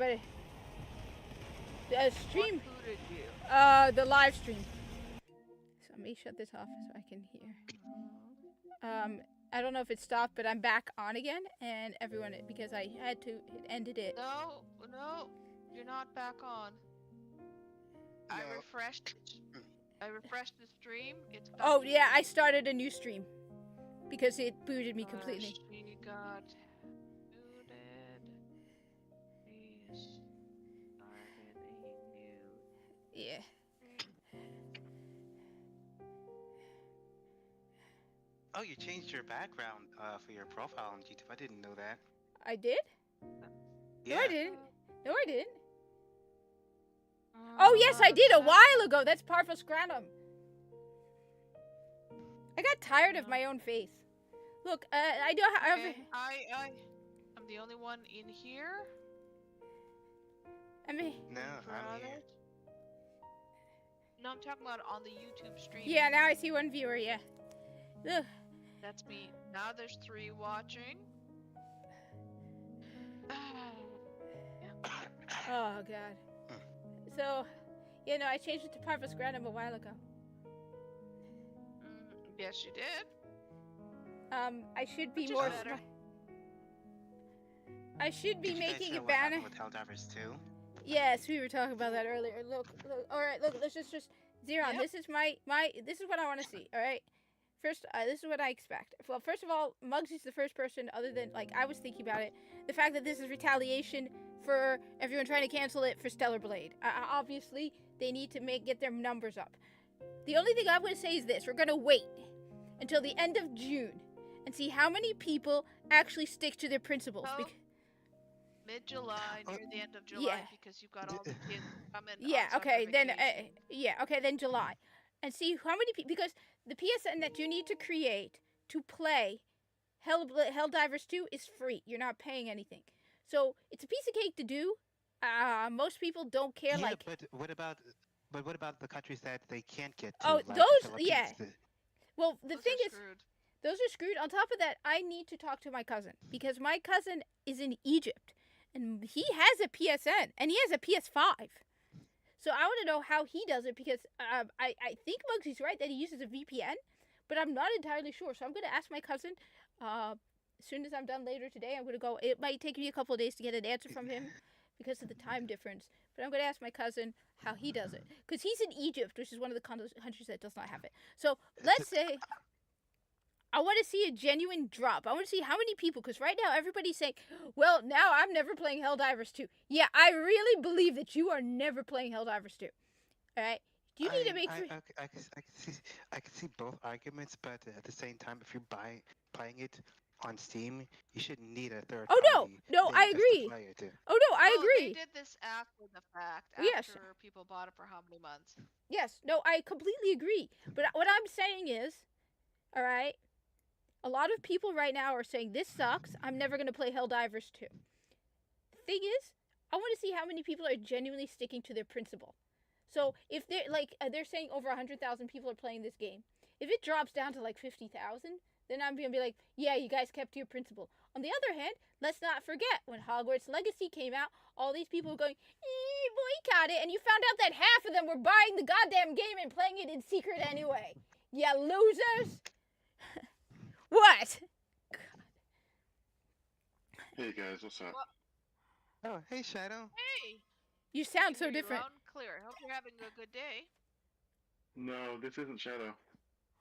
but the stream. What booted you? The live stream. So let me shut this off so I can hear. I don't know if it stopped, but I'm back on again, and everyone, because I had to, it ended it. No, you're not back on. No. I refreshed the stream. It's back. Oh yeah, I started a new stream because it booted me completely. She got booted. Please started a new. Yeah. Oh, you changed your background for your profile on YouTube. I didn't know that. I did? Yeah. No, I didn't. No, I didn't. Oh yes, I did a while ago. That's Parvo Scranum. I got tired of my own face. Look, I do have. Okay, I'm the only one in here. I mean, No, I'm here. No, I'm talking about on the YouTube stream. yeah. Now I see one viewer. Yeah. Ugh. That's me. Now there's 3 watching. Oh god. So, yeah, no, I changed it to Parvo Scranum a while ago. Yes, you did. I should be Which is more better. smart. I should be Did you guys making know a what happened banner. with Helldivers 2? Yes, we were talking about that earlier. Look. All right, look. Let's just Xeron. Yep. This is my. This is what I want to see. All right. First, this is what I expect. Well, first of all, Muggsy's the first person, other than like I was thinking about it. The fact that this is retaliation for everyone trying to cancel it for Stellar Blade. Obviously, they need to get their numbers up. The only thing I'm going to say is this: we're going to wait until the end of June and see how many people actually stick to their principles. Oh. Mid-July, near the end of July, Yeah. because you've got all the kids coming. Yeah, on summer okay, then vacation. then July. And see how many people, because the PSN that you need to create to play Helldivers 2 is free. You're not paying anything. So, it's a piece of cake to do. Most people don't care Yeah, like but what about the countries that they can't get to? Oh, like the those- yeah. Philippines? well, the Those thing are is screwed. those are screwed. On top of that, I need to talk to my cousin because my cousin is in Egypt and he has a PSN and he has a PS5. So I want to know how he does it because I think Muggsy's right that he uses a VPN, but I'm not entirely sure. So I'm going to ask my cousin as soon as I'm done later today. I'm going to go. It might take me a couple of days to get an answer from him because of the time difference. But I'm going to ask my cousin how he does it because he's in Egypt, which is one of the countries that does not have it. So let's say I want to see a genuine drop. I want to see how many people, because right now everybody's saying, well, now I'm never playing Helldivers 2. Yeah, I really believe that you are never playing Helldivers 2. All right? Do you need to make... I can see both arguments, but at the same time, if you're playing it on Steam, you shouldn't need a third Oh, party. no, thing I just to agree. play it. Oh, no, I agree. They did this after the fact. Yes. After people bought it for how many months? Yes, no, I completely agree. But what I'm saying is, all right, a lot of people right now are saying, this sucks. I'm never going to play Helldivers 2. The thing is, I want to see how many people are genuinely sticking to their principle. So if they're like, they're saying over 100,000 people are playing this game. If it drops down to like 50,000, then I'm going to be like, yeah, you guys kept to your principle. On the other hand, let's not forget, when Hogwarts Legacy came out, all these people were going, boycott it, and you found out that half of them were buying the goddamn game and playing it in secret anyway. Yeah, losers. What? Hey guys, what's up? Oh, hey Shadow. Hey! You sound so Hear you different. loud and clear. Hope you're having a good day. No, this isn't Shadow.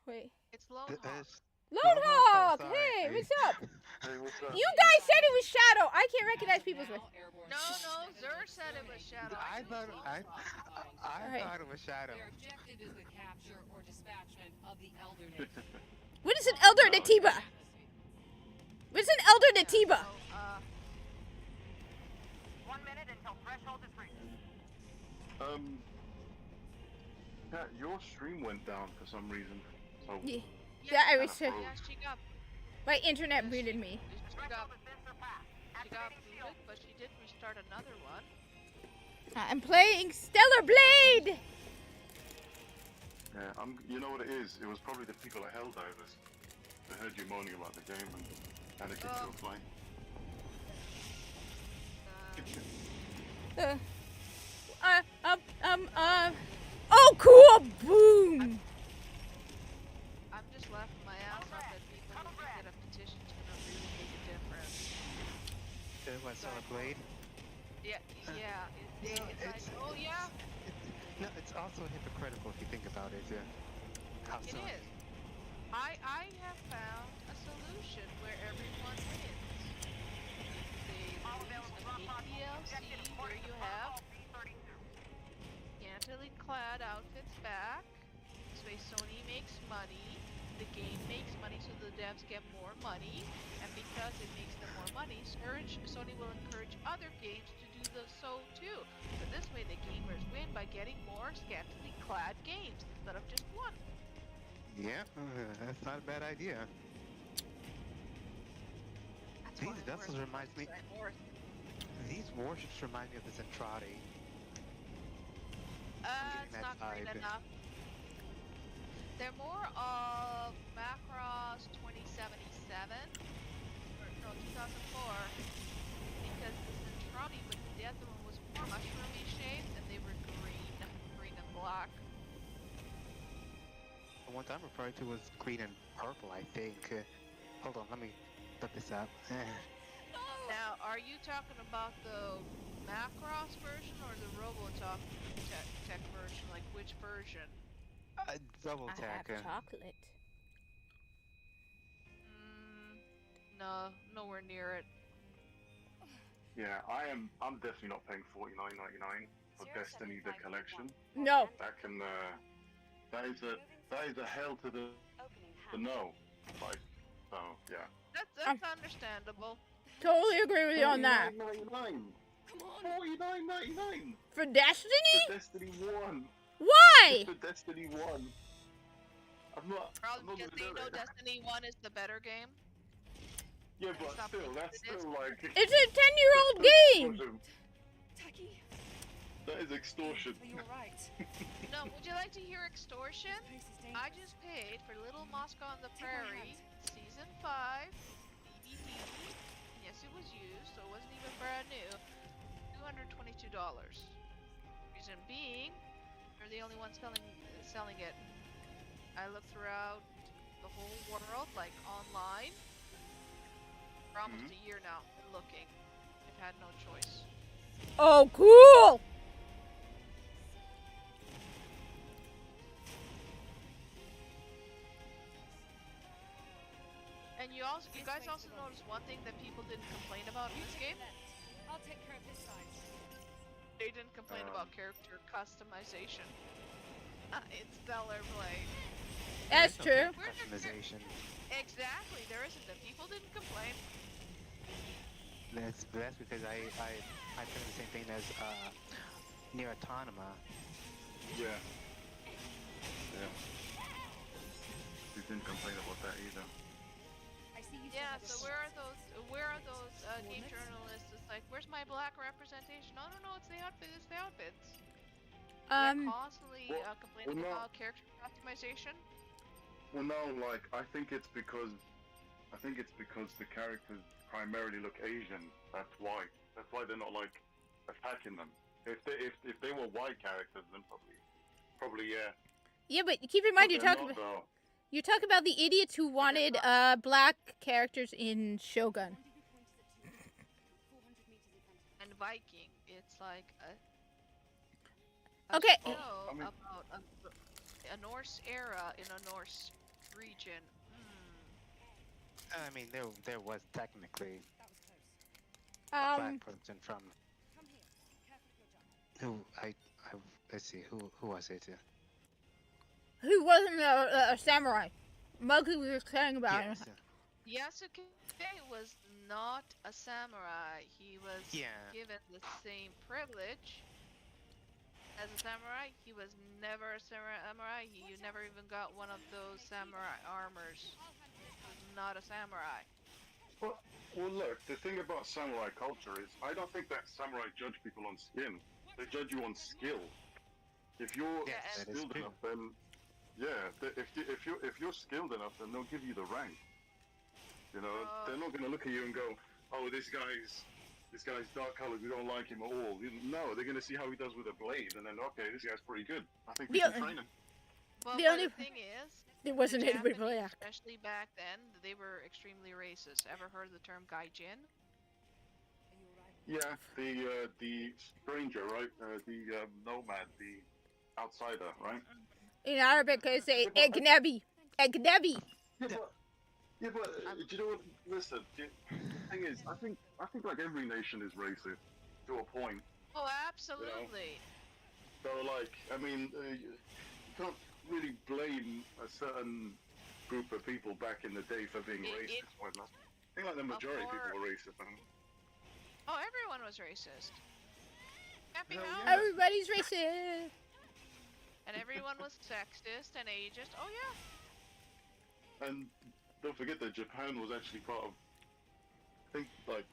Wait. It's Lone Th- Hawk. there's- Lone Oh, Hawk! sorry. Hey, what's up? Hey, what's up? You guys said it was Shadow. I can't recognize people's voice. No, Zur said it was Shadow. I thought Alright. thought it was Shadow. Their objective is the capture or dispatchment of the Elder Nation. What is an Elder Natiba? What's an Elder Natiba? 1 minute until threshold is reached. Pat, your stream went down for some reason. So Yeah, I was. Kinda Yeah, she got My internet muted me. She got Threshold has been surpassed. booted, Activating shield. but she did restart another one. I'm playing Stellar Blade. yeah, you know what it is? It was probably the people at Helldivers. They heard you moaning about the game and kicked you Oh. offline. Oh, cool! Boom! I'm just laughing my ass off at people who think that a petition's gonna really make a difference. What, Solar Blade? Yeah, yeah. It's like, oh yeah, No, it's also hypocritical if you think about it. How it Sony- is. I have found a solution where everyone wins. They release a DLC where you have scantily clad outfits back. This way Sony makes money, the game makes money so the devs get more money, and because it makes them more money, Sony will encourage other games to do so too. So this way the gamers win by getting more scantily clad games instead of just one. Yeah, that's not a bad idea. That's These why I'm vessels worth reminds me. 100% worth. These warships remind me of the Zentradi. It's that not green vibe. enough. They're more of Macross 2077, or no, 2004, because the Zentradi with the other one was more mushroomy shaped, and they were green and black. The one I'm referring to was green and purple, I think. Hold on, let me look this up. Now, are you talking about the Macross version or the Robotech tech version? Like which version? Double I tech. have chocolate. No, nowhere near it. Yeah, I'm definitely not paying $49.99 for Destiny the collection. No. That can that is a hell to the no. Like, so yeah. That's understandable. Totally agree with you on that. $49.99 For Destiny? for Destiny 1. Why? For Destiny 1. Probably I'm because not they gonna do know it. Destiny 1 is the better game. Yeah, but Stop still, thinking that's it is. still like. It's a 10-year-old game. Extortion. Taki, That is extortion. are you alright? No, would you like to hear extortion? Place is I dangerous. just paid for Little Moscow on the Take my Prairie, hand. Season 5, DVD. Yes, it was used, so it wasn't even brand new. $222. Reason being, they're the only ones selling it. I looked throughout the whole world, like online. For almost a year now, looking. I've had no choice. Oh, cool. And you guys also noticed one thing that people didn't complain about in this game? I'll take care of this side. They didn't complain about character customization. It's Stellar Blade. That's There's no true. customization. Exactly, there isn't. The people didn't complain. That's because I said the same thing as Nier Autonoma. Yeah. Yeah. We didn't complain about that either. I see you Yeah, still so have a where are those game journalists? It's like, where's my black representation? No, it's the outfit. It's the outfits. They're constantly Well, complaining no. about character customization. Well, no, like I think it's because the characters primarily look Asian. That's why. That's why they're not like attacking them. If they were white characters, then probably yeah. Yeah, but keep in mind But you're they're talking not, about though. you're talking about the idiots who wanted black characters in Shogun. And Viking, it's like a Okay. show I mean- about a Norse era in a Norse region. I mean, there was technically a Um, black person from Come here. Careful of your jump. who let's see who was it? who wasn't a samurai? Muggy was saying about Yes. it. Yasuke was not a samurai. He was Yeah. given the same privilege as a samurai. He was never a samurai. He never even got one of those samurai armors. He was not a samurai. Well, look. The thing about samurai culture is, I don't think that samurai judge people on skin. They judge you on skill. If you're Yes, that is skilled true. enough, then yeah. If you're skilled enough, then they'll give you the rank. You know, they're not going to look at you and go, "Oh, this guy's this guy's dark colored, we don't like him at all. No, they're gonna see how he does with a blade, and then okay, this guy's pretty good. I think we The- can train him. But, The but only- the thing is, There the wasn't anybody Japanese, black. especially back then, they were extremely racist. Ever heard the term gaijin? Yeah, the stranger, right? The nomad, the outsider, right? In Arabic, I say Agnebi. Agnebi. Yeah, but do you know what? Listen, the thing is, I think like every nation is racist to a point. Oh, absolutely. So like, I mean, you can't really blame a certain group of people back in the day for being racist. I think like the majority of people were racist. Oh, everyone was racist. Happy Hell House. yeah. Everybody's racist. And everyone was sexist and ageist. Oh, yeah. And don't forget that Japan was actually part of. I think like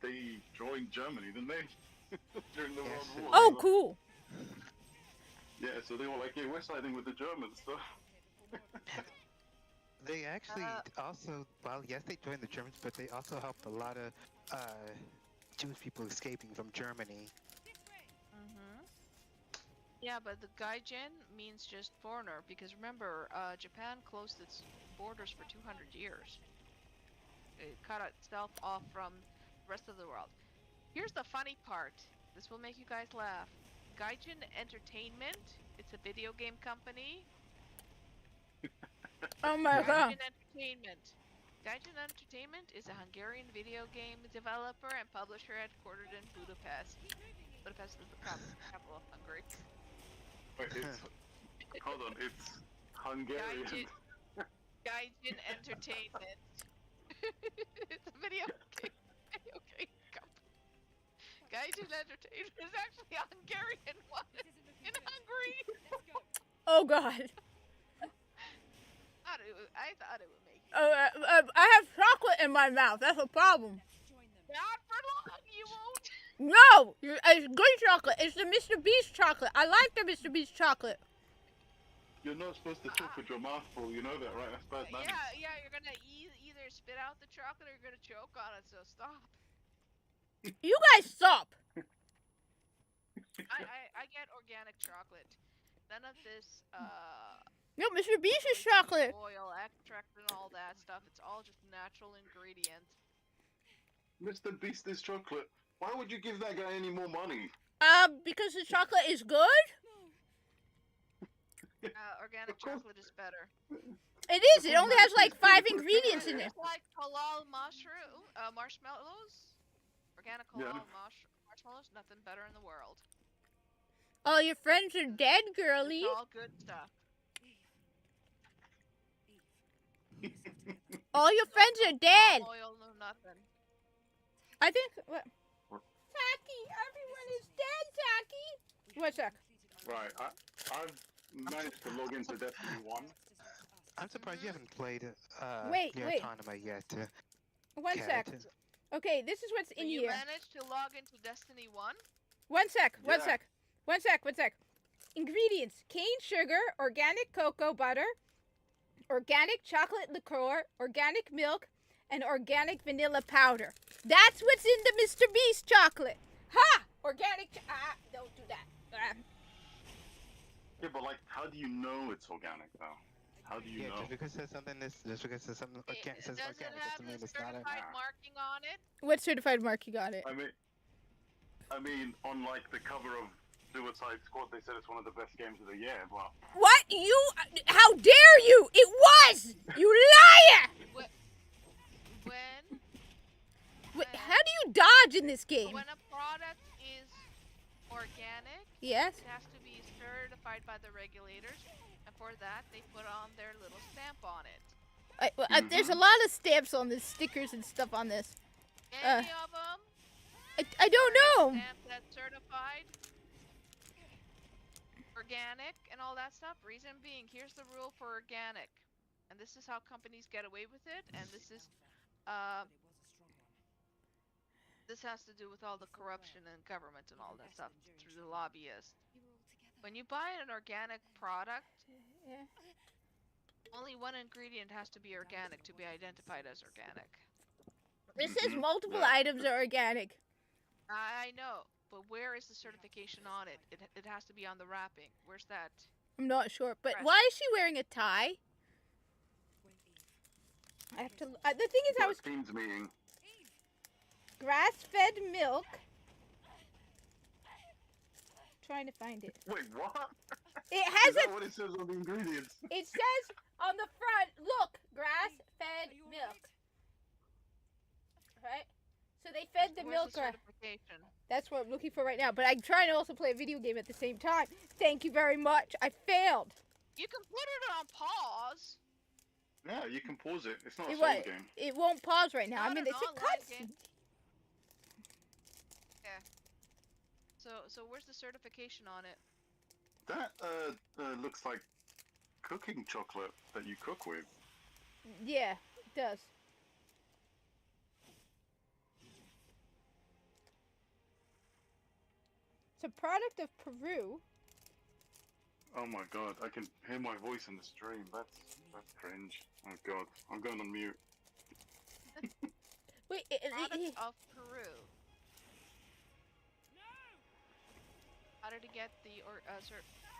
they joined Germany, didn't they? During the Yes. World War. Oh, They were- cool. Yeah, so they were like, yeah, we're siding with the Germans. So. They actually also, well, yes, they joined the Germans, but they also helped a lot of Jewish people escaping from Germany. Mm-hmm. Yeah, but the gaijin means just foreigner, because remember, Japan closed its borders for 200 years. It cut itself off from the rest of the world. Here's the funny part. This will make you guys laugh. Gaijin Entertainment, it's a video game company. Oh my god. Gaijin Entertainment. Gaijin Entertainment is a Hungarian video game developer and publisher headquartered in Budapest. Budapest is the capital of Hungary. Wait, it's, hold on, it's Hungarian. Gaijin Entertainment. It's a video game company. Gaijin Entertainment is actually a Hungarian one in Hungary. Oh god. I thought it would make you. Oh, I have chocolate in my mouth. That's a problem. Not for long, you won't. No, it's good chocolate. It's the Mr. Beast chocolate. I like the Mr. Beast chocolate. You're not supposed to talk with your mouth full, you know that, right? That's bad manners. Yeah, you're gonna either spit out the chocolate or you're gonna choke on it, so stop. You guys stop. I get organic chocolate. None of this, No, Mr. Beast is chocolate. oil, extract, and all that stuff. It's all just natural ingredients. Mr. Beast is chocolate. Why would you give that guy any more money? Because the chocolate is good? Organic Of course. chocolate is better. It is. It only has like 5 ingredients in it. It's like halal marshmallows. Organic halal Yeah. marshmallows, nothing better in the world. All your friends are dead, girly. It's all good stuff. All your friends are No dead. oil, no nothing. I think. What? Taki, everyone is dead, Taki. One sec. Right, I've managed to log into Destiny 1. I'm surprised you haven't played Wait, Nier wait. Automata yet. One sec. Kat. Okay, this is what's So in you here. managed to log into Destiny 1? One sec. One Yeah. sec. One sec. One sec. Ingredients: cane sugar, organic cocoa butter, organic chocolate liqueur, organic milk, and organic vanilla powder. That's what's in the Mr. Beast chocolate. Ha! Organic. Don't do that. Yeah, but like, how do you know it's organic though? How do you Yeah, know? just because there's something just because there's something It says doesn't organic have doesn't mean the it's not certified a. marking on it. What certified mark you got it? I mean, on like the cover of Suicide Squad, they said it's one of the best games of the year. Well, What? You? How dare you? It was! You liar! When Wait, how do you dodge in this game? when a product is organic, Yes? it has to be certified by the regulators, and for that they put on their little stamp on it. There's a lot of stamps on this, stickers and stuff on this. Any of them? I don't know. Stamp that's certified, organic, and all that stuff. Reason being, here's the rule for organic, and this is how companies get away with it. And this is, this has to do with all the corruption in government and all that stuff through the lobbyists. When you buy an organic product, Yeah. only one ingredient has to be organic to be identified as organic. It says multiple items are organic. I know, but where is the certification on it? It has to be on the wrapping. Where's that? I'm not sure. But Fresh. why is she wearing a tie? I have to. The thing is, I Got was a teams meeting. grass-fed milk. Trying to find it. Wait, what? It has Is that a. what it says on the ingredients? It says on the front. Look, grass-fed milk. Right. So they fed the Where's milk. the certification? That's what I'm looking for right now. But I'm trying to also play a video game at the same time. Thank you very much. I failed. You can put it on pause. Yeah, you can pause it. It's not a It solo what? game. It won't pause right now. I Not mean, an it's a online cutscene. game. So where's the certification on it? That looks like cooking chocolate that you cook with. Yeah, it does. It's a product of Peru. Oh my god, I can hear my voice in the stream. That's cringe. Oh god, I'm going on mute. Wait, Product of Peru. How did it get the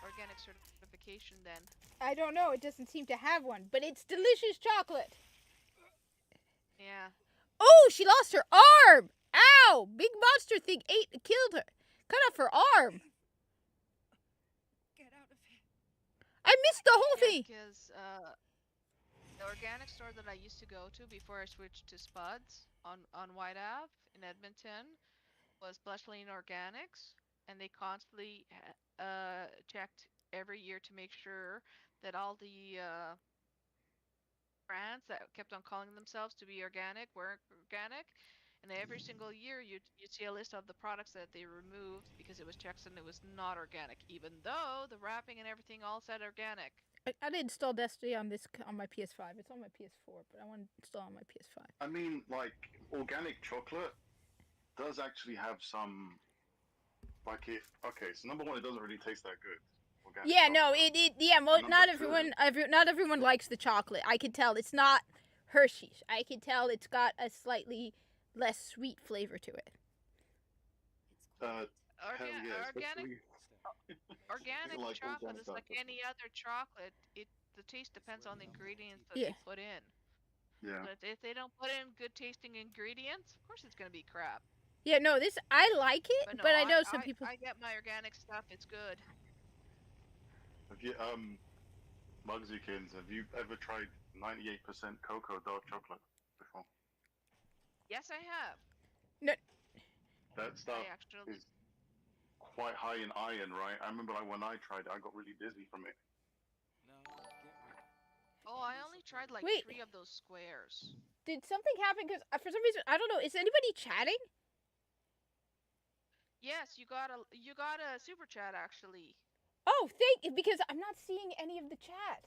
organic certification then? I don't know. It doesn't seem to have one, but it's delicious chocolate. Yeah. Oh, she lost her arm. Ow! Big monster thing killed her. Cut off her arm. Get out of here. I missed the whole thing. Because the organic store that I used to go to before I switched to Spuds on White Ave in Edmonton was Blushline Organics, and they constantly checked every year to make sure that all the brands that kept on calling themselves to be organic were organic. And every single year you'd see a list of the products that they removed because it was checked and it was not organic, even though the wrapping and everything all said organic. I did install Destiny on my PS5. It's on my PS4, but I want to install on my PS5. I mean, like, organic chocolate does actually have some, like, okay, so number one, it doesn't really taste that good. Organic Yeah, no, chocolate. not Number everyone, two. not everyone likes the chocolate. I can tell it's not Hershey's. I can tell it's got a slightly less sweet flavor to it. Hell Orga- yeah, organic especially... organic like chocolate organic is like chocolate. any other chocolate. The taste depends on the ingredients that Yeah. they put in. Yeah. But if they don't put in good tasting ingredients, of course it's gonna be crap. Yeah, no, I like it, no, but I know some people. I get my organic stuff. It's good. Have you, Muggsykins, have you ever tried 98% cocoa dark chocolate before? Yes, I have. That stuff I actually. is quite high in iron, right? I remember when I tried it, I got really dizzy from it. Oh, I only tried like Wait. 3 of those squares. Did something happen? Because for some reason, I don't know. Is anybody chatting? Yes, you got a super chat actually. Oh, because I'm not seeing any of the chat.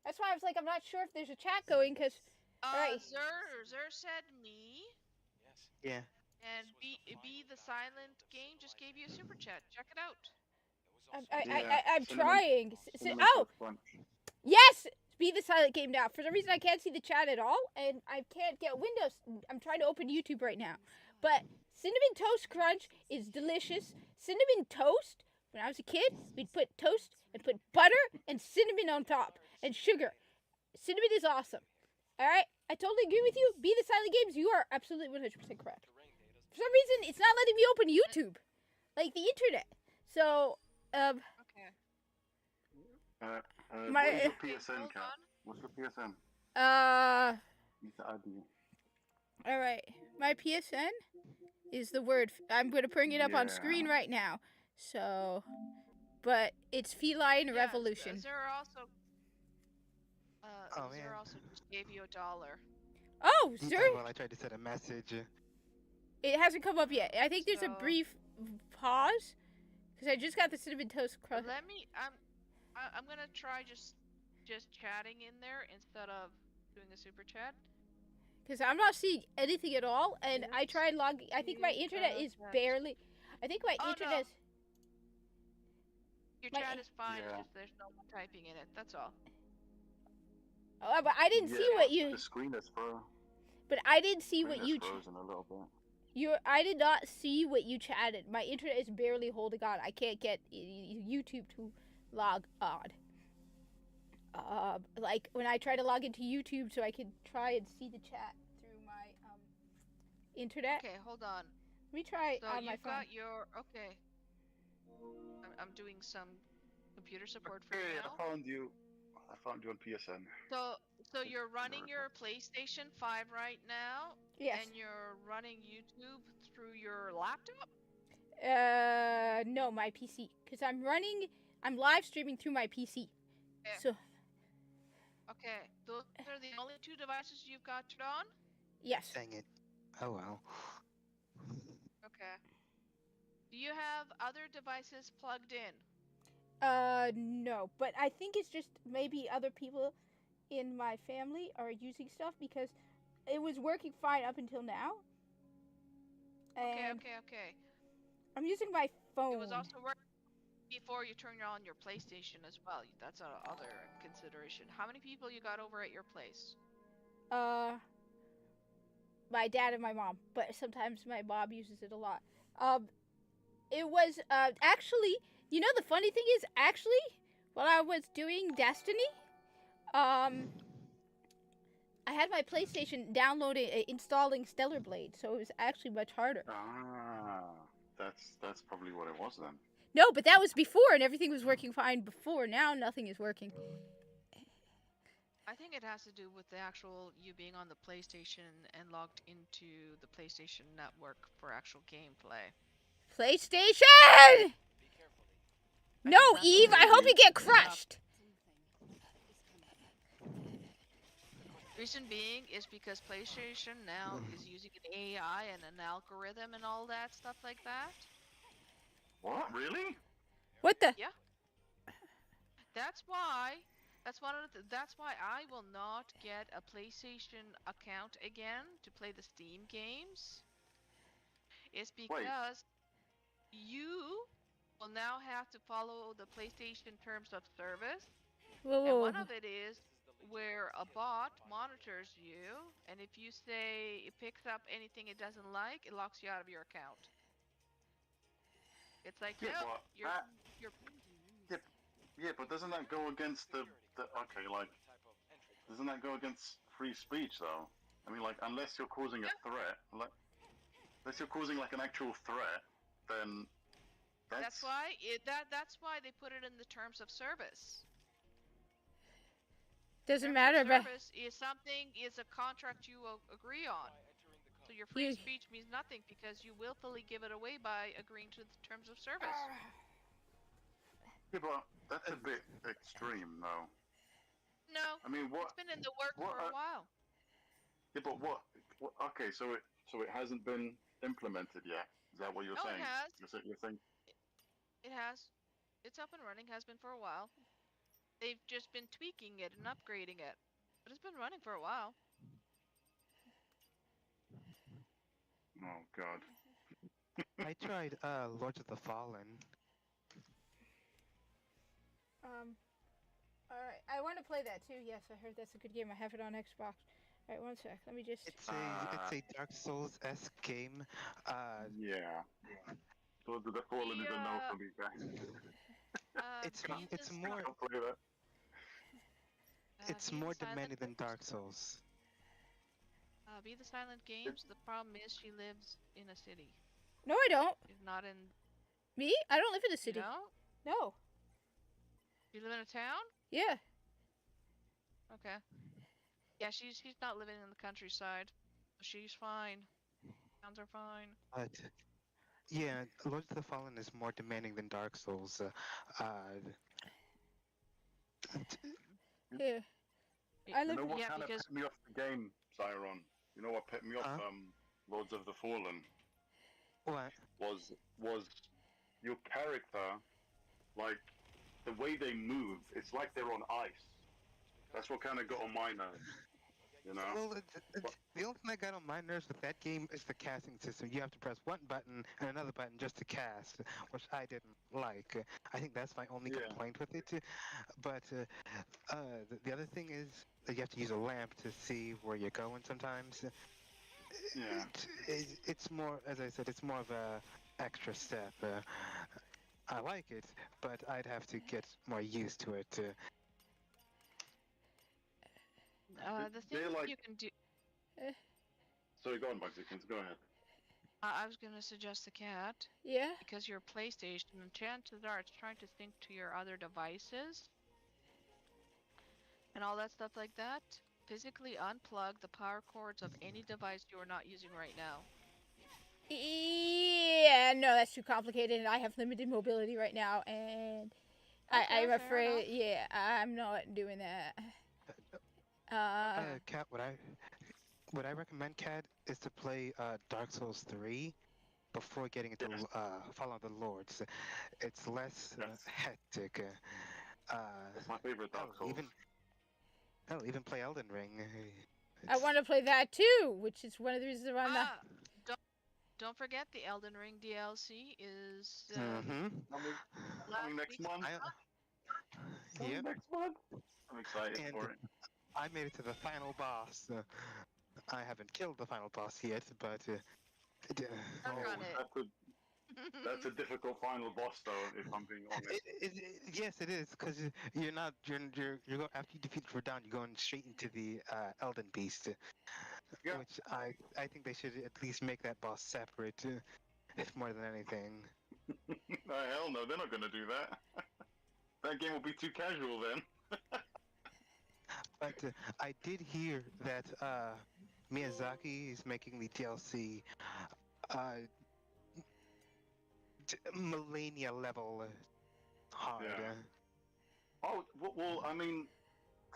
That's why I was like, I'm not sure if there's a chat going. Because Alright. Zer said me, Yeah. and be the silent game just gave you a super chat. Check it out. I'm Cinnamon- trying. cinnamon Oh, Toast Crunch. yes. Be the silent game now. For some reason, I can't see the chat at all, and I can't get Windows. I'm trying to open YouTube right now, but Cinnamon Toast Crunch is delicious. Cinnamon toast. When I was a kid, we'd put toast and put butter and cinnamon on top and sugar. Cinnamon is awesome. All right, I totally agree with you. Be the silent games. You are absolutely 100% correct. For some reason, it's not letting me open YouTube, like the internet. So, Okay. My- What is your Okay, PSN, hold Kat? on. What's your PSN? Need to add you. All right. My PSN is the word. I'm going to bring it up on screen Yeah. right now. So, but it's Feline Revolution. Zer also. Oh, Zer man. also just gave you $1. Oh, Oh, sir. well, I tried to send a message. It hasn't come up yet. I think there's a So- brief pause because I just got the cinnamon toast crust. Let me. I'm gonna try just chatting in there instead of doing a super chat. Because I'm not seeing anything at all, and I tried logging. I think my You, internet is chat. barely. I think my Oh, no. internet. Your My- chat is fine. Yeah. Just there's no one typing in it. That's all. Oh, but I didn't see Yeah, what you. The screen is frozen. But I didn't see what you. frozen a little bit. I did not see what you chatted. My internet is barely holding on. I can't get YouTube to log on. Like when I try to log into YouTube so I can try and see the chat through my internet. Okay, hold on. Let me try So on my you've phone. got your okay. I'm doing some computer support for you Hey, now. I found you. I found you on PSN. So you're running your PlayStation 5 right now, Yes. and you're running YouTube through your laptop? No, my PC. Because I'm live streaming through my PC. Yeah. So, Okay, those are the only two devices you've got turned on? yes. Dang it. Oh well. Okay. Do you have other devices plugged in? No. But I think it's just maybe other people in my family are using stuff because it was working fine up until now. And Okay. I'm using my phone. It was also working before you turn on your PlayStation as well. That's another consideration. How many people you got over at your place? My dad and my mom, but sometimes my mom uses it a lot. It was actually, you know, the funny thing is actually while I was doing Destiny, I had my PlayStation installing Stellar Blade, so it was actually much harder. Ah, that's probably what it was then. No, but that was before, and everything was working fine before. Now nothing is working. I think it has to do with the actual you being on the PlayStation and logged into the PlayStation network for actual gameplay. PlayStation! No, that's Eve, I hope you get crushed. Reason being is because PlayStation now is using an AI and an algorithm and all that stuff like that. What? Really? What the? That's why. That's why I will not get a PlayStation account again to play the Steam games. It's because you will now have to follow the PlayStation terms of service. Whoa, And whoa. one of it is where a bot monitors you, and if you say it picks up anything it doesn't like, it locks you out of your account. It's like, Yeah, but doesn't that go against the okay, like, doesn't that go against free speech though? I mean, like, unless you're causing a threat, like, unless you're causing like an actual threat, then that's why they put it in the terms of service. Doesn't matter, but service is a contract you agree on. So your free speech means nothing because you willfully give it away by agreeing to the terms of service. Yeah, but that's a bit extreme, though. No. I mean, what? It's been in the works for a while. Yeah, but what? Okay, so it hasn't been implemented yet. Is that what you're saying? It has. You're saying it has. It's up and running. Has been for a while. They've just been tweaking it and upgrading it, but it's been running for a while. Oh God. I tried Lords of the Fallen. Alright, I want to play that too. Yes, I heard that's a good game. I have it on Xbox. Alright, one sec. Let me just. It's a Dark Souls-esque game. Yeah. Lords of the Fallen is a no for me, guys. It's more. It's more demanding than Dark Souls. Be the Silent Games. The problem is she lives in a city. No, I don't. She's not in. Me? I don't live in a city. No? No. You live in a town? Yeah. Okay. Yeah, she's not living in the countryside. She's fine. Towns are fine. But yeah, Lords of the Fallen is more demanding than Dark Souls. Yeah. I live. You know what kind of put me off the game, Zyron? You know what put me off Lords of the Fallen? What? Was your character, like, the way they move, it's like they're on ice. That's what kind of got on my nerves, you know? Well, the only thing that got on my nerves with that game is the casting system. You have to press one button and another button just to cast, which I didn't like. I think that's my only complaint with it. But the other thing is that you have to use a lamp to see where you're going sometimes. Yeah. It's more, as I said, it's more of a extra step. I like it, but I'd have to get more used to it. The They're thing like- you can do. Sorry, go on, Bugsykins. Go ahead. I was gonna suggest the cat Yeah. because your PlayStation, and chances are it's trying to sync to your other devices and all that stuff like that. Physically unplug the power cords of any device you are not using right now. Yeah, no, that's too complicated. I have limited mobility right now, and Okay, I'm fair afraid. enough. Yeah, I'm not doing that. Cat, what I recommend, Cat, is to play Dark Souls 3 before getting into Yes. Fall of the Lords. It's less Yes. hectic. That's my favorite Dark Souls. Even play Elden Ring. I want to play that too, which is one of the reasons why I'm not. Don't forget the Elden Ring DLC is Mm-hmm. Coming next week's month. Coming Yep. next month. I'm excited And for it. I made it to the final boss. I haven't killed the final boss yet, but Work on it. That's a difficult final boss, though, if I'm being honest. yes, it is, because you're not you're go, after you defeat Radon, you're going straight into the Elden Beast, Yeah. which I think they should at least make that boss separate, if more than anything. Hell no, they're not gonna do that. That game will be too casual then. But I did hear that Miyazaki is making the DLC Millennia level hard. Yeah. Oh, well, I mean,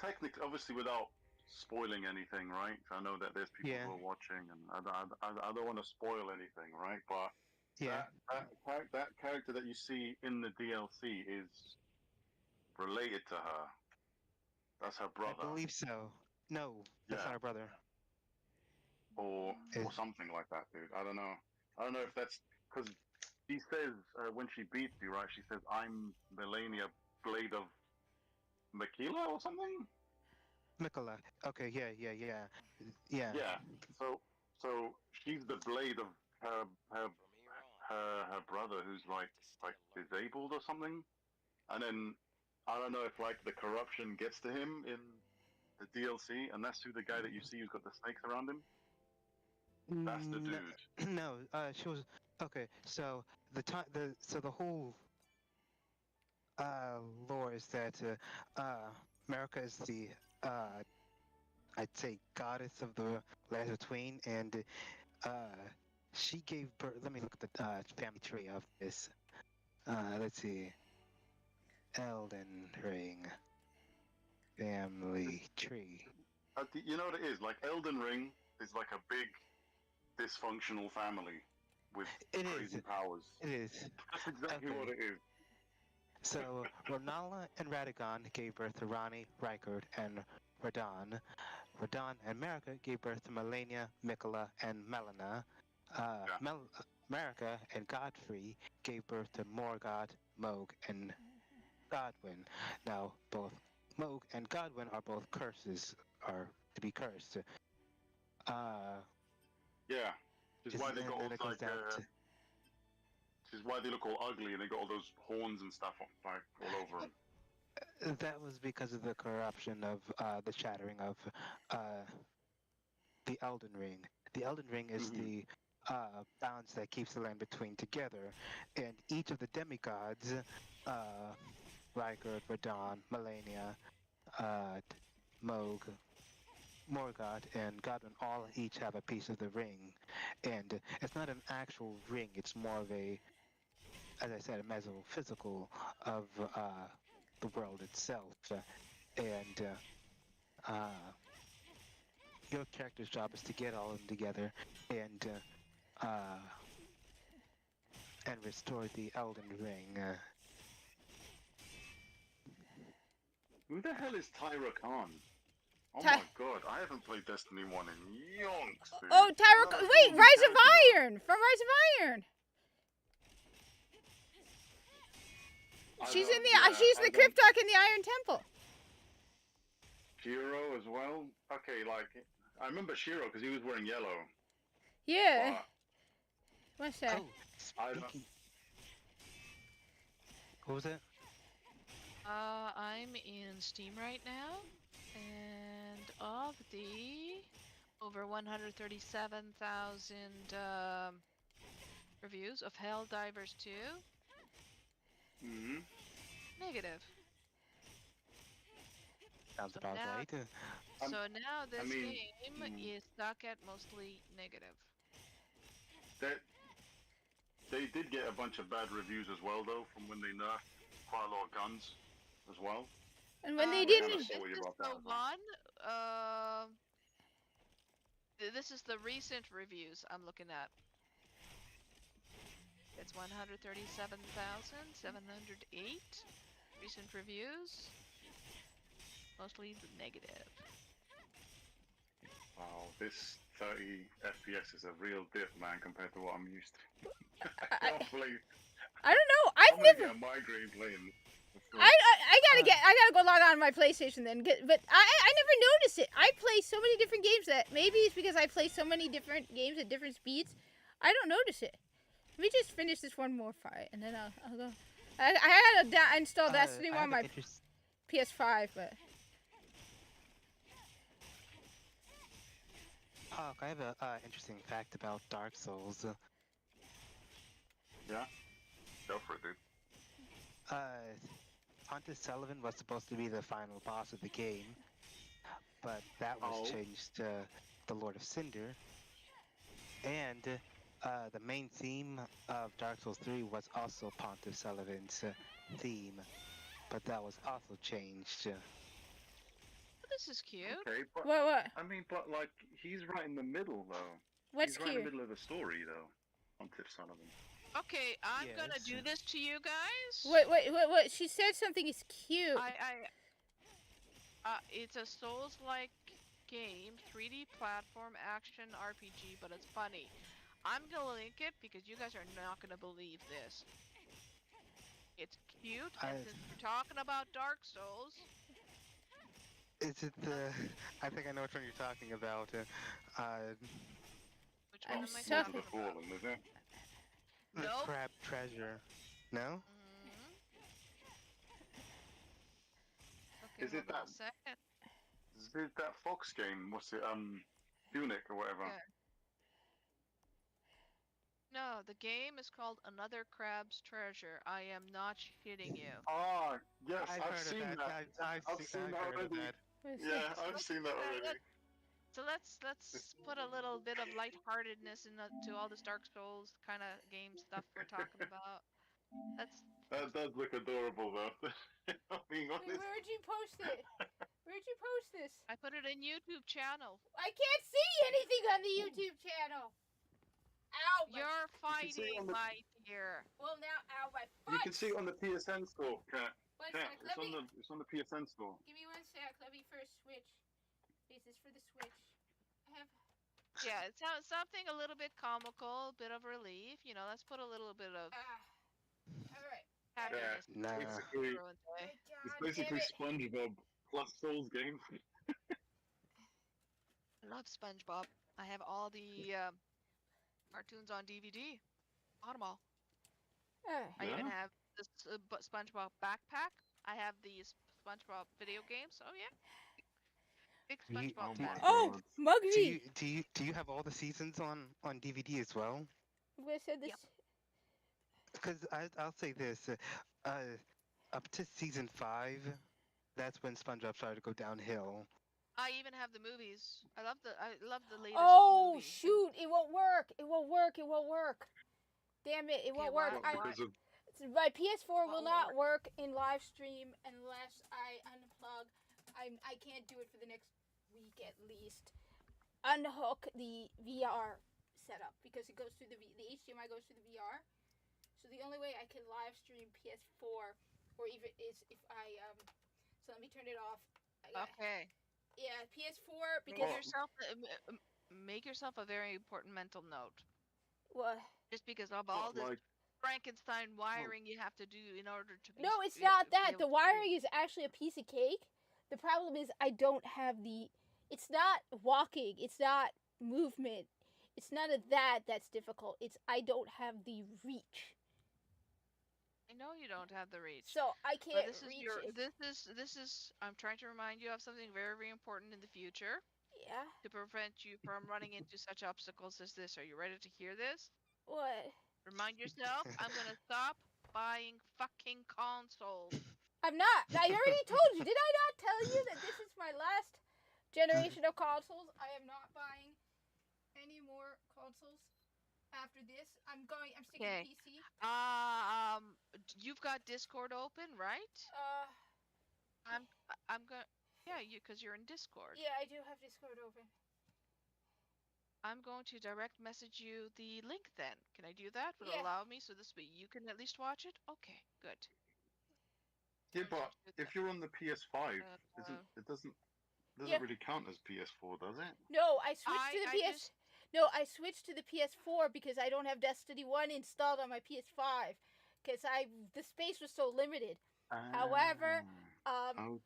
technically, obviously, without spoiling anything, right? I know that there's people Yeah. who are watching, and I don't want to spoil anything, right? But Yeah. that character that you see in the DLC is related to her. That's her brother, I believe so. No, that's Yeah. not her brother. or Is- something like that, dude. I don't know. I don't know if that's because she says when she beats you, right? She says, "I'm Melania, Blade of Makila," or something. Mikola. Okay, yeah. Yeah. So she's the blade of her brother who's like disabled or something. And then I don't know if like the corruption gets to him in the DLC, and that's who the guy that you see who's got the snakes around him. That's the No, dude. no, she was okay. So the whole lore is that America is the I'd say goddess of the lands between, and she gave birth. Let me look at the family tree of this. Let's see. Elden Ring family tree. You know what it is? Like Elden Ring is like a big dysfunctional family with It crazy is. powers. It is. That's exactly Okay. what it is. So Ronala and Radagon gave birth to Rani, Rykard, and Radon. Radon and Marika gave birth to Melania, Mikola, and Melina. Marika and Godfrey gave birth to Morgoth, Moog, and Godwyn. Now, both Moog and Godwyn are both are to be cursed. Yeah. Which is why they got all and then it comes like down to- which is why they look all ugly and they got all those horns and stuff like all over them. That was because of the corruption of the shattering of the Elden Ring. The Elden Ring is the balance that keeps the land between together, and each of the demigods, Rykard, Radon, Melania, Moog, Morgoth, and Godwyn all each have a piece of the ring, and it's not an actual ring. It's more of a, as I said, a metaphysical of the world itself, and your character's job is to get all of them together and restore the Elden Ring. Who the hell is Tyra Khan? Oh Ty- my god, I haven't played Destiny 1 in yonks, dude. Oh, Tyra. None of Wait, these Rise of characters are- Iron from Rise of Iron. She's in she's the Cryptarch in the Iron Temple. Shiro as well? Okay, like, I remember Shiro because he was wearing yellow. Yeah. But What's that? Oh, I don't- speaking. What was it? I'm in Steam right now, and of the over 137,000 reviews of Helldivers 2, Mhm. negative. Sounds So about now- right. So now this mean, game is stuck at mostly negative. They did get a bunch of bad reviews as well, though, from when they nerfed quite a lot of guns as well. And when they Um, didn't. kinda This sorry is about the that as well. one. This is the recent reviews I'm looking at. It's 137,708 recent reviews. Mostly negative. Wow, this 30 FPS is a real dip, man, compared to what I'm used to. I- I can't believe I don't know. I've I'm gonna never. get a migraine playing this. I gotta go log on my PlayStation then. But I never notice it. I play so many different games that maybe it's because I play so many different games at different speeds. I don't notice it. Let me just finish this one more fight and then I'll go. I had to install Destiny I 1 on have my an PS5, but Hawk, I have a interesting fact about Dark Souls. Yeah? Go for it, dude. Pontus Sullivan was supposed to be the final boss of the game, but that was Oh. changed to the Lord of Cinder. And the main theme of Dark Souls 3 was also Pontus Sullivan's theme, but that was also changed. This is cute. Okay, but what? I mean, but like he's right in the middle though. What's he's right in cute? the middle of the story though. On Tiff Sullivan. Okay, I'm gonna Yes. do this to you guys. What? She said something is cute. It's a Souls-like game, 3D platform action RPG, but it's funny. I'm gonna link it because you guys are not gonna believe this. It's cute, and since we're talking about Dark Souls, Is it the? I think I know which one you're talking about. which I'm one am I so- talking The about? Fallen, is it? The Nope. Crab Treasure. No? Mhm. Okay, Is it hold on a that- second. Is it that Fox game? What's it? Tunic or whatever. Okay. No, the game is called Another Crab's Treasure. I am not shitting you. Ah, yes, I've I've heard seen of that. I've I've seen that heard of already. that. What is Yeah, this? I've seen that already. So let's put a little bit of lightheartedness into all this Dark Souls kind of game stuff we're talking about. That does look adorable though. I'm being Wait, honest. where'd you post it? Where'd you post this? I put it in YouTube channel. I can't see anything on the YouTube channel. Ow! my- You're can see fighting on the- my dear. Well, now, ow, my foot. You can see it on the PSN store, Cat. One Cat, sec, let me. it's on the PSN store. Give me 1 sec. Let me first switch. This is for the Switch. I have. Yeah, it sounds something a little bit comical, a bit of relief. You know, let's put a little bit of All right. happiness. Nah. Basically, through it there. it's basically SpongeBob plus Souls game. I love SpongeBob. I have all the cartoons on DVD. Bought 'em all. I even Yeah? have this SpongeBob backpack. I have the SpongeBob video games. Oh yeah, big You- SpongeBob do- fan. Oh, Muggsy. Do you have all the seasons on DVD as well? Who said this? Yep. Because I'll say this, up to season 5, that's when SpongeBob started to go downhill. I even have the movies. I love the latest. Oh movie. shoot! It won't work. It won't work. It won't work. Damn it! It Okay, won't why- work. why- Because of My PS4 will Won't not work in live stream unless I unplug. I can't do it for the next week at least. Unhook the VR setup because it goes through the HDMI goes through the VR. So the only way I can live stream PS4 or even is if I So let me turn it off. Okay. Yeah, PS4 because Make yourself a very important mental note. what? Just because of all this like Frankenstein wiring you have to do in order to be. No, it's be not able that. to The stream. wiring is actually a piece of cake. The problem is I don't have the. It's not walking. It's not movement. It's none of that's difficult. It's I don't have the reach. I know you don't have the reach. So I But can't this is reach your it. this is I'm trying to remind you of something very, very important in the future Yeah. to prevent you from running into such obstacles as this. Are you ready to hear this? What? Remind yourself, I'm gonna stop buying fucking consoles. I'm not. I already told you. Did I not tell you that this is my last generation of consoles? I am not buying any more consoles after this. I'm sticking Okay. to PC. You've got Discord open, right? I'm gonna, yeah, because you're in Discord. Yeah, I do have Discord open. I'm going to direct message you the link then. Can I do that? Will it Yeah. allow me so this way you can at least watch it? Okay, good. Yeah, Let me but just do if that. you're on the PS5, it doesn't Yeah. really count as PS4, does it? No, I switched to the I PS. No, I switched to the PS4 because I don't have Destiny 1 installed on my PS5 because the space was so limited. However, Okay.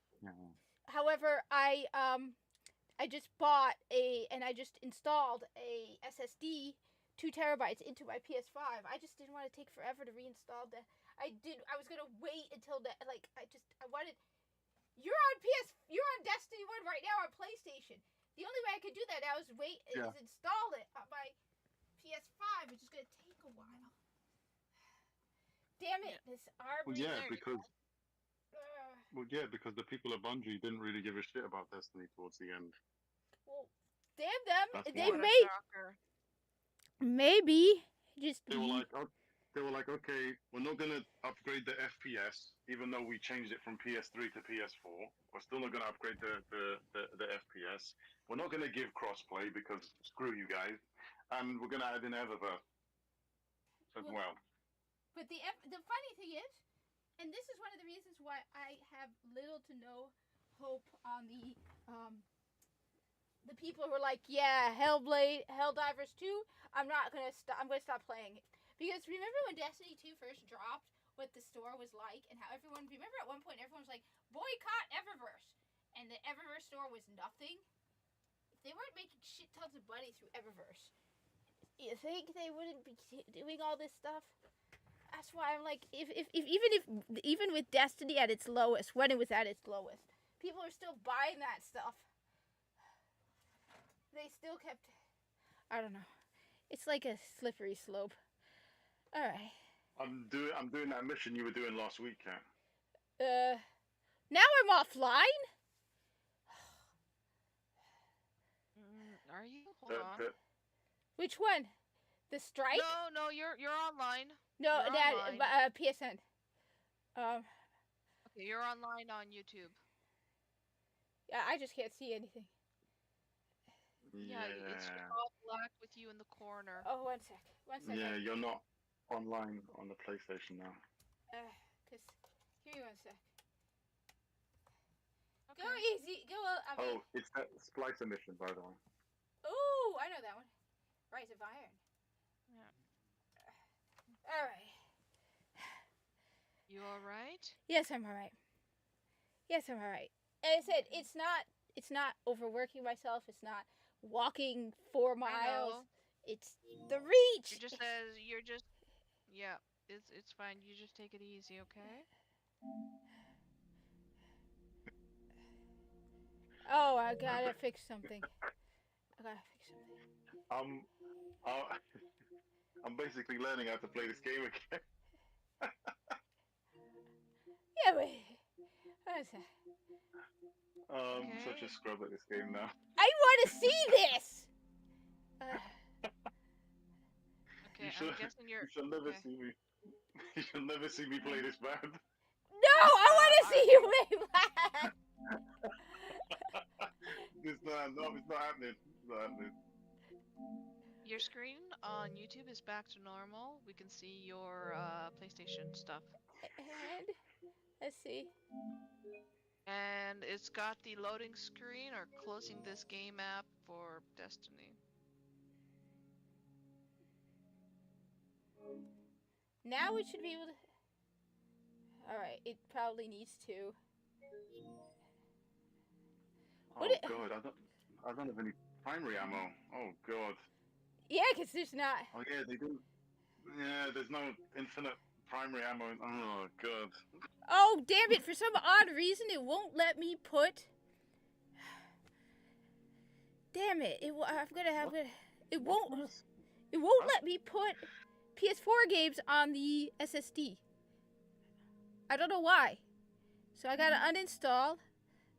However, I just bought and I just installed a SSD 2 terabytes into my PS5. I just didn't want to take forever to reinstall that. I was gonna wait until I wanted. You're on Destiny 1 right now on PlayStation. The only way I could do that now is install it on my PS5, which is gonna take a while. Damn it, this arm. Well, yeah, There you because because the people at Bungie didn't really give a shit about Destiny towards the end. Well, damn them. That's They why. What a may shocker. maybe just They were like, okay, we're not gonna upgrade the FPS, even though we changed it from PS3 to PS4. We're still not gonna upgrade the FPS. We're not gonna give crossplay because screw you guys, and we're gonna add in Eververse as well. But the funny thing is, and this is one of the reasons why I have little to no hope on the people who are like, yeah, Helldivers 2, I'm gonna stop playing it. Because remember when Destiny 2 first dropped, what the store was like, and how remember at one point everyone was like, boycott Eververse, and the Eververse store was nothing? If they weren't making shit tons of money through Eververse, you think they wouldn't be doing all this stuff? That's why I'm like, even with Destiny at its lowest, when it was at its lowest, people are still buying that stuff. They still kept, I don't know. It's like a slippery slope. All right. I'm doing that mission you were doing last week, Kat. Now I'm offline. Are you? Hold on. Which one? The strike? No, you're online. No, You're that online. PSN. Okay, you're online on YouTube. Yeah, I just can't see anything. Yeah, it's all black with you in the corner. Oh, one sec. Yeah, you're not online on the PlayStation now. Cause give me 1 sec. Okay. Go easy. Oh, it's that Splicer mission, by the way. Ooh, I know that one. Rise of Iron. Yeah. All right. You all right? Yes, I'm all right. As I said, it's not overworking myself. It's not walking 4 miles. I know. It's the reach. Yeah, it's fine. You just take it easy, okay? Oh, I gotta fix something. I'm basically learning how to play this game again. Yeah, wait. What is that? I'm such a scrub at this game now. I want to see this. Okay, I'm guessing you're. You shall never see me. You shall never see me play this bad. No, I want to see you play that. It's not happening. It's not happening. Your screen on YouTube is back to normal. We can see your PlayStation stuff. And let's see. And it's got the loading screen or closing this game app for Destiny. Now it should be able to. Alright, it probably needs to. God, I don't have any primary ammo. Oh God. Yeah, because there's not. Oh yeah, they didn't. Yeah, there's no infinite primary ammo. Oh god. Oh, damn it. For some odd reason, it won't let me put... Damn it. It won't let me put PS4 games on the SSD. I don't know why. So I gotta uninstall.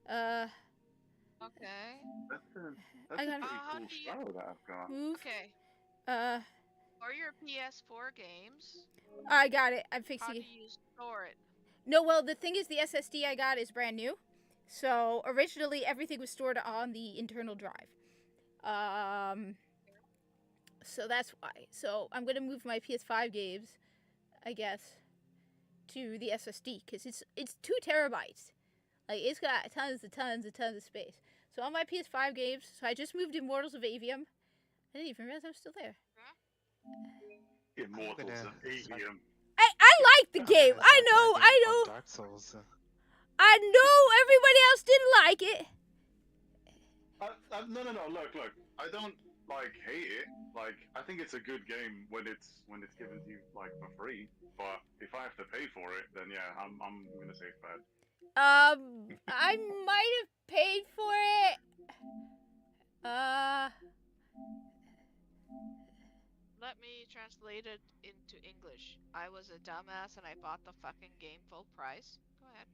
Okay. That's I a got- pretty How cool do you- style that I've got. Move. Okay. Uh, For your PS4 games, I got it. I'm how fixing do it. you store it? No, well, the thing is, the SSD I got is brand new. So originally, everything was stored on the internal drive. So that's why. So I'm gonna move my PS5 games, I guess, to the SSD because it's 2 terabytes. Like it's got tons of space. So on my PS5 games, so I just moved Immortals of Avium. I didn't even realize I was still there. Immortals gonna- of Avium. I like the game. I'm I gonna start playing know. Dark Souls. I know everybody else didn't like it. No. Look. I don't hate it. Like, I think it's a good game when it's given to you like for free. But if I have to pay for it, then yeah, I'm gonna say it's bad. I might have paid for it. Let me translate it into English. I was a dumbass and I bought the fucking game full price. Go ahead.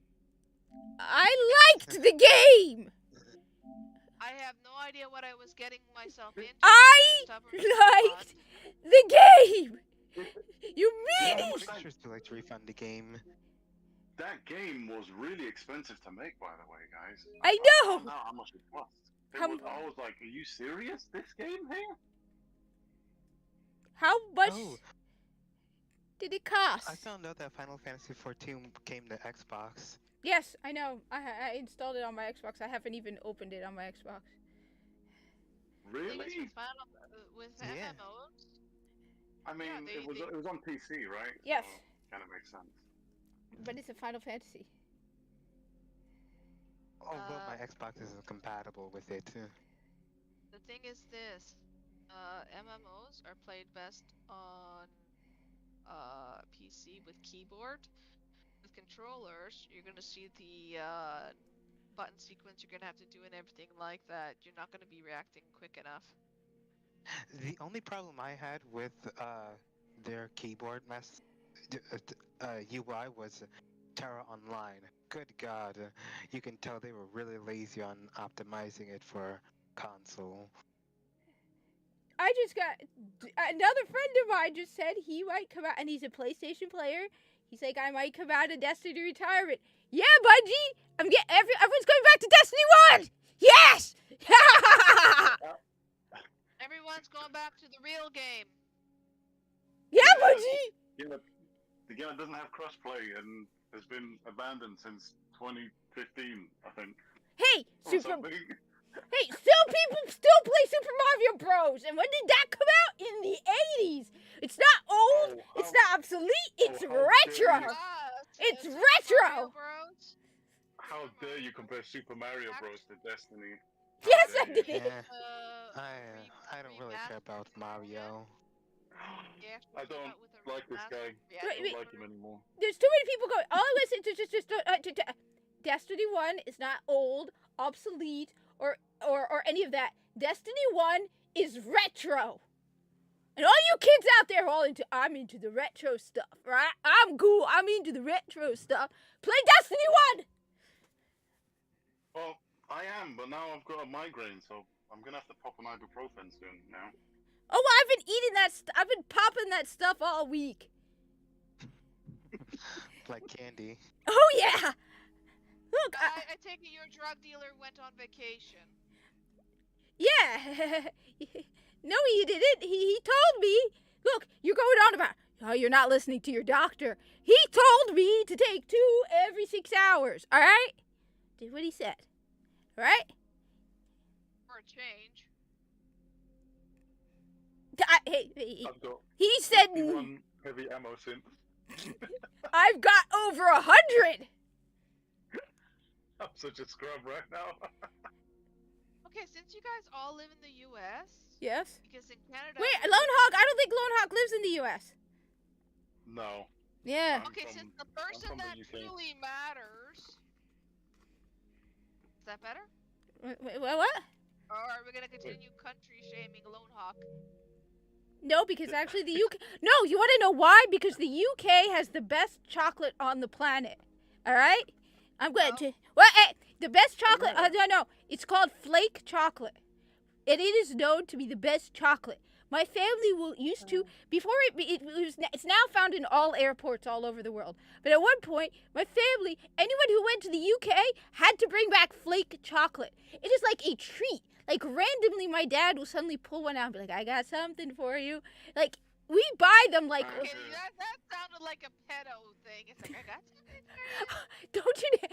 I liked the game. I have no idea what I was getting myself into. I Stubborn liked but the game. You I'm mean? pretty sure to like to refund the game. That game was really expensive to make, by the way, guys. I know. don't know how much it cost. How- I was like, are you serious? This game here? How much Oh, did it cost? I found out that Final Fantasy XIV came to Xbox. Yes, I know. I installed it on my Xbox. I haven't even opened it on my Xbox. thing is Really? with Yeah. MMOs, I mean, Yeah, it was on PC, right? Yes. So, kind of makes sense. But it's a Final Fantasy. Oh, well, my Xbox isn't compatible with it. the thing is this. MMOs are played best on PC with keyboard. With controllers, you're gonna see the button sequence you're gonna have to do and everything like that. You're not gonna be reacting quick enough. The only problem I had with their keyboard UI was Terra Online. Good God, you can tell they were really lazy on optimizing it for console. I just got another friend of mine just said he might come out, and he's a PlayStation player. He's like, I might come out of Destiny retirement. Yeah, Bungie, everyone's going back to Destiny 1. Yes. Everyone's going back to the real game. Yeah, Bungie. Yeah, the game doesn't have crossplay and has been abandoned since 2015, I think. Hey, Or something. Hey, people still play Super Mario Bros. And when did that come out? In the 80s. It's not old. Oh, It's how- not obsolete. It's how dare retro. you. It's Super retro. Mario Bros. How dare you compare Super Mario Bros. To Destiny? How Yes, dare I you. did. Yeah, Re- I don't really care about Mario. they actually I came don't out with a like this remastered guy. reactor I Wait, don't like him anymore. There's too many people going. All I'm going to say is Destiny 1 is not old, obsolete, or any of that. Destiny 1 is retro. And all you kids out there all I'm into the retro stuff, right? I'm cool. I'm into the retro stuff. Play Destiny 1. Well, I am, but now I've got a migraine, so I'm gonna have to pop an ibuprofen soon now. Oh, well, I've been eating that. I've been popping that stuff all week. Like candy. Oh yeah. Look, I take it your drug dealer went on vacation. yeah. No, he didn't. He told me. Look, you're going on about. Oh, you're not listening to your doctor. He told me to take 2 every 6 hours. All right. Did what he said. All right. For a change. Hey, I've got he said 51 heavy ammo since. I've got over 100. I'm such a scrub right now. Okay, since you guys all live in the U.S., Yes. because in Canada. Wait, Lone Hawk. I don't think Lone Hawk lives in the U.S. No. Yeah. I'm Okay, from- since the person from the that UK. truly matters. Is that better? What? Or are we gonna continue country shaming Lone Hawk? No, because actually the UK. No, you want to know why? Because the UK has the best chocolate on the planet. All right. I'm going Oh. to. Well, the best chocolate. No. It's called flake chocolate, and it is known to be the best chocolate. My family used to before it's now found in all airports all over the world. But at one point, my family, anyone who went to the UK, had to bring back flake chocolate. It is like a treat. Like randomly, my dad will suddenly pull one out and be like, "I got something for you." Like we buy them like. Okay, that sounded like a pedo thing. It's like I got something for you. Don't you?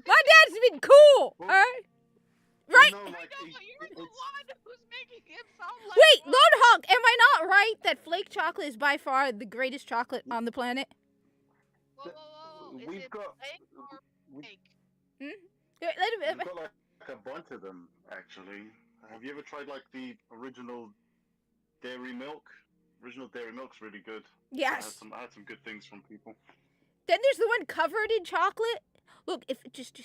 My dad's been cool. All right. Right? No, I like, know, but you're the one who's making him sound like. Wait, one. Lone Hawk, am I not right that flake chocolate is by far the greatest chocolate on the planet? Whoa, whoa, whoa! Is We've it got- flake or we- fake? We've got like a bunch of them, actually. Have you ever tried like the original dairy milk? Original dairy milk's really good. Yes. I had some good things from people. Then there's the one covered in chocolate. Look, if it just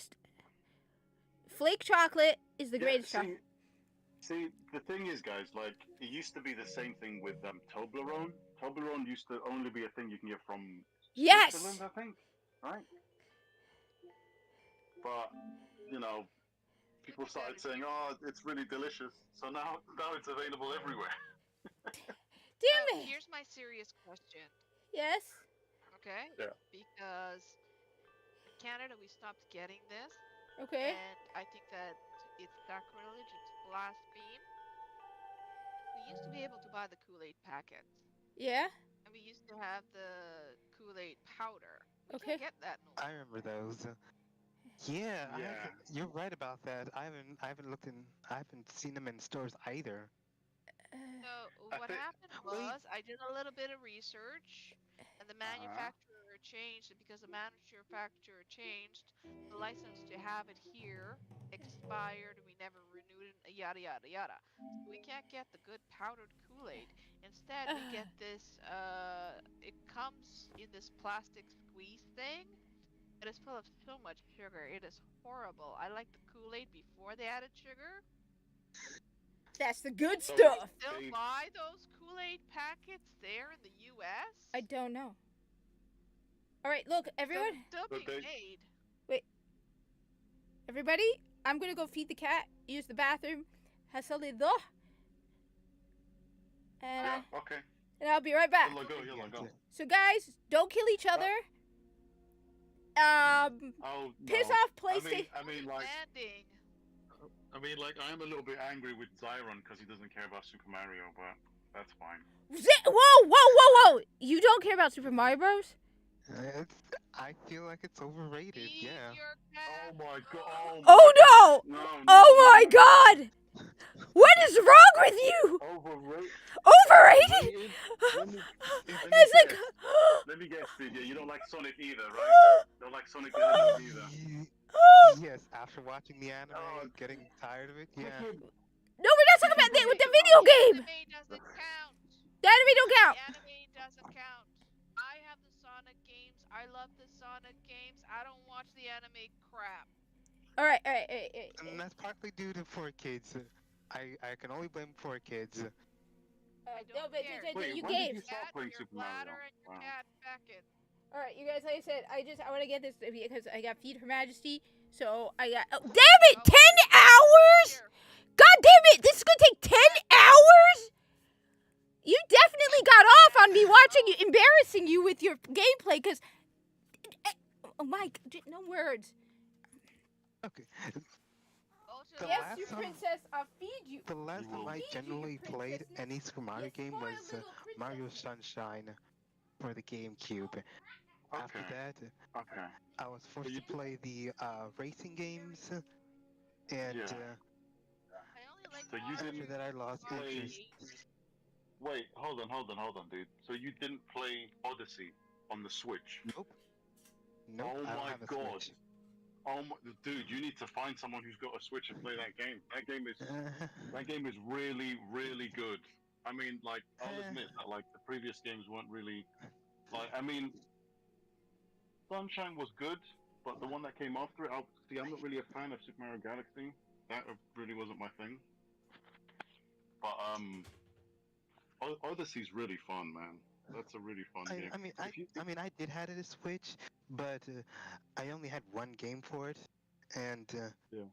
flake chocolate is the greatest chocolate. See, the thing is, guys, like, it used to be the same thing with Toblerone. Toblerone used to only be a thing you can get from Yes. Switzerland, I think, right? But, you know, people started saying, oh, it's really delicious. So now it's available everywhere. Damn it. Here's my serious question. Yes. Okay? Yeah. Because in Canada we stopped getting this, Okay. and I think that it's sacrilege, it's blaspheme. We used to be able to buy the Kool-Aid packets, Yeah. and we used to have the Kool-Aid powder. We Okay. can't get that no I more. remember those. Yeah, Yeah. you're right about that. I haven't seen them in stores either. So I what think- happened Wait. was I did a little bit of research, and the manufacturer changed, and because the manufacturer changed, the license to have it here expired. We never renewed it. Yada yada yada. So we can't get the good powdered Kool-Aid. Instead, we get this. It comes in this plastic squeeze thing. It is full of so much sugar. It is horrible. I like the Kool-Aid before they added sugar. That's the good So- stuff. Still They- buy those Kool-Aid packets there in the U.S. I don't know. All right, look, everyone. Still But being they- made. Everybody, I'm gonna go feed the cat, use the bathroom, hasalido, and, Yeah, okay. and I'll be right back. You'll go. So guys, don't kill each other. Oh, Piss no. off I PlayStation. mean, like, Landing. I am a little bit angry with Zyron because he doesn't care about Super Mario, but that's fine. Whoa! You don't care about Super Mario Bros? I feel like it's overrated. Feed Yeah. your cat. Oh my god. Oh no! No, Oh my God! What is wrong with you? Overrated. Overrated? Let me It's like. guess. Let me guess, Lydia. You don't like Sonic either, right? Don't like Sonic the Hedgehog either. Yes, after watching the anime, Oh. getting tired of it. Yeah. No, we're not talking about the video game. Anime doesn't count. The anime don't count. The anime doesn't count. I have the Sonic games. I love the Sonic games. I don't watch the anime crap. All right. And that's partly due to 4Kids. I can only blame 4Kids. I No, don't but care. Wait, you when did gave. you stop Cat, playing your Super Mario? bladder and your Wow. cat back in. All right, you guys. Like I said, I want to get this because I got Feed Her Majesty. So I got. Oh, damn it! 10 hours! Here. God damn it! This is gonna take 10 hours. You definitely got off on me watching you, embarrassing you with your gameplay. Cause, oh Mike, no words. Okay. Also, The Yes, last you time- princess. I'll feed you. The last time I Feed you, genuinely princess. played any Super Mario You game spoiled was little princess. Mario Sunshine for the GameCube. After Okay. that, Okay. I was forced to play the racing games, and Yeah. I only like So you Mario after didn't that I lost Mario play- interest. 8. Wait, hold on, dude. So you didn't play Odyssey on the Switch? Nope. Nope, Oh I don't my have a God. Switch. Oh my, dude, you need to find someone who's got a Switch and play that game. That game is really, really good. I mean, like, I'll admit that like the previous games weren't really like. I mean, Sunshine was good, but the one that came after it, I'm not really a fan of Super Mario Galaxy. That really wasn't my thing. But Odyssey's really fun, man. That's a really fun game. I mean, I did have a Switch, but I only had one game for it, and Yeah.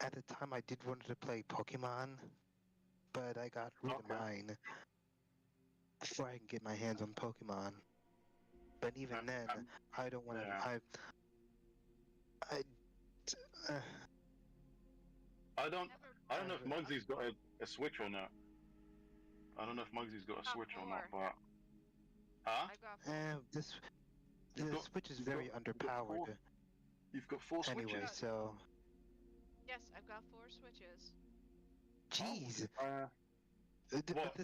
at the time I did wanted to play Pokemon, but I got rid of Okay. mine before I can get my hands on Pokemon. But even then, I don't want to. yeah. Uh, I don't know if Uh, Muggsy's got a Switch or not. I don't know if Muggsy's got a Got Switch or not, four. but huh? I got the You've got- Switch is you've very got- you've got underpowered. four You've got 4 Anyway, Switches. so yes, I've got 4 Switches. jeez. Uh, What?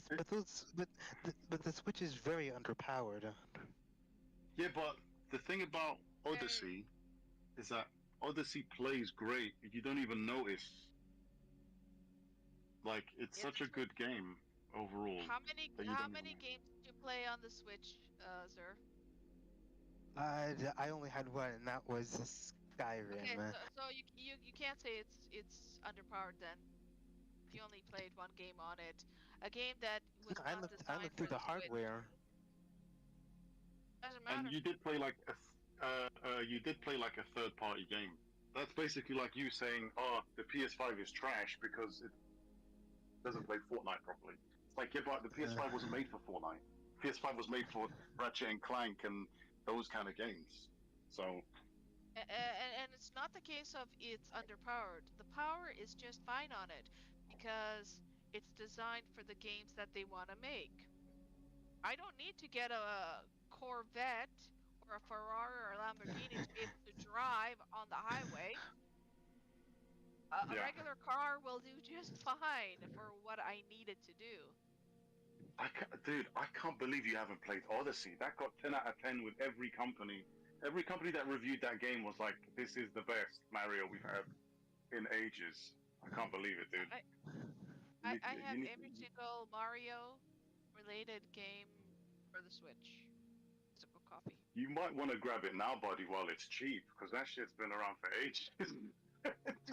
But the Switch is very underpowered. yeah, but the thing about Odyssey is that Odyssey plays great. You don't even notice. Like, it's such a good game overall. How many But you how don't many even- games did you play on the Switch, Zer? I only had one, and that was Skyrim. Okay, so you can't say it's underpowered then. If you only played one game on it, a game that was I not looked designed through for the Switch. hardware. Doesn't matter. And you did play like a third-party game. That's basically like you saying, "Oh, the PS5 is trash because it doesn't play Fortnite properly." It's like, yeah, but the PS5 wasn't made for Fortnite. PS5 was made for Ratchet and Clank and those kind of games. So And it's not the case of it's underpowered. The power is just fine on it because it's designed for the games that they want to make. I don't need to get a Corvette or a Ferrari or a Lamborghini to be able to drive on the highway. A Yeah. regular car will do just fine for what I need it to do. Dude, I can't believe you haven't played Odyssey. That got 10 out of 10 with every company. Every company that reviewed that game was like, "This is the best Mario we've had in ages." I can't believe it, dude. I You have need- every single Mario related game for the Switch. Physical copy. You might want to grab it now, buddy, while it's cheap, because that shit's been around for ages.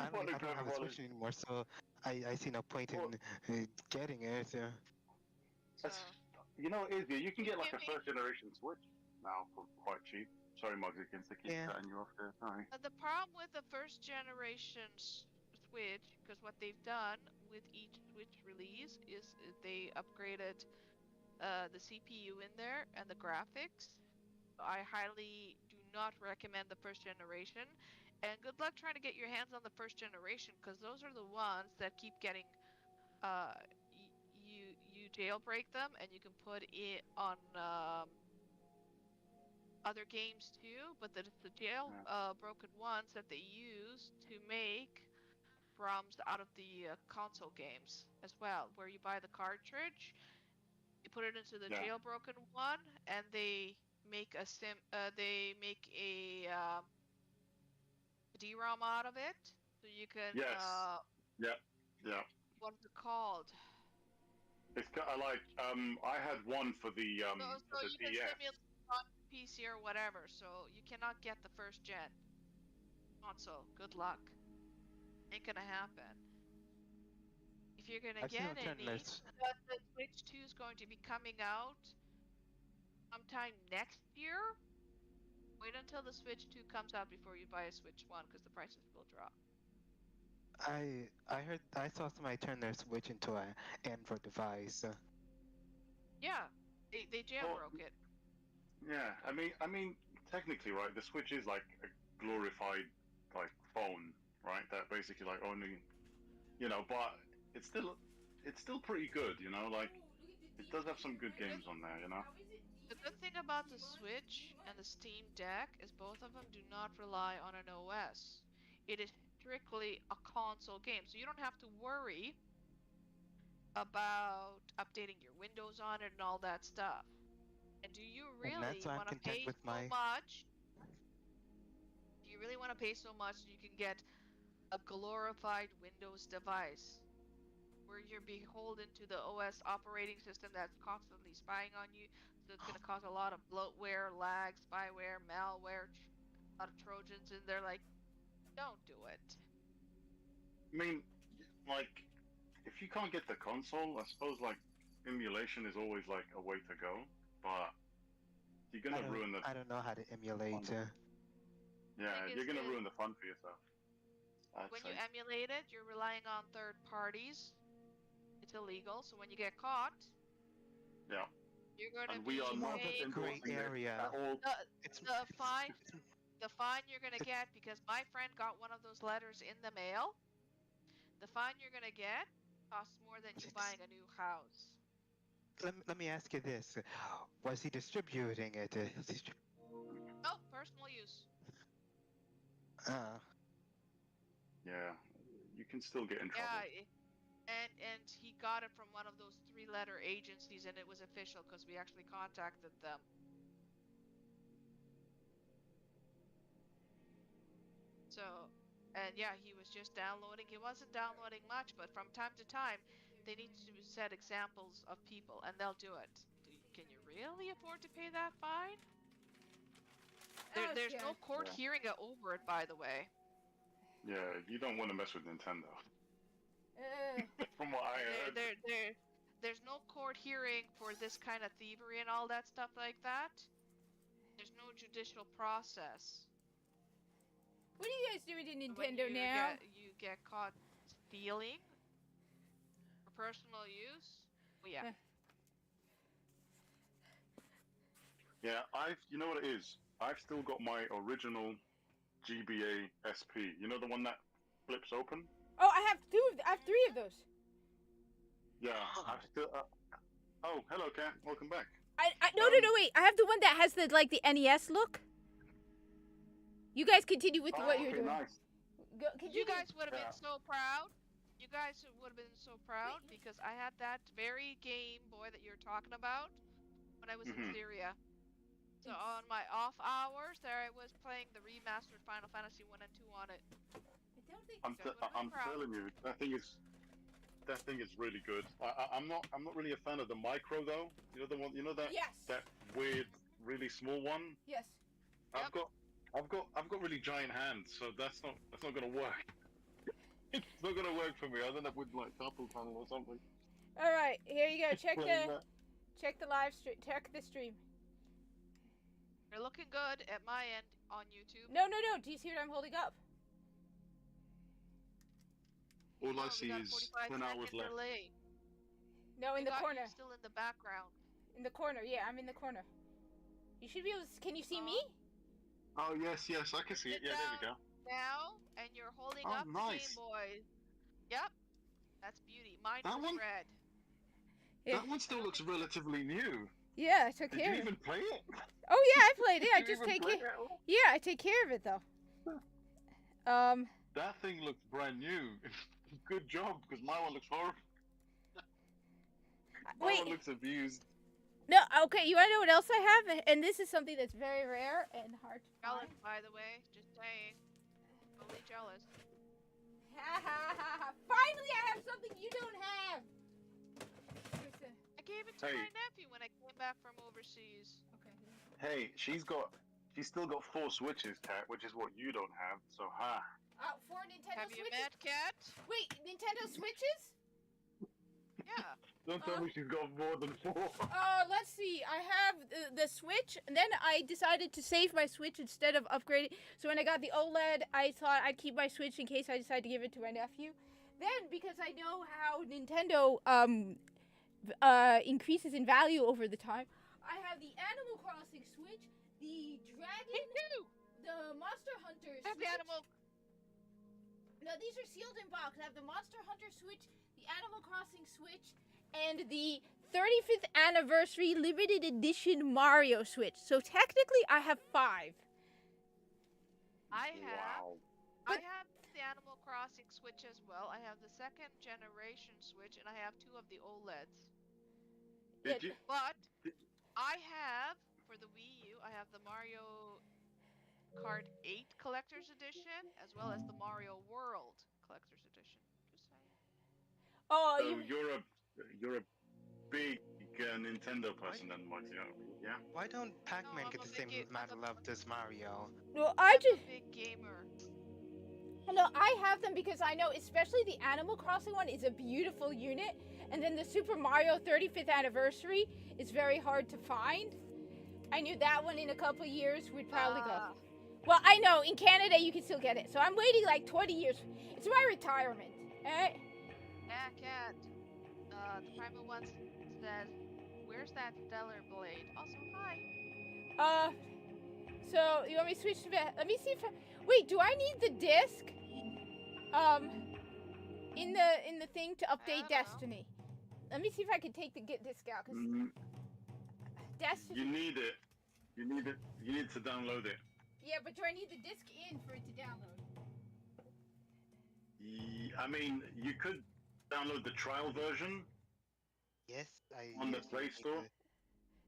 I don't have a Switch anymore, so I see no point in getting it. So, You know, Izzy, you can get like a Give me- first generation Switch now for quite cheap. Sorry, Muggsy, I keep Yeah. cutting you off there. Sorry. the problem with the first generation Switch, because what they've done with each Switch release is they upgraded the CPU in there and the graphics. I highly do not recommend the first generation. And good luck trying to get your hands on the first generation, because those are the ones that keep getting you jailbreak them, and you can put it on other games too. But it's the broken ones that they use to make ROMs out of the console games as well, where you buy the cartridge, you put it into the Yeah. jailbroken one, and they make a DROM out of it, so you can Yes. Yeah. what's it called? It's kind of like I had one for the So for the you can DS. simulate on PC or whatever. So you cannot get the first gen console. Good luck. Ain't gonna happen. If you're gonna I've seen get any, alternatives. the Switch 2 is going to be coming out sometime next year. Wait until the Switch 2 comes out before you buy a Switch 1, because the prices will drop. I saw somebody turn their Switch into an Android device. Yeah, they jailbroke it. Yeah, I mean, technically, right? The Switch is like a glorified like phone, right? That basically like only, but it's still pretty good, Like it does have some good games on there, The good thing about the Switch and the Steam Deck is both of them do not rely on an OS. It is strictly a console game, so you don't have to worry about updating your Windows on it and all that stuff. And do you really that's why I'm want to content pay with so my- much? Do you really really want to pay so much, you can get a glorified Windows device where you're beholden to the OS operating system that's constantly spying on you. So it's going to cause a lot of bloatware, lag, spyware, malware, a lot of Trojans in there. Like, don't do it. I mean, like, if you can't get the console, I suppose like emulation is always like a way to go. But you're gonna ruin the. I don't know how to emulate. Yeah, Thing you're is gonna that ruin the fun for yourself. I'd when say. you emulate it, you're relying on third parties. It's illegal. So when you get caught, Yeah. you're going to And be we are not paying gray endorsing this area. at all. It's the fine. The fine you're going to get, because my friend got one of those letters in the mail. The fine you're going to get costs more than you buying a new house. Let me ask you this: was he distributing it? Oh, personal use. Yeah, you can still get in trouble. Yeah, and he got it from one of those 3-letter agencies, and it was official because we actually contacted them. So, and yeah, he was just downloading. He wasn't downloading much, but from time to time, they need to set examples of people, and they'll do it. Can you really afford to pay that fine? There's no court hearing over it, by the way. Yeah, you don't want to mess with Nintendo. From what I heard. There's no court hearing for this kind of thievery and all that stuff like that. There's no judicial process. What are you guys doing to When Nintendo you now? you get caught stealing for personal use. Well, yeah. Yeah, you know what it is? I've still got my original GBA SP. You know the one that flips open? Oh, I have three of those. Yeah, I've still. Oh, hello, Kat. Welcome back. No, wait. I have the one that has the NES look. You guys continue with what you're doing. Nice. You guys would have been so proud. You guys would have been so proud because I had that very Game Boy that you're talking about when I was in Syria. So on my off hours, there I was playing the remastered Final Fantasy 1 and 2 on it. I'm telling you, that thing is really good. I'm not really a fan of the micro though. You know the one. You know that Yes. that weird, really small one. Yes. I've got really giant hands, so that's not gonna work. It's not gonna work for me. I'll end up with like carpal tunnel or something. All right, here you go. Check Playing the live stream. Check the stream. You're looking good at my end on YouTube. No. Do you see what I'm holding up? All I we see got a is 45 10 hours second left. delay. No, in We the got corner. you still in the background. In the corner. Yeah, I'm in the corner. You should be able to. Can you see me? Oh yes, I can see it. Yeah, there we go. Now, and you're holding Oh, up the nice. Game Boy. Yep. That's beauty. Mine That was one? red. Yeah. That one still looks relatively new. Yeah, I took Did care you of it. even play it? Oh yeah, I played it. I Did you just even take play care. it? Yeah, I take care of it though. That thing looks brand new. Good job, because my one looks horrible. My Wait. one looks abused. No, okay. You wanna know what else I have? And this is something that's very rare and hard to Jealous, find. by the way. Just saying. Totally jealous. Finally, I have something you don't have. I gave it to Hey. my nephew when I came back from overseas. Okay. Hey, she's still got 4 Switches, Kat, which is what you don't have. So ha. 4 Nintendo Have you Switches. met Kat? Wait, Nintendo Switches? Yeah. Don't tell me she's got more than 4. Let's see. I have the Switch, and then I decided to save my Switch instead of upgrading. So when I got the OLED, I thought I'd keep my Switch in case I decide to give it to my nephew. Then, because I know how Nintendo increases in value over the time, I have the Animal Crossing Switch, the Dragon, the Monster Hunter Have the Switch. animal. No, these are sealed in box. I have the Monster Hunter Switch, the Animal Crossing Switch, and the 35th anniversary limited edition Mario Switch. So technically, I have 5. I have. Wow. I have the Animal Crossing Switch as well. I have the 2nd generation Switch, and I have 2 of the OLEDs. Did you? But I have, for the Wii U, I have the Mario Kart 8 Collector's Edition, as well as the Mario World Collector's Edition. Just saying. Oh, So you. you're a big Nintendo person then, Moxie, yeah? Why don't Pac-Man I'm get a the big same amount of love as Mario? No, I I'm just. a big gamer. No, I have them because I know, especially the Animal Crossing one is a beautiful unit, and then the Super Mario 35th anniversary is very hard to find. I knew that one in a couple years would probably go. Well, I know in Canada you can still get it, so I'm waiting like 20 years. It's my retirement. Alright? Yeah, cat. The Primal one says, "Where's that Stellar Blade?" Also, hi. So you want me to switch to let me see if wait, do I need the disc? In the thing to update I don't know. Destiny. Let me see if I can take the disc out, cause Destiny. You need it. You need it. You need to download it. Yeah, but do I need the disc in for it to download? I mean, you could download the trial version. Yes, I. On the yes, Play Store?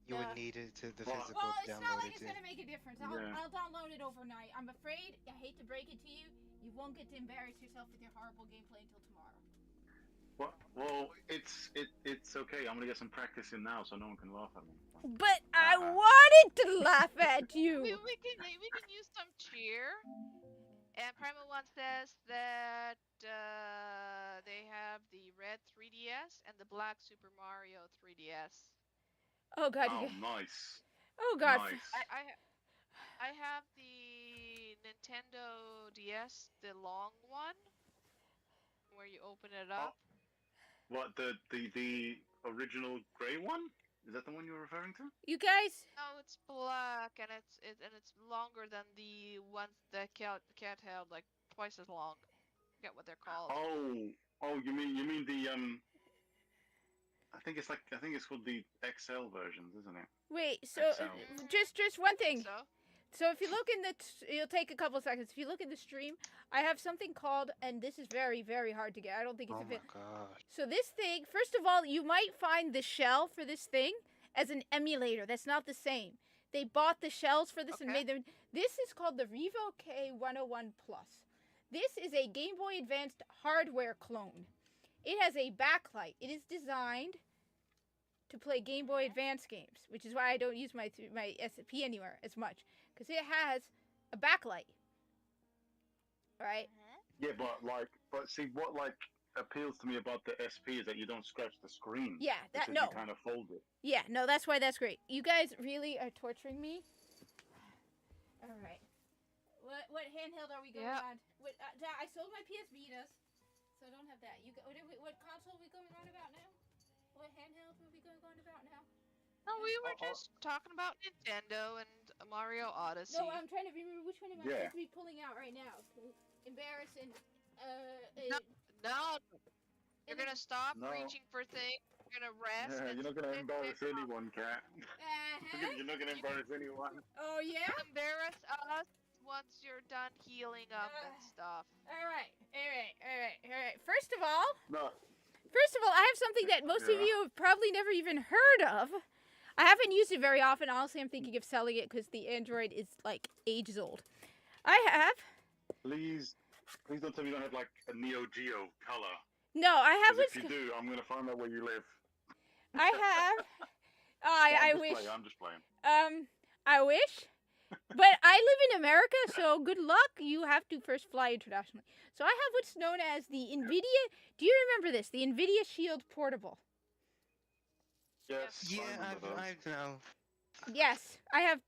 You Yeah. would need it to the Well, physical Well, it's not download like it's it. gonna make a difference. Yeah. I'll download it overnight. I'm afraid, I hate to break it to you, you won't get to embarrass yourself with your horrible gameplay until tomorrow. Well, it's okay. I'm gonna get some practice in now, so no one can laugh at me. But I wanted to laugh at We you. can use some cheer. And Primal One says that they have the red 3DS and the black Super Mario 3DS. Oh god. Oh, nice. Oh god. Nice. I have the Nintendo DS, the long one, where you open it up. What, the original gray one? Is that the one you're referring to? You guys. No, it's black and it's longer than the ones that cat held, like twice as long. I forget what they're called. Oh, you mean the I think it's called the XL versions, isn't it? Wait, so XL. just one thing. So So if you look in it'll take a couple seconds. If you look in the stream, I have something called, and this is very, very hard to get. I don't think it's Oh a my fit. gosh. So this thing, first of all, you might find the shell for this thing as an emulator. That's not the same. They bought the shells for this and Okay. made them. This is called the Revo K101 Plus. This is a Game Boy Advanced hardware clone. It has a backlight. It is designed to play Game Boy Advance games, which is why I don't use my SP anywhere as much, because it has a backlight. Right? Yeah, but see what appeals to me about the SP is that you don't scratch the screen. Yeah, that because no. You kind of fold it. Yeah, no, that's why that's great. You guys really are torturing me. All right. What handheld are we going Yep. on? I sold my PS Vitas, so I don't have that. What console are we going on about now? What handheld are we going on about now? no, we were just talking about Nintendo and Mario Odyssey. No, I'm trying to remember which one am I Yeah. supposed to be pulling out right now. Embarrassing. No, you're gonna stop No. reaching for things. You're gonna rest. Yeah, and you're not gonna sit embarrass there. anyone, Cat. You're not gonna embarrass anyone. Oh yeah. Embarrass us once you're done healing up and stuff. All right. First of all, No. I have something that most of Yeah. you have probably never even heard of. I haven't used it very often. Honestly, I'm thinking of selling it because the Android is like ages old. I have. Please don't tell me you don't have like a Neo Geo color. No, I have. Because if you do, I'm gonna find out where you live. I have. I wish. I'm just playing. I wish. But I live in America, so good luck. You have to first fly internationally. So I have what's known as the NVIDIA. Do you remember this? The NVIDIA Shield Portable. Yes. Yeah, I remember those. I know. Yes, I have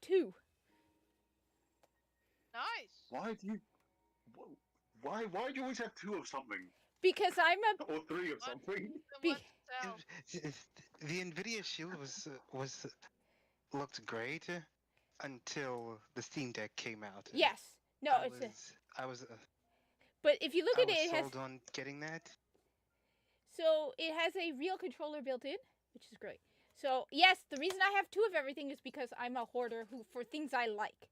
two. Nice. Why do you? Why do you always have two of something Because I'm a. or three of something? Be- The Nvidia Shield was looked great until the Steam Deck came out. Yes. No, I was but if you look I at was it, it has. sold on getting that. So it has a real controller built in, which is great. So yes, the reason I have two of everything is because I'm a hoarder who for things I like.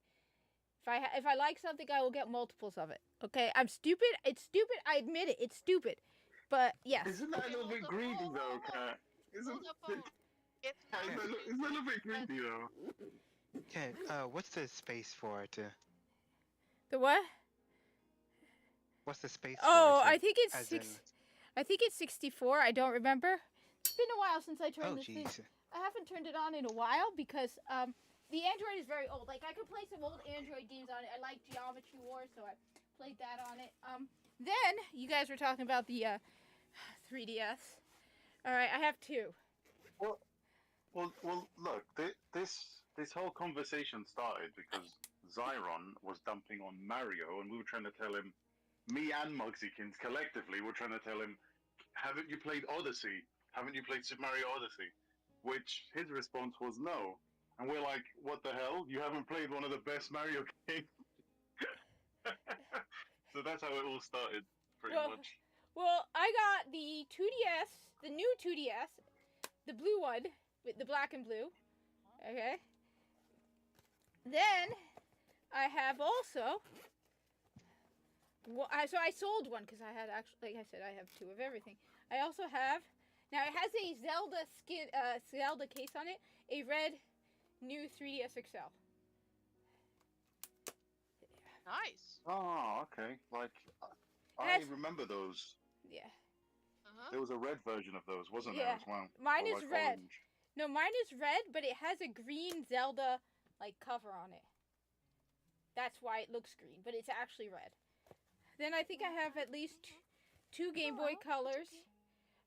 If I like something, I will get multiples of it. Okay, I'm stupid. It's stupid. I admit it. It's stupid. But yes. Isn't that a little bit greedy though, Kat? Isn't Hold up, hold. It's isn't that a little bit greedy though? Okay, what's the space for it? The what? What's the space Oh, force? I think it's as six. in- I think it's 64. I don't remember. It's been a while since I turned Oh, this thing. jeez. I haven't turned it on in a while because the Android is very old. Like I could play some old Android games on it. I like Geometry Wars, so I played that on it. Then you guys were talking about the 3DS. All right, I have two. Well, look, this whole conversation started because Zyron was dumping on Mario, and we were trying to tell him, me and Mugsykins collectively were trying to tell him, haven't you played Odyssey? Haven't you played Super Mario Odyssey? Which his response was no. And we're like, what the hell? You haven't played one of the best Mario games? So that's how it all started, pretty much. Well, I got the 2DS, the new 2DS, the blue one with the black and blue. Okay. Then I have also. Well, so I sold one because I had actually, like I said, I have two of everything. I also have. Now it has a Zelda case on it. A red, new 3DS XL. Nice. Oh, okay. Like, I Has- remember those. Yeah. Uh-huh. There was a red version of those, wasn't Yeah. there, as well? Mine Or is like red. orange. No, mine is red, but it has a green Zelda like cover on it. That's why it looks green, but it's actually red. Then I think I have at least two Game Boy Colors.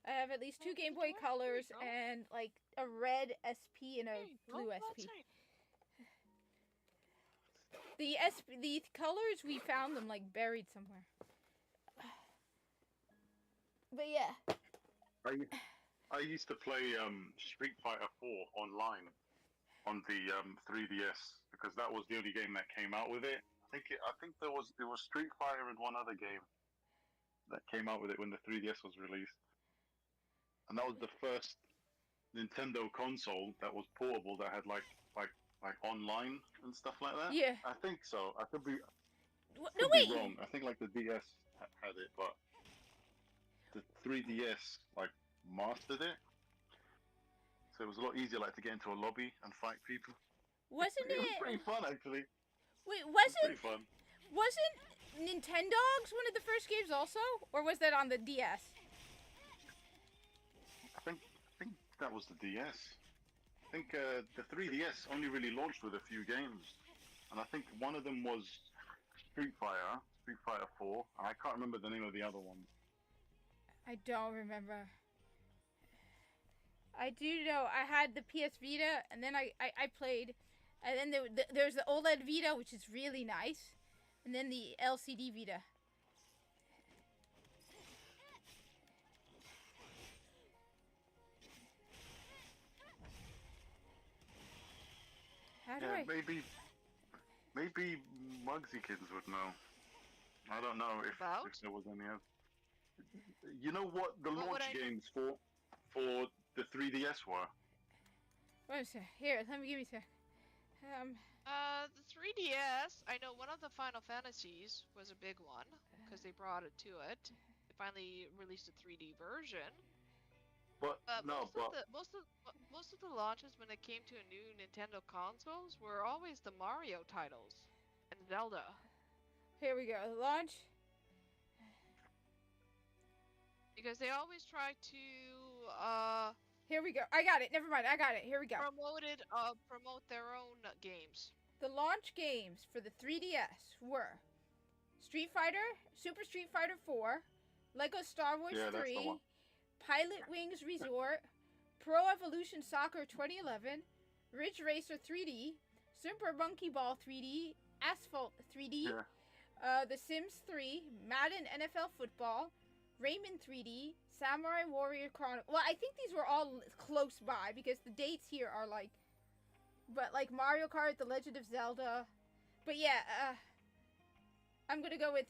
I have at least two Game Boy Colors and like a red SP and a blue SP. The colors, we found them like buried somewhere. But yeah. I used to play Street Fighter 4 online on the 3DS because that was the only game that came out with it. I think there was Street Fighter and one other game that came out with it when the 3DS was released, and that was the first Nintendo console that was portable that had like online and stuff like that. Yeah. I think so. I could be No, could wait. be wrong. I think like the DS had it, but the 3DS like mastered it. So it was a lot easier like to get into a lobby and fight people. Wasn't It was it? pretty fun actually. Wait, It was wasn't pretty fun. Nintendogs one of the first games also, or was that on the DS? I think that was the DS. I think the 3DS only really launched with a few games, and I think one of them was Street Fighter 4, and I can't remember the name of the other one. I don't remember. I do know I had the PS Vita, and then I played, and then there's the OLED Vita, which is really nice, and then the LCD Vita. How do Yeah, I? maybe Mugsykins would know. I don't know if About? there was any other. You know what the What would launch I know? games for the 3DS were? Wait a sec. Here, give me a sec. The 3DS, I know one of the Final Fantasies was a big one because they brought it to it. They finally released a 3D version. But no, but Most of the launches when it came to a new Nintendo consoles were always the Mario titles and Zelda. Here we go. Launch. Because they always try to Here we go. I got it. Never mind. I got it. Here we go. promote their own games. The launch games for the 3DS were Street Fighter, Super Street Fighter 4, Lego Star Wars Yeah, that's the 3, one. Pilot Wings Resort, Pro Evolution Soccer 2011, Ridge Racer 3D, Super Monkey Ball 3D, Asphalt 3D, yeah. The Sims 3, Madden NFL Football, Rayman 3D, Samurai Warrior Chronicle. Well, I think these were all close by because the dates here are like, but like Mario Kart, The Legend of Zelda. But yeah, I'm gonna go with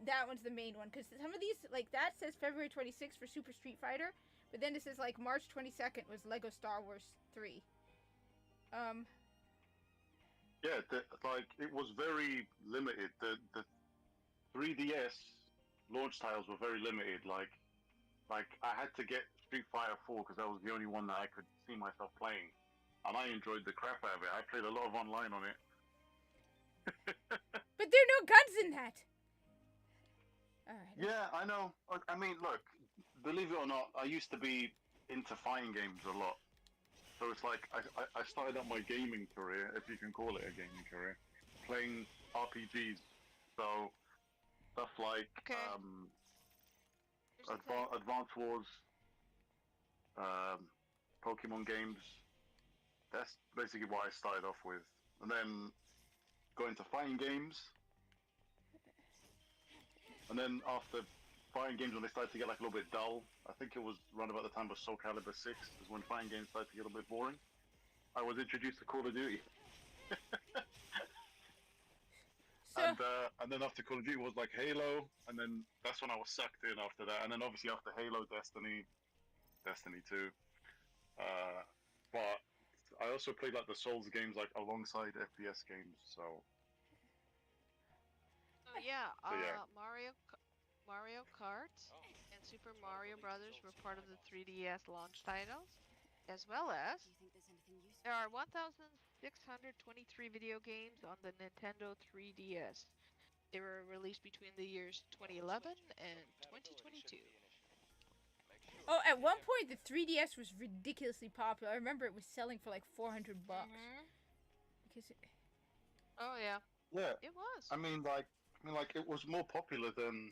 that one's the main one because some of these, like that says February 26th for Super Street Fighter, but then this is like March 22nd was Lego Star Wars 3. Yeah, like it was very limited. The 3DS launch titles were very limited. Like I had to get Street Fighter 4 because that was the only one that I could see myself playing, and I enjoyed the crap out of it. I played a lot of online on it. But there are no guns in that. All right. Yeah, I know. I mean, look, believe it or not, I used to be into fighting games a lot. So it's like I started out my gaming career, if you can call it a gaming career, playing RPGs. So stuff like Okay. Here's the thing. Advance Wars, Pokemon games. That's basically what I started off with, and then got into fighting games. And then after fighting games, when they started to get like a little bit dull, I think it was around about the time of Soul Calibur 6, is when fighting games started to get a little bit boring. I was introduced to Call of Duty. So, And then after Call of Duty was like Halo, and then that's when I was sucked in after that. And then obviously after Halo, Destiny 2. But I also played like the Souls games like alongside FPS games, so So yeah, yeah. Mario Kart and Super Mario Brothers were part of the 3DS launch titles, as well as there are 1,623 video games on the Nintendo 3DS. They were released between the years 2011 and 2022. oh, at one point the 3DS was ridiculously popular. I remember it was selling for like $400. Because Oh yeah, yeah. it was. I mean, like it was more popular than.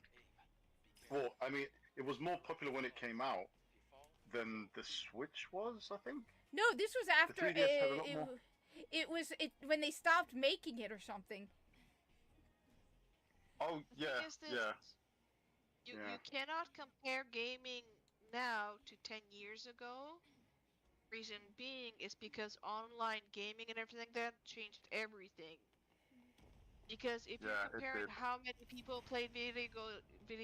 Well, I mean, it was more popular when it came out than the Switch was, I think. no, this was after 3DS had a lot more. it was when they stopped making it or something. Oh The yeah, thing is this, yeah. You Yeah. cannot compare gaming now to 10 years ago. Reason being is because online gaming and everything like that changed everything. Because if Yeah, you're it comparing did. how many people played video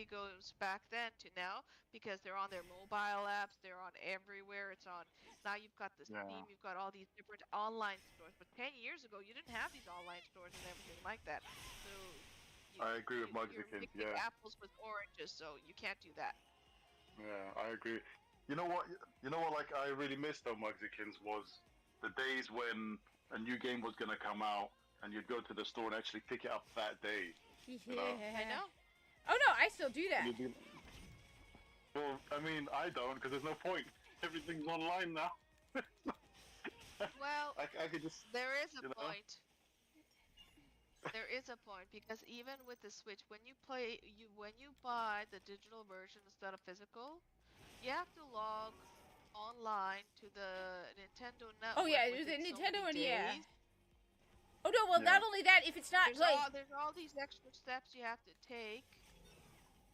games back then to now, because they're on their mobile apps, they're on everywhere. It's on now. You've got the Yeah. Steam, you've got all these different online stores. But 10 years ago, you didn't have these online stores and everything like that. So I agree with you're Mugsykins, mixing yeah. apples with oranges, so you can't do that. Yeah, I agree. You know what? Like I really missed though, Mugsykins, was the days when a new game was gonna come out and you'd go to the store and actually pick it up that day. Yeah. know. I know. Oh no, I still do that. And you'd be- Well, I mean, I don't because there's no point. Everything's online now. Well, I could just. there is a you know? point. There is a point because even with the Switch, when you buy the digital version instead of physical, you have to log online to the Nintendo network. Oh yeah, within the so Nintendo many one, yeah. days. Oh no, well Yeah. not only that, if it's not like There's all these extra steps you have to take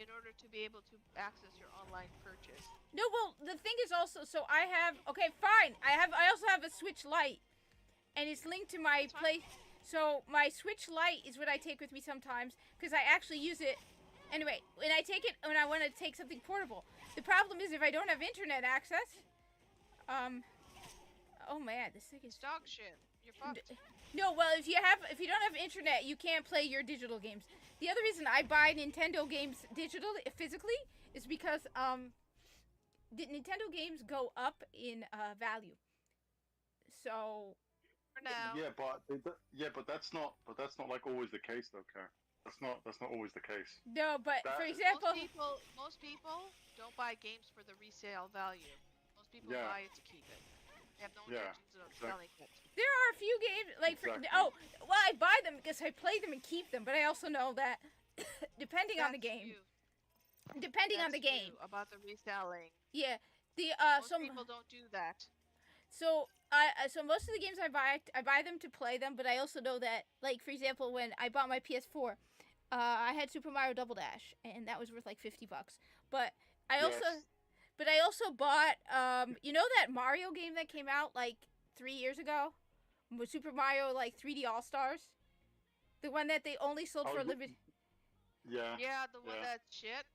in order to be able to access your online purchase. no, well the thing is also, so I have okay, fine. I also have a Switch Lite, and it's linked to my That's fine. So my Switch Lite is what I take with me sometimes because I actually use it. Anyway, when I take it when I want to take something portable. The problem is if I don't have internet access. Oh man, this thing is. It's dog shit. You're fucked. No, well, if you don't have internet, you can't play your digital games. The other reason I buy Nintendo games physically is because the Nintendo games go up in value. So For now. Yeah, but that's not like always the case though, Kat. That's not always the case. no, but That- for example, Most people don't buy games for the resale value. Most people Yeah. buy it to keep it. They have no Yeah, intentions of exact- selling it. there are a few games like Exactly. I buy them because I play them and keep them, but I also know that depending on the That's game, you. depending on the That's game, you about the reselling. yeah, the Most some people don't do that. So so most of the games I buy them to play them, but I also know that, like for example, when I bought my PS4, I had Super Mario Double Dash, and that was worth like $50. But I also bought you know that Mario game that came out like 3 years ago, with Super Mario like 3D All Stars, the one that they only sold Oh, for a the- limited. Yeah, the one Yeah. that's shit.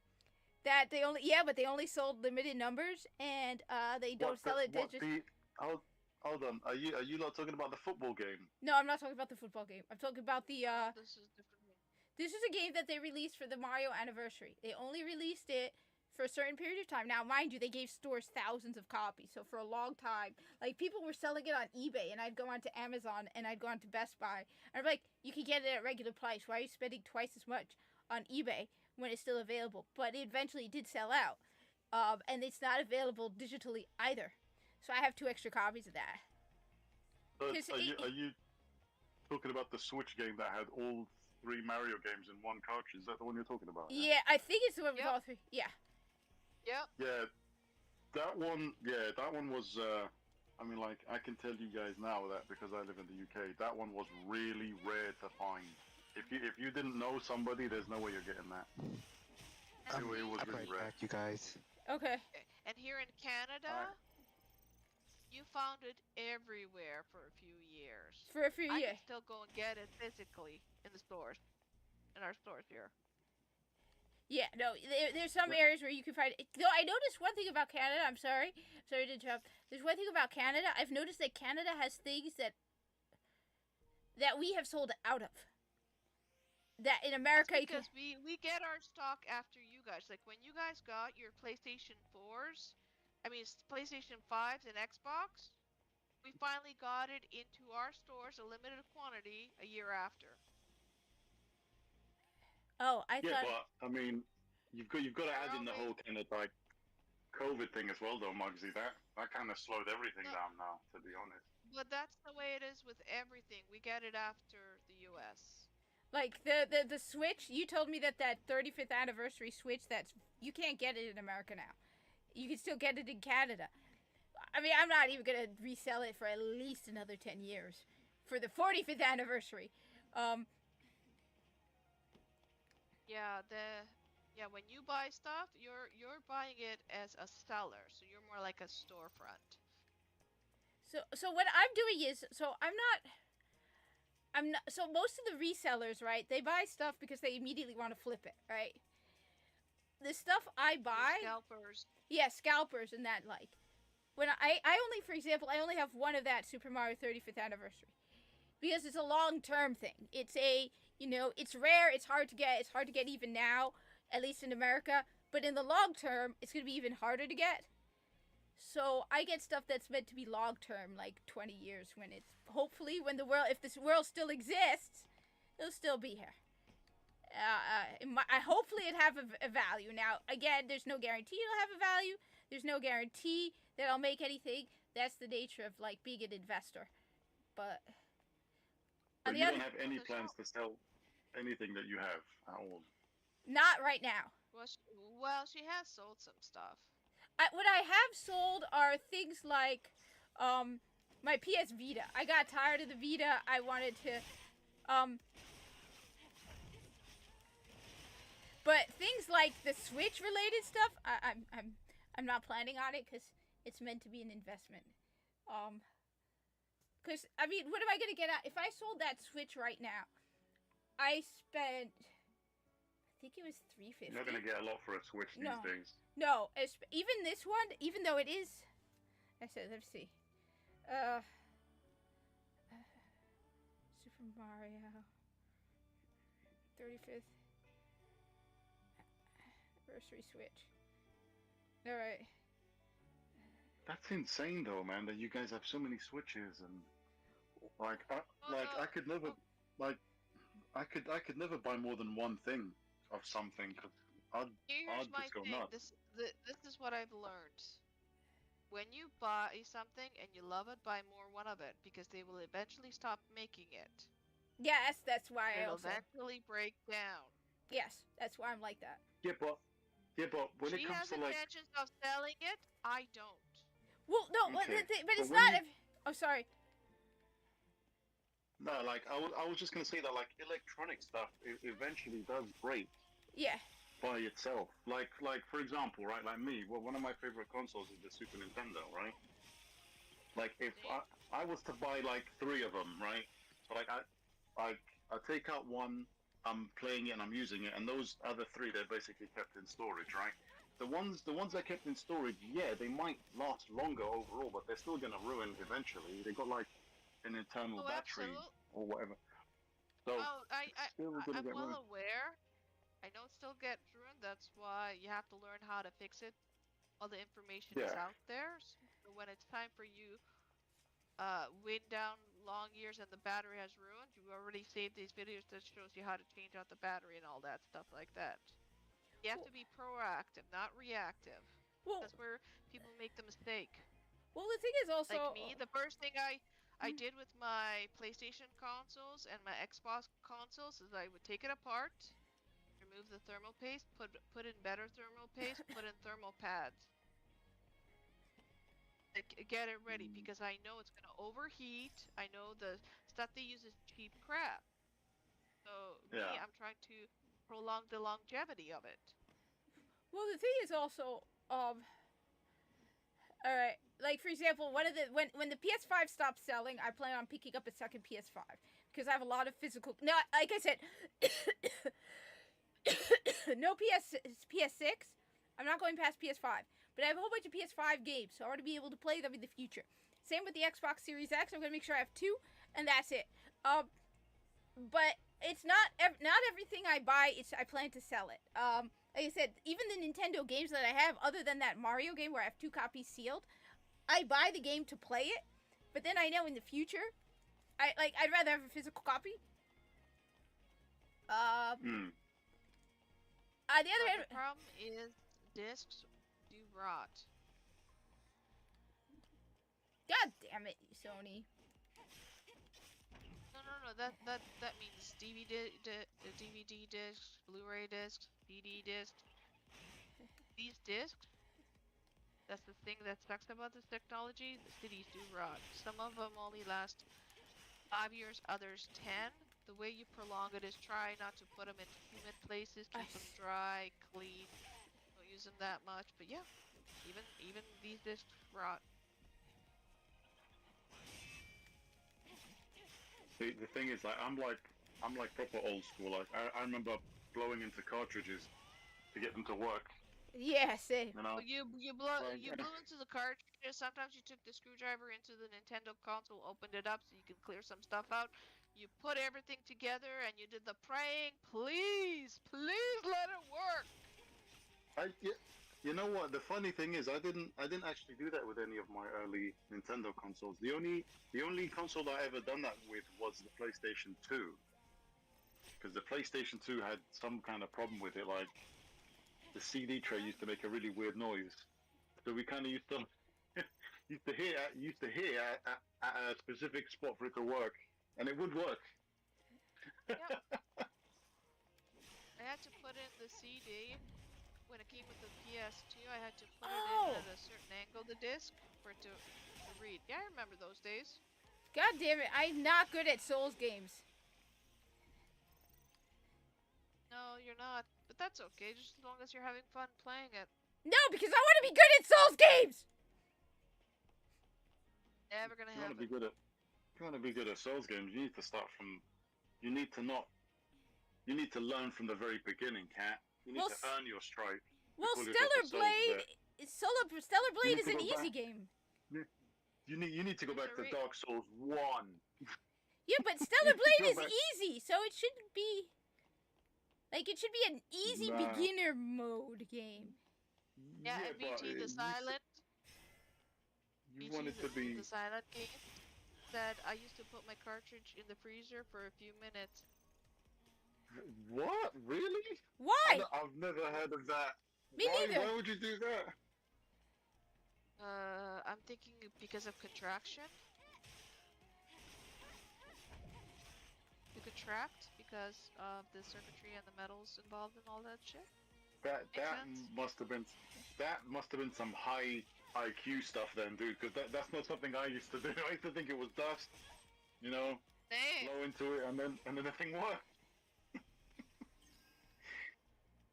That they only but they only sold limited numbers, and they don't sell it. They just Hold on. Are you not talking about the football game? no, I'm not talking about the football game. I'm talking about the This is different. This is a game that they released for the Mario anniversary. They only released it for a certain period of time. Now, mind you, they gave stores thousands of copies, so for a long time, like people were selling it on eBay, and I'd go onto Amazon and I'd go onto Best Buy, and I'd be like, you can get it at regular price. Why are you spending twice as much on eBay when it's still available? But it eventually did sell out, and it's not available digitally either. So I have 2 extra copies of that. But 'Cause are you talking about the Switch game that had all 3 Mario games in one cartridge? Is that the one you're talking about? Yeah, I think it's the one with Yep. all 3. Yeah. Yep. Yeah, that one. Yeah, that one was. I mean, like, I can tell you guys now that because I live in the UK, that one was really rare to find. If you didn't know somebody, there's no way you're getting that. And It was I'll really right rare. back, you guys. Okay. And here in Canada, you found it everywhere for a few years. For a few I years. can still go and get it physically in the stores, in our stores here. Yeah, no, there's some areas where you can find it. Though I noticed one thing about Canada. I'm sorry to interrupt. There's one thing about Canada. I've noticed that Canada has things that we have sold out of. That in America you can. Because we get our stock after you guys. Like when you guys got your PlayStation 4s, PlayStation 5s and Xbox, we finally got it into our stores, a limited quantity, a year after. Oh, I Yeah, thought. but I mean, you've got to add in the whole kind of like COVID thing as well, though, Muggsy. That kind of slowed everything No. down now, to be honest. But that's the way it is with everything. We get it after the US. Like the Switch, you told me that 35th anniversary Switch, you can't get it in America now. You can still get it in Canada. I mean, I'm not even gonna resell it for at least another 10 years for the 45th anniversary. When you buy stuff, you're buying it as a seller, so you're more like a storefront. So what I'm doing is, so most of the resellers, right, they buy stuff because they immediately want to flip it, right? The stuff I buy, Scalpers. yeah, scalpers and that, like, when I only, for example, I only have one of that Super Mario 35th anniversary because it's a long-term thing. It's it's rare, it's hard to get even now, at least in America, but in the long term, it's going to be even harder to get. So I get stuff that's meant to be long term, like 20 years, when it's hopefully if this world still exists, it'll still be here. Hopefully it have a value. Now, again, there's no guarantee it'll have a value. There's no guarantee that I'll make anything. That's the nature of like being an investor. But But you don't have any plans to sell anything that you have at all. Not right now. Well, she has sold some stuff. What I have sold are things like my PS Vita. I got tired of the Vita. I wanted to but things like the Switch related stuff, I'm not planning on it because it's meant to be an investment. Because I mean, what am I gonna get at if I sold that Switch right now? I spent, I think it was $350. You're not gonna get a lot for a Switch these days. No, even this one, even though it is, let's see, Super Mario 35th anniversary Switch. All right. That's insane, though, man. That you guys have so many Switches and I could never I could never buy more than one thing of something. Cause Here's I'd my just go thing. nuts. This is what I've learned. When you buy something and you love it, buy one of it because they will eventually stop making it. Yes, that's why I It'll also. eventually break down. Yes, that's why I'm like that. Yeah, but when She it comes has to like, intentions of selling it. I don't. Well, no, Okay, but it's but when not. Oh, sorry. no, like I was just gonna say that like electronic stuff eventually does break Yeah. by itself. Like for example, right? Like me, well, one of my favorite consoles is the Super Nintendo, right? Like if I was to buy like 3 of them, right? So like I take out one, I'm playing it and I'm using it, and those other 3 they're basically kept in storage, right? The ones that kept in storage, yeah, they might last longer overall, but they're still gonna ruin eventually. They got like an internal battery or whatever. So Oh, it's still gonna I'm get well ruined. aware. I know it still gets ruined. That's why you have to learn how to fix it. All the information is Yeah. out there. So when it's time for you, wind down long years and the battery has ruined, you already saved these videos that shows you how to change out the battery and all that stuff like that. You have to be proactive, not reactive. Well, That's where people make the mistake. well, the thing is also Like me, the first thing I did with my PlayStation consoles and my Xbox consoles is I would take it apart, remove the thermal paste, put in better thermal paste, put in thermal pads. Like, get it ready because I know it's gonna overheat. I know the stuff they use is cheap crap. So me, Yeah. I'm trying to prolong the longevity of it. well, the thing is also all right. Like for example, one of the when the PS5 stops selling, I plan on picking up a second PS5 because I have a lot of physical. No, like I said, no PS6. I'm not going past PS5, but I have a whole bunch of PS5 games, so I want to be able to play them in the future. Same with the Xbox Series X. I'm gonna make sure I have two, and that's it. But it's not everything I buy. I plan to sell it. Like I said, even the Nintendo games that I have, other than that Mario game where I have 2 copies sealed, I buy the game to play it. But then I know in the future, I'd rather have a physical copy. Mm. On the other hand, The problem is discs do rot. God damn it, Sony. No. That means DVD discs, Blu-ray discs, CD discs. These discs. That's the thing that sucks about this technology. The cities do rot. Some of them only last 5 years, others 10. The way you prolong it is try not to put them in humid places. Keep them dry, clean. Don't use them that much. But yeah, even these discs rot. The thing is, like, I'm like proper old school. Like, I remember blowing into cartridges to get them to work. Yeah, same. You know. You blew into the cartridges. Sometimes you took the screwdriver into the Nintendo console, opened it up so you can clear some stuff out. You put everything together and you did the praying, please let it work. You know what? The funny thing is, I didn't actually do that with any of my early Nintendo consoles. The only console that I ever done that with was the PlayStation 2, because the PlayStation 2 had some kind of problem with it, like the CD tray used to make a really weird noise. So we kind of used to hear at a specific spot for it to work, and it would work. Yep. I had to put in the CD. When it came with the PS2, I had to put it in at a certain angle, the disc, for it to read. Yeah, I remember those days. God damn it, I'm not good at Souls games. No, you're not. But that's okay, just as long as you're having fun playing it. No, because I want to be good at Souls games! Never gonna If you want happen. to be good at Souls games, you need to start from. You need to learn from the very beginning, Kat. You need to earn your stripe. Well, Call yourself a Stellar Blade, Stellar Blade is need to an go easy back. game. You need to go back to Sorry. Dark Souls 1. Yeah, but Stellar Blade is Go back. easy, so it shouldn't be. Like, it should be an easy Nah. beginner mode game. Yeah, and but BT the Silent. You BT want it to be. the Silent game. Said I used to put my cartridge in the freezer for a few minutes. What? Really? Why? I've never heard of that. Me neither. Why would you do that? I'm thinking because of contraction. You contract because of the circuitry and the metals involved in all that shit. That sense. must have been some high IQ stuff then, dude. Because that's not something I used to do. I used to think it was dust, you know, Dang. blow into it, and then the thing worked.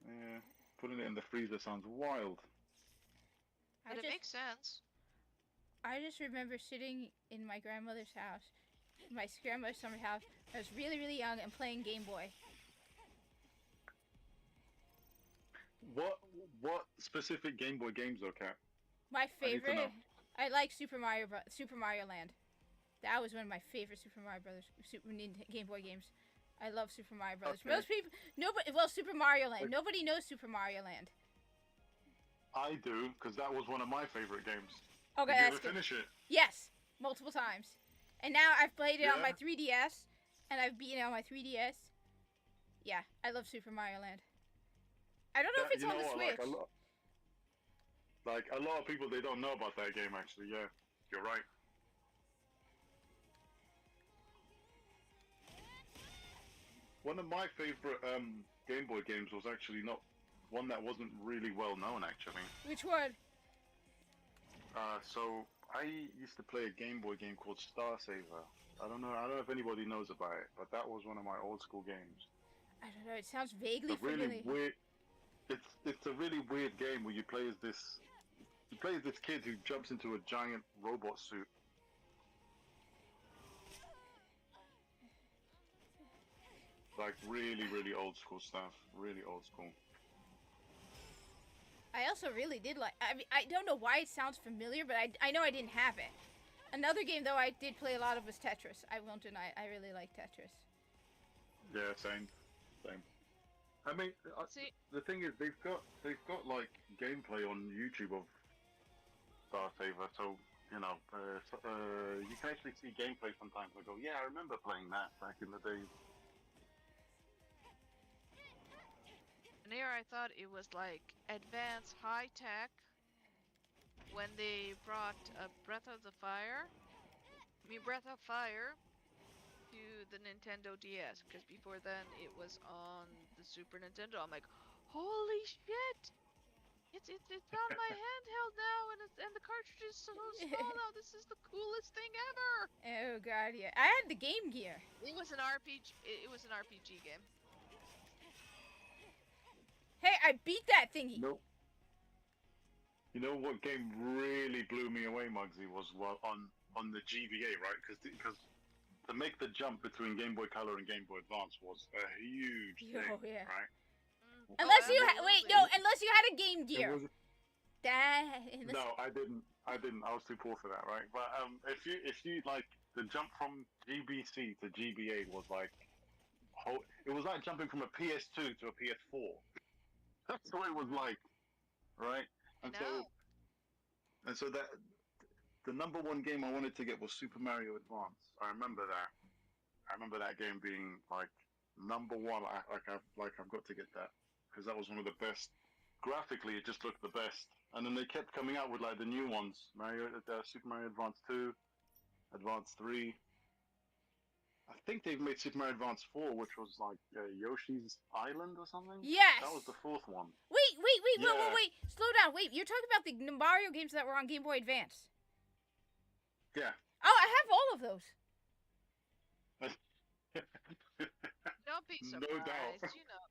Yeah, putting it in the freezer sounds wild. But it makes sense. I just remember sitting in my grandmother's house, my grandmother's summer house. I was really, really young and playing Game Boy. What specific Game Boy games though, Kat? My I need to favorite, know. I like Super Mario Land. That was one of my favorite Game Boy games. I love Super Mario Brothers. Okay. Most people, nobody. Well, Super Mario Land. Like- Nobody knows Super Mario Land. I do, because that was one of my favorite games. Okay, Did you that's ever good. finish it? Yes, multiple times. And now I've played it on Yeah? my 3DS, and I've beaten it on my 3DS. Yeah, I love Super Mario Land. I don't know if it's you on know the what, Switch. like a lot of people, they don't know about that game, actually. Yeah, you're right. One of my favorite Game Boy games was actually not one that wasn't really well known, actually. Which one? So I used to play a Game Boy game called Star Saver. I don't know if anybody knows about it, but that was one of my old school games. I don't know. It sounds vaguely It's a really familiar. weird. It's a really weird game where you play as this kid who jumps into a giant robot suit. Like really old school stuff. Really old school. I also really did like. I mean, I don't know why it sounds familiar, but I know I didn't have it. Another game though I did play a lot of was Tetris. I won't deny. I really like Tetris. Yeah, same. I mean, See, the thing is, they've got like gameplay on YouTube of Star Saver, so you know, you can actually see gameplay sometimes. I go, yeah, I remember playing that back in the day. and here I thought it was like advanced high tech when they brought Breath of Fire to the Nintendo DS, because before then it was on the Super Nintendo. I'm like, holy shit! It's on my handheld now, and the cartridge is so small now. This is the coolest thing ever. Oh god, yeah. I had the Game Gear. It was an RPG. It was an RPG game. Hey, I beat that thingy. Nope. You know what game really blew me away, Muggsy, was on the GBA, right? Because to make the jump between Game Boy Color and Game Boy Advance was a huge thing, Oh, yeah. right? Unless Oh, you absolutely. unless you had a Game It Gear. was- That. No, I didn't. I was too poor for that, right? But if you like the jump from GBC to GBA was like, it was like jumping from a PS2 to a PS4. That's what it was like, right? I know. And so that the number one game I wanted to get was Super Mario Advance. I remember that. I remember that game being like number one. I've got to get that because that was one of the best. Graphically, it just looked the best. And then they kept coming out with like the new ones: Super Mario Advance 2, Advance 3. I think they've made Super Mario Advance 4, which was like Yoshi's Island or something. Yes. That was the fourth one. Wait. Yeah. Wait. Slow down. Wait. You're talking about the Mario games that were on Game Boy Advance. Yeah. Oh, I have all of those. Don't be No surprised. doubt. You know.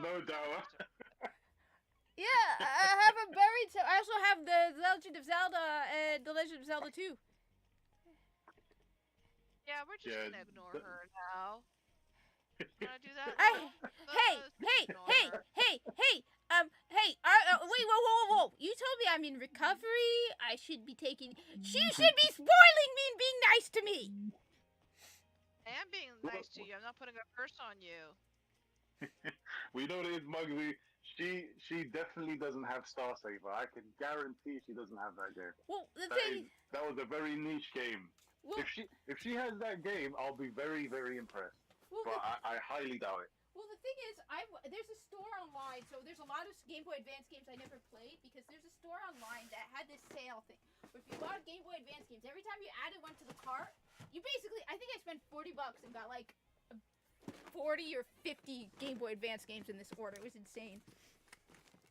No doubt. Yeah, I have them buried. So I also have the Legend of Zelda and the Legend of Zelda 2. Yeah, we're just Yeah, gonna ignore her now. Wanna do that? I- Hey. Wait, whoa. You told me I'm in recovery. I should be taking. She should be spoiling me and being nice to me. I am being nice to you. I'm not putting a curse on you. We know what it is, Muggsy. She definitely doesn't have Star Saver. I can guarantee she doesn't have that game. Well, the That, thing. that was a very niche game. Well, If she has that game, I'll be very impressed. well, But I highly doubt it. Well, the thing is, there's a store online, so there's a lot of Game Boy Advance games I never played because there's a store online that had this sale thing. Where if you bought Game Boy Advance games, every time you added one to the cart, you basically, I think I spent $40 and got like 40 or 50 Game Boy Advance games in this order. It was insane.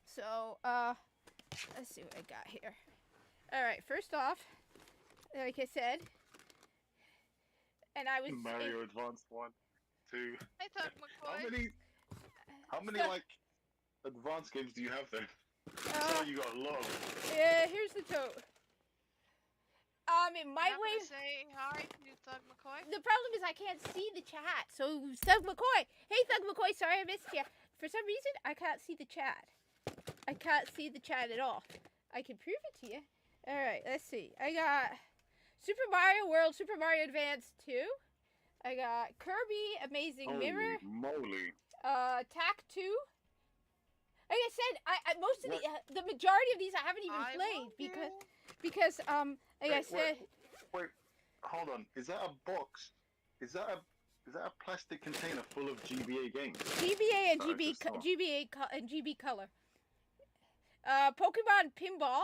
So, let's see what I got here. All right, first off, like I said, and I was Mario Advance 1, 2. Hey, Thug McCoy. How many like advanced games do you have then? Uh, You got a lot. Yeah, here's the tote. It might I'm weigh. gonna say hi to Thug McCoy. The problem is I can't see the chat. So Thug McCoy, hey Thug McCoy, sorry I missed you. For some reason, I can't see the chat. I can't see the chat at all. I can prove it to you. All right, let's see. I got Super Mario World, Super Mario Advance 2. I got Kirby Amazing Mirror. Moly. Tak 2. Like I said, I most of the majority of these I haven't even played because like I said. Wait, hold on. Is that a box? Is that a plastic container full of GBA games? GBA and Sorry, GB Color. Pokemon Pinball.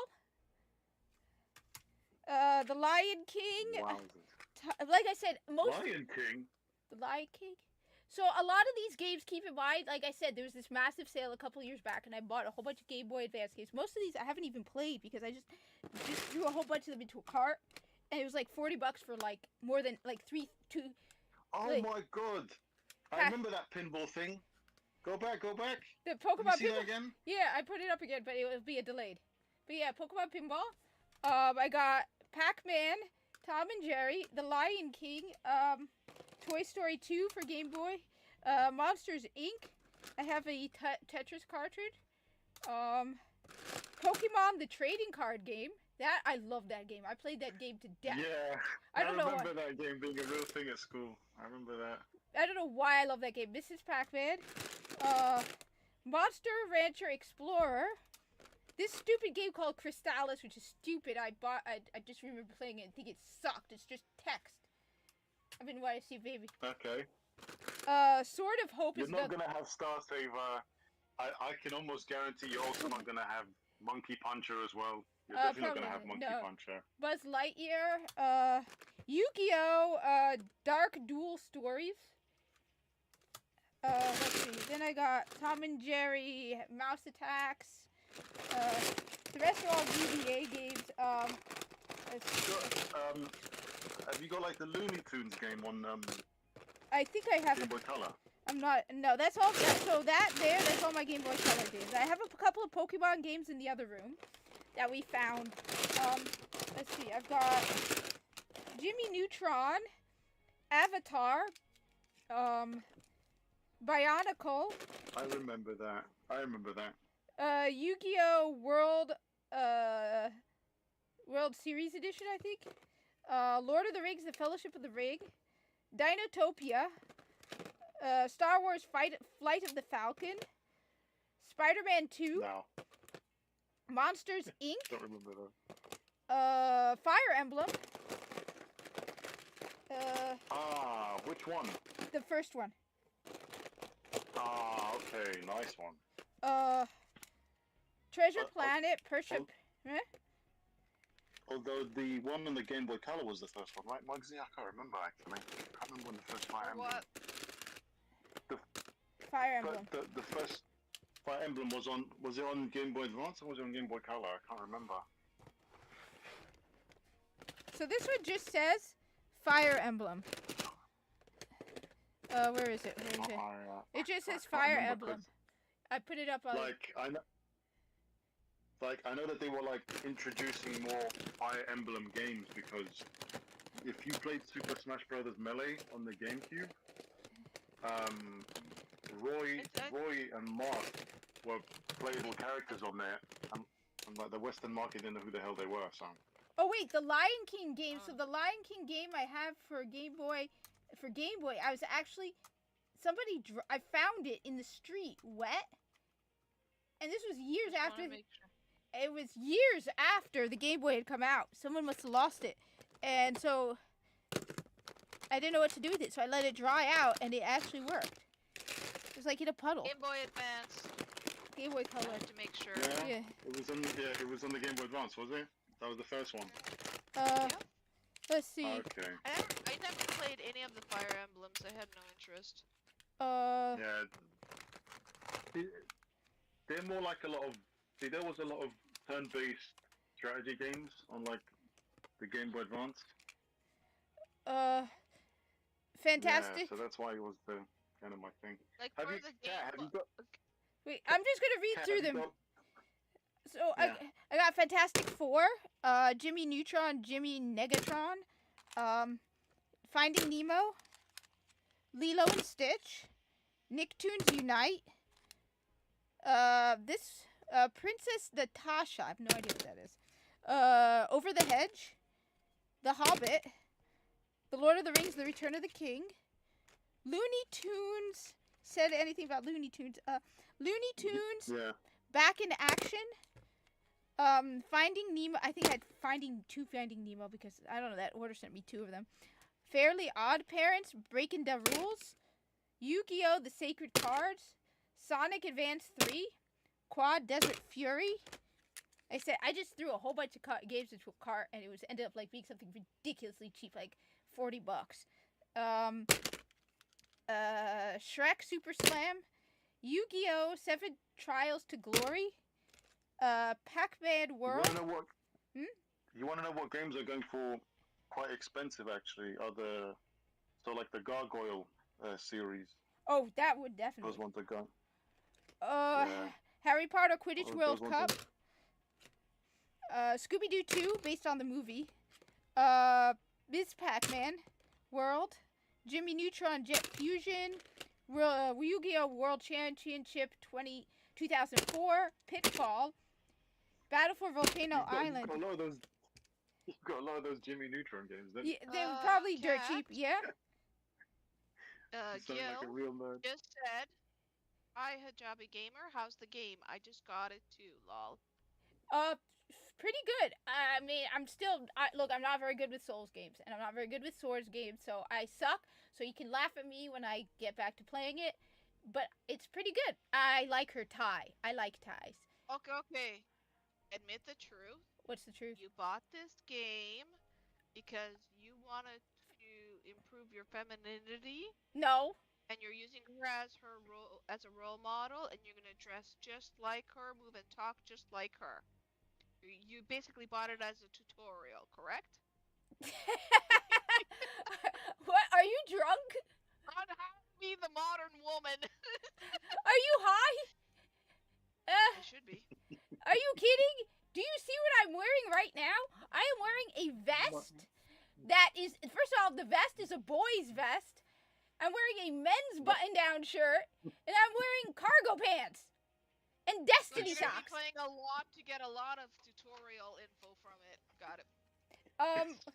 The Lion King. Wowzers. Like I said, Lion King. The Lion King. So a lot of these games, keep in mind, like I said, there was this massive sale a couple years back, and I bought a whole bunch of Game Boy Advance games. Most of these I haven't even played because I just threw a whole bunch of them into a cart, and it was like $40 for like more than like two. Oh like, my god! I remember that pinball thing. Go back. The Can Pokemon you see Pinball. that again? Yeah, I put it up again, but it will be a delayed. But yeah, Pokemon Pinball. I got Pac-Man, Tom and Jerry, The Lion King, Toy Story 2 for Game Boy, Monsters Inc. I have a Tetris cartridge. Pokemon the trading card game. That I love that game. I played that game to death. Yeah. I don't know why. I remember that game being a real thing at school. I remember that. I don't know why I love that game. Mrs. Pac-Man. Monster Rancher Explorer. This stupid game called Crystalis, which is stupid. I just remember playing it and think it sucked. It's just text. I've been wanting to see baby. Okay. Sword of Hope You're is not gonna have Star Saver. I can almost guarantee you're also not gonna have Monkey Puncher as well. You're definitely not gonna have Monkey Puncher. Buzz Lightyear. Yu-Gi-Oh! Dark Duel Stories. Let's see. Then I got Tom and Jerry, Mouse Attacks. The rest are all GBA games. Have you got like the Looney Tunes game on I think I have. Game Boy Color? I'm not. No, that's all. That's all my Game Boy Color games. I have a couple of Pokemon games in the other room that we found. Let's see. I've got Jimmy Neutron, Avatar, Bionicle. I remember that. Yu-Gi-Oh! World Series Edition, I think. Lord of the Rings: The Fellowship of the Ring. Dinotopia. Star Wars Flight of the Falcon. Spider-Man 2. No. Monsters Inc. Don't remember that. Fire Emblem. Which one? The first one. Okay, nice one. Treasure Planet. Although the one on the Game Boy Color was the first one, right, Muggsy? I can't remember actually. I can't remember when the first Fire Emblem. Fire Emblem. The first Fire Emblem was it on Game Boy Advance or was it on Game Boy Color? I can't remember. So this one just says Fire Emblem. Where is it? It just says Fire Emblem. I put it up on. I know that they were like introducing more Fire Emblem games because if you played Super Smash Bros. Melee on the GameCube, Roy and Mark were playable characters on there, and like the Western market didn't know who the hell they were. So. Oh wait, the Lion King game. So the Lion King game I have for Game Boy, I was actually I found it in the street, wet, and this was years after. It was years after the Game Boy had come out. Someone must have lost it, and so I didn't know what to do with it. So I let it dry out, and it actually worked. It was like in a puddle. Game Boy Advance. Game Boy Color. To make sure. Yeah. It was on the Game Boy Advance, was it? That was the first one. Let's see. Okay. I never played any of the Fire Emblems. I had no interest. Yeah. They're more like a lot of. See, there was a lot of turn-based strategy games on like the Game Boy Advance. Fantastic. Yeah, so that's why it was the kind of my thing. Like Have for you, the Kat, have you got? Wait, I'm just gonna read Kat, through have you them. got- So Yeah. I got Fantastic Four, Jimmy Neutron, Jimmy Negatron, Finding Nemo, Lilo and Stitch, Nicktoons Unite, Princess Natasha, I have no idea what that is, Over the Hedge, The Hobbit, The Lord of the Rings, The Return of the King, Looney Tunes said anything about Looney Tunes. Looney Tunes Yeah. back in action. Finding Nemo. I think I had Finding Nemo because I don't know, that order sent me 2 of them. Fairly Odd Parents, Breaking the Rules, Yu-Gi-Oh! The Sacred Cards, Sonic Advance 3, Quad Desert Fury. I just threw a whole bunch of games into a cart and it was ended up like being something ridiculously cheap, like $40. Shrek Super Slam, Yu-Gi-Oh! 7 Trials to Glory, Pac-Man World. You wanna know what games are going for quite expensive actually? Like the Gargoyle series. Oh, that would definitely. Those ones are gone. Yeah. Harry Potter Quidditch World Cup. Scooby-Doo 2, based on the movie. Ms. Pac-Man World. Jimmy Neutron Jet Fusion. Yu-Gi-Oh! World Championship 2004. Pitfall. Battle for Volcano Island. You've got a lot of those Jimmy Neutron games. Yeah, they're probably dirt cheap, yeah? You sound like a real nerd. Just said, "Hi, Hijabi Gamer. How's the game? I just got it too. Lol." Pretty good. I mean, look, I'm not very good with Souls games, and I'm not very good with Swords games, so I suck. So you can laugh at me when I get back to playing it, but it's pretty good. I like her tie. I like ties. Okay. Admit the truth. What's the truth? You bought this game because you wanted to improve your femininity, No. and you're using her as a role model, and you're gonna dress just like her, move and talk just like her. You basically bought it as a tutorial, correct? What? Are you drunk? On how to be the modern woman. Are you high? I should be. Are you kidding? Do you see what I'm wearing right now? I am wearing a vest that is, first of all, the vest is a boy's vest. I'm wearing a men's button-down shirt, and I'm wearing cargo pants and Destiny You're gonna socks. be playing a lot to get a lot of tutorial info from it. Got it.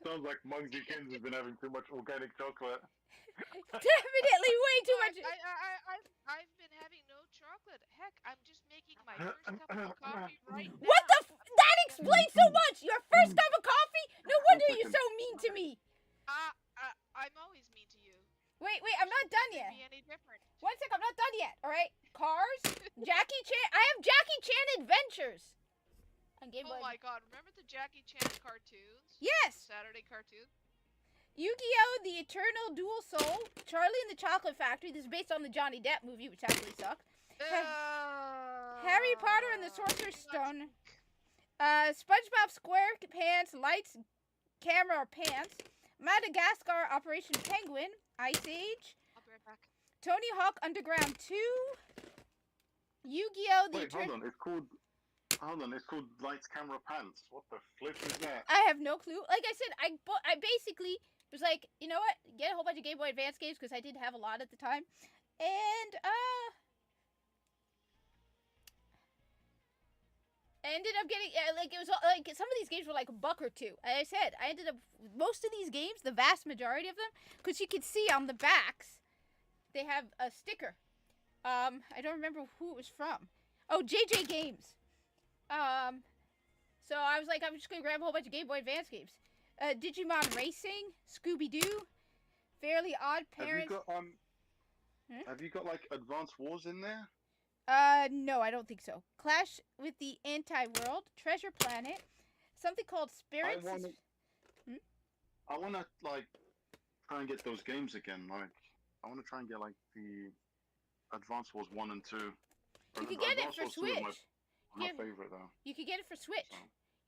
Sounds like Muggsy Kins has been having too much organic chocolate. Definitely way too much. I've been having no chocolate. Heck, I'm just making my first cup of coffee right now. What the that explains so much. Your first cup of coffee? No wonder you're so mean to me. I'm always mean to you. Wait, I'm not done yet. Be any different? One sec, I'm not done yet. All right, Cars, Jackie Chan. I have Jackie Chan Adventures. On Game Boy. Oh my God! Remember the Jackie Chan cartoons? Yes. Saturday cartoon. Yu-Gi-Oh! The Eternal Dual Soul, Charlie and the Chocolate Factory. This is based on the Johnny Depp movie, which actually sucked. Harry Potter and the Sorcerer's Stone. SpongeBob SquarePants Lights, Camera, Pants. Madagascar Operation Penguin. Ice Age. I'll be right back. Tony Hawk Underground 2. Yu-Gi-Oh! The Wait, hold on. It's called Lights, Camera, Pants. What the flip is that? I have no clue. Like I said, I basically was like, you know what? Get a whole bunch of Game Boy Advance games because I did have a lot at the time. And, I ended up getting, like, it was, like, some of these games were like $1 or $2. As I said, I ended up, most of these games, the vast majority of them, because you can see on the backs, they have a sticker. I don't remember who it was from. Oh, JJ Games. So I was like, I'm just gonna grab a whole bunch of Game Boy Advance games. Digimon Racing, Scooby-Doo, Fairly Odd Parents. Have you got like Advance Wars in there? No, I don't think so. Clash with the Anti-World, Treasure Planet, something called Spirits. I wanna like try and get those games again. Like, I wanna try and get like the Advance Wars 1 and 2. You could get it for Switch. My favorite though. You could get it for Switch. So.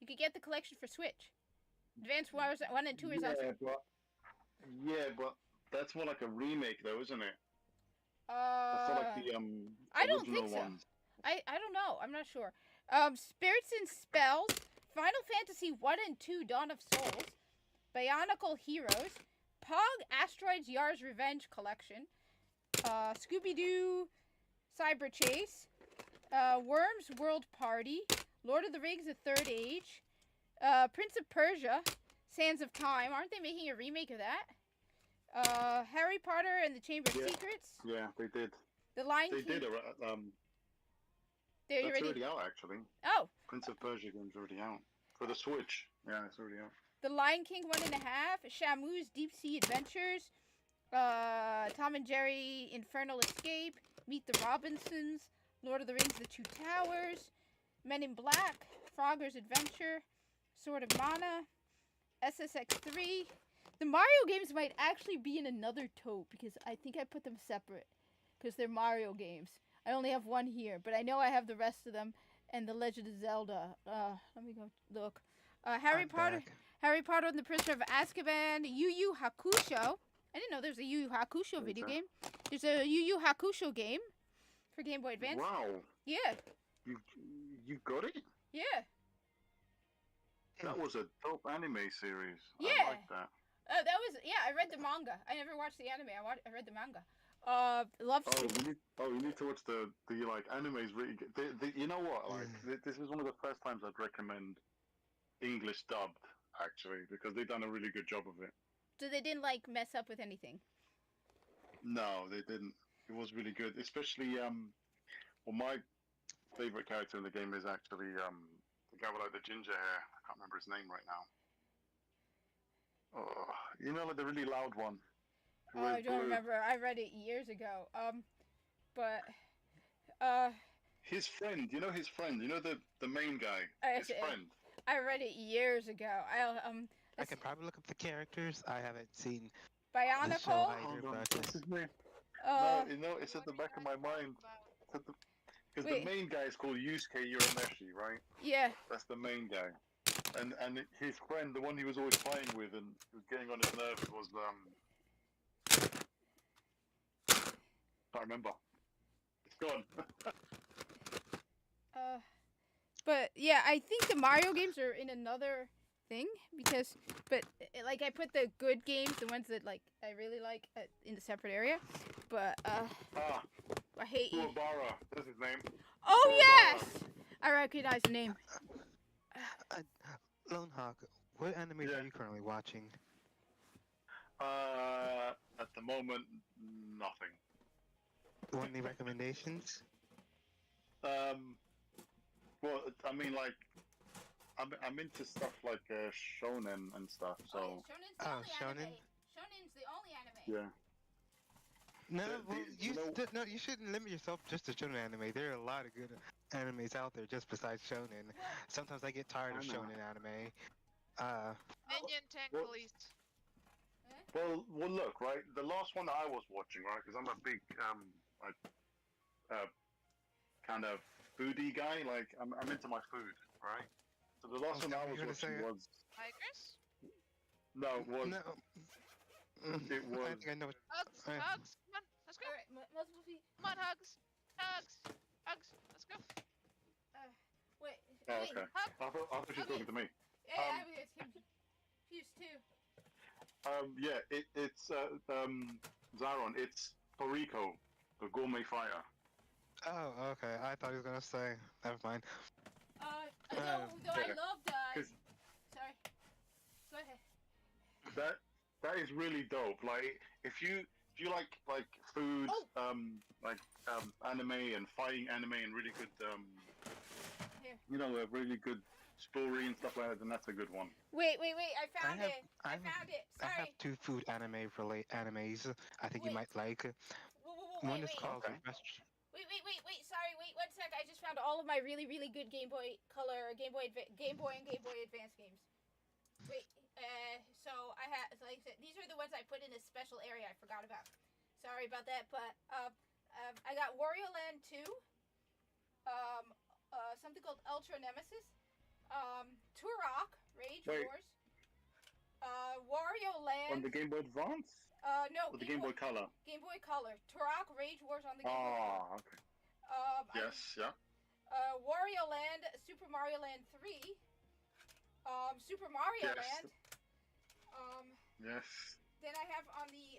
You could get the collection for Switch. Advance Wars 1 and 2 is also. But that's more like a remake though, isn't it? That's not like the I don't original think so. ones. I don't know. I'm not sure. Spirits and Spells, Final Fantasy 1 and 2 Dawn of Souls, Bionicle Heroes, Pog Asteroids Yar's Revenge Collection, Scooby-Doo Cyber Chase, Worms World Party, Lord of the Rings The Third Age, Prince of Persia, Sands of Time. Aren't they making a remake of that? Harry Potter and the Chamber of Yeah. Secrets. Yeah, they did. The Lion They King. did. They're That's already. already out, actually. Oh, Prince of Persia game's already out for the Switch. Yeah, it's already out. The Lion King 1.5. Shamu's Deep Sea Adventures. Tom and Jerry Infernal Escape. Meet the Robinsons. Lord of the Rings: The Two Towers. Men in Black. Frogger's Adventure. Sword of Mana. SSX3. The Mario games might actually be in another tote because I think I put them separate because they're Mario games. I only have one here, but I know I have the rest of them and the Legend of Zelda. Let me go look. Harry I'm Potter, back. Harry Potter and the Prisoner of Azkaban, Yu Yu Hakusho. I didn't know there's a Yu Yu Hakusho video Okay. game. There's a Yu Yu Hakusho game for Game Boy Advance. Wow, Yeah, you got it? yeah. That was a dope anime series. Yeah. I like that. That was I read the manga. I never watched the anime. I read the manga. Love. You need to watch the like animes. Really good. You know what? Like this is one of the first times I'd recommend English dubbed actually because they've done a really good job of it. So they didn't like mess up with anything. No, they didn't. It was really good, especially well, my favorite character in the game is actually the guy with like the ginger hair. I can't remember his name right now. Oh, you know, like the really loud one. who Oh, wears I don't blue. remember. I read it years ago. But His friend, you know his friend, you know the main guy, his see. friend. I read it years ago. I can probably look up the characters. I haven't seen the Bionicle. show either, Hold on, but what's his name? Uh, No, you know, it's at the back of my mind. Because the Wait. main guy is called Yusuke Urameshi, right? yeah. That's the main guy. And his friend, the one he was always fighting with and was getting on his nerves was can't remember. It's gone. But yeah, I think the Mario games are in another thing because, like I put the good games, the ones that like I really like, in the separate area. But I hate. Kuwabara, that's his name. Oh yes, I recognize the name. Lone Hawk, what animes Yeah. are you currently watching? At the moment, nothing. Want any recommendations? Well, I mean, like, I'm into stuff like shonen and stuff. So Shonen's the only shonen? anime. Shonen's the only anime. yeah. No, The- well, the- you know- no, you shouldn't limit yourself just to shonen anime. There are a lot of good animes out there just besides shonen. Sometimes I get tired of I know. shonen anime. Minion Tank What- Police. Well, look, right. The last one that I was watching, right, because I'm a big kind of foodie guy. Like, I'm into my food, right. So the last one I was You're gonna watching say it? was Tigers? no, it was No. It I was- think I know. Hugs? Uh, Hugs? Come on, let's go. Alright, multiple feet. Come on, Hugs. Hugs. Hugs. Let's go. Wait. Oh, wait. okay. Hug. I thought she was talking to me. Yeah, I was confused too. Yeah, it's Zaron. It's Toriko, the gourmet fighter. Oh, okay. I thought he was gonna say. Never mind. Though I yeah. loved. 'Cause- Sorry. Go ahead. That is really dope. Like, if you like food, anime and fighting anime and really good Here. you know, a really good story and stuff like that, then that's a good one. Wait! I found have- it. I I have- found it. I Sorry. have two food animes I think you Wait. might like. Whoa, One wait, is called Okay. Wait, sorry, wait 1 sec. I just found all of my really, really good Game Boy Color, Game Boy and Game Boy Advance games. Wait, so I had, like I said, these are the ones I put in a special area I forgot about. Sorry about that, but, I got Wario Land 2, something called Ultra Nemesis, Turok, Rage Wait. Wars, Wario Land, On the Game Boy Advance no, or the Game Boy Color? Game Boy Color, Turok, Rage Wars on the Game Boy Color. Ah, okay. I- Yes, yeah. Wario Land, Super Mario Land 3, Super Mario Yes. Land. Yes. Then I have on the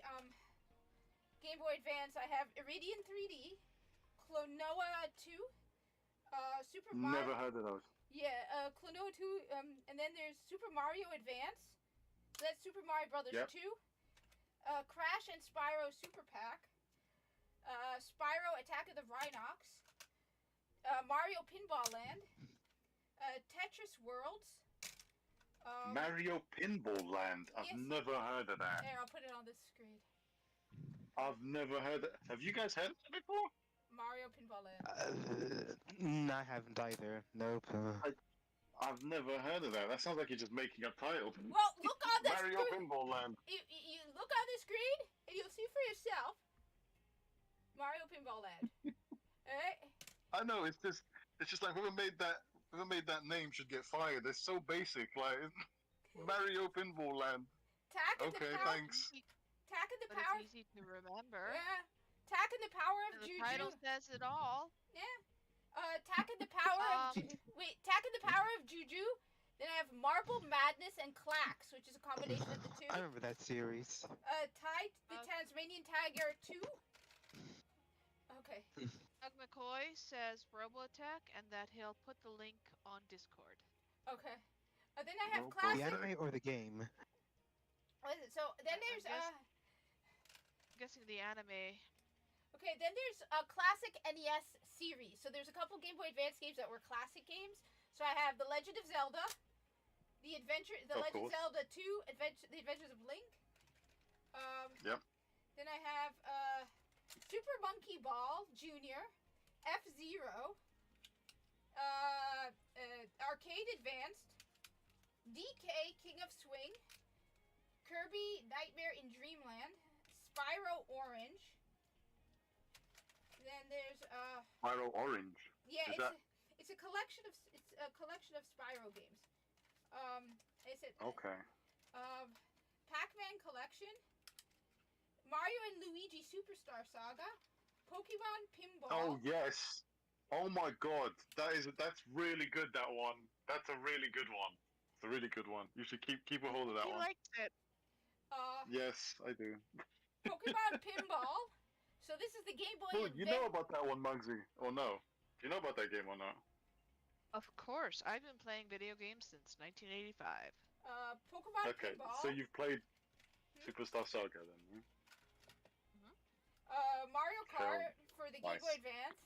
Game Boy Advance, I have Iridian 3D, Klonoa 2, Super Mario. Never heard of those. Yeah, Klonoa 2, and then there's Super Mario Advance. So that's Super Mario Brothers Yep. 2. Crash and Spyro Super Pack. Spyro Attack of the Rhinox. Mario Pinball Land. Tetris Worlds. Mario Pinball Land. I've Yes. never heard of that. There, I'll put it on the screen. I've never heard it. Have you guys heard of it before? Mario Pinball Land. I haven't either. Nope. I've never heard of that. That sounds like you're just making up titles. Well, look on the Mario screen. Pinball Land. You look on the screen, and you'll see for yourself. Mario Pinball Land. Alright? I know. It's just like whoever made that name should get fired. It's so basic. Like Mario Pinball Land. Tack and Okay, the power. thanks. Tack and the But power. it's easy to remember. Yeah. Tack and the power of And the Juju. title says it all. Tack and the power of Tack and the power of Juju. Then I have Marble Madness and Clax, which is a combination of the two. I remember that series. Tide, the Tasmanian Tiger 2. Okay. Doug McCoy says Robo Attack, and that he'll put the link on Discord. Okay. Then I have Robo The classic. anime or the game? So then I'm there's I'm guessing the anime. Okay, then there's a classic NES series. So there's a couple Game Boy Advance games that were classic games. So I have The Legend of Zelda, The Of Legend of course. Zelda 2, The Adventures of Link. Yep. Then I have Super Monkey Ball Junior, F-Zero, Arcade Advanced, DK King of Swing, Kirby Nightmare in Dreamland, Spyro Orange. Then there's Spyro Orange. yeah, Is that- it's a collection of Spyro games. Is it Okay. Pac-Man Collection, Mario and Luigi Superstar Saga, Pokemon Pinball. Oh yes. Oh my God. That's really good. That one. That's a really good one. It's a really good one. You should keep a hold of that He one. likes it. Yes, I do. Pokemon Pinball. So this is the Game Boy Oh, Advance. you know about that one, Muggsy? Or no? Do you know about that game or not? Of course, I've been playing video games since 1985. Pokemon Okay, Pinball. so you've played Superstar Saga then? Hmm? Mario Kart for the Game Nice. Boy Advance.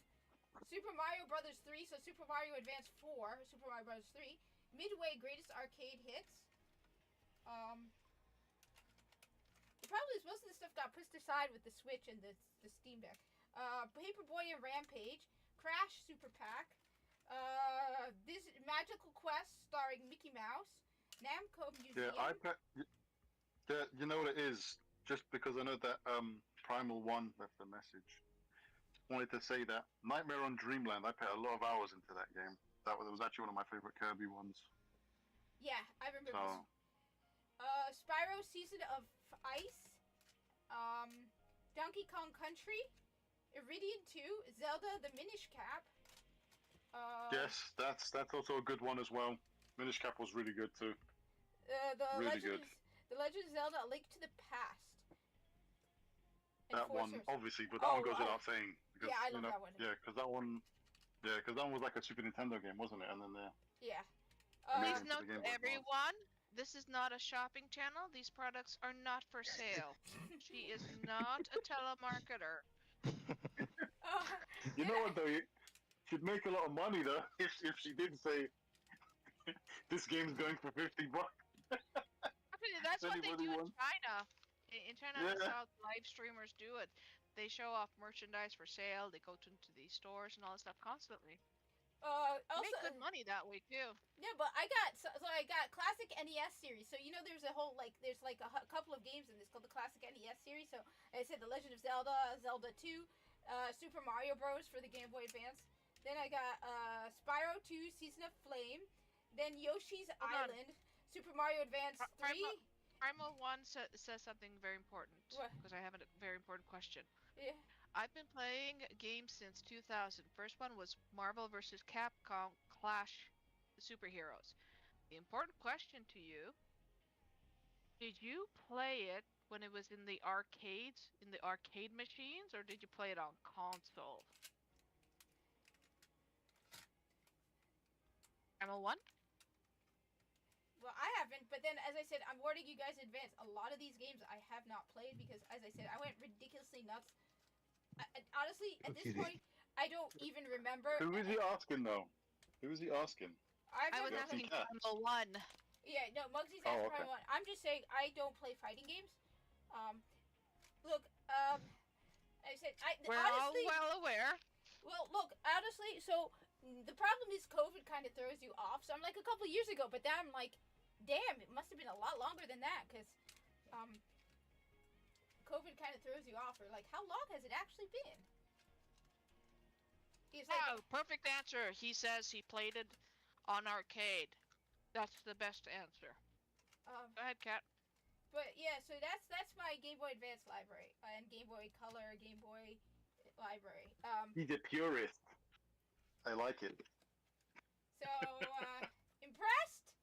Super Mario Brothers 3, so Super Mario Advance 4, Super Mario Brothers 3. Midway Greatest Arcade Hits. The problem is most of the stuff got pushed aside with the Switch and the Steam Deck. Paperboy and Rampage. Crash Super Pack. This Magical Quest starring Mickey Mouse. Namco Museum. Yeah, you know what it is? Just because I know that Primal One left a message. Wanted to say that Nightmare on Dreamland, I put a lot of hours into that game. That was actually one of my favorite Kirby ones. Yeah, I remember So, this. Spyro Season of Ice. Donkey Kong Country. Iridian 2. Zelda the Minish Cap. yes, that's also a good one as well. Minish Cap was really good too. Really good. The Legend of Zelda: A Link to the Past. That one, Enforcers. obviously, but that Oh, one goes I- without saying. Because, Yeah, I you love know, that one. Yeah, because that one was like a Super Nintendo game, wasn't it? And then Yeah. Amazing. Please to the note Game to Boy Advance. everyone, this is not a shopping channel. These products are not for sale. She is not a telemarketer. you know what though, she'd make a lot of money though if she did say this game's going for $50. Actually, that's what they Anybody do in want- China. In China, that's Yeah. how live streamers do it. They show off merchandise for sale. They go into these stores and all that stuff constantly. Also, Make good money that way too. yeah, but I got so I got classic NES series. So you know, there's a whole there's a couple of games in this called the classic NES series. So I said the Legend of Zelda, Zelda 2, Super Mario Bros. For the Game Boy Advance. Then I got Spyro 2, Season of Flame. Then Yoshi's Hold on. Island, Super Mario Advance 3. Primal One says something very important What? because I have a very important question. Yeah. I've been playing games since 2000. First one was Marvel vs. Capcom Clash the Superheroes. The important question to you: did you play it when it was in the arcades, in the arcade machines, or did you play it on console? Primal One? Well, I haven't, but then, as I said, I'm warning you guys in advance. A lot of these games I have not played because, as I said, I went ridiculously nuts. Honestly, at this Excuse me. point, I don't even remember. Who is he asking though? Who is he asking? I'm I was just- asking Cat. Primal 1. Yeah, no, Mugsy's Oh, asking okay. Prime 1. I'm just saying I don't play fighting games. Look, I said, We're honestly, all well aware. well, look, honestly, so the problem is COVID kind of throws you off. So I'm like a couple years ago, but then I'm like, damn, it must have been a lot longer than that because, COVID kind of throws you off. Or like, how long has it actually been? He's like, Oh, perfect answer. He says he played it on arcade. That's the best answer. Go ahead, Kat. but yeah, so that's my Game Boy Advance library and Game Boy Color, Game Boy library. He's a purist. I like it. So impressed?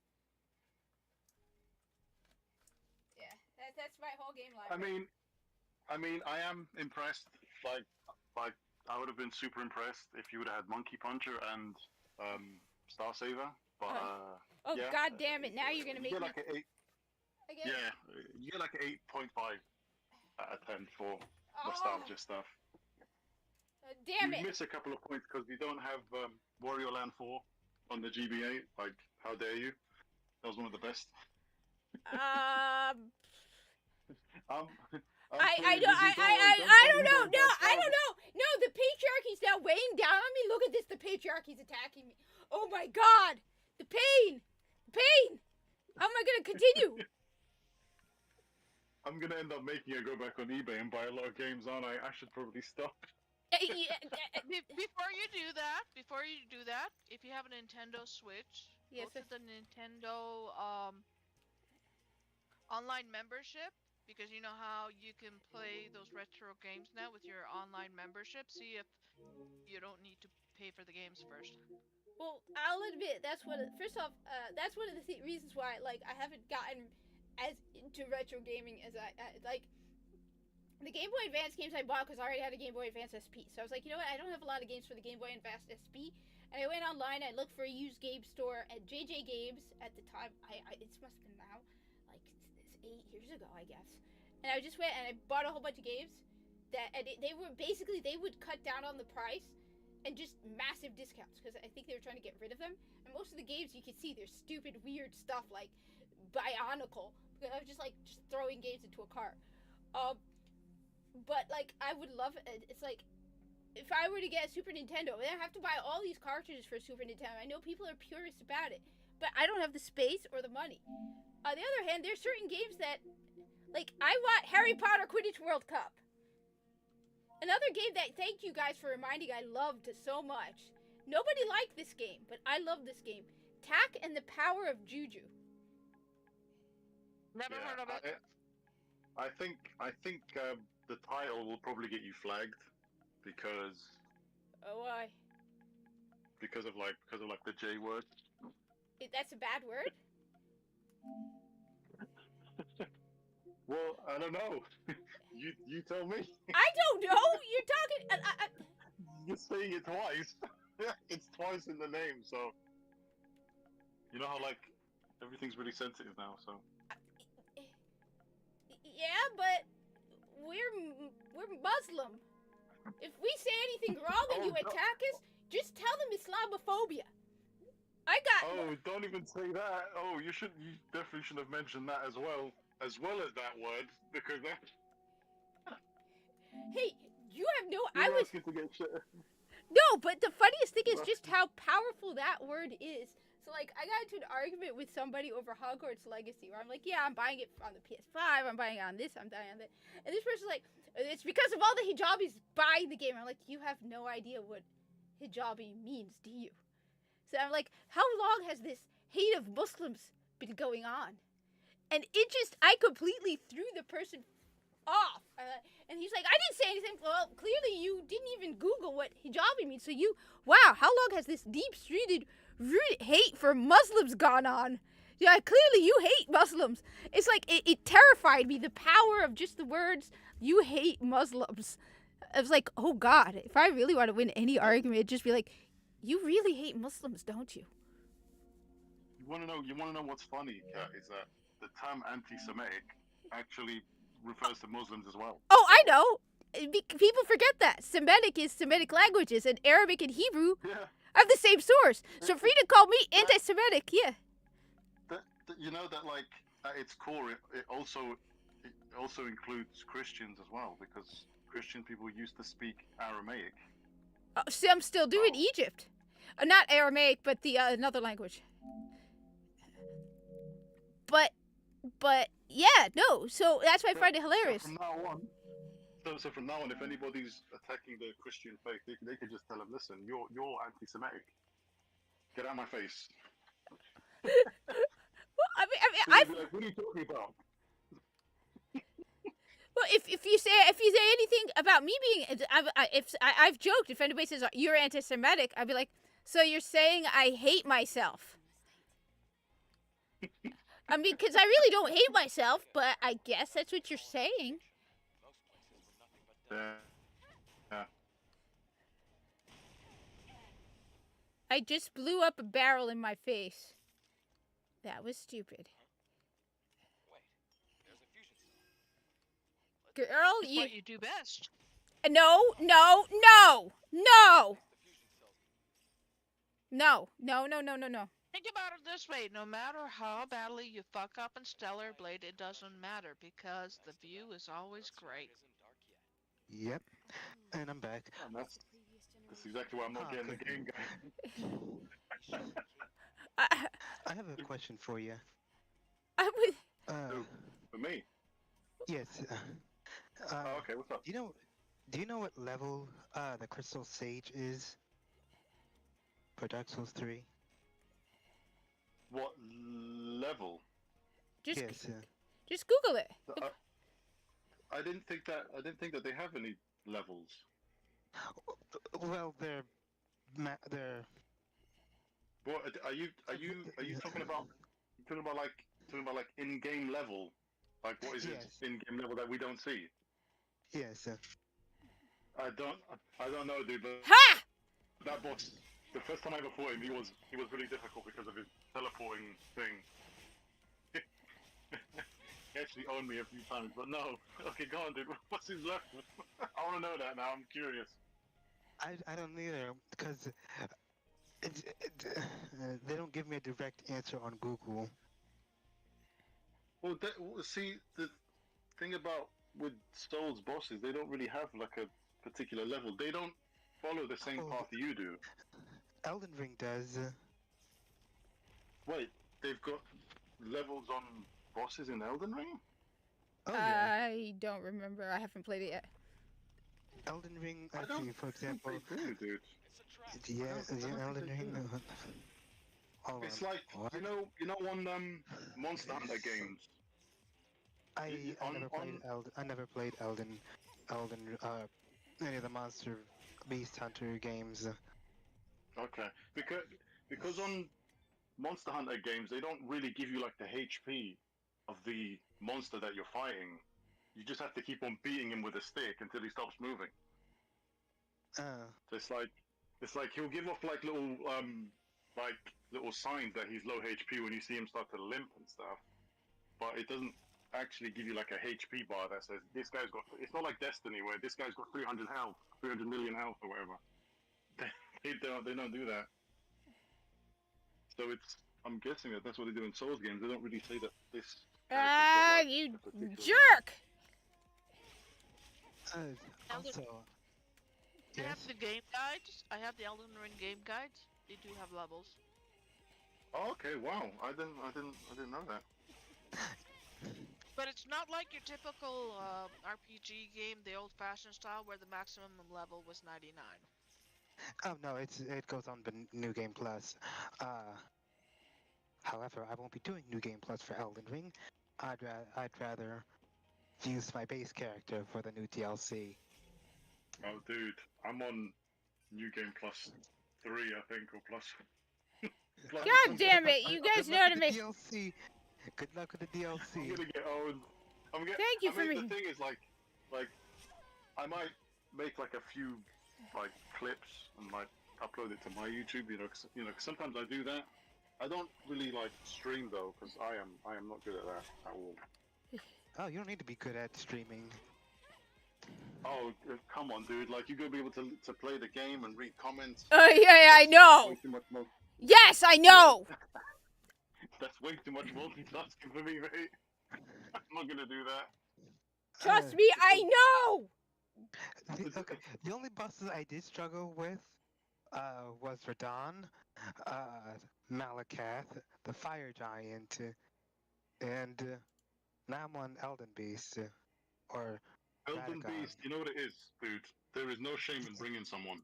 Yeah, that's my whole game library. I mean, I am impressed. Like I would have been super impressed if you would have had Monkey Puncher and Star Saver. But Oh yeah, god damn it! Now you're gonna make you me. get like an 8. Again. Yeah, you get like an 8.5 out of 10 for Oh, nostalgia stuff. damn You it! miss a couple of points because you don't have Wario Land 4 on the GBA. Like, how dare you? That was one of the best. I I'm don't saying I Disney I Gold, I don't don't know. tell me No, about I Star don't know. No, the patriarchy's now weighing down on me. Look at this. The patriarchy's attacking me. Oh my god! The pain! The pain! How am I gonna continue? I'm gonna end up making her go back on eBay and buy a lot of games, aren't I? I should probably stop. Before you do that, if you have a Nintendo Switch, Yes, go to the Nintendo online membership, because you know how you can play those retro games now with your online membership. See if you don't need to pay for the games first. Well, I'll admit that's one. First off, that's one of the reasons why I haven't gotten as into retro gaming as I like. The Game Boy Advance games I bought because I already had a Game Boy Advance SP. So I was like, you know what? I don't have a lot of games for the Game Boy Advance SP. And I went online. I looked for a used game store at JJ Games at the time. It must have been now, like 8 years ago, I guess. And I just went and I bought a whole bunch of games. They would cut down on the price. And just massive discounts because I think they were trying to get rid of them. And most of the games you can see, there's stupid, weird stuff like Bionicle. Because I was just throwing games into a cart. But like I would love it. It's like if I were to get a Super Nintendo, then I have to buy all these cartridges for Super Nintendo. I know people are purists about it, but I don't have the space or the money. On the other hand, there's certain games that, like I want Harry Potter Quidditch World Cup. Another game that, thank you guys for reminding, I loved so much. Nobody liked this game, but I love this game. Tak and the Power of Juju. Never heard of it. I think the title will probably get you flagged because Oh, why? because of the J word. That's a bad word? Well, I don't know. You tell me. I don't know! You're talking... You're saying it twice. It's twice in the name, so you know how everything's really sensitive now. So yeah, but we're Muslim. If we say anything wrong and Oh, you no. attack us, just tell them Islamophobia. I got... oh, don't even say that. Oh, you definitely should have mentioned that as well as that word because that. Hey, you have no... You're I was... asking to get shit. No, but the funniest thing is Right. just how powerful that word is. So, like, I got into an argument with somebody over Hogwarts Legacy, where I'm like, yeah, I'm buying it on the PS5, I'm buying it on this, I'm buying it on that. And this person's like, it's because of all the hijabis buying the game. I'm like, you have no idea what hijabi means, do you? So I'm like, how long has this hate of Muslims been going on? And it just, I completely threw the person off. And he's like, I didn't say anything. Well, clearly you didn't even Google what hijabi means. So wow, how long has this deep-seated hate for Muslims gone on? Yeah, clearly you hate Muslims. It's like, it terrified me, the power of just the words, you hate Muslims. I was like, oh God, if I really want to win any argument, it'd just be like, you really hate Muslims, don't you? You want to know what's funny, Kat, is that the term anti-Semitic actually refers to Muslims as well. Oh, I know. People forget that Semitic is Semitic languages, and Arabic and Hebrew Yeah. have the same source. So free to call me anti-Semitic. Yeah. You know that like at its core, it also includes Christians as well, because Christian people used to speak Aramaic. Some still do in Oh. Egypt. Not Aramaic, but the another language. But yeah, no. So that's why I find it hilarious. So from now on, so from now on, if anybody's attacking the Christian faith, they could just tell them, listen, you're anti-Semitic. Get out of my face. Well, I mean, They'd be like, what are you talking about? well, if you say anything about me being, I've joked. If anybody says you're anti-Semitic, I'd be like, so you're saying I hate myself? I mean, because I really don't hate myself, but I guess that's what you're saying. Yeah. I just blew up a barrel in my face. That was stupid. Girl, It's what you do best. No. Think about it this way: no matter how badly you fuck up in Stellar Blade, it doesn't matter because the view is always great. Yep. And I'm back. And that's exactly why I'm not getting the game, guy. I have a question for you. I would. For me? Yes. Oh, okay, what's up? Do you know what level the Crystal Sage is for Dark Souls 3? What level? Just Yes. just Google it. I didn't think that they have any levels. Well, they're What are you talking about? Talking about like in-game level? Like what is Yes. it in-game level that we don't see? yes. I don't know, dude. But Ha! that boss, the first time I ever fought him, he was really difficult because of his teleporting thing. He actually owned me a few times, but no. Okay, go on, dude. What's his left? I want to know that now. I'm curious. I don't either because they don't give me a direct answer on Google. Well, see, the thing about with Souls bosses, they don't really have like a particular level. They don't follow the same Oh. path you do. Elden Ring does. Wait, they've got levels on bosses in Elden Ring? Oh yeah. I don't remember. I haven't played it yet. Elden Ring. I Let's don't see, for example. They do, dude. Yeah, I don't think Elden they Ring. do. Hold It's on. like What? you know on Monster Hunter games. I never played Elden, any of the Monster Beast Hunter games. Okay, because on Monster Hunter games they don't really give you like the HP of the monster that you're fighting. You just have to keep on beating him with a stick until he stops moving. So it's like he'll give off like little signs that he's low HP when you see him start to limp and stuff, but it doesn't actually give you like a HP bar that says this guy's got. It's not like Destiny where this guy's got 300 health, 300 million health or whatever. They don't do that. So I'm guessing that's what they do in Souls games. They don't really say that this. You jerk! Also, I yes. have the game guides. I have the Elden Ring game guides. They do have levels. Oh, okay, wow. I didn't know that. But it's not like your typical RPG game, the old-fashioned style, where the maximum level was 99. Oh no, it goes on the New Game Plus. However, I won't be doing New Game Plus for Elden Ring. I'd rather use my base character for the new DLC. Oh, dude, I'm on New Game Plus 3, I think, or plus. God damn it! You guys know to make. DLC. Good luck with the DLC. I'm gonna get owned. Thank you for The me. thing is, like, I might make like a few like clips and like upload it to my YouTube. 'Cause sometimes I do that. I don't really like stream though, because I am not good at that at all. Oh, you don't need to be good at streaming. Oh, come on, dude! Like you're gonna be able to play the game and read comments. Oh yeah, I know. Way too much Yes, I know. That's way too much multitasking for me, mate. I'm not gonna do that. Trust me, I know. Okay, the only bosses I did struggle with was Radon, Malakath, the Fire Giant, and now I'm on Elden Beast, or Elden Radagon. Beast, you know what it is, dude? There is no shame in bringing someone.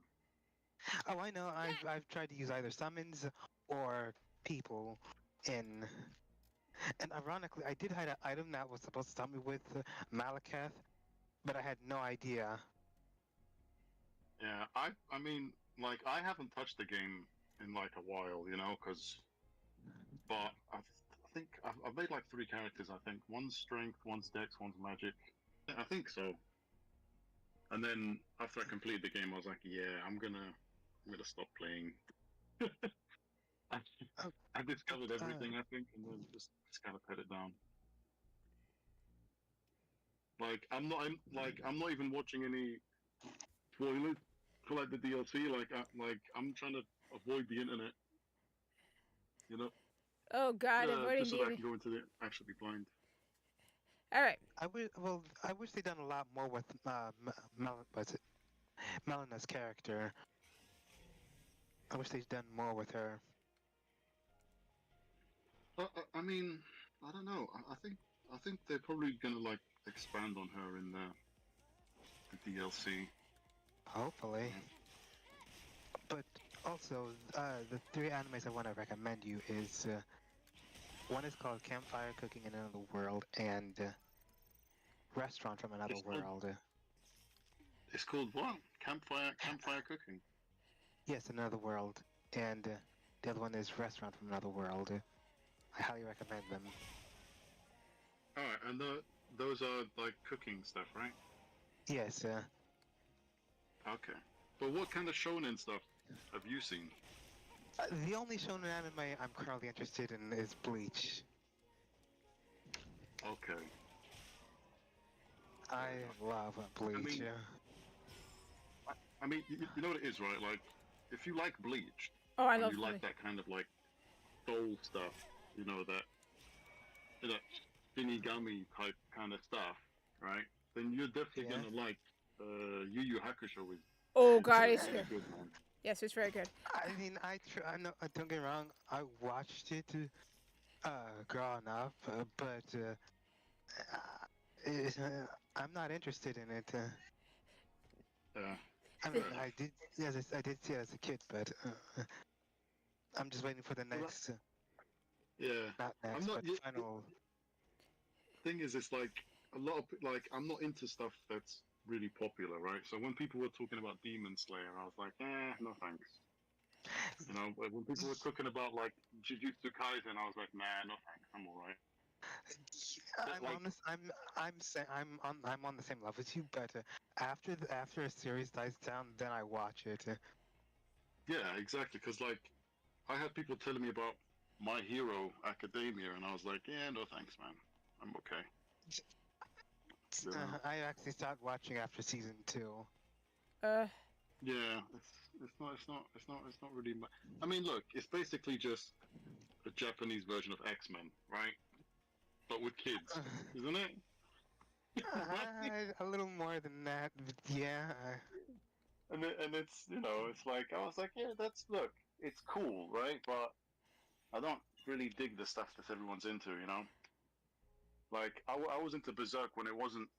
Oh, I know. I've tried to use either summons or people in. And ironically, I did hide an item that was supposed to stop me with Malakath, but I had no idea. Yeah, I mean, like, I haven't touched the game in like a while, you know, but I think I've made like 3 characters. I think one's strength, one's dex, one's magic. I think so. And then after I completed the game, I was like, yeah, I'm gonna stop playing. I discovered everything, I think, and then just kind of put it down. Like I'm not even watching any spoilers for like the DLC. Like I'm trying to avoid the internet. You know. Oh God, I've already just so that I did. can go into the actually be blind. All right. I wish they'd done a lot more with Melena's character. I wish they'd done more with her. I mean, I don't know. I think they're probably gonna like expand on her in the DLC. Hopefully. But also, the 3 animes I want to recommend you is one is called Campfire Cooking in Another World and Restaurant from Another World. It's called what? Campfire Cooking. Yes, Another World, and the other one is Restaurant from Another World. I highly recommend them. All right, and those are like cooking stuff, right? Yes. Okay. But what kind of shonen stuff have you seen? The only shonen anime I'm currently interested in is Bleach. Okay. I love Bleach. I mean, you know what it is, right? Like, if you like Bleach, Oh, I and love you Bleach. like that kind of like soul stuff, you know, that Shinigami type kind of stuff, right? Then you're definitely Yeah. gonna like Yu Yu Hakusho. Oh God, it's really good. good, man. Yes, it's very good. I mean, I know. Don't get me wrong. I watched it growing up, but I'm not interested in it. I mean, I did. Yes, I did see it as a kid, but I'm just waiting for the next. Yeah. Not next, not but yet- final. Thing is, it's like a lot of like I'm not into stuff that's really popular, right? So when people were talking about Demon Slayer, I was like, no thanks. You know, but when people were talking about like Jujutsu Kaisen, I was like, nah, no thanks, I'm alright. I'm like- honest. I'm on the same level as you, but after a series dies down, then I watch it. Yeah, exactly. Because like I had people telling me about My Hero Academia, and I was like, yeah, no thanks, man, I'm okay. You know? I actually started watching after season 2. Yeah, it's not really. I mean, look, it's basically just a Japanese version of X-Men, right? But with kids, isn't it? A little more than that, but yeah. And it's it's like I was like, yeah, look, it's cool, right? But I don't really dig the stuff that everyone's into, you know. Like I was into Berserk when it wasn't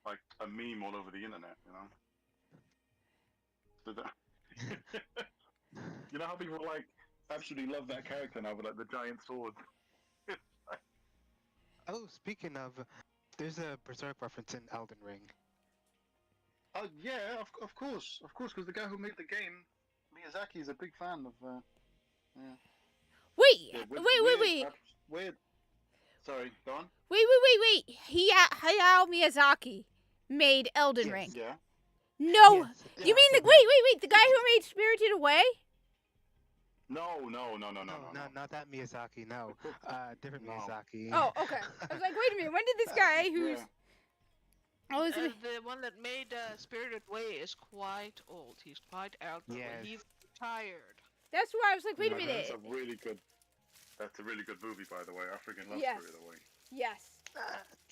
like a meme all over the internet, you know. So that, you know how people like absolutely love that character now with like the giant sword. Oh, speaking of, there's a Berserk reference in Elden Ring. Oh yeah, of course, because the guy who made the game, Miyazaki, is a big fan of. Yeah. Wait, Yeah, wait. Weird. Sorry, go on. Wait. Hayao Miyazaki made Elden Yes. Ring. Yeah. No. Yes, You mean yeah, the wait, the guy who made Spirited Away? No, no, not that Miyazaki. No, different No. Miyazaki. Oh, okay. I was like, wait a minute. When did this guy who's Yeah. oh, is it? The one that made Spirited Away is quite old. He's quite elderly. Yes. He's retired. That's why I was like, wait a No, minute. That's a really good movie, by the way. I freaking love Yes. Spirited Away. Yes.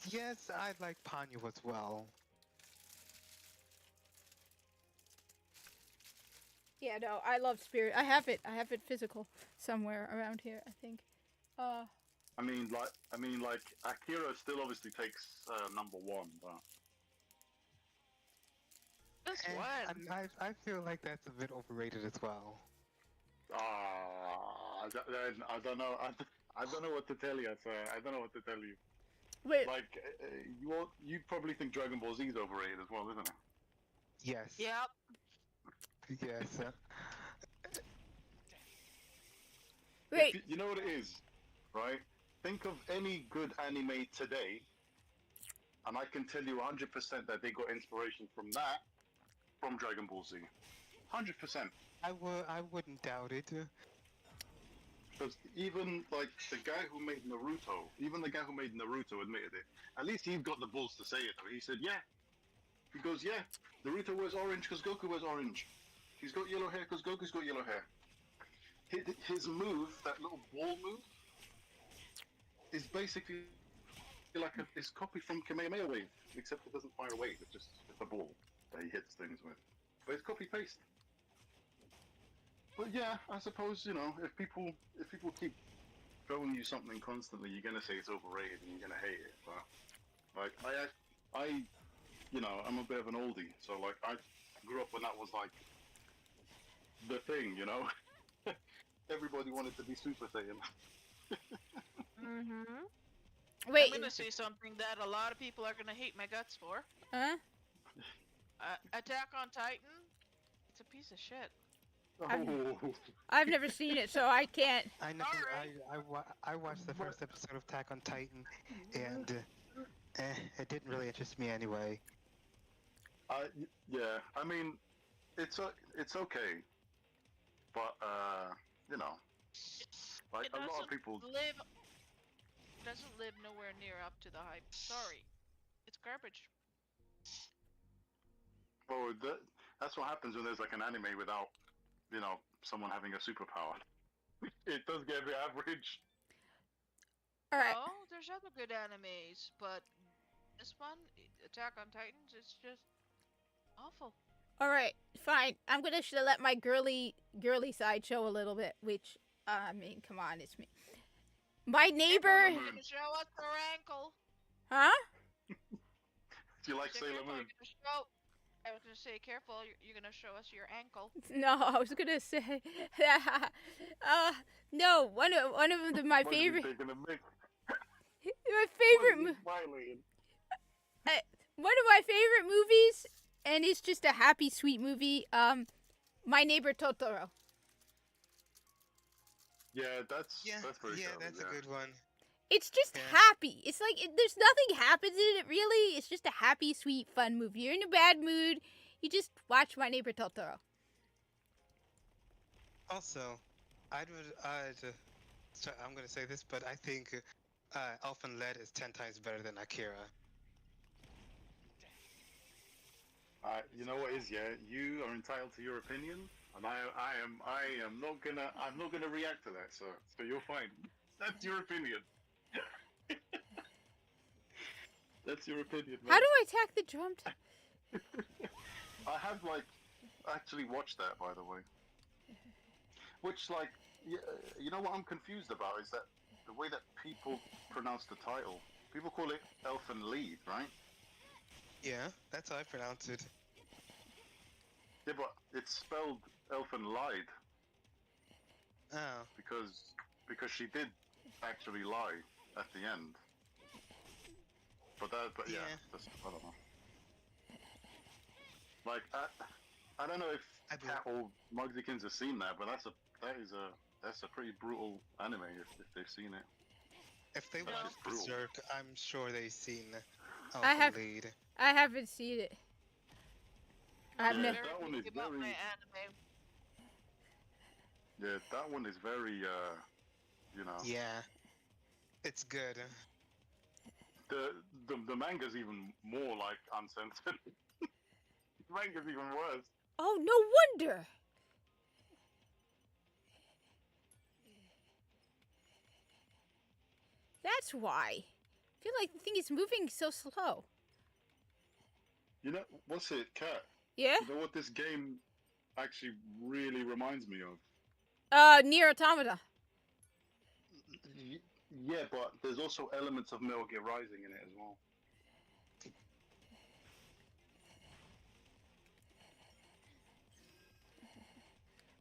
Yes, I like Ponyo as well. Yeah, no, I love Spirit. I have it. I have it physical somewhere around here, I think. I mean, like Akira still obviously takes number one, but This And one. I feel like that's a bit overrated as well. I don't know. I don't know what to tell you, sir. I don't know what to tell you. Wait. Like, you probably think Dragon Ball Z is overrated as well, isn't it? Yes. Yep. Yes. Wait. You know what it is, right? Think of any good anime today, and I can tell you 100% that they got inspiration from Dragon Ball Z. 100%. I wouldn't doubt it. Because even like the guy who made Naruto, admitted it. At least he's got the balls to say it. Though. He said, "Yeah." He goes, "Yeah, Naruto wears orange because Goku wears orange. He's got yellow hair because Goku's got yellow hair." His move, that little ball move, is basically like it's copied from Kamehameha Wave, except it doesn't fire a wave. It's a ball that he hits things with. But it's copy paste. But yeah, I suppose if people keep showing you something constantly, you're gonna say it's overrated and you're gonna hate it. But like I'm a bit of an oldie, so like I grew up when that was like the thing, Everybody wanted to be Super Saiyan. Wait. I'm gonna say something that a lot of people are gonna hate my guts for. Huh? Attack on Titan. It's a piece of shit. Oh, I've never seen it, so I can't. I watched the first episode of Attack on Titan, and it didn't really interest me anyway. yeah. I mean, it's okay, but like It a lot of doesn't people. doesn't live nowhere near up to the hype. Sorry, it's garbage. Oh, that's what happens when there's like an anime without, someone having a superpower. It does get a bit average. All right. Oh, there's other good animes, but this one, Attack on Titans, it's just awful. All right. Fine. I'm gonna let my girly side show a little bit. Which, I mean, come on, it's me. My neighbor. You're gonna show us their ankle. Huh? Do you like Say Sailor careful, Moon? I was gonna say, careful, you're gonna show us your ankle. No, I was gonna say. No. One of my What are you favorite. taking a mic? My favorite. What are you smiling? One of my favorite movies, and it's just a happy, sweet movie. My Neighbor Totoro. Yeah, that's pretty yeah, solid, that's yeah. a good one. It's just Yeah. happy. It's like there's nothing happens in it really. It's just a happy, sweet, fun movie. You're in a bad mood, you just watch My Neighbor Totoro. Also, sorry, I'm gonna say this, but I think Elfen Lied is 10 times better than Akira. You know what is, you are entitled to your opinion, and I'm not gonna react to that, sir. So you're fine. That's your opinion. That's your opinion, man. How do I attack the drum? I have actually watched that, by the way. Which you know what I'm confused about is that the way that people pronounce the title. People call it Elfen Lied, right? Yeah, that's how I pronounce it. Yeah, but it's spelled Elfen Lied Oh, because she did actually lie at the end. But yeah, Yeah. that's, I don't know. Like I don't know if I do. Kat or Mugzykins have seen that, but that's a pretty brutal anime if they've seen it. if they That's watch just brutal. Berserk, I'm sure they've seen I Elfen have- Lied. I haven't seen it. I've Yeah. never. That one is About very- my anime. Yeah, that one is very, you know. Yeah, it's good. The manga's even more like uncensored. The manga's even worse. Oh, no wonder. That's why. I feel like the thing is moving so slow. You know, what's it, Cat? Yeah? You know what this game actually really reminds me of? Near Automata. Yeah, but there's also elements of Metal Gear Rising in it as well.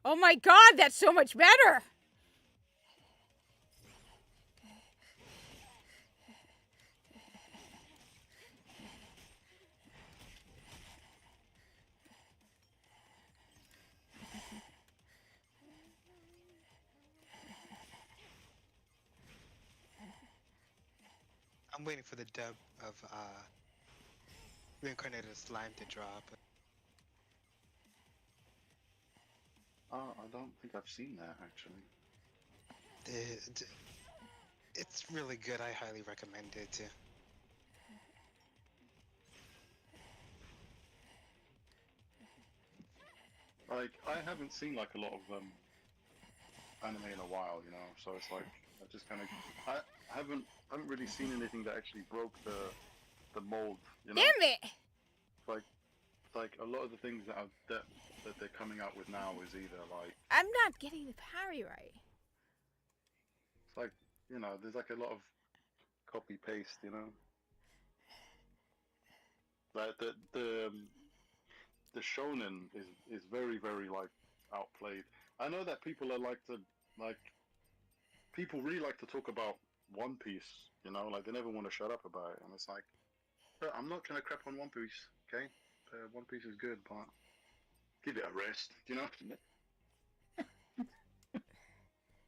Oh my god, that's so much better! I'm waiting for the dub of Reincarnated Slime to drop. Oh, I don't think I've seen that actually. It's really good. I highly recommend it. Like, I haven't seen like a lot of anime in a while, you know. So it's like I just kind of I haven't really seen anything that actually broke the mold, you know. Damn it! Like a lot of the things that that they're coming out with now is either like I'm not getting the parry right. it's like, you know, there's like a lot of copy paste, you know. Like the shonen is very like outplayed. I know that people people really like to talk about One Piece, you know, like they never want to shut up about it, and it's like, I'm not trying to crap on One Piece, okay? One Piece is good, but give it a rest, you know.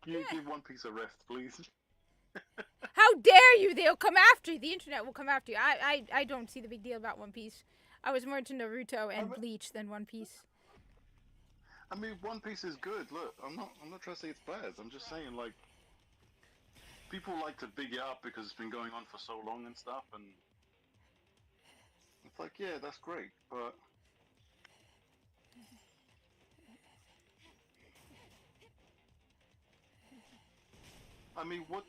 Give One Piece a rest, please. How dare you! They'll come after you. The internet will come after you. I don't see the big deal about One Piece. I was more into Naruto and Bleach than One Piece. I mean, One Piece is good. Look, I'm not trying to say it's bad. I'm just saying, like, people like to big it up because it's been going on for so long and stuff, and it's like, yeah, that's great, but I mean, what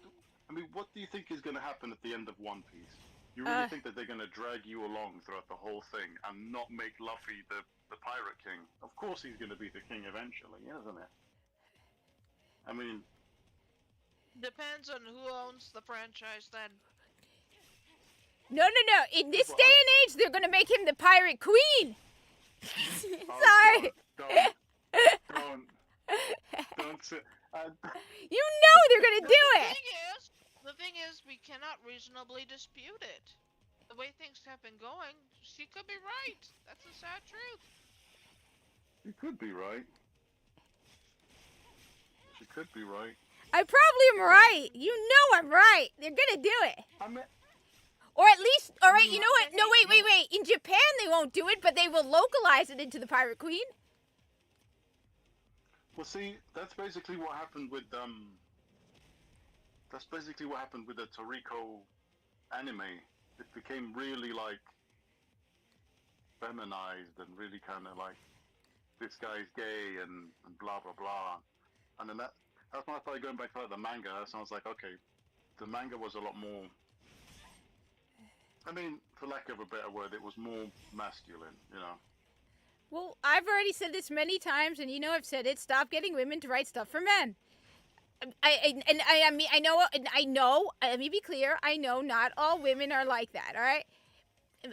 do you think is going to happen at the end of One Piece? You really think that they're going to drag you along throughout the whole thing and not make Luffy the pirate king? Of course he's going to be the king eventually, isn't it? I mean, Depends on who owns the franchise then. No. In this day and age, they're gonna make him the pirate queen. Sorry. Don't say. You know they're gonna do it. The thing is, we cannot reasonably dispute it. The way things have been going, she could be right. That's the sad truth. She could be right. She could be right. I probably am right. You know I'm right. They're gonna do it. I mean, or at least, all right. You know what? No, wait. In Japan, they won't do it, but they will localize it into the Pirate Queen. Well, see, that's basically what happened with That's basically what happened with the Toriko anime. It became really like feminized and really kind of like this guy's gay and blah blah blah. And then that's when I started going back to like the manga. So I was like, okay, the manga was a lot more. I mean, for lack of a better word, it was more masculine, you know. Well, I've already said this many times, and you know I've said it. Stop getting women to write stuff for men. I mean, I know. Let me be clear. I know not all women are like that. All right.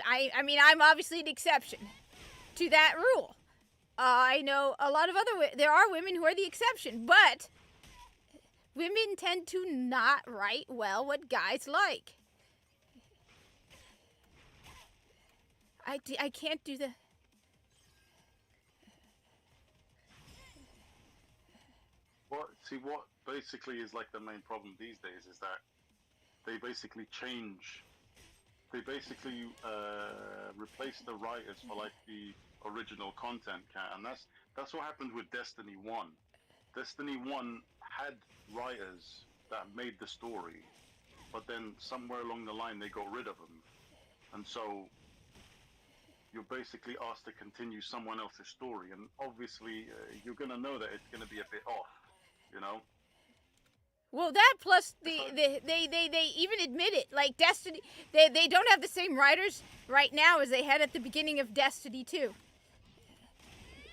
I mean, I'm obviously an exception to that rule. I know a lot of there are women who are the exception, but women tend to not write well what guys like. I can't do the. What basically is like the main problem these days is that they basically replace the writers for like the original content, and that's what happened with Destiny 1. Destiny 1 had writers that made the story, but then somewhere along the line they got rid of them, and so you're basically asked to continue someone else's story, and obviously you're gonna know that it's gonna be a bit off, you know. Well, that plus It's they even admit it. Like Destiny, they don't have the same writers right now as they had at the beginning of Destiny 2.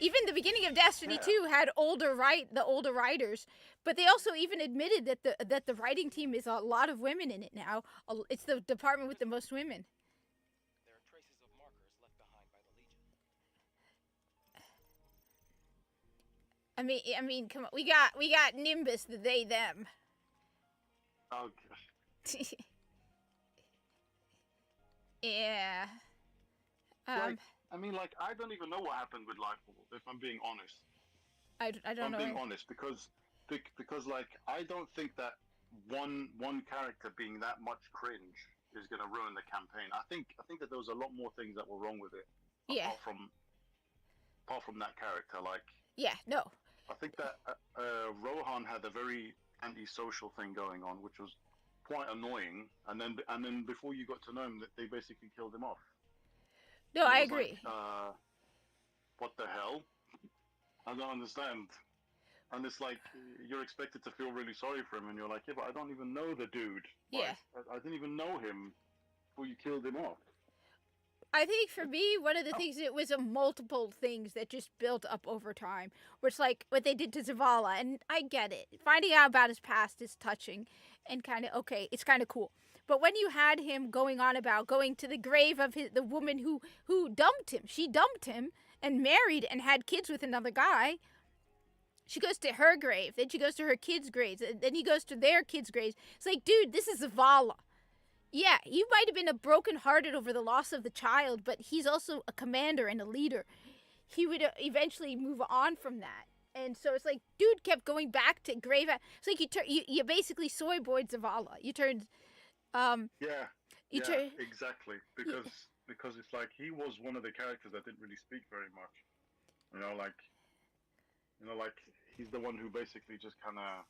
Even the beginning of Destiny Yeah. 2 had older writers, but they also even admitted that the writing team is a lot of women in it now. It's the department with the most women. There are traces of markers left behind by the Legion. I mean, come on, we got Nimbus, the they them. Oh, Yeah. like, I mean, like, I don't even know what happened with Lightfall, if I'm being honest. I don't I'm know. being honest, because like, I don't think that one character being that much cringe is gonna ruin the campaign. I think that there was a lot more things that were wrong with it. Yeah. Apart from that character, like, Yeah. No. I think that Rohan had a very antisocial thing going on, which was quite annoying. And then before you got to know him, they basically killed him off. No, And I it was agree. like, what the hell? I don't understand. And it's like, you're expected to feel really sorry for him, and you're like, yeah, but I don't even know the dude. Yeah. I didn't even know him before you killed him off. I think for me, one of the things, it was a multiple things that just built up over time. Where it's like what they did to Zavala, and I get it. Finding out about his past is touching, and kind of okay, it's kind of cool. But when you had him going on about going to the grave of the woman who dumped him, she dumped him and married and had kids with another guy. She goes to her grave, then she goes to her kids' graves, and then he goes to their kids' graves. It's like, dude, this is Zavala. Yeah, you might have been brokenhearted over the loss of the child, but he's also a commander and a leader. He would eventually move on from that. And so it's like, dude kept going back to grave. It's like you basically soy boyed Zavala. You turned, Exactly. Because it's like, he was one of the characters that didn't really speak very much. You know, like he's the one who basically just kind of.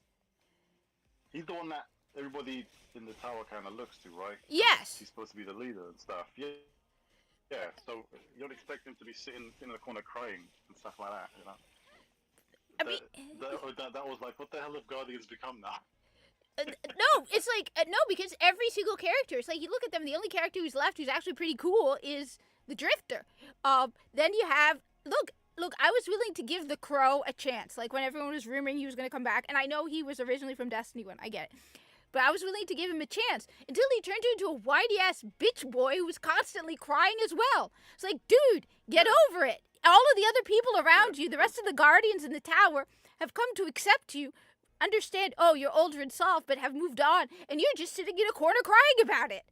He's the one that everybody in the tower kind of looks to, right? Yes. He's supposed to be the leader and stuff. Yeah. Yeah. So you don't expect him to be sitting in the corner crying and stuff like that, you know. I mean, that was like, what the hell have Guardians become now? no, it's like, no, because every single character, it's like, you look at them, the only character who's left who's actually pretty cool is the Drifter. Then you have, look, I was willing to give the Crow a chance, like when everyone was rumoring he was going to come back, and I know he was originally from Destiny 1, I get it. But I was willing to give him a chance until he turned into a whitey-ass bitch boy who was constantly crying as well. It's like, dude, get over it. All of the other people around you, the rest of the Guardians in the tower, have come to accept you, understand, oh, you're older and soft, but have moved on, and you're just sitting in a corner crying about it.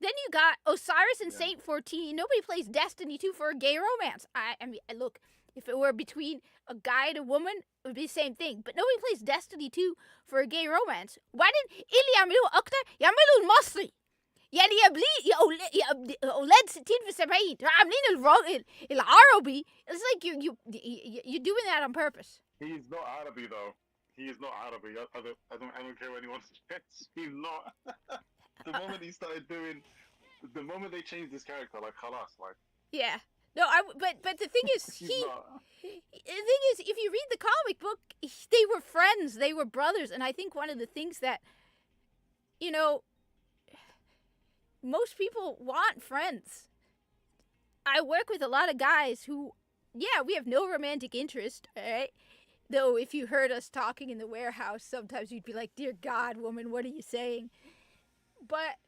Then you got Osiris and Saint 14. Nobody plays Destiny 2 for a gay romance. I mean, look, if it were between a guy and a woman, it would be the same thing. But nobody plays Destiny 2 for a gay romance. Why didn't اللي يعملوه أكتر يعملوا المصري؟ يعني يا أولاد 60 في 70 عاملين العربي. It's like you're doing that on purpose. He's not Arabi though. He is not Arabi. I don't care what anyone says. He's not. The moment they changed this character, like khalas, like. Yeah. No, but the thing is, the thing is, if you read the comic book, they were friends, they were brothers, and I think one of the things that, you know, most people want friends. I work with a lot of guys who, yeah, we have no romantic interest, alright? Though if you heard us talking in the warehouse, sometimes you'd be like, dear God, woman, what are you saying? But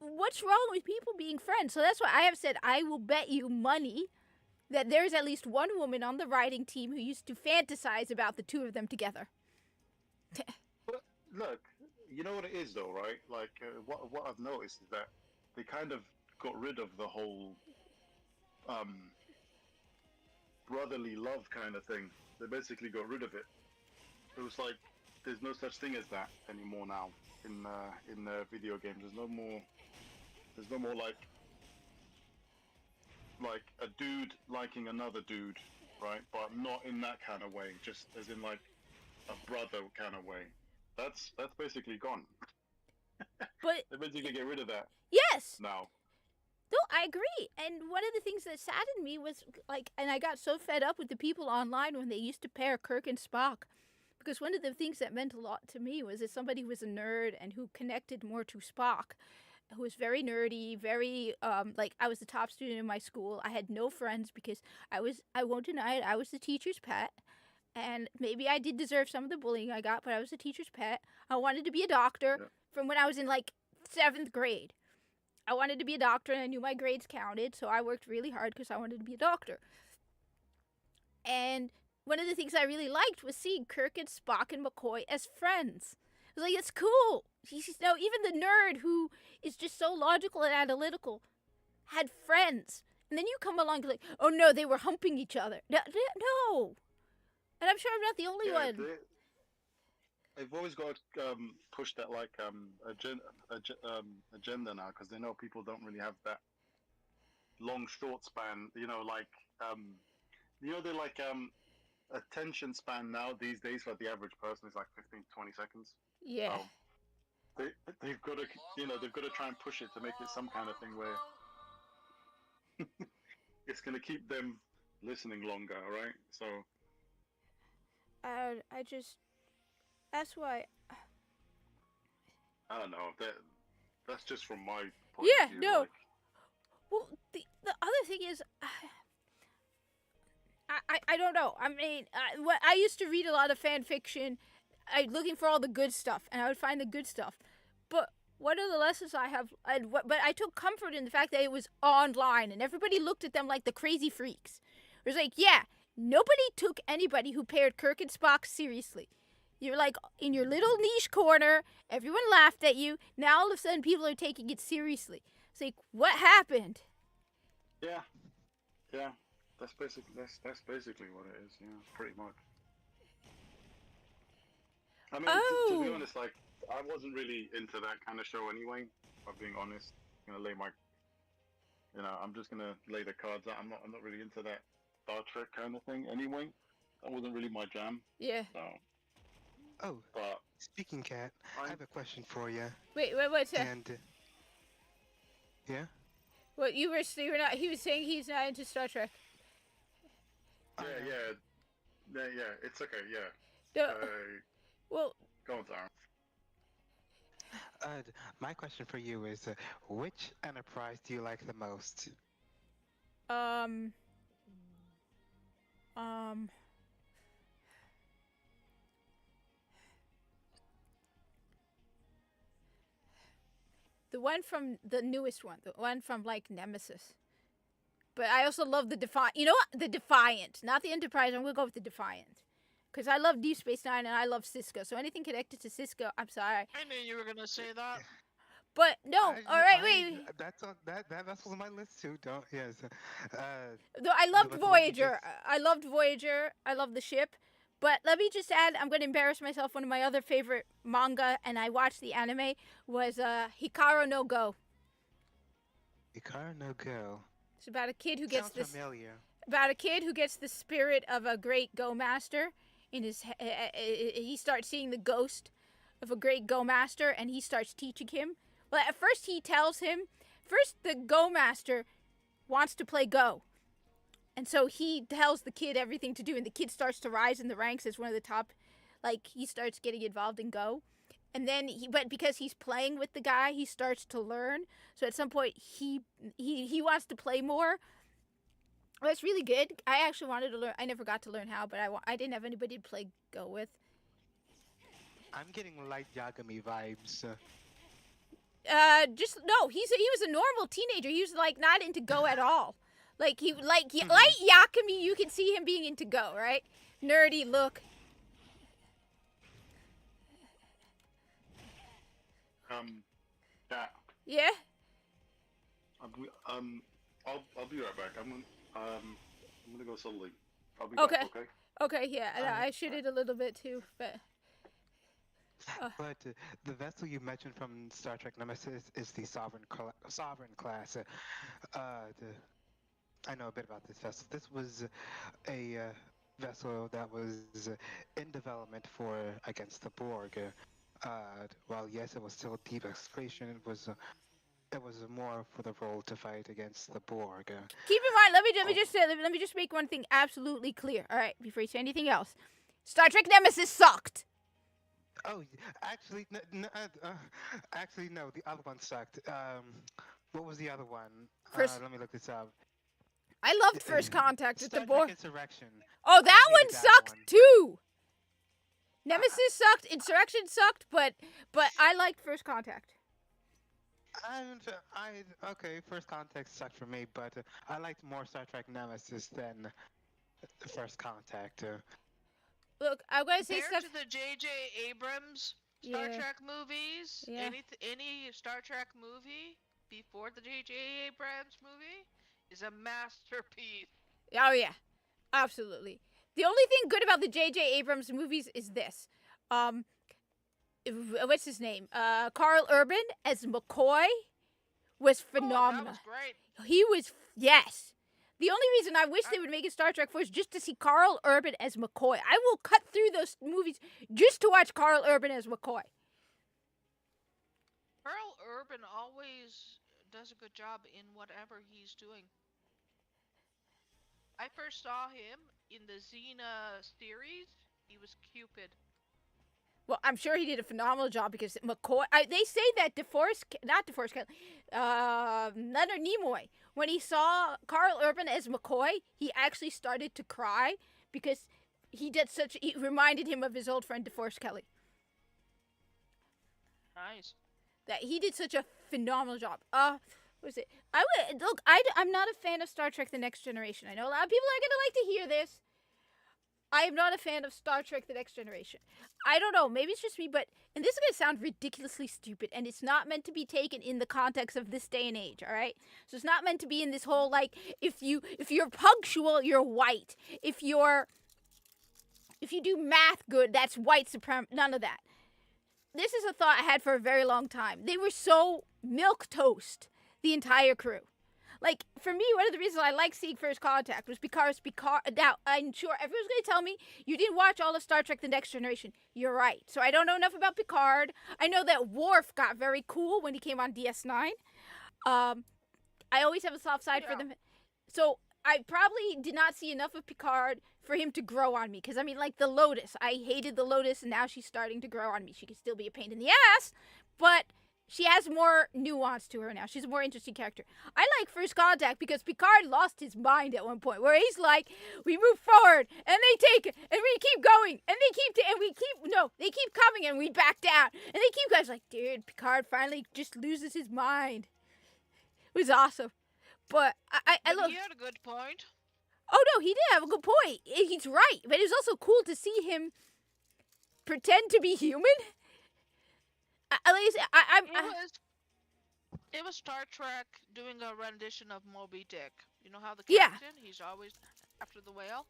what's wrong with people being friends? So that's why I have said I will bet you money that there's at least one woman on the writing team who used to fantasize about the two of them together. But look, you know what it is though, right? Like what I've noticed is that they kind of got rid of the whole brotherly love kind of thing. They basically got rid of it. It was like there's no such thing as that anymore now in video games. There's no more like a dude liking another dude, right? But not in that kind of way. Just as in like a brother kind of way. That's basically gone. But They basically get rid of that yes, now. no, I agree. And one of the things that saddened me was like, and I got so fed up with the people online when they used to pair Kirk and Spock, because one of the things that meant a lot to me was that somebody who was a nerd and who connected more to Spock, who was very nerdy, very like I was the top student in my school. I had no friends because I won't deny it, I was the teacher's pet. And maybe I did deserve some of the bullying I got, but I was a teacher's pet. I wanted to be a doctor Yeah. from when I was in like 7th grade. I wanted to be a doctor and I knew my grades counted, so I worked really hard because I wanted to be a doctor. And one of the things I really liked was seeing Kirk and Spock and McCoy as friends. I was like, it's cool. Even the nerd who is just so logical and analytical had friends. And then you come along and like, oh no, they were humping each other. No. And I'm sure I'm not the only one. They've always got to push that like agenda now because they know people don't really have that long short span. You know, like they're like attention span now these days for the average person is like 15 to 20 seconds. Yeah. They've got to they've got to try and push it to make it some kind of thing where it's going to keep them listening longer, right? So. That's why. I don't know. That's just from my point Yeah, of view. no. Like, Well, the other thing is, I don't know. I mean, I used to read a lot of fan fiction, looking for all the good stuff, and I would find the good stuff. But one of the lessons I have, but I took comfort in the fact that it was online, and everybody looked at them like the crazy freaks. It was like, yeah, nobody took anybody who paired Kirk and Spock seriously. You're like in your little niche corner. Everyone laughed at you. Now all of a sudden people are taking it seriously. It's like, what happened? yeah. That's basically what it is. Yeah, pretty much. I mean, to be Oh. honest, like I wasn't really into that kind of show anyway. If I'm being honest, I'm gonna lay my, I'm just gonna lay the cards out. I'm not really into that Star Trek kind of thing anyway. That wasn't really my jam. Yeah. So, Oh, but speaking, Kat, I have a question for you. Wait, what's that? And yeah, What you were not? He was saying he's not into Star Trek. yeah, it's okay. Yeah. No. Well, Go on, Tara. my question for you is, which Enterprise do you like the most? The one from the newest one, the one from like Nemesis. But I also love the Defiant. You know what? The Defiant, not the Enterprise. I'm gonna go with the Defiant, because I love Deep Space Nine and I love Cisco. So anything connected to Cisco, I'm sorry. I knew you were gonna say that. But no, all right, wait. That's on that was on my list too. Don't yes. Though I loved the one you Voyager. just- I loved Voyager. I love the ship. But let me just add, I'm going to embarrass myself. One of my other favorite manga, and I watched the anime, was Hikaru no Go. Hikaru no Go. It's about a kid who gets Sounds familiar. the spirit of a great Go master in his. He starts seeing the ghost of a great Go master, and he starts teaching him. Well, at first he tells him. First, the Go master wants to play Go. And so he tells the kid everything to do, and the kid starts to rise in the ranks as one of the top, like, he starts getting involved in Go. And then, but because he's playing with the guy, he starts to learn. So at some point, he wants to play more. Well, it's really good. I actually wanted to learn. I never got to learn how, but I didn't have anybody to play Go with. I'm getting light Yagami vibes. No, he was a normal teenager. He was like not into Go at all. Like like Yakami, you can see him being into Go, right? Nerdy look. Yeah. Yeah. I'll be right back. I'm gonna go slowly. I'll be Okay. back. Okay. Okay, yeah. I shitted a little bit too, but. But the vessel you mentioned from Star Trek Nemesis is the Sovereign class. I know a bit about this vessel. This was a vessel that was in development for against the Borg. While yes, it was still deep exploration, it was more for the role to fight against the Borg. Keep in mind, let me just make one thing absolutely clear. All right, before you say anything else, Star Trek Nemesis sucked. Oh, actually, actually no. The other one sucked. What was the other one? First, Let me look this up. I loved First Contact with Star the Trek Borg. Insurrection. Oh, that I one hated that sucked one. too. Nemesis sucked, Insurrection sucked, but I liked First Contact. Okay, First Contact sucked for me, but I liked more Star Trek Nemesis than First Contact. Look, I'm gonna say Compared stuff. to the J.J. Abrams Star Yeah. Trek movies, Yeah. any Star Trek movie before the J.J. Abrams movie is a masterpiece. Oh yeah, absolutely. The only thing good about the J.J. Abrams movies is this. What's his name? Carl Urban as McCoy was phenomenal. Oh, that was great. He was, yes. The only reason I wish they would make a Star Trek 4 is just to see Carl Urban as McCoy. I will cut through those movies just to watch Carl Urban as McCoy. Carl Urban always does a good job in whatever he's doing. I first saw him in the Xena series. He was Cupid. Well, I'm sure he did a phenomenal job because McCoy. They say that Leonard Nimoy, when he saw Carl Urban as McCoy, he actually started to cry because it reminded him of his old friend DeForest Kelly. Nice. That he did such a phenomenal job. What was it? I'm not a fan of Star Trek: The Next Generation. I know a lot of people are gonna like to hear this. I am not a fan of Star Trek: The Next Generation. I don't know, maybe it's just me, and this is gonna sound ridiculously stupid, and it's not meant to be taken in the context of this day and age, alright? So it's not meant to be in this whole, like, if you're punctual, you're white. If you do math good, that's white supremacy. None of that. This is a thought I had for a very long time. They were so milquetoast, the entire crew. Like, for me, one of the reasons I like seeing First Contact was because Picard. Now, I'm sure everyone's going to tell me you didn't watch all of Star Trek: The Next Generation. You're right. So I don't know enough about Picard. I know that Worf got very cool when he came on DS9. I always have a soft side for them. So I probably did not see enough of Picard for him to grow on me. Because, I mean, like the Lotus. I hated the Lotus, and now she's starting to grow on me. She can still be a pain in the ass, but she has more nuance to her now. She's a more interesting character. I like First Contact because Picard lost his mind at one point, where he's like, we move forward, and they take it, and we keep going, and they keep coming, and we back down, and they keep going. Like, dude, Picard finally just loses his mind. It was awesome. But I look. He had a good point. Oh no, he did have a good point. He's right, but it was also cool to see him pretend to be human. At least It was Star Trek doing a rendition of Moby Dick. You know how the Yeah. captain, he's always after the whale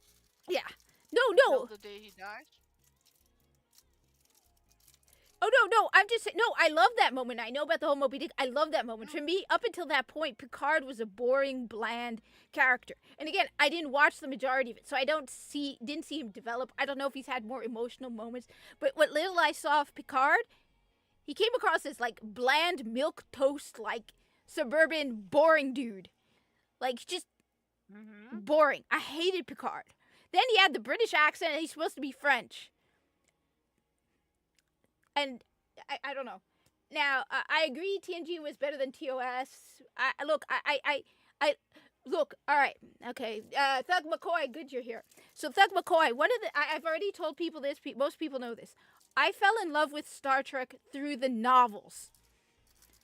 Yeah. No. till the day he dies. Oh, no, I'm just saying, no, I love that moment. I know about the whole Moby Dick. I love that moment. For me, up until that point, Picard was a boring, bland character. And again, I didn't watch the majority of it, so I didn't see him develop. I don't know if he's had more emotional moments. But what little I saw of Picard, he came across as, like, bland, milquetoast, like, suburban, boring dude. Like, just boring. I hated Picard. Then he had the British accent, and he's supposed to be French. And I don't know. Now, I agree TNG was better than TOS. Look, all right, okay. Thug McCoy, good you're here. So Thug McCoy, I've already told people this, most people know this. I fell in love with Star Trek through the novels.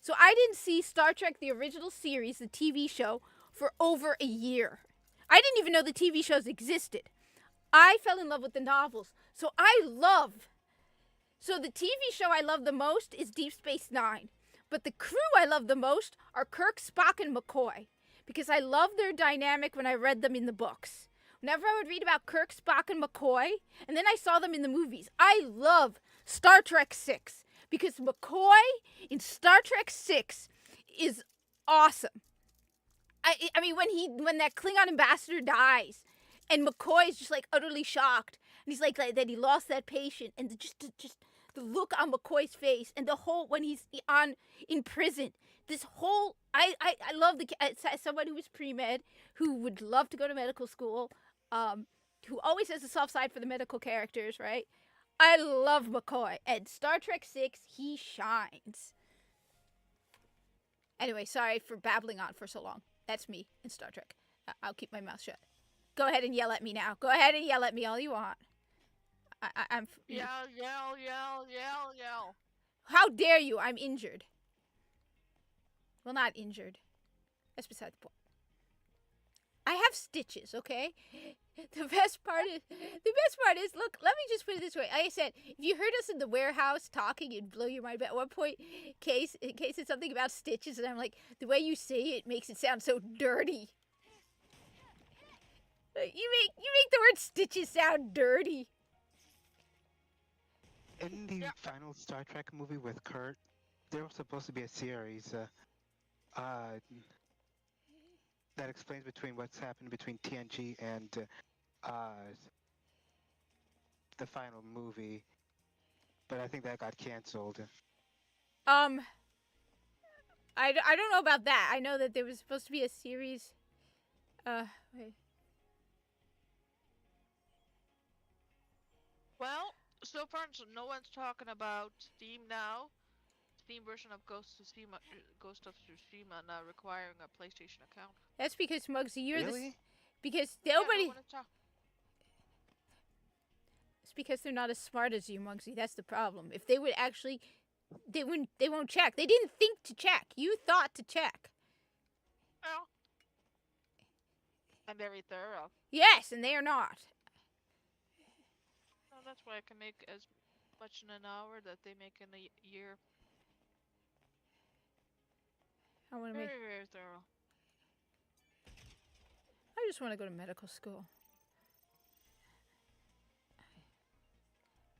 So I didn't see Star Trek, the original series, the TV show, for over a year. I didn't even know the TV shows existed. I fell in love with the novels. So the TV show I love the most is Deep Space Nine. But the crew I love the most are Kirk, Spock, and McCoy. Because I loved their dynamic when I read them in the books. Whenever I would read about Kirk, Spock, and McCoy, and then I saw them in the movies. I love Star Trek 6. Because McCoy in Star Trek 6 is awesome. I mean, when that Klingon ambassador dies, and McCoy is just like utterly shocked, and he's like that he lost that patient, and just the look on McCoy's face, and the whole when he's in prison, this whole I love as someone who was pre-med, who would love to go to medical school, who always has a soft side for the medical characters, right? I love McCoy, and Star Trek 6, he shines. Anyway, sorry for babbling on for so long. That's me in Star Trek. I'll keep my mouth shut. Go ahead and yell at me now. Go ahead and yell at me all you want. I'm. Yell, yell, yell, yell, yell. How dare you? I'm injured. Well, not injured. That's beside the point. I have stitches, okay? The best part is, look, let me just put it this way. Like I said, if you heard us in the warehouse talking, it'd blow your mind. But at one point, Case said something about stitches, and I'm like, the way you say it makes it sound so dirty. You make the word stitches sound dirty. In the final Star Trek movie with Kurt, there was supposed to be a series that explains between what's happened between TNG and the final movie, but I think that got canceled. I don't know about that. I know that there was supposed to be a series. Wait. Well, so far, no one's talking about Steam now. Steam version of Ghost of Tsushima now requiring a PlayStation account. That's because Muggsy, you're Really? because Yeah, nobody. no one is It's because they're not as smart as you, Muggsy. That's the problem. If they would actually, they won't check. They didn't think to check. You thought to check. Well, I'm very thorough. Yes, and they are not. Well, that's why I can make as much in an hour that they make in a year. I want to Very, make. very thorough. I just want to go to medical school.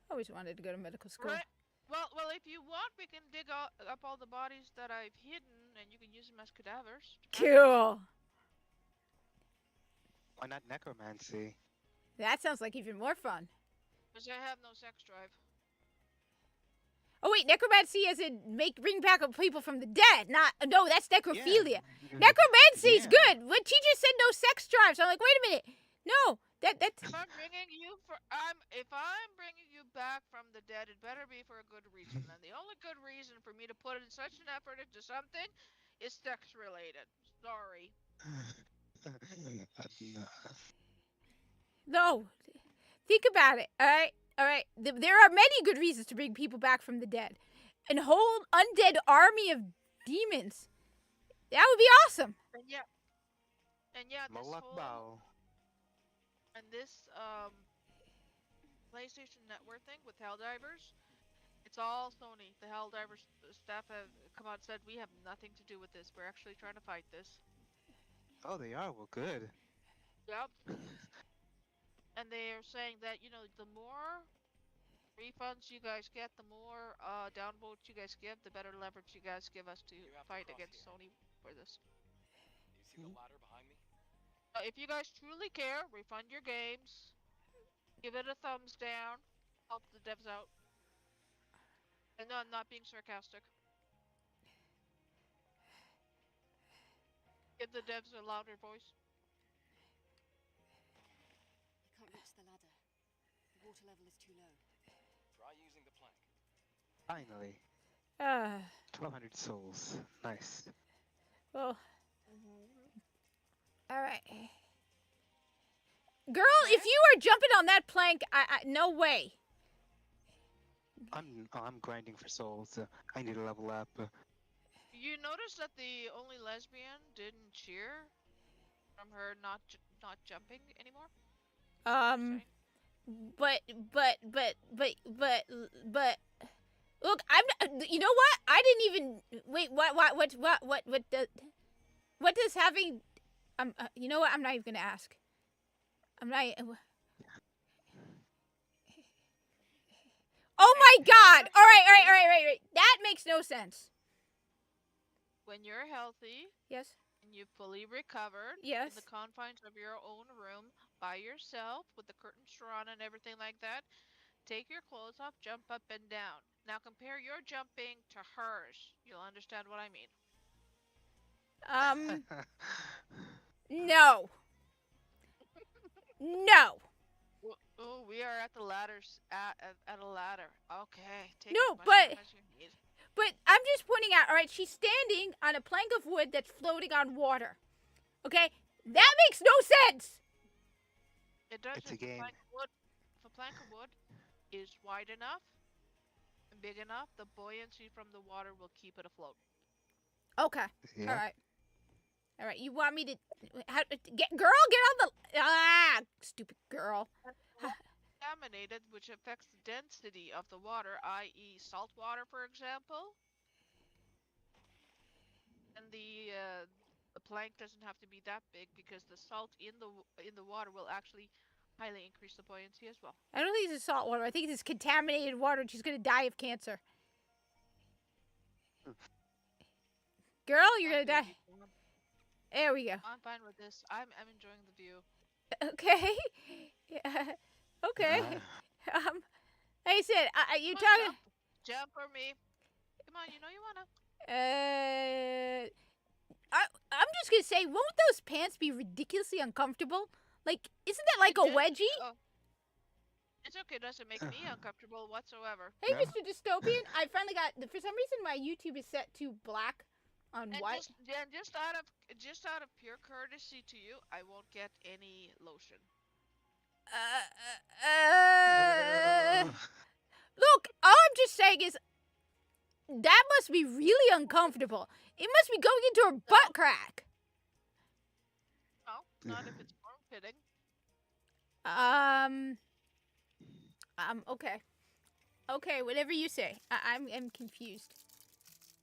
I always wanted to go to medical school. Right. Well, if you want, we can dig up all the bodies that I've hidden, and you can use them as cadavers. Cool. Why not necromancy? That sounds like even more fun. Because I have no sex drive. Oh wait, necromancy as in bring back people from the dead. No, that's necrophilia. Necromancy is good. But she just said no sex drive. So I'm like, wait a minute. No, that's. If I'm bringing you back from the dead, it better be for a good reason. And the only good reason for me to put in such an effort into something is sex related. Sorry. No, think about it. All right. There are many good reasons to bring people back from the dead. An whole undead army of demons. That would be awesome. And yeah, this Malak whole Bao. and this PlayStation Network thing with Helldivers, it's all Sony. The Helldivers staff have come out and said we have nothing to do with this. We're actually trying to fight this. Oh, they are? Well, good. Yep. And they are saying that, the more refunds you guys get, the more downvotes you guys give, the better leverage you guys give us to You have to fight cross against here. Sony for this. Do you see the ladder behind me? If you guys truly care, refund your games. Give it a thumbs down. Help the devs out. And no, I'm not being sarcastic. Give the devs a louder voice. You can't reach the ladder. The water level is too low. Try using the plank. Finally. 1,200 souls. Nice. Well. All right. Girl, if you are jumping on that plank, no way. I'm grinding for souls. I need to level up. You notice that the only lesbian didn't cheer from her not jumping anymore? But look, you know what? I didn't even wait. What does having? You know what? I'm not even gonna ask. I'm not. Oh my God! All right. That makes no sense. When you're healthy Yes. and you fully recovered Yes. in the confines of your own room by yourself with the curtains drawn and everything like that, take your clothes off, jump up and down. Now compare your jumping to hers. You'll understand what I mean. No. No. Oh, we are at the ladders. At a ladder. Okay. Take No, as much but- time as you need. But I'm just pointing out, all right, she's standing on a plank of wood that's floating on water. Okay? That makes no sense. It does. It's a If game. if a plank of wood is wide enough and big enough, the buoyancy from the water will keep it afloat. Okay. Yeah. All right. All right. You want me to get on the stupid girl. Contaminated, which affects the density of the water, i.e., salt water, for example. And the plank doesn't have to be that big because the salt in the water will actually highly increase the buoyancy as well. I don't think it's salt water. I think it's contaminated water and she's going to die of cancer. Girl, you're going to die. There we go. I'm fine with this. I'm enjoying the view. Okay. Yeah. Okay. Like I said, you Come on, talking. Jump for me. Come on, you know you wanna. I'm just gonna say, won't those pants be ridiculously uncomfortable? Like, isn't that like a wedgie? Oh. It's okay. It doesn't make me uncomfortable whatsoever. Hey, No. Mr. Dystopian, I finally got. For some reason, my YouTube is set to black on And white. just out of pure courtesy to you, I won't get any lotion. Look, all I'm just saying is that must be really uncomfortable. It must be going into her butt crack. No, not if it's form fitting. Okay. Okay, whatever you say. I'm confused.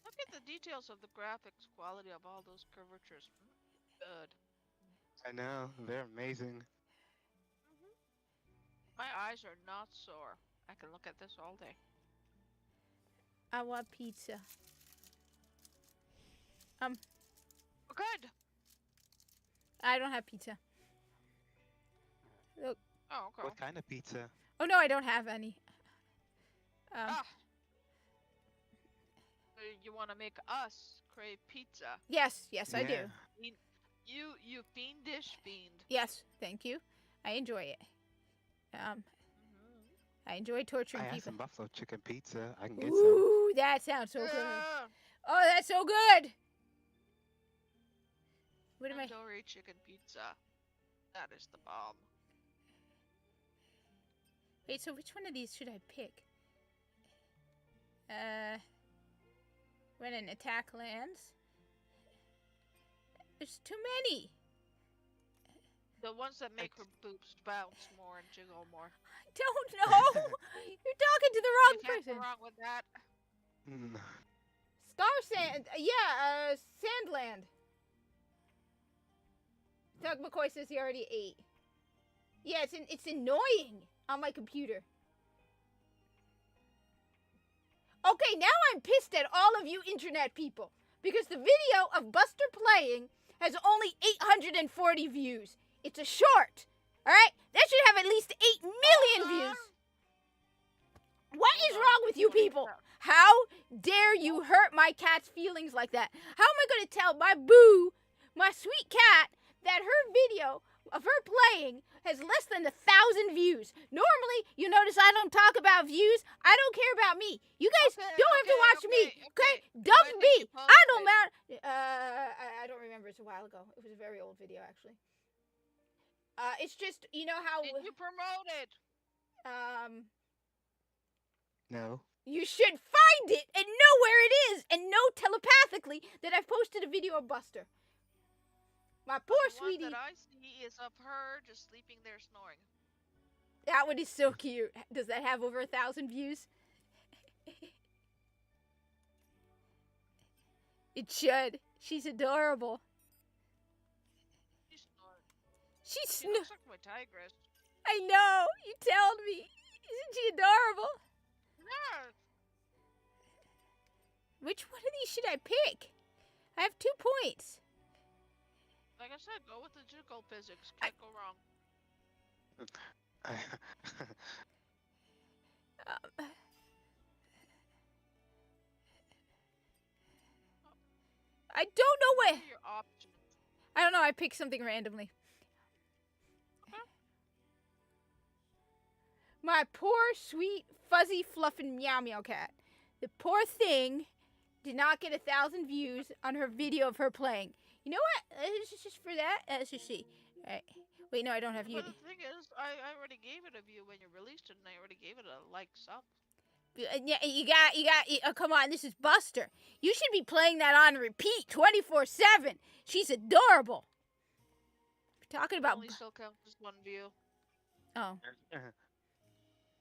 Look at the details of the graphics quality of all those curvatures. Good. I know. They're amazing. My eyes are not sore. I can look at this all day. I want pizza. Good. I don't have pizza. Look. Oh, okay. What kind of pizza? Oh no, I don't have any. You want to make us crave pizza? Yes, I do. Yeah. You fiendish fiend. Yes, thank you. I enjoy it. I enjoy torturing I had people. some buffalo chicken pizza. I can get some. Ooh, that sounds so good. Yeah. Oh, that's so good. What am I? Tandoori chicken pizza. That is the bomb. Wait, so which one of these should I pick? When an attack lands? There's too many. The ones that make her boobs bounce more and jiggle more. I don't know. You're talking to the wrong You can't go person. wrong with that. Mm. Star Sand. Yeah, Sandland. Doug McCoy says he already ate. Yeah, it's annoying on my computer. Okay, now I'm pissed at all of you internet people because the video of Buster playing has only 840 views. It's a short. All right? That should have at least 8 million views. What is wrong with you people? How dare you hurt my cat's feelings like that? How am I going to tell my boo, my sweet cat, that her video of her playing has less than 1,000 views? Normally, you notice I don't talk about views. I don't care about me. You guys don't have to watch me, okay? Dump When did me. you post I don't it? matter. I don't remember. It's a while ago. It was a very old video, actually. It's just, you know how... Did you promote it? No. You should find it and know where it is and know telepathically that I've posted a video of Buster. My poor The one sweetie. that I see is of her just sleeping there snoring. That one is so cute. Does that have over 1,000 views? It should. She's adorable. She snored. She She looks like my tigress. I know. You told me. Isn't she adorable? Yeah. Which one of these should I pick? I have 2 points. Like I said, go with the jiggle physics. Can't go wrong. I don't know What what. are your options? I don't know. I picked something randomly. Okay. My poor, sweet, fuzzy, fluffing meow meow cat. The poor thing did not get 1,000 views on her video of her playing. You know what? It's just for that. Let's just see. All right. Wait, no, I don't have But you. the thing is, I already gave it a view when you released it, and I already gave it a like sub. Yeah, you got. Oh, come on, this is Buster. You should be playing that on repeat 24/7. She's adorable. We're talking about. Only still counts as one view. Oh,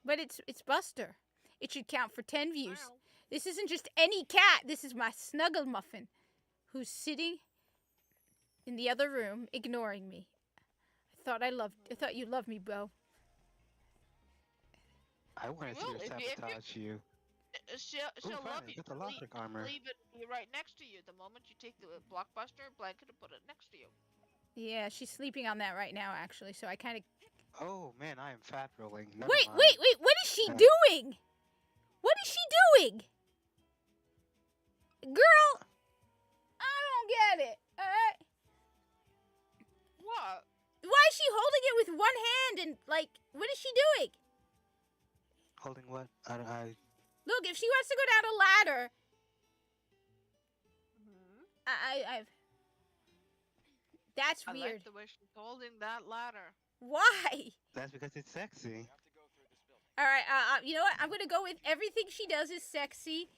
but it's Buster. It should count for 10 views. Wow. This isn't just any cat. This is my snuggle muffin, who's sitting in the other room, ignoring me. I thought you loved me, Bo. I want to see her Well, if you- sabotage you. She'll Ooh, love fine, you. got the logic armor. Leave it be right next to you. The moment you take the blockbuster blanket and put it next to you. Yeah, she's sleeping on that right now, actually. So I kind of. Oh man, I am fat rolling. Never Wait. mind. What is she doing? What is she doing? Girl, I don't get it. All right. What? Why is she holding it with one hand and like? What is she doing? Holding what? I Look, if she wants to go down a ladder, I've. That's I weird. like the way she's holding that ladder. Why? That's because it's sexy. You have to go through this building. All right. You know what? I'm gonna go with everything she does is sexy,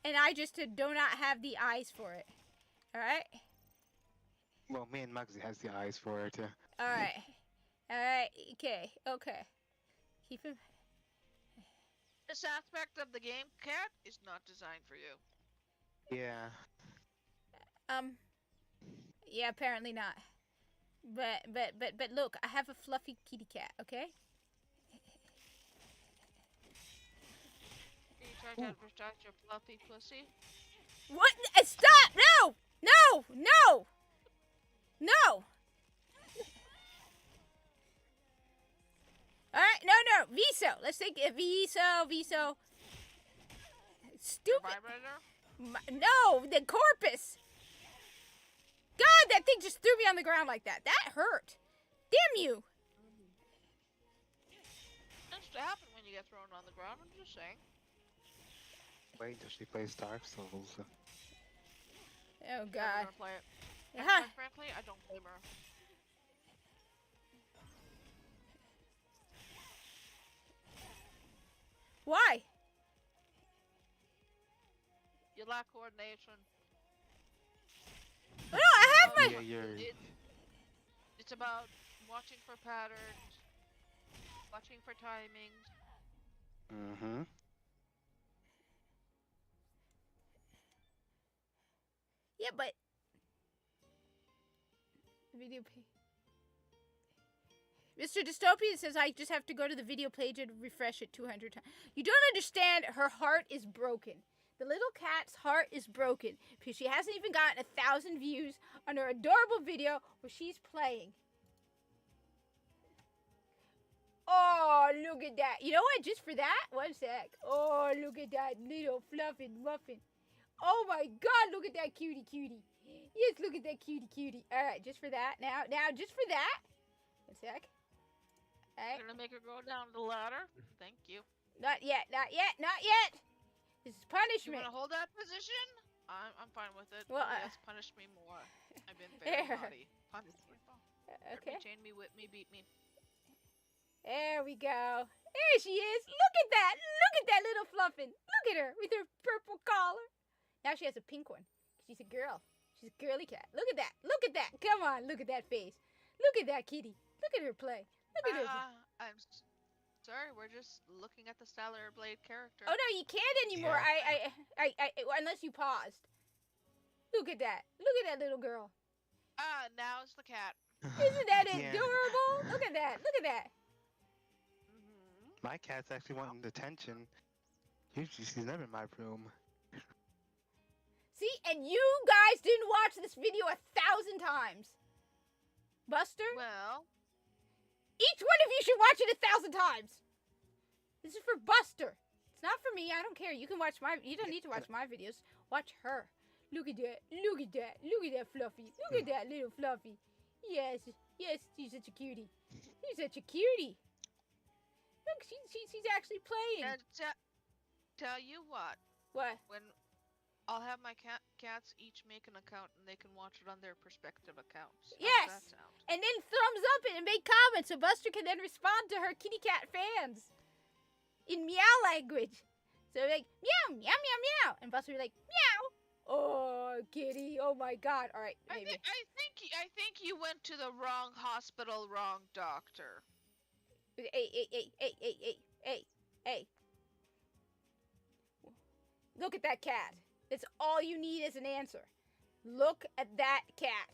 and I just do not have the eyes for it. All right. Well, me and Muggsy has the eyes for it. All right. All right. Okay. Keep him. This aspect of the game, Cat, is not designed for you. Yeah. Yeah. Apparently not. But look, I have a fluffy kitty cat. Okay. Are you trying to advertise your fluffy pussy? What? Stop! No! No! No! No! All right. No. Viso. Let's take it. Viso. Stupid. Vibrator? No, the corpus. God, that thing just threw me on the ground like that. That hurt. Damn you. That's to happen when you get thrown on the ground. I'm just saying. Wait until she plays Dark Souls. Oh Never God. gonna play it. And Huh. quite frankly, I don't blame her. Why? You lack coordination. No, I have my. Yeah, you're. It's about watching for patterns, watching for timings. Mm-hmm. Yeah, but. Video page. Mr. Dystopian says I just have to go to the video page and refresh it 200 times. You don't understand. Her heart is broken. The little cat's heart is broken because she hasn't even gotten 1,000 views on her adorable video where she's playing. Oh, look at that. You know what? Just for that, one sec. Oh, look at that little fluffy muffin. Oh my God, look at that cutie. Yes, look at that cutie. All right, just for that. Now, just for that. One sec. All right. You're gonna make her go down the ladder? Thank you. Not yet. This is You punishment. wanna hold that position? I'm fine with it. Well, Well, yes, punish me more. I've been very There. naughty. Punish me. Hurt Okay. me, chain me, whip me, beat me. There we go. There she is. Look at that. Look at that little fluffin. Look at her with her purple collar. Now she has a pink one. She's a girl. She's a girly cat. Look at that. Come on. Look at that face. Look at that kitty. Look at her play. Look at her. I'm sorry, we're just looking at the Stellar Blade character. Oh no, you can't anymore. Yeah. I unless you paused. Look at that. Look at that little girl. Now it's the cat. Isn't that Yeah. adorable? Look at that. My cat's actually wanting attention. Usually she's never in my room. See, and you guys didn't watch this video 1,000 times. Buster, Well, each one of you should watch it 1,000 times. This is for Buster. It's not for me. I don't care. You can watch my. You don't need to watch my videos. Watch her. Look at that. Look at that. Look at that Fluffy. Look at that little Fluffy. Yes. Yes. She's such a cutie. She's such a cutie. Look, she's actually playing. and tell you what, What? when I'll have my cats each make an account and they can watch it on their respective accounts. How Yes. does that sound? And then thumbs up it and make comments so Buster can then respond to her kitty cat fans in meow language. So like meow meow meow meow, and Buster will be like meow. Oh, kitty. Oh my God. All right, maybe. I think you went to the wrong hospital, wrong doctor. Hey. Look at that cat. That's all you need as an answer. Look at that cat.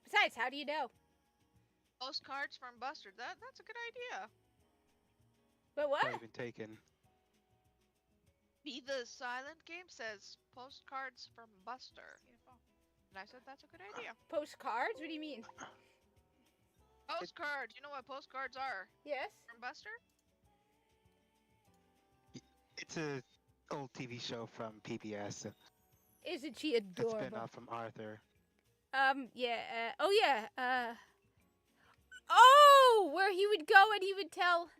Besides, how do you know? Postcards from Buster. That's a good idea. But what? Not even taken. Be the Silent Game says postcards from Buster. And I said that's a good idea. Postcards? What do you mean? Postcards. You know what postcards are Yes. from Buster? It's a old TV show from PBS. Isn't she It's been adorable? off from Arthur. Yeah. Oh yeah. Oh, where he would go and he would tell.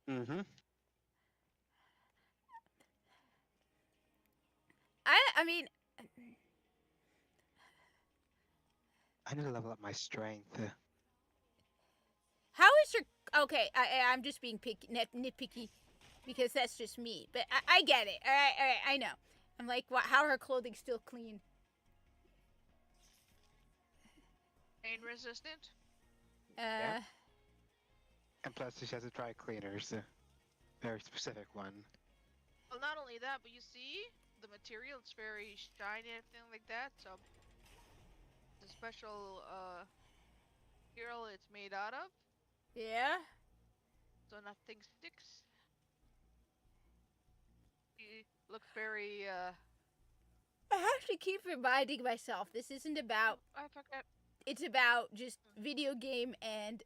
Mm-hmm. I mean, I need to level up my strength. how is your? Okay, I'm just being nitpicky, because that's just me. But I get it. All right. I know. I'm like, how are her clothing still clean? Pain resistant. Yeah. And plus, she has a dry cleaners. Very specific one. Well, not only that, but you see, the material is very shiny and everything like that. So, the special material it's made out of, Yeah. so nothing sticks. She looks very. I have to keep reminding myself this isn't about. I forget. It's about just video game and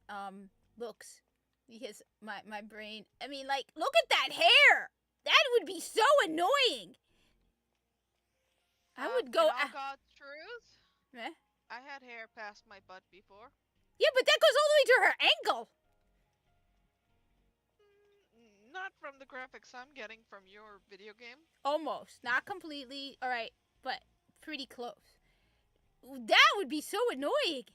looks, because my brain. I mean, like, look at that hair. That would be so annoying. I would go. In all God's truth, Eh? I had hair past my butt before. Yeah, but that goes all the way to her ankle. Not from the graphics I'm getting from your video game. Almost, not completely. All right, but pretty close. That would be so annoying.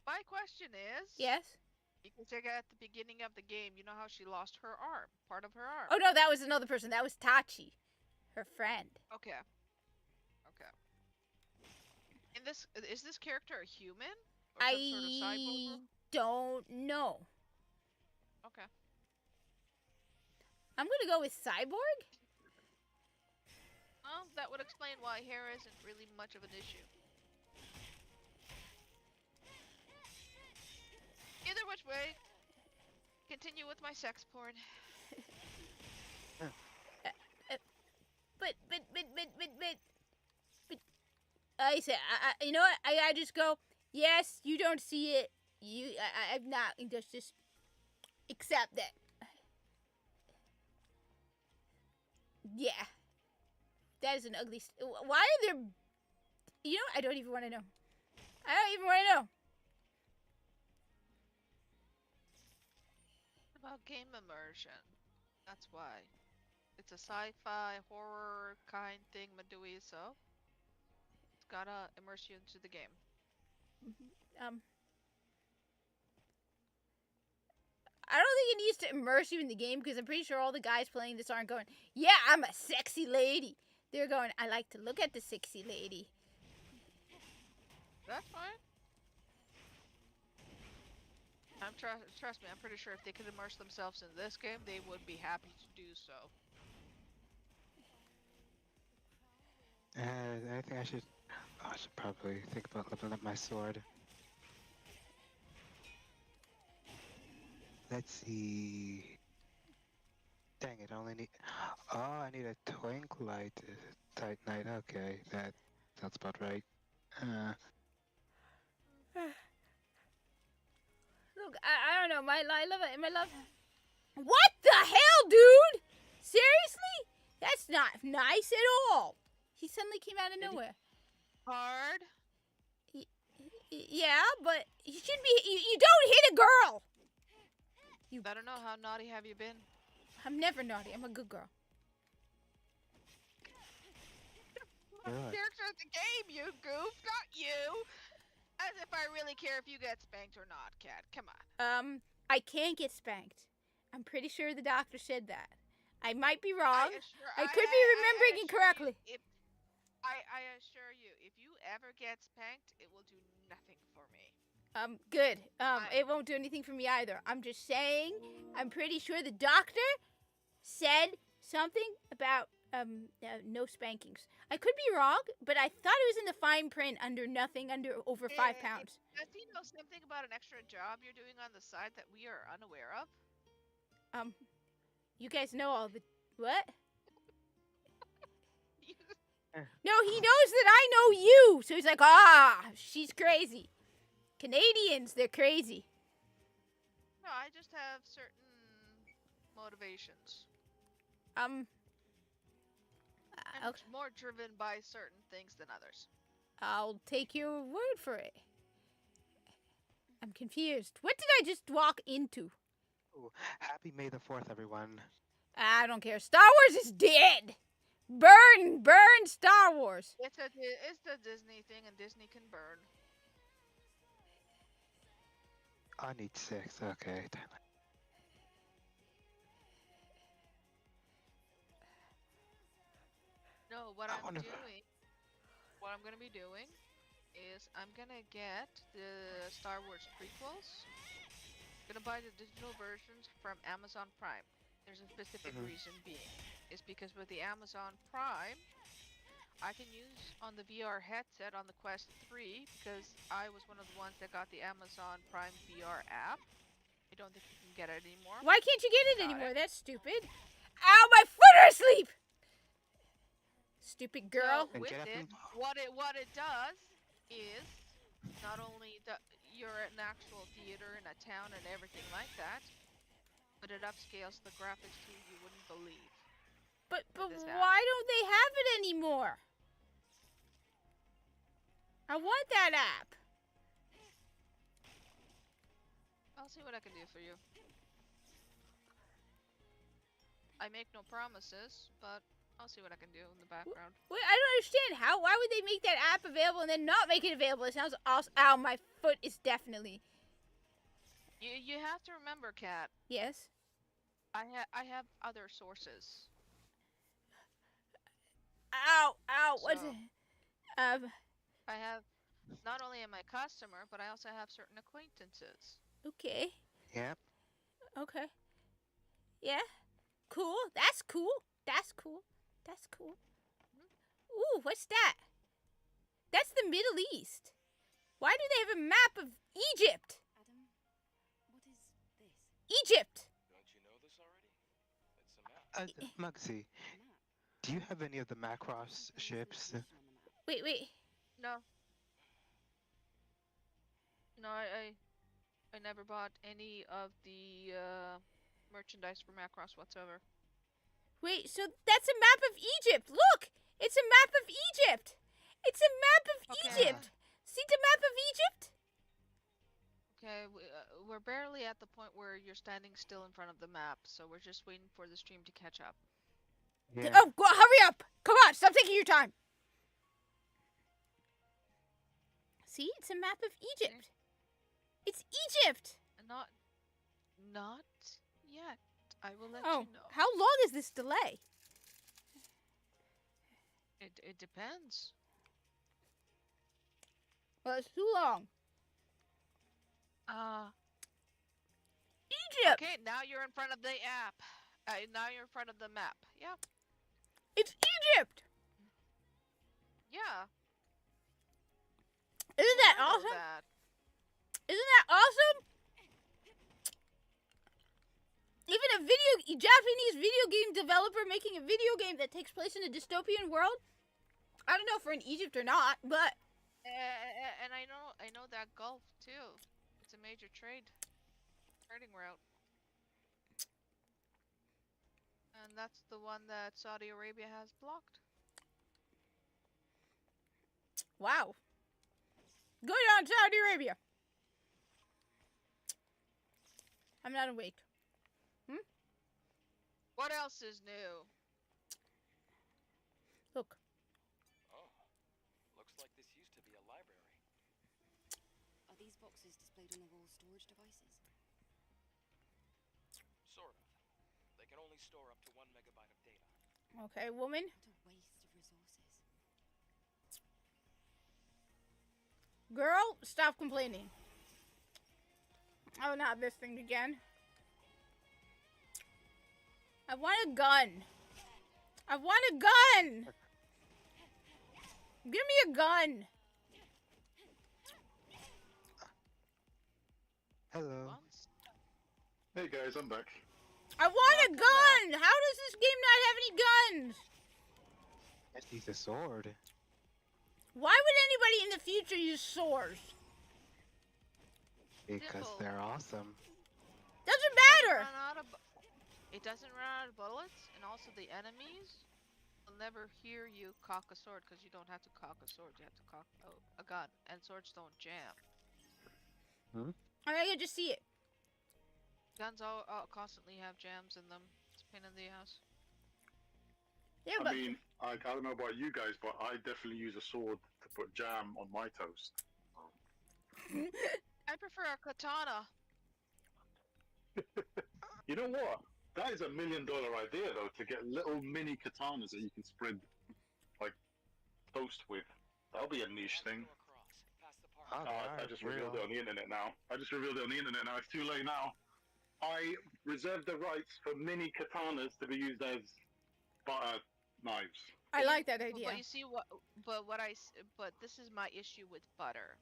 My question is. Yes. Because at the beginning of the game, you know how she lost her arm, part of her arm. Oh no, that was another person. That was Tachi, her friend. Okay. In this, is this character a human? Or some sort of cyborg? Don't know. Okay. I'm gonna go with cyborg. Well, that would explain why hair isn't really much of an issue. Either which way, continue with my sex porn. But I said, you know what? I just go, yes, you don't see it. I'm not, just accept that. Yeah. That is an ugly, why are there, you know what? I don't even want to know. I don't even want to know. About game immersion. That's why. It's a sci-fi horror kind thing, Madui, so it's gotta immerse you into the game. I don't think it needs to immerse you in the game, because I'm pretty sure all the guys playing this aren't going, yeah, I'm a sexy lady. They're going, I like to look at the sexy lady. That's fine. Trust me, I'm pretty sure if they could immerse themselves in this game, they would be happy to do so. I think I should probably think about leveling up my sword. Let's see. Dang it! I only need. Oh, I need a Twinklight Titanite. Okay, that sounds about right. I don't know. I love it. My love. What the hell, dude? Seriously? That's not nice at all. He suddenly came out of nowhere. Hard. Yeah, but you shouldn't be. You don't hit a girl. I don't know, how naughty have you been? I'm never naughty. I'm a good girl. Good. Character of the game, you goof, not you. As if I really care if you get spanked or not, Cat. Come on. I can't get spanked. I'm pretty sure the doctor said that. I might be wrong. I could be remembering incorrectly. I assure you, if you ever get spanked, it will do nothing for me. Good. It won't do anything for me either. I'm just saying, I'm pretty sure the doctor said something about, no spankings. I could be wrong, but I thought it was in the fine print under nothing under over 5 pounds. Does he know something about an extra job you're doing on the side that we are unaware of? You guys know all the, what? No, he knows that I know you. So he's like, she's crazy. Canadians, they're crazy. No, I just have certain motivations. Okay. I'm more driven by certain things than others. I'll take your word for it. I'm confused. What did I just walk into? Ooh, happy May the 4th, everyone. I don't care. Star Wars is dead. Burn Star Wars. It's a Disney thing, and Disney can burn. I need 6. Okay. Damn it. No, what I I'm wonder- gonna be doing is I'm gonna get the Star Wars prequels. Gonna buy the digital versions from Amazon Prime. There's a specific reason being. Is because with the Amazon Prime, I can use on the VR headset on the Quest 3 because I was one of the ones that got the Amazon Prime VR app. I don't think you can get it anymore. Why can't you get it Got anymore? it. That's stupid. Ow, my foot are asleep. Stupid girl. So And with get up it, and- what it does is not only you're at an actual theater in a town and everything like that, but it upscales the graphics to you wouldn't believe. But this app. why don't they have it anymore? I want that app. I'll see what I can do for you. I make no promises, but I'll see what I can do in the background. Wait, I don't understand how. Why would they make that app available and then not make it available? It sounds awesome. Ow, my foot is definitely. You have to remember, Kat. Yes. I have other sources. Ow, what is So- it? I have not only am I a customer, but I also have certain acquaintances. Okay. Yep. Okay. Yeah. Cool. That's cool. That's cool. That's cool. Ooh, what's that? That's the Middle East. Why do they have a map of Egypt? Adam, what is this? Egypt. Don't you know this already? It's a map. Mugsy, do you have any of the Macross ships? Wait. No. No, I never bought any of the merchandise from Macross whatsoever. Wait, so that's a map of Egypt. Look! It's a map of Egypt. It's a map of Okay. Egypt. See the map of Egypt? Okay, we're barely at the point where you're standing still in front of the map, so we're just waiting for the stream to catch up. Yeah. Oh, go, hurry up! Come on, stop taking your time. See, it's a map of Egypt. It's Egypt. Not yet. I will let Oh, you know. how long is this delay? It depends. Well, it's too long. Egypt. Okay, now you're in front of the app. Now you're in front of the map. Yeah. It's Egypt. Yeah. Isn't that I know awesome? that. Isn't that awesome? Even a Japanese video game developer making a video game that takes place in a dystopian world. I don't know if we're in Egypt or not, but And I know that Gulf too. It's a major trade. trading route. And that's the one that Saudi Arabia has blocked. Wow. Good on Saudi Arabia. I'm not awake. What else is new? Look. Oh, looks like this used to be a library. Are these boxes displayed on the wall storage devices? Sort of. They can only store up to 1 megabyte of data. Okay, woman. What a waste of resources. Girl, stop complaining. Oh, not this thing again. I want a gun. I want a gun. Give me a gun. Hello. Once? Hey guys, I'm back. I want a gun. How does this game not have any guns? Let's use a sword. Why would anybody in the future use swords? Because Simple. they're awesome. Doesn't matter. It doesn't run out of bullets, and also the enemies will never hear you cock a sword because you don't have to cock a sword. You have to cock a gun, and swords don't jam. I can just see it. Guns all constantly have jams in them. It's a pain in the ass. Yeah, I but mean, I don't know about you guys, but I definitely use a sword to put jam on my toast. I prefer a katana. You know what? That is $1 million idea, though, to get little mini katanas that you can spread, like, toast with. That'll be a niche thing. Go across, past the park. Oh, they I are just real. revealed it on the internet now. It's too late now. I reserve the rights for mini katanas to be used as butter knives. I like that idea. But you see what? But this is my issue with butter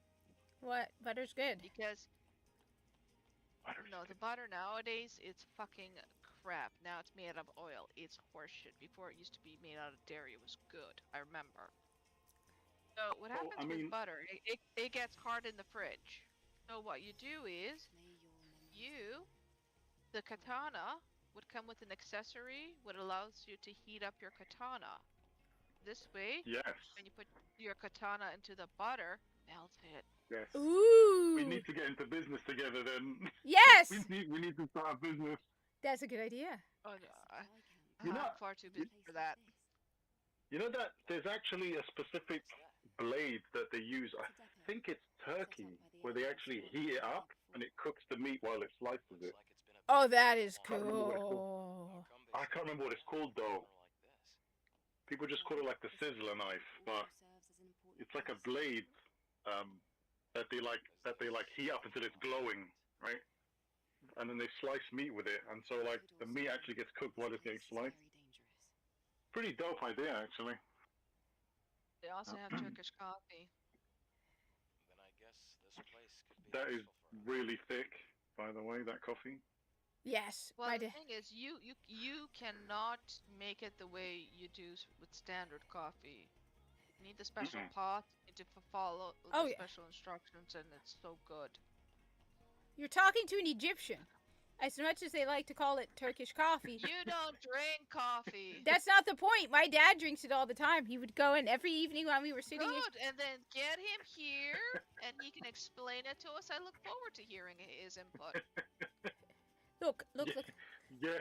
What? Butter's good. because no, the butter nowadays it's fucking crap. Now it's made out of oil. It's horseshit. Before it used to be made out of dairy. It was good. I remember. So what Well, happens I mean- with butter? It gets hard in the fridge. So what you do is May your memory the katana would come with an accessory what allows you to heat up your katana. This way, Yes. when you put your katana into the butter, melt it. Yes. Ooh. We need to get into business together then. Yes. we need to start a business. That's a good idea. Oh, no, You know- I'm far too busy for that. You know that there's actually a specific blade that they use. I think it's turkey, where they actually heat it up and it cooks the meat while it slices Looks it. like it's been a Oh, that is Can't remember what it's cool. I can't remember what it's called though. People just call it like the sizzler knife, but it's like a blade that they like heat up until it's glowing, right? And then they slice meat with it, and so like the meat actually gets cooked while it's getting sliced. Pretty dope idea, actually. They also have Turkish coffee. Then I guess this place could be That is useful for really thick, by the way. That coffee. Yes. Well, my the da- thing is, you cannot make it the way you do with standard coffee. You need the special Mm-mm. pot. You need to follow Oh, the yeah. special instructions, and it's so good. You're talking to an Egyptian. As much as they like to call it Turkish coffee. You don't drink coffee. That's not the point. My dad drinks it all the time. He would go in every evening while we were sitting here. Good, and then get him here, and he can explain it to us. I look forward to hearing his input. Look. Yeah.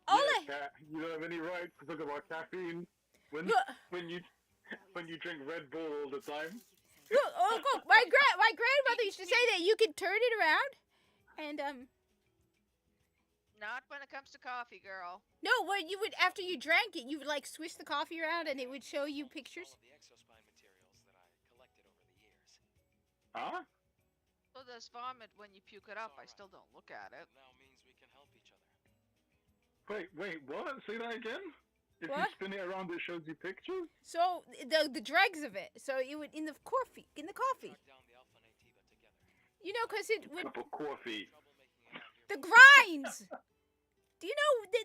All yeah, I- Kat, you don't have any right to talk about caffeine when Look. when you drink Red Bull all the time. Look. My grandmother used to say that you could turn it around, and Not when it comes to coffee, girl. no, when you would after you drank it, you would like swish the coffee around, and it would show you pictures. all of the exospine materials that I collected over the years. Huh? So does vomit when you puke it up. I still don't look at it. Now means we can help each other. Wait, what? Say that again? If What? you spin it around, it shows you pictures? So the dregs of it. So it would in the coffee. Track down the Alpha Nativa together. You know, because it would Cup of coffee. Trouble making it out here. the grinds. Do you know the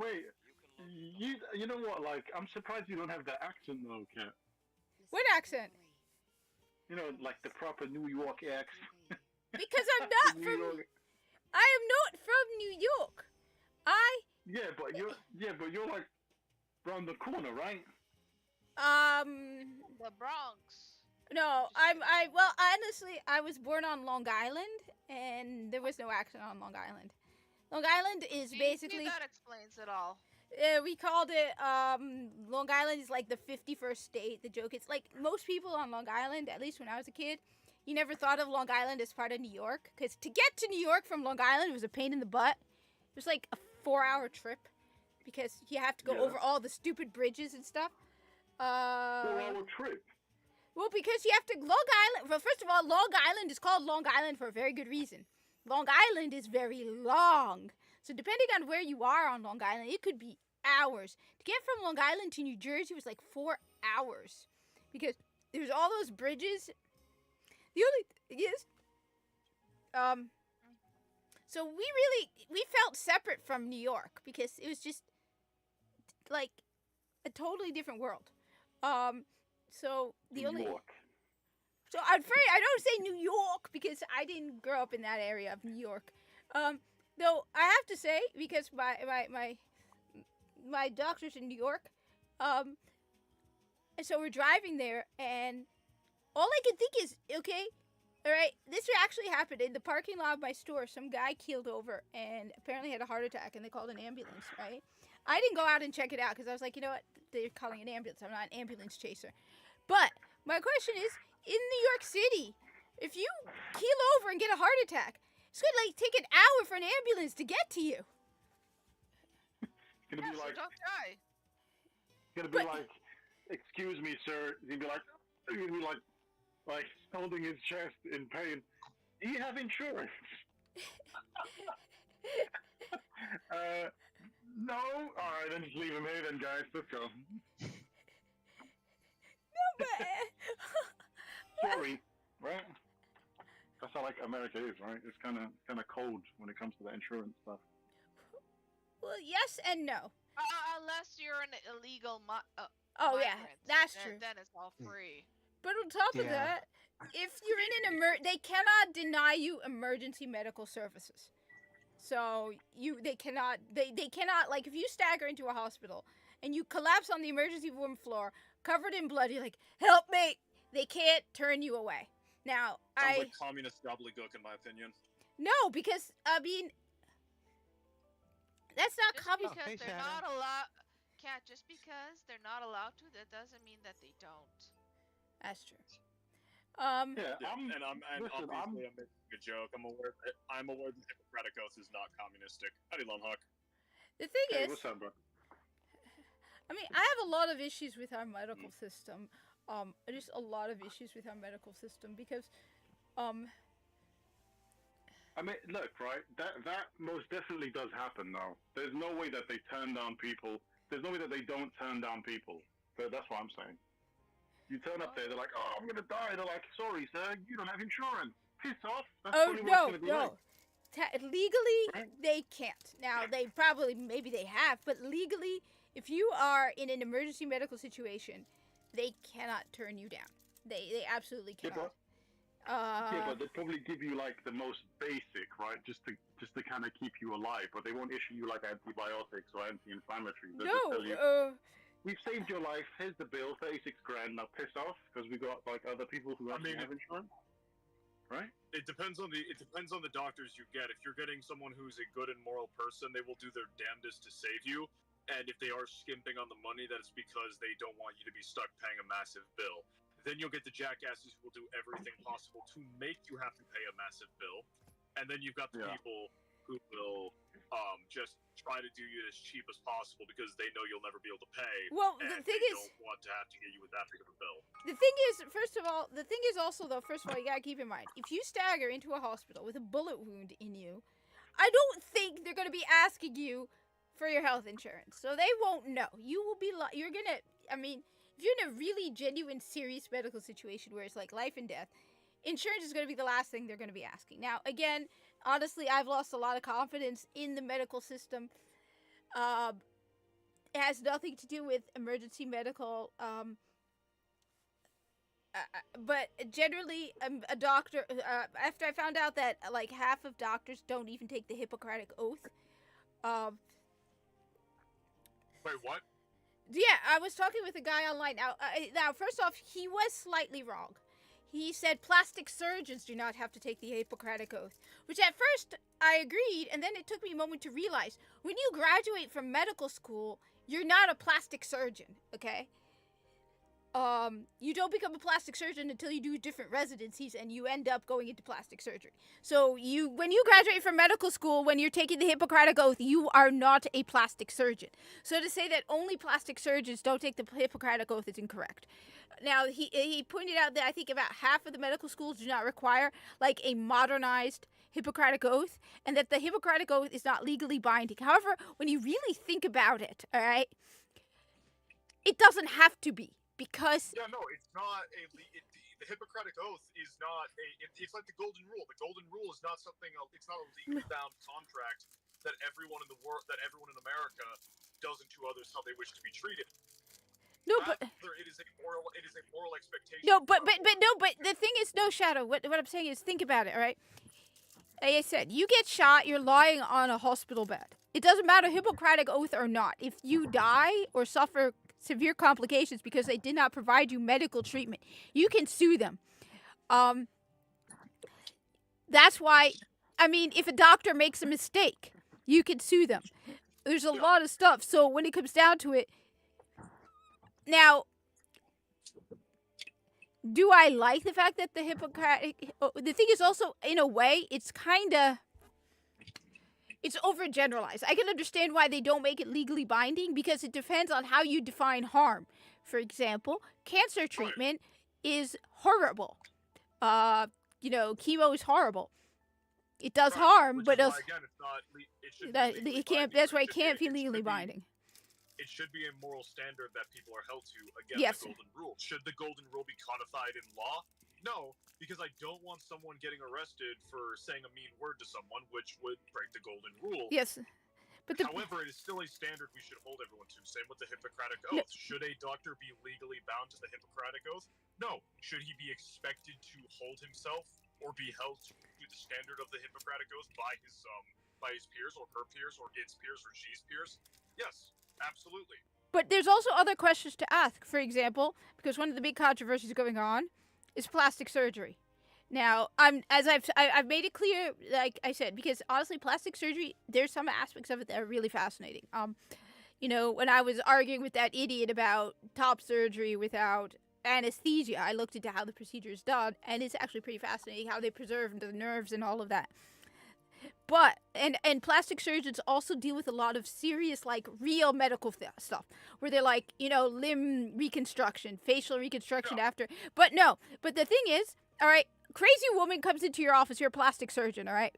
Wait, You can look you know what? Like, I'm surprised you don't have that accent though, Kat. What accent? You know, like the proper New York accent. because I'm not New from York. I am not from New York. Yeah, but you're like round the corner, right? The Bronx. No, well, honestly, I was born on Long Island, and there was no action on Long Island. Long Island is See, basically, that explains it all. we called it, Long Island is like the 51st state. The joke is, like, most people on Long Island, at least when I was a kid, you never thought of Long Island as part of New York, because to get to New York from Long Island was a pain in the butt. It was like a 4-hour trip, because you have to go over all the stupid bridges and stuff. 4-hour trip. Well, because you have to, Long Island, well, first of all, Long Island is called Long Island for a very good reason. Long Island is very long. So depending on where you are on Long Island, it could be hours. To get from Long Island to New Jersey was like 4 hours. Because there's all those bridges. The only thing is, so we felt separate from New York because it was just like a totally different world. So the New only York. So I'm afraid I don't say New York because I didn't grow up in that area of New York. Though I have to say, because my doctor's in New York, and so we're driving there, and all I can think is, okay, all right, this actually happened in the parking lot of my store. Some guy keeled over and apparently had a heart attack, and they called an ambulance, right? I didn't go out and check it out because I was like, you know what, they're calling an ambulance. I'm not an ambulance chaser. But my question is, in New York City, if you keel over and get a heart attack, it's going to like take an hour for an ambulance to get to you. It's gonna be So like, don't die. like, excuse me, sir. He'd be like holding his chest in pain. Do you have insurance? No. All right, then just leave him here, then, guys. Let's go. No, but Sorry, right? That's how like America is, right? It's kind of cold when it comes to the insurance stuff. well, yes and no. Unless you're an illegal Oh yeah, migrant, that's then, true. Then it's all free. But on top of Yeah. that, if you're in an they cannot deny you emergency medical services. So they cannot like if you stagger into a hospital and you collapse on the emergency room floor covered in blood, you're like, help me! They can't turn you away. Now Sounds like communist gobbledygook, in my opinion. no, because I mean that's not Just communist. because hey, they're Shannon. not allowed, Cat. Just because they're not allowed to, that doesn't mean that they don't. That's true. Yeah, Yeah, and listen, obviously I'm making a joke. I'm aware that Hippocratic Oath is not communistic. Howdy, Lumhawk. The thing Hey, is, what's up, bro? I mean, I have a lot of issues with our medical system. Just a lot of issues with our medical system because, I mean, look, right? That most definitely does happen now. There's no way that they turn down people. There's no way that they don't turn down people. That's what I'm saying. You turn up there, they're like, "Oh, I'm gonna die." They're like, "Sorry, sir, you don't have insurance. Piss off." That's oh probably what it's no, gonna be no. like. Legally, Right. they can't. Now, maybe they have, but legally, if you are in an emergency medical situation, they cannot turn you down. They absolutely Yeah, cannot. but they'll probably give you like the most basic, right? Just to kind of keep you alive, but they won't issue you like antibiotics or anti-inflammatories. They'll just tell you, no, "We've saved your life. Here's the bill, 36 grand. Now piss off," because we got like other people who actually have insurance, right? It depends on the doctors you get. If you're getting someone who's a good and moral person, they will do their damnedest to save you. And if they are skimping on the money, that's because they don't want you to be stuck paying a massive bill. Then you'll get the jackasses who will do everything possible to make you have to pay a massive bill. And then you've got the people who will just try to do you as cheap as possible because they know you'll never be able to pay. Well, and the thing they is, don't want to have to get you with that big of a bill. the thing is, first of all, you gotta keep in mind, if you stagger into a hospital with a bullet wound in you, I don't think they're gonna be asking you for your health insurance. So they won't know. You will be, if you're in a really genuine, serious medical situation where it's like life and death, insurance is gonna be the last thing they're gonna be asking. Now, again, honestly, I've lost a lot of confidence in the medical system. It has nothing to do with emergency medical, but generally, a doctor. After I found out that like half of doctors don't even take the Hippocratic Oath. Wait, what? Yeah, I was talking with a guy online. Now, first off, he was slightly wrong. He said plastic surgeons do not have to take the Hippocratic Oath, which at first I agreed, and then it took me a moment to realize when you graduate from medical school, you're not a plastic surgeon, okay? You don't become a plastic surgeon until you do different residencies and you end up going into plastic surgery. So when you graduate from medical school, when you're taking the Hippocratic Oath, you are not a plastic surgeon. So to say that only plastic surgeons don't take the Hippocratic Oath is incorrect. Now, he pointed out that I think about half of the medical schools do not require like a modernized Hippocratic Oath, and that the Hippocratic Oath is not legally binding. However, when you really think about it, all right, it doesn't have to be. Because yeah, no, it's not the Hippocratic Oath is not it's like the Golden Rule. The Golden Rule is not something. It's not a legally bound contract that everyone in the world, that everyone in America does unto others how they wish to be treated. No, Rather, but it is a moral expectation. No, but the thing is, no, Shadow. What I'm saying is, think about it, all right? Like I said, you get shot, you're lying on a hospital bed. It doesn't matter Hippocratic Oath or not. If you die or suffer severe complications because they did not provide you medical treatment, you can sue them. That's why, I mean, if a doctor makes a mistake, you can sue them. There's a lot of stuff. So when it comes down to it, now, do I like the fact that the Hippocratic... The thing is also, in a way, it's kind of... It's overgeneralized. I can understand why they don't make it legally binding because it depends on how you define harm. For example, cancer treatment is horrible. Chemo is horrible. It does harm, but again, it's not. it can't. That's why it can't be legally binding. It should be a moral standard that people are held to. Again, the Golden Rule. Should the Golden Rule be codified in law? No, because I don't want someone getting arrested for saying a mean word to someone, which would break the Golden Rule. Yes. But however, it is still a standard we should hold everyone to. Same with the Hippocratic Oath. No. Should a doctor be legally bound to the Hippocratic Oath? No. Should he be expected to hold himself or be held to the standard of the Hippocratic Oath by his peers or her peers or its peers or she's peers? Yes, absolutely. But there's also other questions to ask. For example, because one of the big controversies going on is plastic surgery. Now, I've made it clear, like I said, because honestly, plastic surgery, there's some aspects of it that are really fascinating. When I was arguing with that idiot about top surgery without anesthesia, I looked into how the procedure is done, and it's actually pretty fascinating how they preserve the nerves and all of that. But, and plastic surgeons also deal with a lot of serious, like, real medical stuff, where they're like, limb reconstruction, facial reconstruction after. But the thing is, all right, crazy woman comes into your office, you're a plastic surgeon, all right,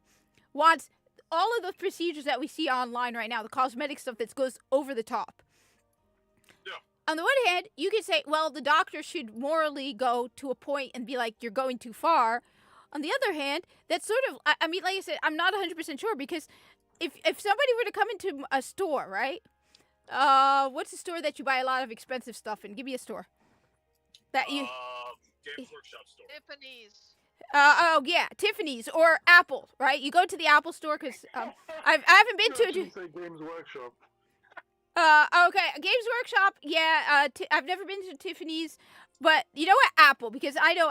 wants all of the procedures that we see online right now, the cosmetic stuff that goes over the top. Yeah. On the one hand, you can say, well, the doctor should morally go to a point and be like, you're going too far. On the other hand, that's sort of, I mean, like I said, I'm not 100% sure because if somebody were to come into a store, right? What's the store that you buy a lot of expensive stuff in? Give me a store. That you... Games Workshop store. Tiffany's. Yeah, Tiffany's or Apple, right? You go to the Apple store because I haven't been to... Say Games Workshop. Okay, Games Workshop, yeah, I've never been to Tiffany's, but you know what, Apple, because I know,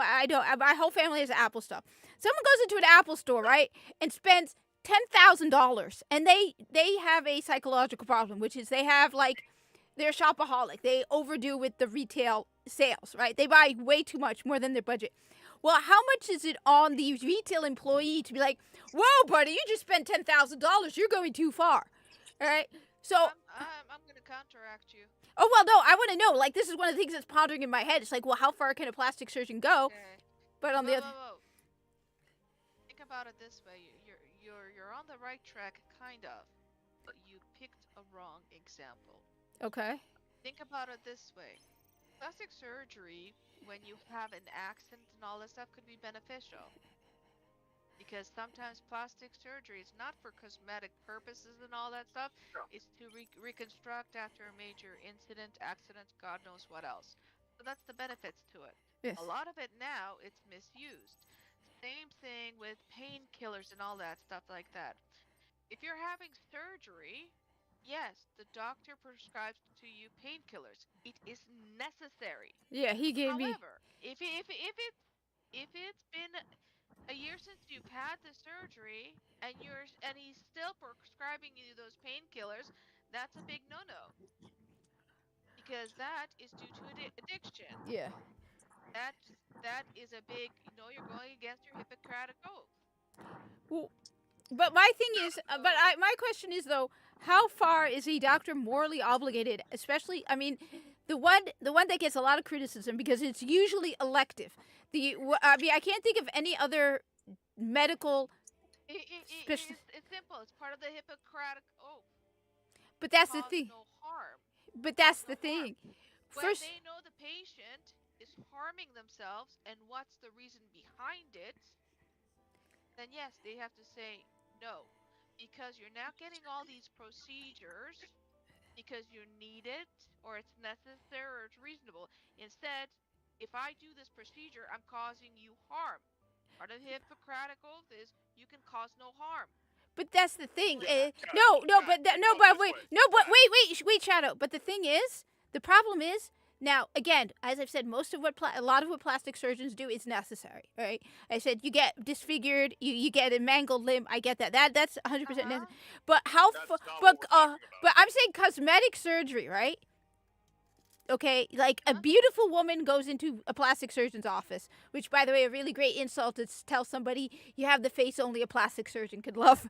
my whole family has Apple stuff. Someone goes into an Apple store, right, and spends $10,000, and they have a psychological problem, which is they have, like, they're shopaholic. They overdo with the retail sales, right? They buy way too much, more than their budget. Well, how much is it on the retail employee to be like, whoa, buddy, you just spent $10,000, you're going too far, all right? So I'm gonna counteract you. Oh, well, no, I want to know. Like, this is one of the things that's pondering in my head. It's like, well, how far can a plastic surgeon go? Okay. But on the other... Think about it this way. You're on the right track, kind of, but you picked a wrong example. Okay. Think about it this way. Plastic surgery, when you have an accident and all that stuff, could be beneficial. Because sometimes plastic surgery is not for cosmetic purposes and all that stuff. It's to reconstruct after a major incident, accident, God knows what else. So that's the benefits to it. Yes. A lot of it now, it's misused. Same thing with painkillers and all that stuff like that. If you're having surgery, yes, the doctor prescribes to you painkillers. It is necessary. Yeah, he gave me. However, if it's been a year since you've had the surgery and he's still prescribing you those painkillers, that's a big no-no because that is due to addiction. Yeah. That that is a big, you're going against your Hippocratic oath. Well, but my thing is, my question is though, how far is a doctor morally obligated? Especially, I mean, the one that gets a lot of criticism because it's usually elective. I mean, I can't think of any other medical. It's simple. It's part of the Hippocratic oath. But that's the Cause thing. no harm. But that's the No harm. thing. When First, they know the patient is harming themselves and what's the reason behind it, then yes, they have to say no. Because you're now getting all these procedures because you need it or it's necessary or it's reasonable. Instead, if I do this procedure, I'm causing you harm. Part of the Hippocratic oath is you can cause no harm. but that's the thing. Yeah, Wait, Shadow. But the thing is, the problem is, now, again, as I've said, a lot of what plastic surgeons do is necessary, right? I said you get disfigured, you get a mangled limb. I get that. That's 100% necessary. But how? That's not what we're talking about. But I'm saying cosmetic surgery, right? Okay, like a beautiful woman goes into a plastic surgeon's office, which, by the way, a really great insult to tell somebody you have the face only a plastic surgeon could love.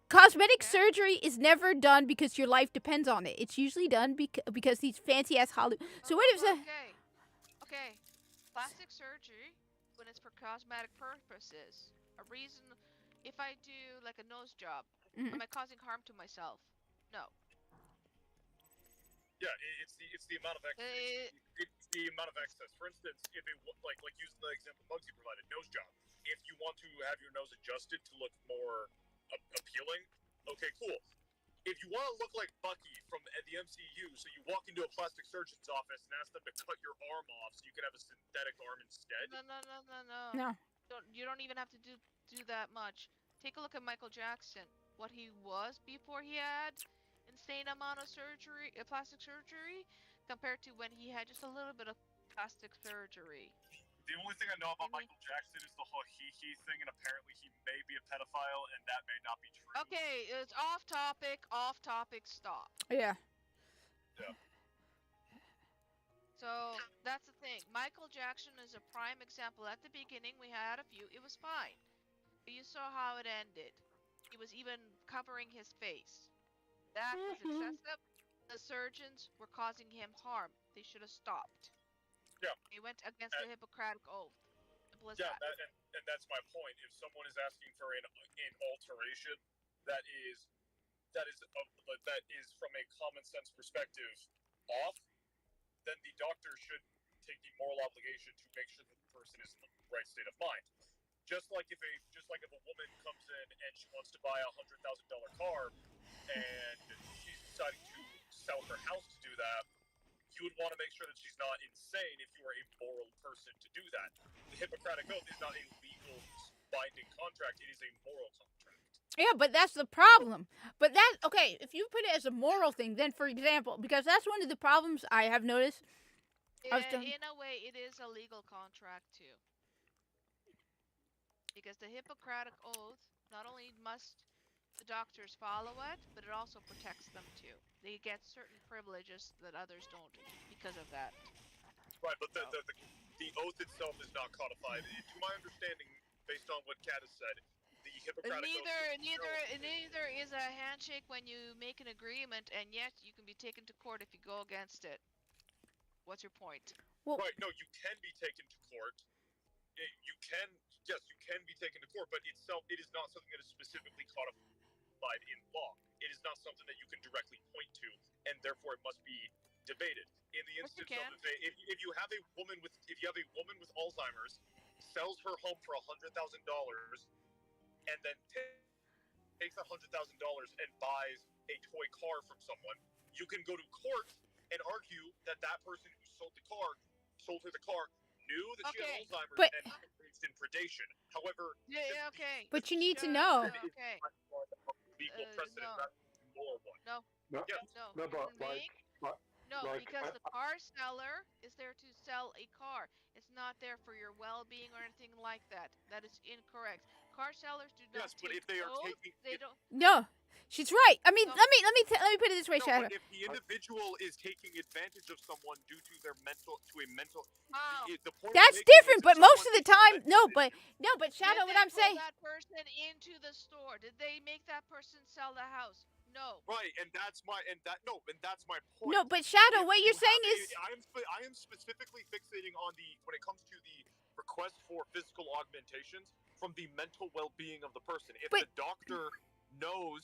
Cosmetic surgery is never done because your life depends on it. It's usually done because these fancy ass Hollywood. So what if? Okay. Plastic surgery, when it's for cosmetic purposes, a reason. If I do like a nose job, am I causing harm to myself? No. Yeah, it's the amount of excess. It's the amount of excess. For instance, if it like using the example Muggsy provided, nose job. If you want to have your nose adjusted to look more appealing, okay, cool. If you want to look like Bucky from the MCU, so you walk into a plastic surgeon's office and ask them to cut your arm off so you can have a synthetic arm instead. No. You don't even have to do that much. Take a look at Michael Jackson. What he was before he had insane amount of surgery, plastic surgery, compared to when he had just a little bit of plastic surgery. The only thing I know about Michael Jackson is the whole he thing, and apparently he may be a pedophile, and that may not be true. Okay, it's off topic, stop. Yeah. Yeah. So, that's the thing. Michael Jackson is a prime example. At the beginning, we had a few, it was fine. But you saw how it ended. He was even covering his face. That was excessive. The surgeons were causing him harm. They should have stopped. Yeah. They went against the Hippocratic oath. Simple as yeah, that. and that's my point. If someone is asking for an alteration that is from a common sense perspective off, then the doctor should take the moral obligation to make sure that the person is in the right state of mind. Just like if a woman comes in and she wants to buy $100,000 car and she's deciding to sell her house to do that, you would want to make sure that she's not insane if you are a moral person to do that. The Hippocratic Oath is not a legal binding contract, it is a moral contract. Yeah, but that's the problem. But okay, if you put it as a moral thing, then for example, because that's one of the problems I have noticed. In a way, it is a legal contract too. Because the Hippocratic Oath, not only must the doctors follow it, but it also protects them too. They get certain privileges that others don't because of that. Right, but the oath itself is not codified. To my understanding, based on what Kat has said, the Hippocratic Oath... Neither is a handshake when you make an agreement, and yet you can be taken to court if you go against it. What's your point? Well, right, no, you can be taken to court. You can be taken to court, but it is not something that is specifically codified in law. It is not something that you can directly point to, and therefore it must be debated. In the instance of if you have a woman with Alzheimer's, sells her home for $100,000, and then takes that $100,000 and buys a toy car from someone, you can go to court and argue that that person who sold her the car, knew that she Okay. had Alzheimer's But- and engaged in predation. However, Yeah, okay. But you need to Shut know. up. Okay. legal precedent, no. that's the moral one. No. No, Yeah. No. no, but reason like, being, no, like, because I- the car seller is there to sell a car. It's not there for your well-being or anything like that. That is incorrect. Car sellers do not Yes, but take if they are oaths, taking, they if, don't. No, she's right. I mean, No. let me put it this way, no, Shadow. but if the individual is taking advantage of someone due to their mental, Wow. the point I'm That's making is different, if but most someone of the is time, mental no, but Shadow, Did what they I'm pull saying, that person into the store? Did they make that person sell the house? No. Right, and that's my point. no, but Shadow, If what you you're saying have is, I am specifically fixating on when it comes to the request for physical augmentations from the mental well-being of the person. If But- the doctor knows,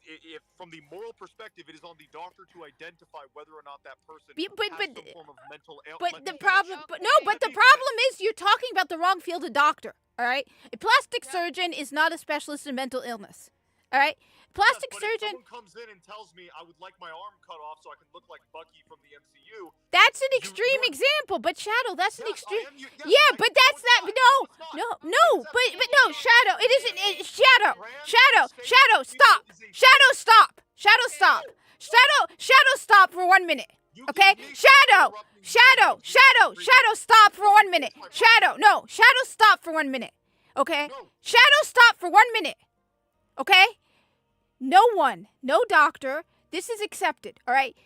if from the moral perspective, it is on the doctor to identify whether or not that person But- has but- some form of mental but let the me problem, finish. but no, Okay. but the Let me problem is you're talking about the wrong field of doctor. All right, a plastic Yeah. surgeon is not a specialist in mental illness. All right, plastic Yes, but surgeon. If someone comes in and tells me I would like my arm cut off so I can look like Bucky from the MCU. That's an You- extreme you're- example, but Shadow, that's an Yes, extreme. I am, yes, Yeah, I- but no, that's it's that. not. No, it's not. no, It's no, a but no, big Shadow. It isn't. It's Shadow, brand Shadow, mistake Shadow, is stop. a Shadow, thing. stop. Shadow, stop. Shadow, stop for 1 minute. You Okay, keep Shadow, interrupting me Shadow, when you Shadow, speak. Shadow, stop for 1 minute. Shadow, no, Shadow, stop for 1 minute. Okay, No. Shadow, stop for 1 minute. Okay, no doctor. This is accepted. All right,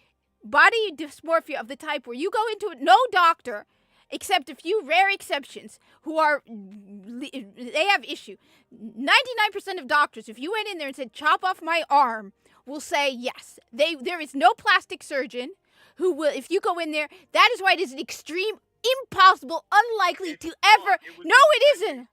body dysmorphia of the type where you go into it, no doctor, except a few rare exceptions who are they have issue. 99% of doctors, if you went in there and said chop off my arm, will say yes. There is no plastic surgeon who will, if you go in there. That is why it is an extreme, impossible, unlikely It's to not. ever. It was No, a it trending isn't.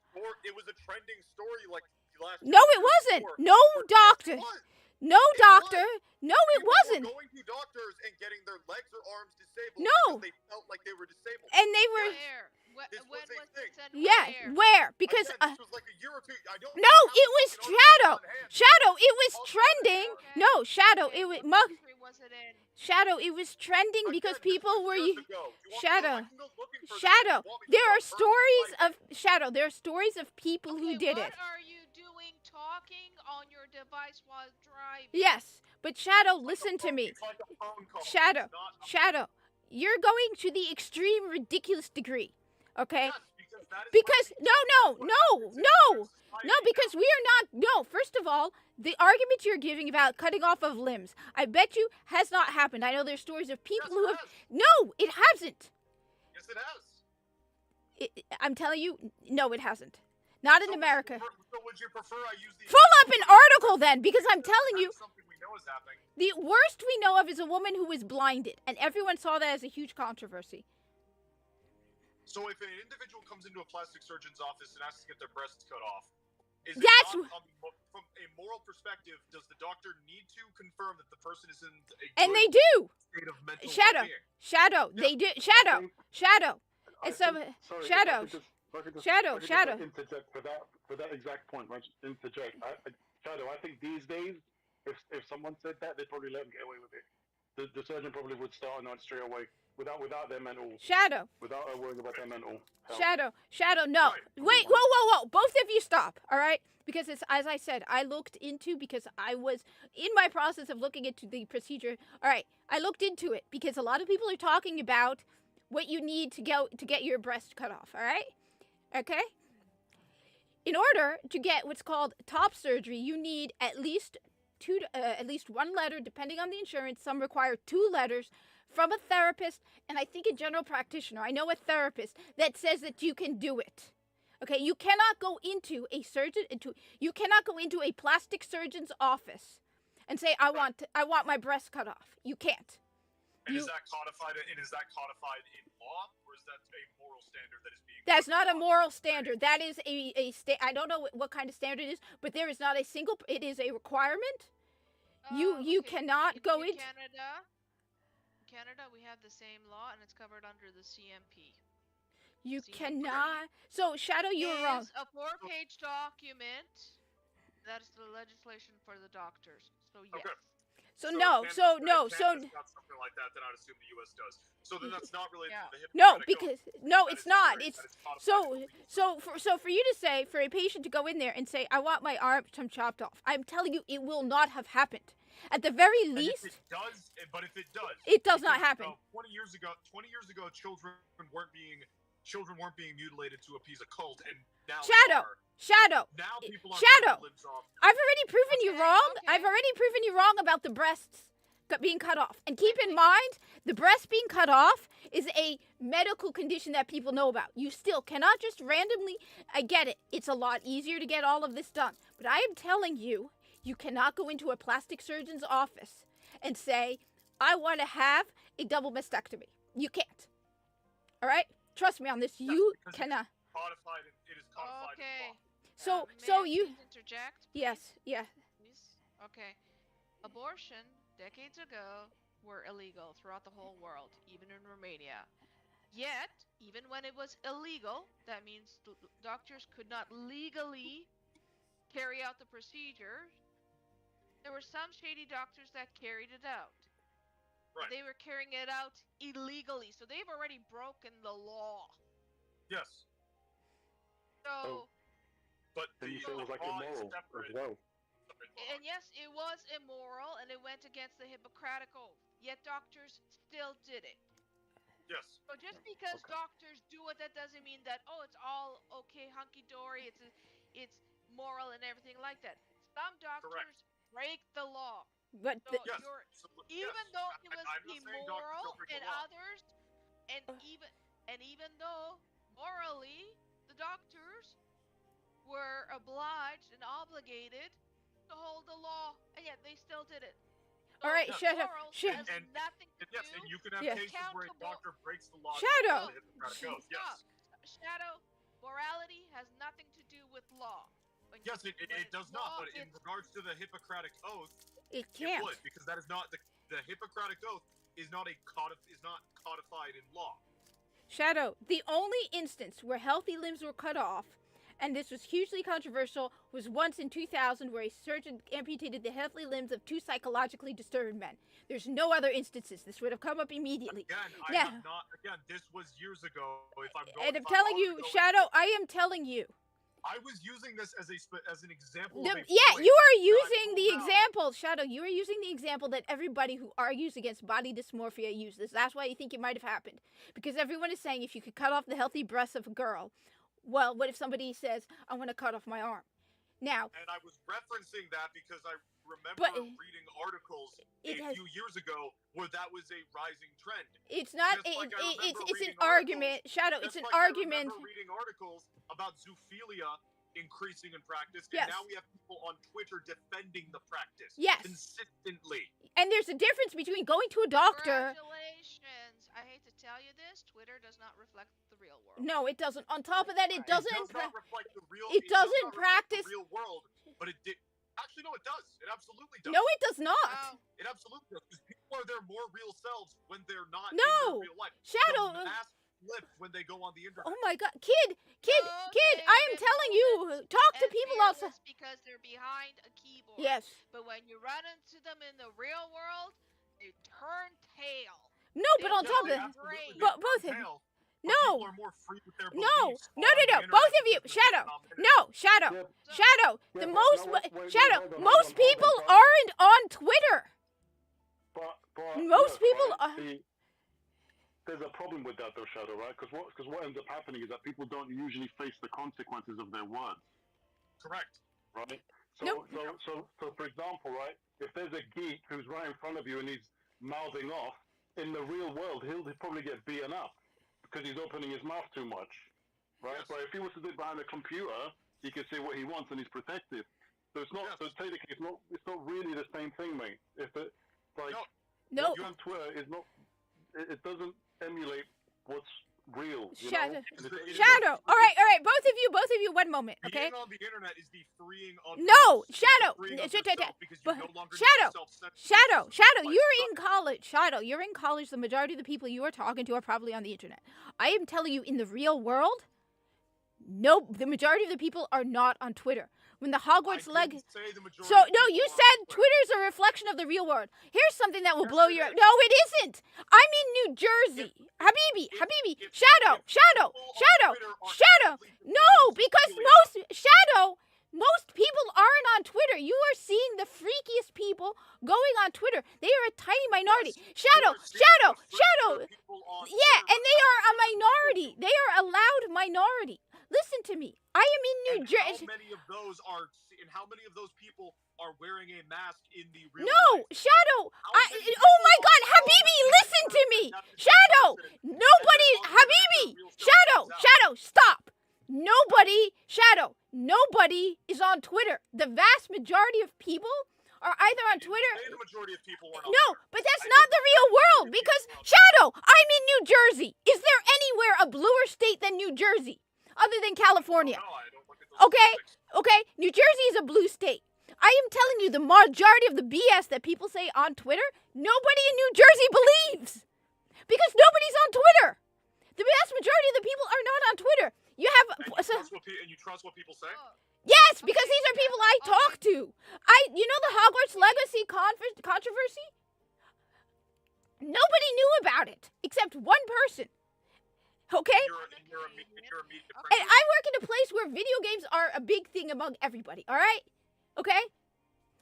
It was a trending story like last. No, it year wasn't. before. No Yes, doctor. it was. No It doctor. was. No, it People wasn't. were going to doctors and getting their legs or arms disabled No. because they felt like they were disabled. And they were. Where? This When was a was thing. this and Yeah, where? where? Because Again, this was like a year or two. I don't no, have it the was fucking article Shadow. on hand. Shadow, it was Also, trending. Okay. No, Shadow, Okay, it was what country was it in? Shadow, it was trending Again, because this people was were years ago. You want me to go- Shadow. I can go looking for this if Shadow. you want me to There go are further. stories Like, of Shadow. There are stories of people who Okay, did what it. are you doing talking on your device while driving? Yes, but Shadow, it's like a listen to phone- me. It's like a phone call. Shadow. It's not a- Shadow, you're going to the extreme ridiculous degree. Okay? Yes, because that is Because what we no, do. no, no, It's no. in society No, because we are not. No, first of all, the argument you're giving about cutting off of limbs, I bet you has not happened. I know there's stories of people Yes, who it have. has. No, it hasn't. Yes, it has. I'm telling you, no, it hasn't. Not in So would you America. So would you prefer I use the Pull up an article then, because I'm telling you, Something we know is happening. the worst we know of is a woman who was blinded, and everyone saw that as a huge controversy. So if an individual comes into a plastic surgeon's office and has to get their breasts cut off, is it That's not, from a moral perspective, does the doctor need to confirm that the person is in a And good they do. state of mental Shadow. well-being? Shadow, Yeah. they do. Shadow, Shadow. I And so, think- sorry, Shadow, if I could just- Shadow, if I could just, Shadow. interject for that exact point, right? Interject. Shadow, I think these days, if someone said that, they'd probably let them get away with it. The surgeon probably would start on that straight away without their mental, Shadow, without worrying about their mental health. Shadow, no. Right. Wait, whoa. Both of you stop, all right? Because it's, as I said, I looked into, because I was in my process of looking into the procedure. All right, I looked into it because a lot of people are talking about what you need to get your breast cut off, all right? Okay? In order to get what's called top surgery, you need at least one letter, depending on the insurance. Some require 2 letters from a therapist, and I think a general practitioner. I know a therapist that says that you can do it. Okay, you cannot go into a plastic surgeon's office and say, I want my breast cut off. You can't. And You- is that codified? And is that codified in law, or is that a moral standard that is being? That's not a moral standard. That is I don't know what kind of standard it is, but there is not a single. It is a requirement. You Okay. cannot go in into. Canada, we have the same law, and it's covered under the CMP. You See, cannot. So Shadow, you were wrong. It's a 4-page document. That is the legislation for the doctors. So yes. Okay. So if no, Canada's so no, so Canada's got something like that, then I'd assume the U.S. does. So then that's not related Yeah. to the no, Hippocratic because Oath. no, That it's is not. separate. It's That is codified so in the legal so for you to say, for a patient to go in there and say, I want my arm chopped off, I'm telling you, it will not have happened. At the very And least, if it does, but if it does, it does not because, happen. 20 years ago, children weren't being mutilated to appease a cult, and now Shadow, they are. Shadow, Now people are Shadow. cutting limbs off. I've already proven you Okay, wrong. okay. I've already proven you wrong about the breasts being cut off. And keep in mind, the breast being cut off is a medical condition that people know about. You still cannot just randomly, I get it, it's a lot easier to get all of this done. But I am telling you, you cannot go into a plastic surgeon's office and say, I want to have a double mastectomy. You can't. All right? Trust me on this. You because it's cannot. Codified. It is codified. in Okay. law. So, May so I you, please interject? yes, yeah. Please? Okay. Abortion, decades ago, were illegal throughout the whole world, even in Romania. Yet, even when it was illegal, that means doctors could not legally carry out the procedure. There were some shady doctors that carried it out. Right. They were carrying it out illegally, so they've already broken the law. Yes. So, But And the you said it was like law is immoral separate. as well. and yes, it was immoral and it went against the Hippocratic Oath. Yet doctors still did it. Yes. So just because doctors do it, that doesn't mean that it's all okay, hunky dory. It's moral and everything like that. Some doctors break the law. But So Yes. you're, Absolutely. even yes. though it was I'm not saying doctors immoral don't break the and law. others, and even though morally the doctors were obliged and obligated to hold the law, and yet they still did it. all right, Yeah. Shadow, Moral Shadow. has And- nothing to And yes, do. and you can have Yeah. cases where a Accountable. doctor breaks the law. Shadow. To the Hippocratic Oath. Stop. Yes. Shadow, morality has nothing to do with law. When Yes, you- it when it's does not. law, But in it's- regards to the Hippocratic Oath, It it can't. would, because that is not the Hippocratic Oath is not codified in law. Shadow, the only instance where healthy limbs were cut off, and this was hugely controversial, was once in 2000 where a surgeon amputated the healthy limbs of 2 psychologically disturbed men. There's no other instances. This would have come up immediately. Again, I Yeah. have not. Again, this was years ago. If I'm going, And I'm if telling I you, was going- Shadow, I am telling you. I was using this as an example. The- of a yeah, point you are that I using the pulled out. example, Shadow. You are using the example that everybody who argues against body dysmorphia uses. That's why you think it might have happened. Because everyone is saying if you could cut off the healthy breasts of a girl, well, what if somebody says, I want to cut off my arm? Now, And I was referencing that because I remember But- reading articles it a has, few years ago where that was a rising trend. it's not, just like I remember it's an reading argument, Shadow, it's Just an like argument. I remember reading articles about zoophilia increasing in practice, Yes. and now we have people on Twitter defending the practice Yes. consistently. And there's a difference between going to a doctor. Congratulations. I hate to tell you this, Twitter does not reflect the real world. No, it doesn't. On top of that, it It does doesn't. not reflect the real. it does doesn't not reflect the practice- real world, but it did. Actually, no, it does. It absolutely does. No, it does not. Wow. It absolutely does. Because people are their more real selves when they're not No. in their real life. Shadow. The mask flips when they go on the internet. Oh my God, kid, I am David, telling no, you, talk to and people fearless outside. because they're behind a keyboard. Yes. But when you run into them in the real world, they turn tail. No, but on Yes, top of they it, absolutely Absolutely, but they both turn of you. tail, but No. people are more free with their No, beliefs no, on no, the no. internet Both of because you, it's Shadow. dominated. No, Shadow, Yeah, Shadow. yeah, The but most, no, wait, Shadow. hold on, Most hold on, people hold on. aren't on Twitter. But Most look, people right, are- there's a problem with that though, Shadow, right? Because what ends up happening is that people don't usually face the consequences of their words, Correct. right? Nope. So for example, right, if there's a geek who's right in front of you and he's mouthing off, in the real world he'll probably get beaten up because he's opening his mouth too much, right? Yes. But if he was to sit behind a computer, he can say what he wants and he's protected. So it's not. Yes. So technically, it's not really the same thing, mate. If it like. No. No, What you on Twitter is not. It doesn't emulate what's real. You Shadow. know? It is- Shadow. All right. Both of you. One moment, okay? Being on the internet is the freeing of No, yourself. It's the Shadow. freeing of Shadow, yourself because you but- no longer Shadow, need to self-censor Shadow, yourself. Like, you're in college. Shadow, you're in college. The majority of the people you are talking to are probably on the internet. I am telling you, in the real world, No, the majority of the people are not on Twitter. When the Hogwarts I leg. didn't say the majority So of no, people you are on said Twitter. Twitter's a reflection of the real world. Here's something that will Yes, blow it your. is. No, it isn't. I'm in New Jersey. Habibi, if Shadow, people Shadow, on Shadow, Twitter are Shadow. actively No, defending because Zoophilia, most people aren't on Twitter. You are seeing the freakiest people going on Twitter. They are a tiny minority. Yes, Shadow, you are seeing Shadow, the freakier Shadow. people on Yeah, Twitter. and they are a minority. They are a loud minority. Listen to me. I am in New And Jersey. how many of those are? And how many of those people are wearing a mask in the real No, life? Shadow. How many Oh people my are God, calling Habibi, themselves listen to me. that is Shadow. person, Nobody, and then on Twitter Habibi. their real self Shadow, comes out? Shadow, stop. Nobody is on Twitter. The vast majority of people are either on Twitter. Say the majority of people are not No, Twitter. but that's I not did the not real say the world majority of because, people are on Shadow, I'm in New Jersey. Is there anywhere a bluer state than New Jersey other than California? No, I don't look at those Okay, statistics. okay, New Jersey is a blue state. I am telling you, the majority of the BS that people say on Twitter, nobody in New Jersey believes. Because nobody's on Twitter. The vast majority of the people are not on Twitter. You have... And you trust what people say? Yes, because these are people I talk to. You know the Hogwarts Legacy controversy? Nobody knew about it, except one person. Okay? You're a media And friend. I work in a place where video games are a big thing among everybody, alright? Okay?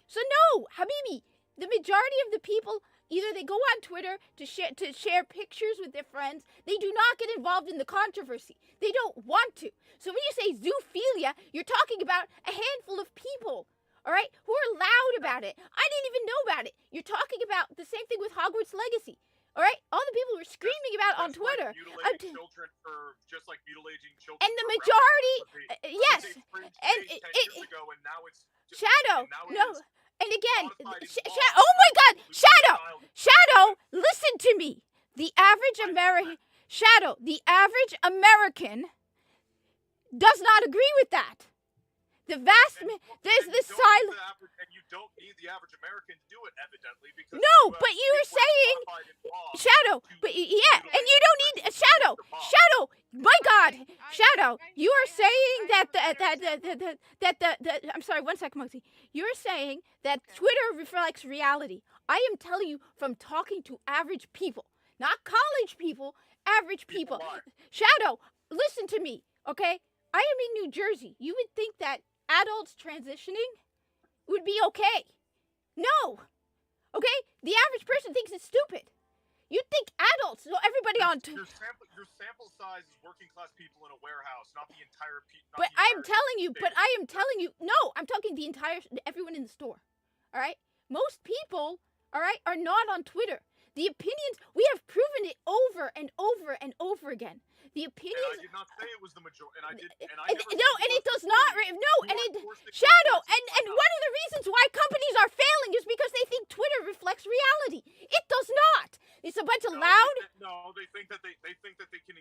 So no, Habibi, the majority of the people, either they go on Twitter to share pictures with their friends, they do not get involved in the controversy. They don't want to. So when you say zoophilia, you're talking about a handful of people, alright, who are loud about it. I didn't even know about it. You're talking about the same thing with Hogwarts Legacy. Alright? All the people were screaming about on Just Twitter. Like mutilating children for just like mutilating children. And the for majority, rappers, yes, it was a fringe and stage 10 it- years ago, and now it's just, Shadow, and now it no, is and again, codified in law. oh my God, It's Shadow, child- Shadow, listen to me. The average American, Shadow, the average American does not agree with that. The vast, there's this silent. And you don't need the average American to do it, evidently, because No, you, but you were it's saying, codified in law Shadow, to but yeah, and you don't need mutilate Shadow, the mob. Shadow. My God, I- Shadow, you are I have- saying I that have a better the I'm sorry, 1 second, Moxie. You're saying that Twitter reflects reality. I am telling you from talking to average people, not college people, average people. People are. Shadow, listen to me, okay? I am in New Jersey. You would think that adults transitioning would be okay. No. Okay? The average person thinks it's stupid. You'd think adults, so everybody on... Your sample size is working class people in a warehouse, not the entire people. But I'm telling you, no, I'm talking the entire, everyone in the store. All right? Most people, all right, are not on Twitter. The opinions, we have proven it over and over and over again. The And opinions... I did not say it was the majority. And I did. And I And, never no, said and was it does the not. majority. No, You and are it. forcing Shadow, people to and sign one up. of the reasons why companies are failing is because they think Twitter reflects reality. It does not. It's a bunch of loud. They think that they think that they can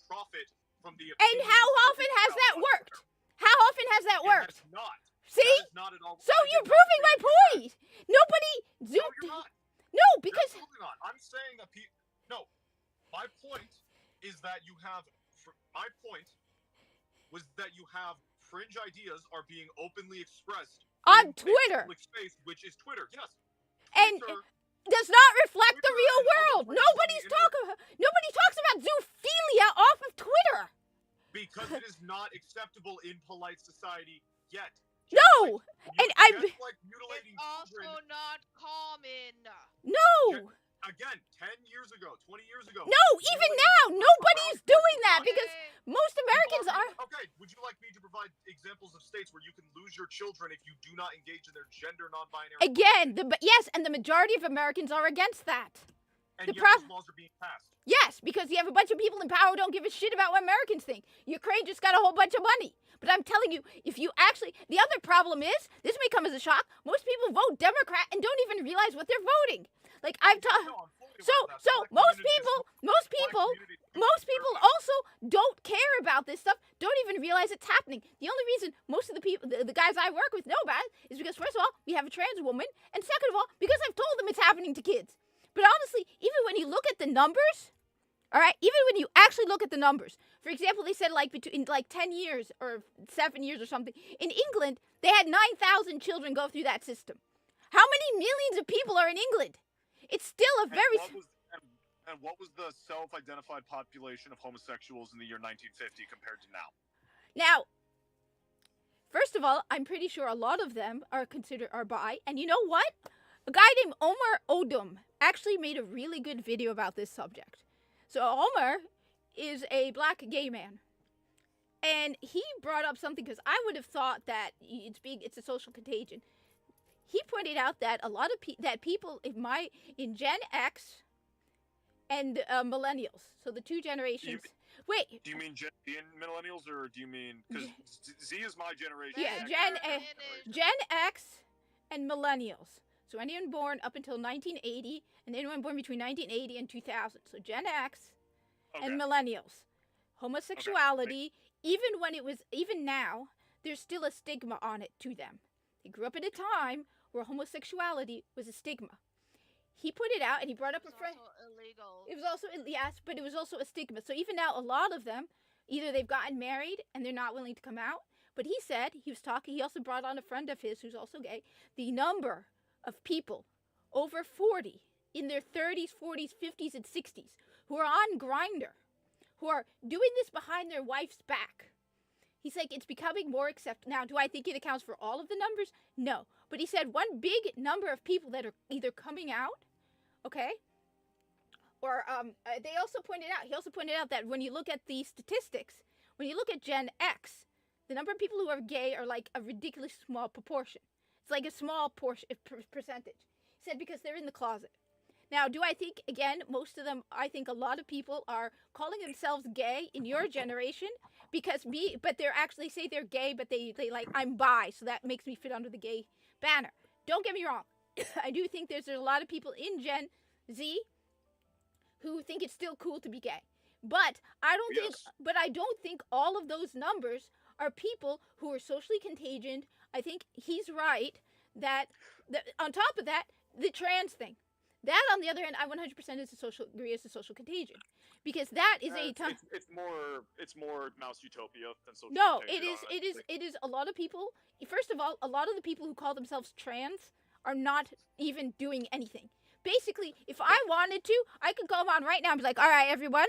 profit from the. And opinions how of often people has that on worked? Twitter. How often has that It worked? has not. See? That is not at all. So I you're did not proving say my it was that. point. Nobody. No, you're not. No, because Absolutely not. I'm saying that no. My point is that you have. My point was that you have fringe ideas are being openly expressed on in a Twitter, public space, which is Twitter. Yes. and Twitter, does not reflect the Twitter real and other world. places on the Nobody talks about zoophilia off of Twitter. because it is not acceptable in polite society yet. No, and I- just like mutilating It's also children. not common. No. Again, 10 years ago, 20 years ago. No, even now, nobody's doing that because most Americans are. Okay, would you like me to provide examples of states where you can lose your children if you do not engage in their gender non-binary? Again, yes, and the majority of Americans are against that. And the yet those laws are being passed. Yes, because you have a bunch of people in power who don't give a shit about what Americans think. Ukraine just got a whole bunch of money. But I'm telling you, if you actually... The other problem is, this may come as a shock, most people vote Democrat and don't even realize what they're voting. Like, I've talked... No, I'm fully So, aware of that. so Black most communities- people black communities most deserve people it. also don't care about this stuff, don't even realize it's happening. The only reason most of the people, the guys I work with know about it is because, first of all, we have a trans woman, and second of all, because I've told them it's happening to kids. But honestly, even when you look at the numbers, All right, even when you actually look at the numbers. For example, they said like between like 10 years or 7 years or something. In England, they had 9,000 children go through that system. How many millions of people are in England? It's still a very And what was the self-identified population of homosexuals in the year 1950 compared to now? Now, first of all, I'm pretty sure a lot of them are bi. And you know what? A guy named Omar Odom actually made a really good video about this subject. So Omar is a black gay man. And he brought up something because I would have thought that it's a social contagion. He pointed out that a lot of people in Gen X and millennials, so the two generations. Wait. Do you mean Gen Z and millennials, or do you mean because Z is my generation? Yeah, Gen X and millennials. So anyone born up until 1980, and anyone born between 1980 and 2000. So Gen X and millennials. Homosexuality, even now, there's still a stigma on it to them. They grew up at a time where homosexuality was a stigma. He put it out, and he brought up a friend. Illegal. It was also yes, but it was also a stigma. So even now, a lot of them, either they've gotten married and they're not willing to come out. But he said he was talking. He also brought on a friend of his who's also gay. The number of people over 40 in their 30s, 40s, 50s, and 60s who are on Grindr, who are doing this behind their wife's back. He's like, it's becoming more accepted. Now, do I think it accounts for all of the numbers? No. But he said one big number of people that are either coming out, okay, or he also pointed out that when you look at the statistics, when you look at Gen X, the number of people who are gay are like a ridiculously small proportion. It's like a small percentage. He said because they're in the closet. Now, do I think, again, most of them, I think a lot of people are calling themselves gay in your generation but they're actually say they're gay, but they like, I'm bi, so that makes me fit under the gay banner. Don't get me wrong. I do think there's a lot of people in Gen Z who think it's still cool to be gay. But I don't think all of those numbers are people who are socially contagious. I think he's right that on top of that, the trans thing. That, on the other hand, I 100% agree is a social contagion, because that is It's more mouse utopia than social. No, contagion, it is a lot of people. First of all, a lot of the people who call themselves trans are not even doing anything. Basically, if I wanted to, I could go on right now and be like, all right, everyone,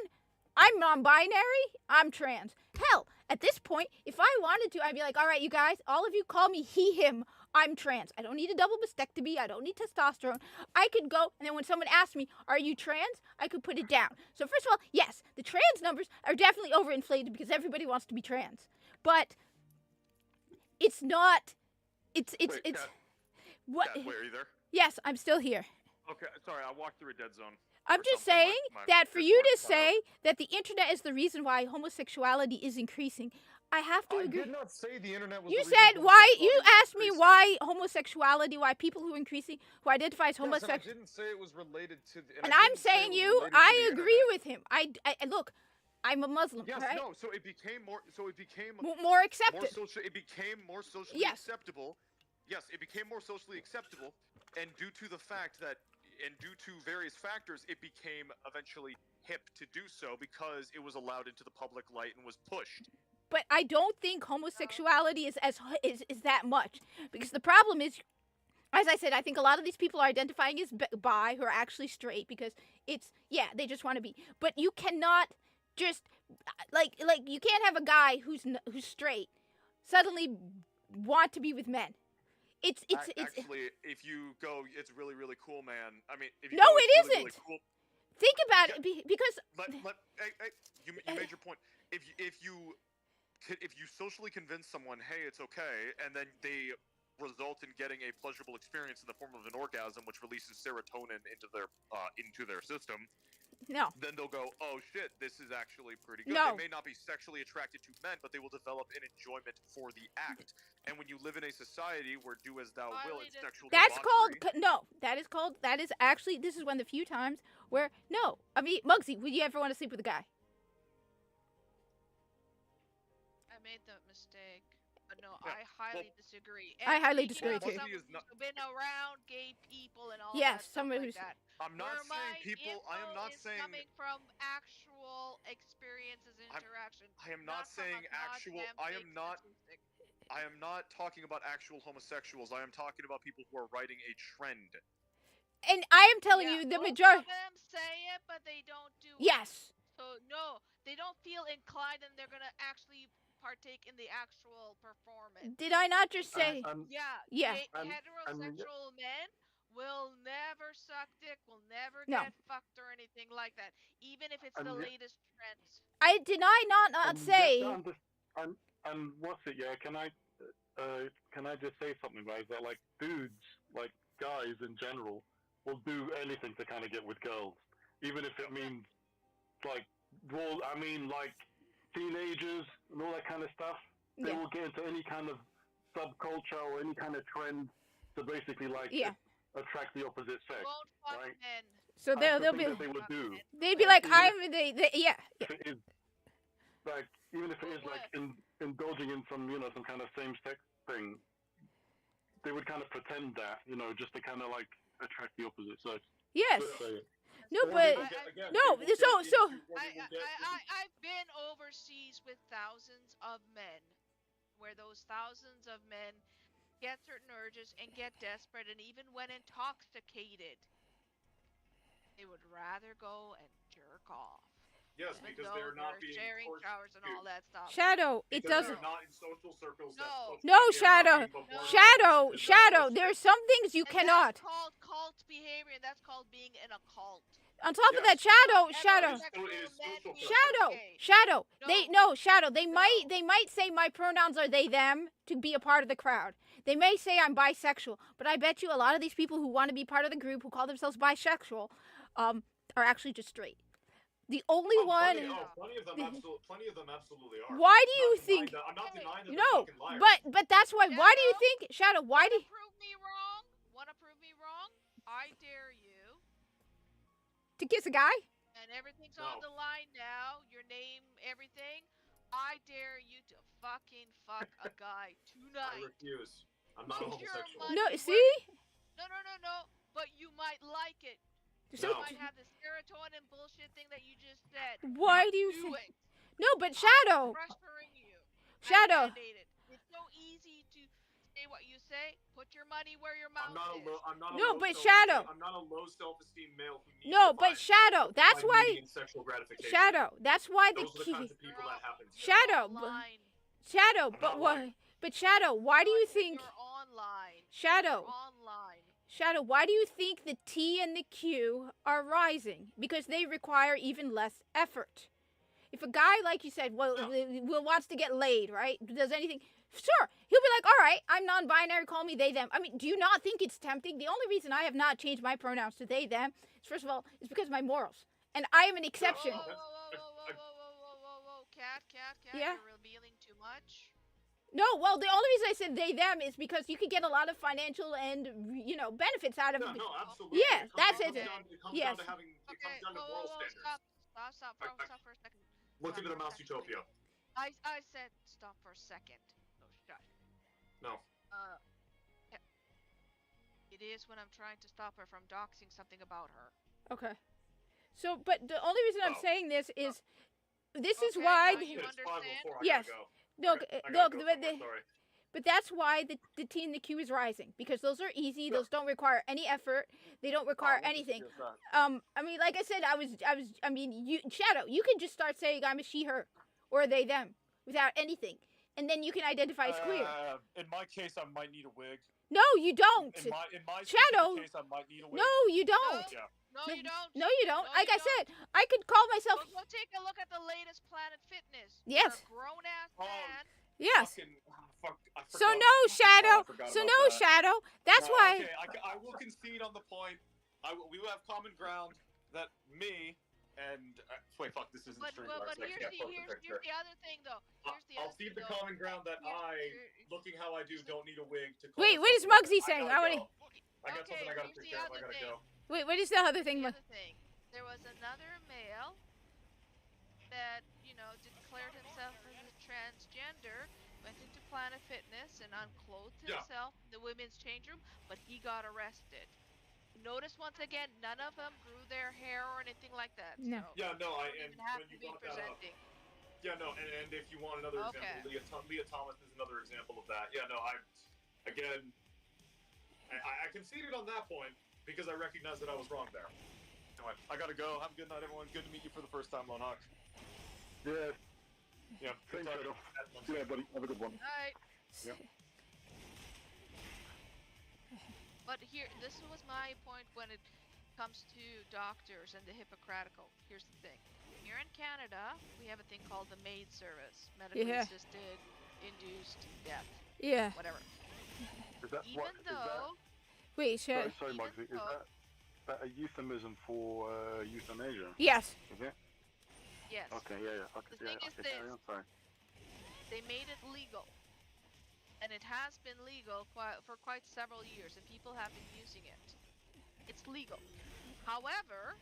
I'm non-binary, I'm trans. Hell, at this point, if I wanted to, I'd be like, all right, you guys, all of you call me he, him. I'm trans. I don't need a double mastectomy. I don't need testosterone. I could go, and then when someone asks me, are you trans? I could put it down. So first of all, yes, the trans numbers are definitely overinflated because everybody wants to be trans. But it's not, it's. What? Kat, wait, are you there? Yes, I'm still here. Okay, sorry, I walked through a dead zone. I'm just saying that for you to say that the internet is the reason why homosexuality is increasing, I have to agree. I did not say the internet was You the said reason why, you homosexuality asked me is why homosexuality, why people who are increasing, who identify as increasing. Yes, and homosexual. I didn't say it was related to the And I'm saying I agree with him. I look, I'm a Muslim, Yes, right? no, so it became more More accepted. it became more socially Yes. acceptable. Yes, it became more socially acceptable, and due to the fact that, and due to various factors, it became eventually hip to do so because it was allowed into the public light and was pushed. But I don't think homosexuality is that much, because the problem is, as I said, I think a lot of these people are identifying as bi who are actually straight because they just want to be. But you cannot just like you can't have a guy who's straight suddenly want to be with men. It's actually, if you go, it's really, really cool, man. I mean, if you no, go, it it's isn't. Really, really cool. Think about it, because You made your point. If you socially convince someone, hey, it's okay, and then they result in getting a pleasurable experience in the form of an orgasm, which releases serotonin into their system. No. Then they'll go, oh shit, this is actually pretty good. No. They may not be sexually attracted to men, but they will develop an enjoyment for the act. And when you live in a society where do as thou wilt, it's sexual that's debauchery. that is actually, this is one of the few times where, no, I mean, Muggsy, would you ever want to sleep with a guy? I made that mistake. But No, Yeah, I highly disagree. I highly speaking disagree, too. of someone Is not- who's been around gay people and all Yes, that stuff someone like who's- that. I'm not Where saying my people. I am info not is saying. coming from actual experiences, interaction. I am not from a saying actual. goddamn I fake am not. statistic. I am not talking about actual homosexuals. I am talking about people who are writing a trend. And I am telling Yeah, you, the most majority. of them say it, but they don't do it. Yes. So no, they don't feel inclined, and they're gonna actually partake in the actual performance. Did I not just say? Yeah. Yeah. Heterosexual men will never suck dick, will never No. get fucked or anything like that, even if it's the latest trends. Did I not say? And what's it? Yeah, can I just say something, right? That like dudes, like guys in general, will do anything to kind of get with girls, even if it means like, well, I mean, like teenagers and all that kind of stuff. They Yeah. will get into any kind of subculture or any kind of trend to basically like Yeah. attract the opposite sex, Won't fuck right? men. So That's the they'll thing be. that they would do. They'd be like, Even if- I'm. They. Yeah. If it is like, even if it is like indulging in some, some kind of same-sex thing, they would kind of pretend that, just to kind of like attract the opposite sex. Yes. So, No, Or but they no. So. I've been overseas with thousands of men, where those thousands of men get certain urges and get desperate, and even when intoxicated, they would rather go and jerk off. Yes, even because though they're not being sharing forced showers and to. all that stuff. Shadow, it Because doesn't. they're not in social circles. No. No, they're not Shadow. being bombarded Shadow. with Shadow. this There are some things you And cannot. That's called cult behavior, and that's called being in a cult. On top of that, Shadow. Shadow. Heterosexual men being Shadow, gay. Shadow. No. Shadow. They might say my pronouns are they them to be a part of the crowd. They may say I'm bisexual, but I bet you a lot of these people who want to be part of the group who call themselves bisexual, are actually just straight. The only one. Plenty of them absolutely are. Why do you think? I'm not denying that No, they're fucking liars. but that's why. Why do you think, Shadow? Why do? Prove me wrong? Wanna prove me wrong? I dare you. To kiss a guy? And everything's on the line now. Your name, everything. I dare you to fucking fuck a guy I tonight. refuse. I'm not a Put your homosexual. money No, where- see? No. But you might like it. So- You might have the serotonin bullshit thing that you just said. Why do you do think? it? No, but Shadow. I'm pressuring you. Shadow. I mandate it. It's so easy to say what you say. Put your money where your mouth I'm not a is. low. I'm not a No, low but self-esteem- Shadow. I'm not a low self-esteem male who needs No, to but find Shadow. That's find why. meaning in sexual gratification. Shadow. That's why the Those are the key. kinds of people that happen to. Shadow. Online. Shadow. I'm But not what? lying. But Shadow. Why do you think? You're online. Shadow. You're online. Shadow, why do you think the T and the Q are rising? Because they require even less effort. If a guy, like you said, wants to get laid, right? Does anything? Sure, he'll be like, all right, I'm non-binary, call me they, them. I mean, do you not think it's tempting? The only reason I have not changed my pronouns to they, them, is first of all, is because of my morals. And I am an exception. Whoa, cat. Yeah? You're revealing too much. No, well, the only reason I said they, them is because you could get a lot of financial and, benefits out of it. No, absolutely. Yeah, that's it. It comes Yes. down to having. It comes down to whoa, moral whoa, standards. Stop for a second. Look Stop into the for a Mouse second, Utopia. please. I said stop for a second. No, shut. No. It is when I'm trying to stop her from doxing something about her. Okay. So, but the only reason I'm Oh. saying this is, this is Okay, why. now you It's 5:04. I Yes. gotta go. Look, I gotta look, go but, somewhere, sorry. but that's why the T and the Q is rising, because those are easy. Those don't require any effort. They don't require anything. I mean, like I said, I mean, Shadow, you can just start saying I'm a she, her, or they, them, without anything, and then you can identify as queer. In my case, I might need a wig. No, you don't. In my Shadow. specific case, I might need a wig. No, you don't. Yeah. No, you don't. No, you don't. No, Like you I said, I could call myself. Go take a look at the latest Planet Fitness. Yes. You're a grown-ass man. Yes. Fuck, I So forgot- no, Shadow. I forgot So about no, that. Shadow. That's No, why. Okay, I will concede on the point. We will have common ground that me and wait, fuck, this isn't But Streamlabs. here's the other thing though. I'll cede the common ground that looking how I do, don't need a wig to. Wait, what is Muggsy saying? I want to. I got something I gotta here's take the care of. I other gotta thing. go. Wait, what is the other thing? The other thing. There was another male that declared himself as a transgender, went into Planet Fitness and unclothed Yeah. himself in the women's change room, but he got arrested. Notice once again, none of them grew their hair or anything like that. No. So Yeah, no, they I don't and even have when to you be brought that up, presenting. yeah, no, and if you want another Okay. example, Leah Thomas is another example of that. Yeah, no, I conceded on that point because I recognize that I was wrong there. Anyway, I gotta go. Have a good night, everyone. Good to meet you for the first time, Lone Hawk. Yeah. Yeah, good Thanks, talking. Shadow. Yeah, buddy. Have a good one. Alright. Yeah. But here, this was my point when it comes to doctors and the Hippocratic Oath. Here's the thing. Here in Canada, we have a thing called the MAID service. Medically Yeah. assisted, induced death. Yeah. Whatever. Is that Even what? though... Wait, Sorry, shit. sorry, Muggsy. Is that a euphemism for euthanasia? Yes. Is it? Yes. Okay, yeah. Okay, The thing is okay, carry this. on, sorry. They made it legal. And it has been legal for quite several years, and people have been using it. It's legal. However,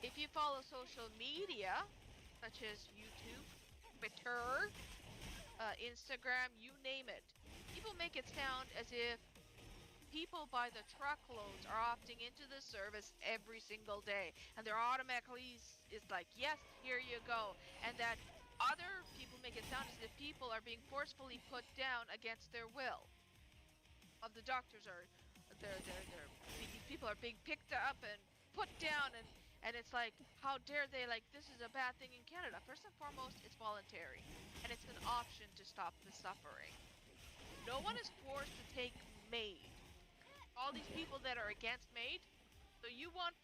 if you follow social media, such as YouTube, Twitter, Instagram, you name it, people make it sound as if people by the truckloads are opting into the service every single day, and they're automatically is like, yes, here you go, and that other people make it sound as if people are being forcefully put down against their will. Of the doctors are, these people are being picked up and put down, and it's like, how dare they? Like, this is a bad thing in Canada. First and foremost, it's voluntary, and it's an option to stop the suffering. No one is forced to take MAID. All these people that are against MAID, so you want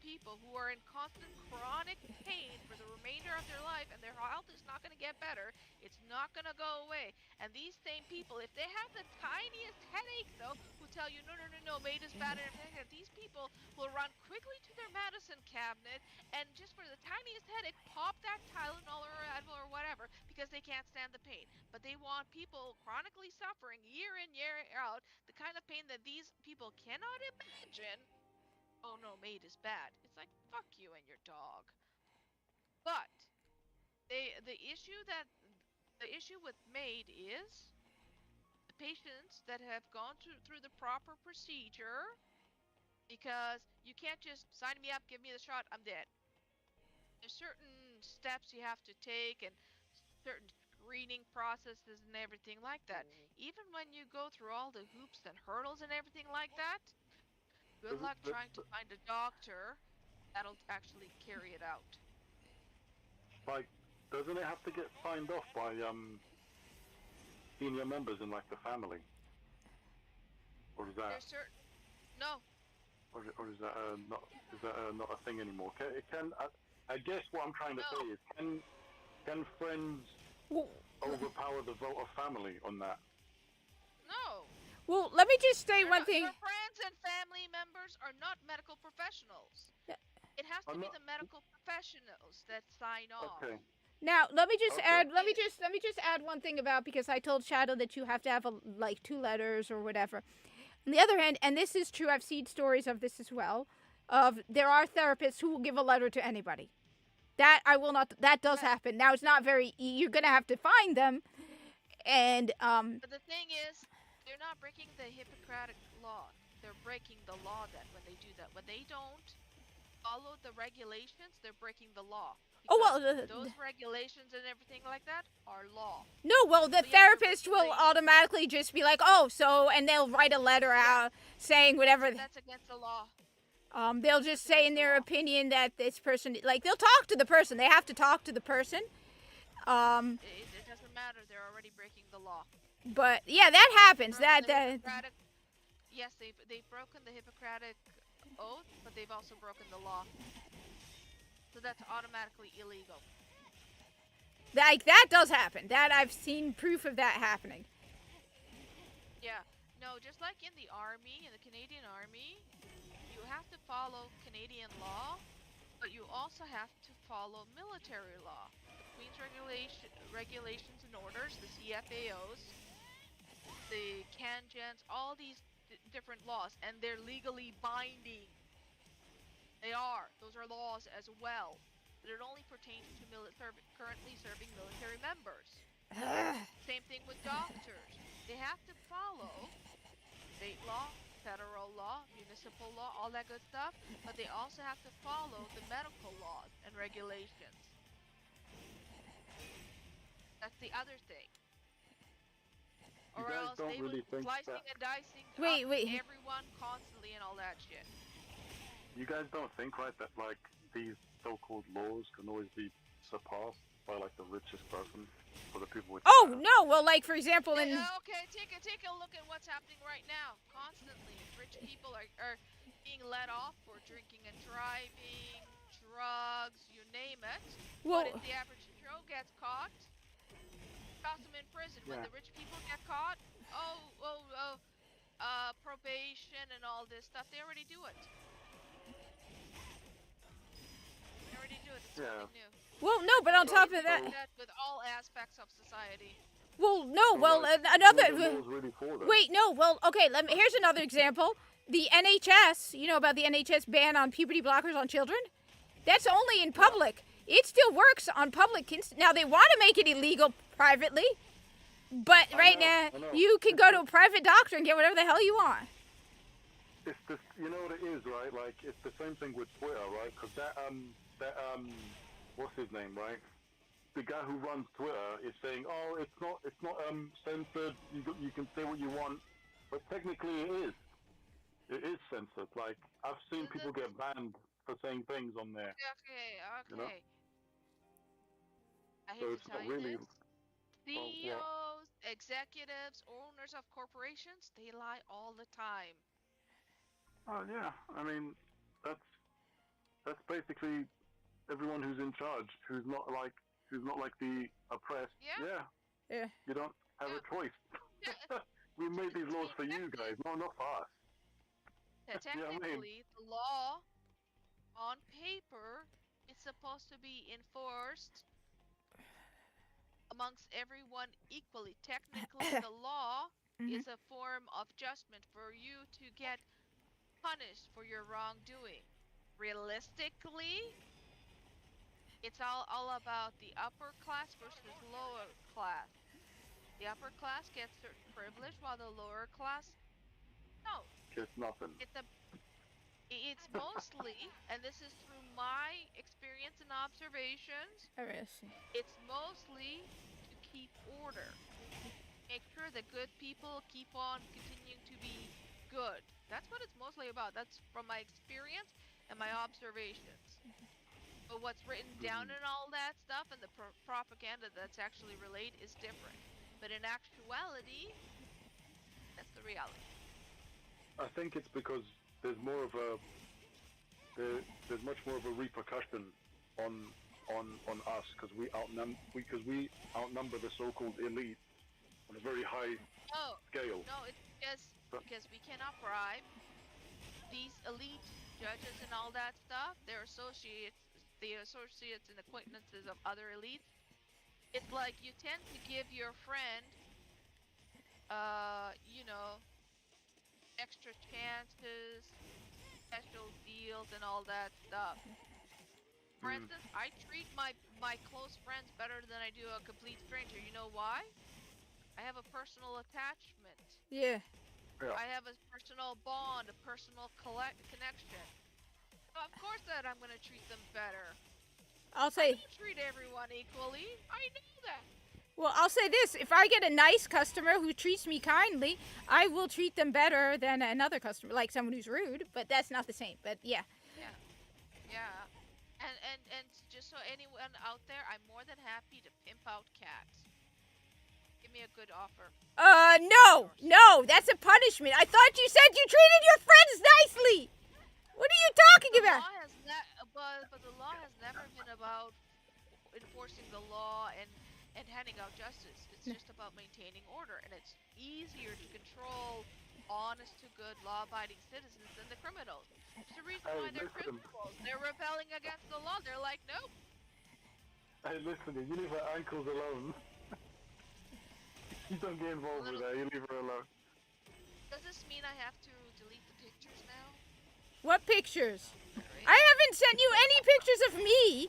people who are in constant chronic pain for the remainder of their life, and their health is not going to get better. It's not going to go away. And these same people, if they have the tiniest headache, though, who tell you, no, MAID is bad, and these people will run quickly to their medicine cabinet and just for the tiniest headache, pop that Tylenol or Advil or whatever because they can't stand the pain. But they want people chronically suffering year in, year out, the kind of pain that these people cannot imagine. Oh no, MAID is bad. It's like, fuck you and your dog. But the issue with MAID is the patients that have gone through the proper procedure, because you can't just sign me up, give me the shot, I'm dead. There's certain steps you have to take and certain screening processes and everything like that. Even when you go through all the hoops and hurdles and everything like that, good luck trying to find a doctor that'll actually carry it out. Like, doesn't it have to get signed off by senior members in like the family? Or is that? There's certain no. Or is that not a thing anymore? I guess what I'm trying to say is, can friends overpower the vote of family on that? No. Well, let me just say one thing. Your friends and family members are not medical professionals. Yeah. It has to be the medical professionals that sign off. Okay. Now, let me just add. Let me just add one thing about, because I told Shadow that you have to have like 2 letters or whatever. On the other hand, and this is true, I've seen stories of this as well. There are therapists who will give a letter to anybody. That I will not. That does happen. Now, it's not very. You're gonna have to find them, and But the thing is, they're not breaking the Hippocratic law. They're breaking the law then when they do that. When they don't follow the regulations, they're breaking the law. Oh, well, Those regulations and everything like that are law. No, well, the therapist will automatically just be like, oh, so, and they'll write a letter out saying whatever. That's against the law. They'll just say in their opinion that this person, like, they'll talk to the person. They have to talk to the person. It doesn't matter. They're already breaking the law. But yeah, that happens. Yes, they've broken the Hippocratic oath, but they've also broken the law. So that's automatically illegal. Like, that does happen. That I've seen proof of that happening. Yeah. No, just like in the Army, in the Canadian Army, you have to follow Canadian law, but you also have to follow military law. The Queen's regulations and orders, the CFAOs, the CanGens, all these different laws, and they're legally binding. They are. Those are laws as well. But it only pertains to currently serving military members. Same thing with doctors. They have to follow state law, federal law, municipal law, all that good stuff, but they also have to follow the medical laws and regulations. That's the other thing. You Or guys else don't they really would think slicing that- and dicing Wait, up wait. everyone constantly and all that shit. You guys don't think, right, that like these so-called laws can always be surpassed by like the richest person or the people with. Oh no! Well, like for example, in Okay, take a look at what's happening right now. Constantly, rich people are being let off for drinking and driving, drugs, you name it. Well- But if the average Joe gets caught, toss them in prison. When Yeah. the rich people get caught, probation and all this stuff, they already do it. They already do it. It's Yeah. nothing new. well, no, but on top of that, That with all aspects of society. well, no, well, Like, another. what are the laws really for then? Wait, no, well, okay. Here's another example. The NHS. You know about the NHS ban on puberty blockers on children? That's only in public. It still works on public. Now they want to make it illegal privately, but right I now know. you can go to a private doctor and get whatever the hell you want. It's this, you know what it is, right? Like it's the same thing with Twitter, right? Because what's his name, right? The guy who runs Twitter is saying, oh, it's not censored. You can say what you want, but technically it is. It is censored. Like I've seen people get banned for saying things on there. Okay. You know? I hate So to it's tell not you really. this. CEOs, executives, owners of corporations, they lie all the time. Oh yeah, I mean that's basically everyone who's in charge, who's not like the oppressed. Yeah. Yeah. You don't have a choice. We made these laws for you guys, not for us. That Yeah, I mean- technically, the law on paper is supposed to be enforced amongst everyone equally. Technically, the law is a form of judgment for you to get punished for your wrongdoing. Realistically, it's all about the upper class versus lower class. The upper class gets certain privilege while the lower class no. It's nothing. It's mostly, and this is through my experience and observations, it's mostly to keep order. Make sure the good people keep on continuing to be good. That's what it's mostly about. That's from my experience and my observations. But what's written down and all that stuff and the propaganda that's actually relayed is different. But in actuality, that's the reality. I think it's because there's more of a there's much more of a repercussion on us because we outnumber the so-called elite on a very high scale. No, it's because we cannot bribe these elite judges and all that stuff. They're associates, the associates and acquaintances of other elites. It's like you tend to give your friend, extra chances, special deals, and all that stuff. For instance, I treat my close friends better than I do a complete stranger. You know why? I have a personal attachment. Yeah. I have a personal bond, a personal connection. So of course that I'm going to treat them better. I'll say. I don't treat everyone equally. I know that. Well, I'll say this: if I get a nice customer who treats me kindly, I will treat them better than another customer, like someone who's rude. But that's not the same. But yeah. Yeah. And just so anyone out there, I'm more than happy to pimp out cats. Give me a good offer. No, that's a punishment. I thought you said you treated your friends nicely. What are you talking about? But the law has never been about enforcing the law and handing out justice. It's just about maintaining order, and it's easier to control honest to good law-abiding citizens than the criminals. It's the reason why they're criminals. They're rebelling against the law. They're like, nope. Hey, listen, you leave her ankles alone. You don't get involved with her. You leave her alone. Does this mean I have to delete the pictures now? What pictures? I haven't sent you any pictures of me.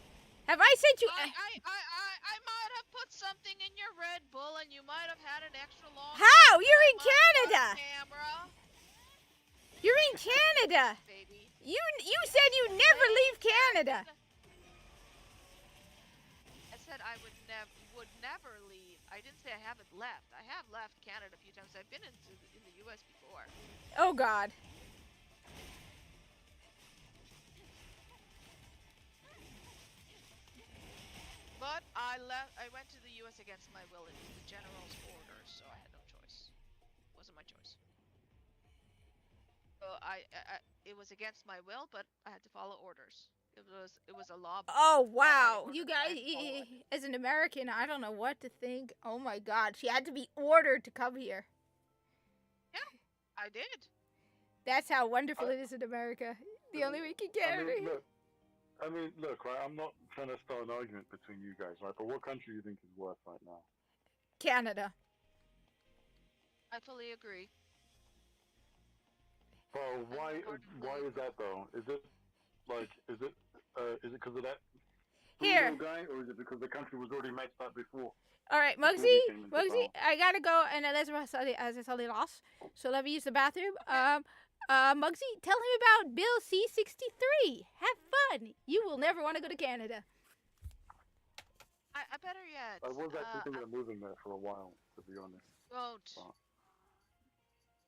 Have I sent you? I might have put something in your your Red Bull and you might have had an extra long. How? break, You're and in I might have Canada. on Camera, You're in Canada. baby. You said you'd never leave Canada. I said I would never leave. I didn't say I haven't left. I have left Canada a few times. I've been in the U.S. before. Oh God. But I went to the U.S. against my will. It was the general's orders, so I had no choice. It wasn't my choice. So it was against my will, but I had to follow orders. It was a law. Oh wow, order, you so I guys, had to follow it. as an American, I don't know what to think. Oh my God, she had to be ordered to come here. Yeah, I did. That's how wonderful it is in America. The only way you can get out of here. Look, right, I'm not trying to start an argument between you guys, right, but what country do you think is worse right now? Canada. I fully agree. Well, why is that though? Is it because of that Here. Trudeau guy, or is it because the country was already messed up before? All right, Before Muggsy, they came into power? I gotta go, and let's as it's only lost. So let me use the bathroom. Muggsy, tell him about Bill C-63. Have fun. You will never want to go to Canada. I better yet. I was actually thinking of moving there for a while, to be honest. Won't.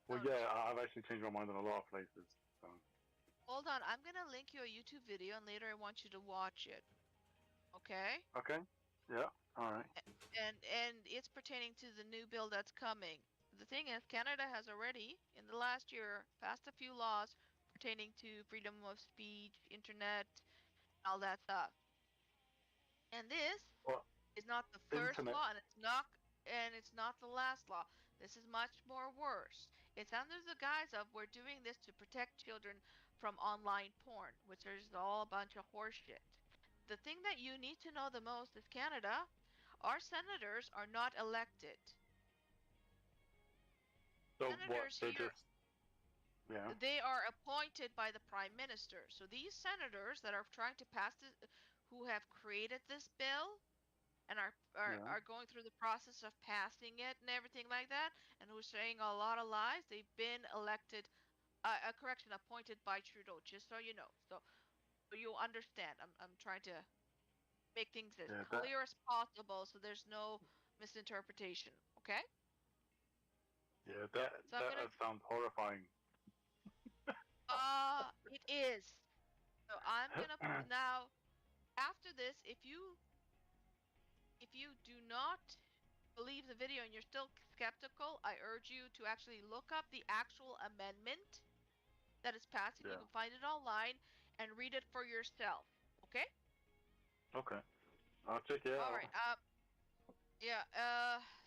Well, yeah, I've actually changed my mind on a lot of places. So. Hold on, I'm gonna link you a YouTube video, and later I want you to watch it. Okay? Okay. Yeah. All right. And it's pertaining to the new bill that's coming. The thing is, Canada has already, in the last year, passed a few laws pertaining to freedom of speech, internet, all that stuff. And this is not the first internet. law, and it's not the last law. This is much more worse. It's under the guise of we're doing this to protect children from online porn, which is all a bunch of horseshit. The thing that you need to know the most is Canada, our senators are not elected. So Senators what? here, Yeah. they are appointed by the prime minister. So these senators that are trying to pass this, who have created this bill, and are going through the process of passing it and everything like that, and who's saying a lot of lies, they've been elected, appointed by Trudeau, just so you know. So you'll understand. I'm trying to make things as clear as possible so there's no misinterpretation, okay? Yeah, that sounds horrifying. It is. So I'm gonna now, after this, if you do not believe the video and you're still skeptical, I urge you to actually look up the actual amendment that is passing. You can find it online and read it for yourself. Okay? Okay. I'll check it out. All right.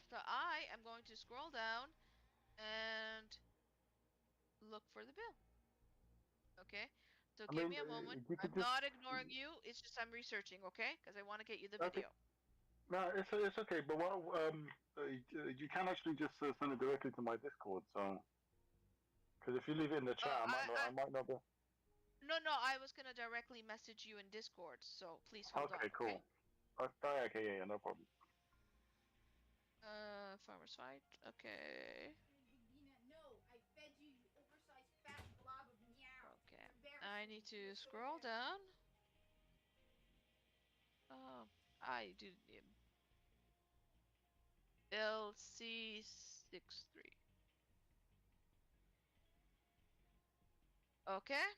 So I am going to scroll down and look for the bill. Okay? So give me a moment. I'm not ignoring you. It's just I'm researching, okay? Because I want to get you the video. No, it's okay. But you can actually just send it directly to my Discord. So, because if you leave it in the chat, I might not be. No, I was gonna directly message you in Discord. So please hold on. Okay, cool. Okay, yeah, no problem. Farmer's fight. Okay. No, I fed you, you oversized fat blob of meow. Okay. I need to scroll down. Oh, I do. Bill C-63. Okay.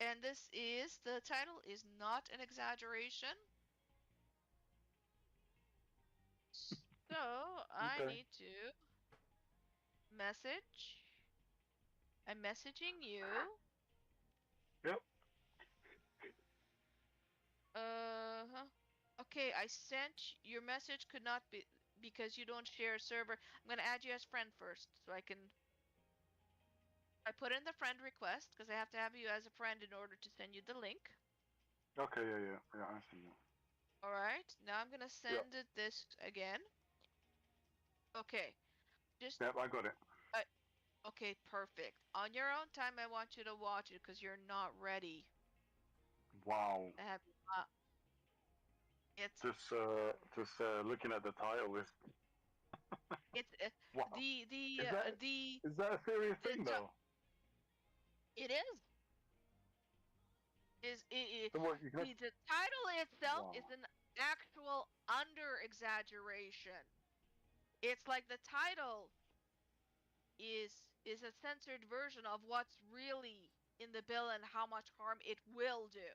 And this is, the title is not an exaggeration. So I need to message. I'm messaging you. Yep. Okay, I sent your message. Could not be because you don't share a server. I'm gonna add you as friend first, so I put in the friend request because I have to have you as a friend in order to send you the link. Okay, yeah, I see you. All right, now I'm gonna send it this again. Okay, Yep, I got it. Okay, perfect. On your own time, I want you to watch it because you're not ready. Wow. It's just looking at the title is it's wow. Is that a serious thing though? It is. So what, you can... The title itself Wow. is an actual under exaggeration. It's like the title is a censored version of what's really in the bill and how much harm it will do.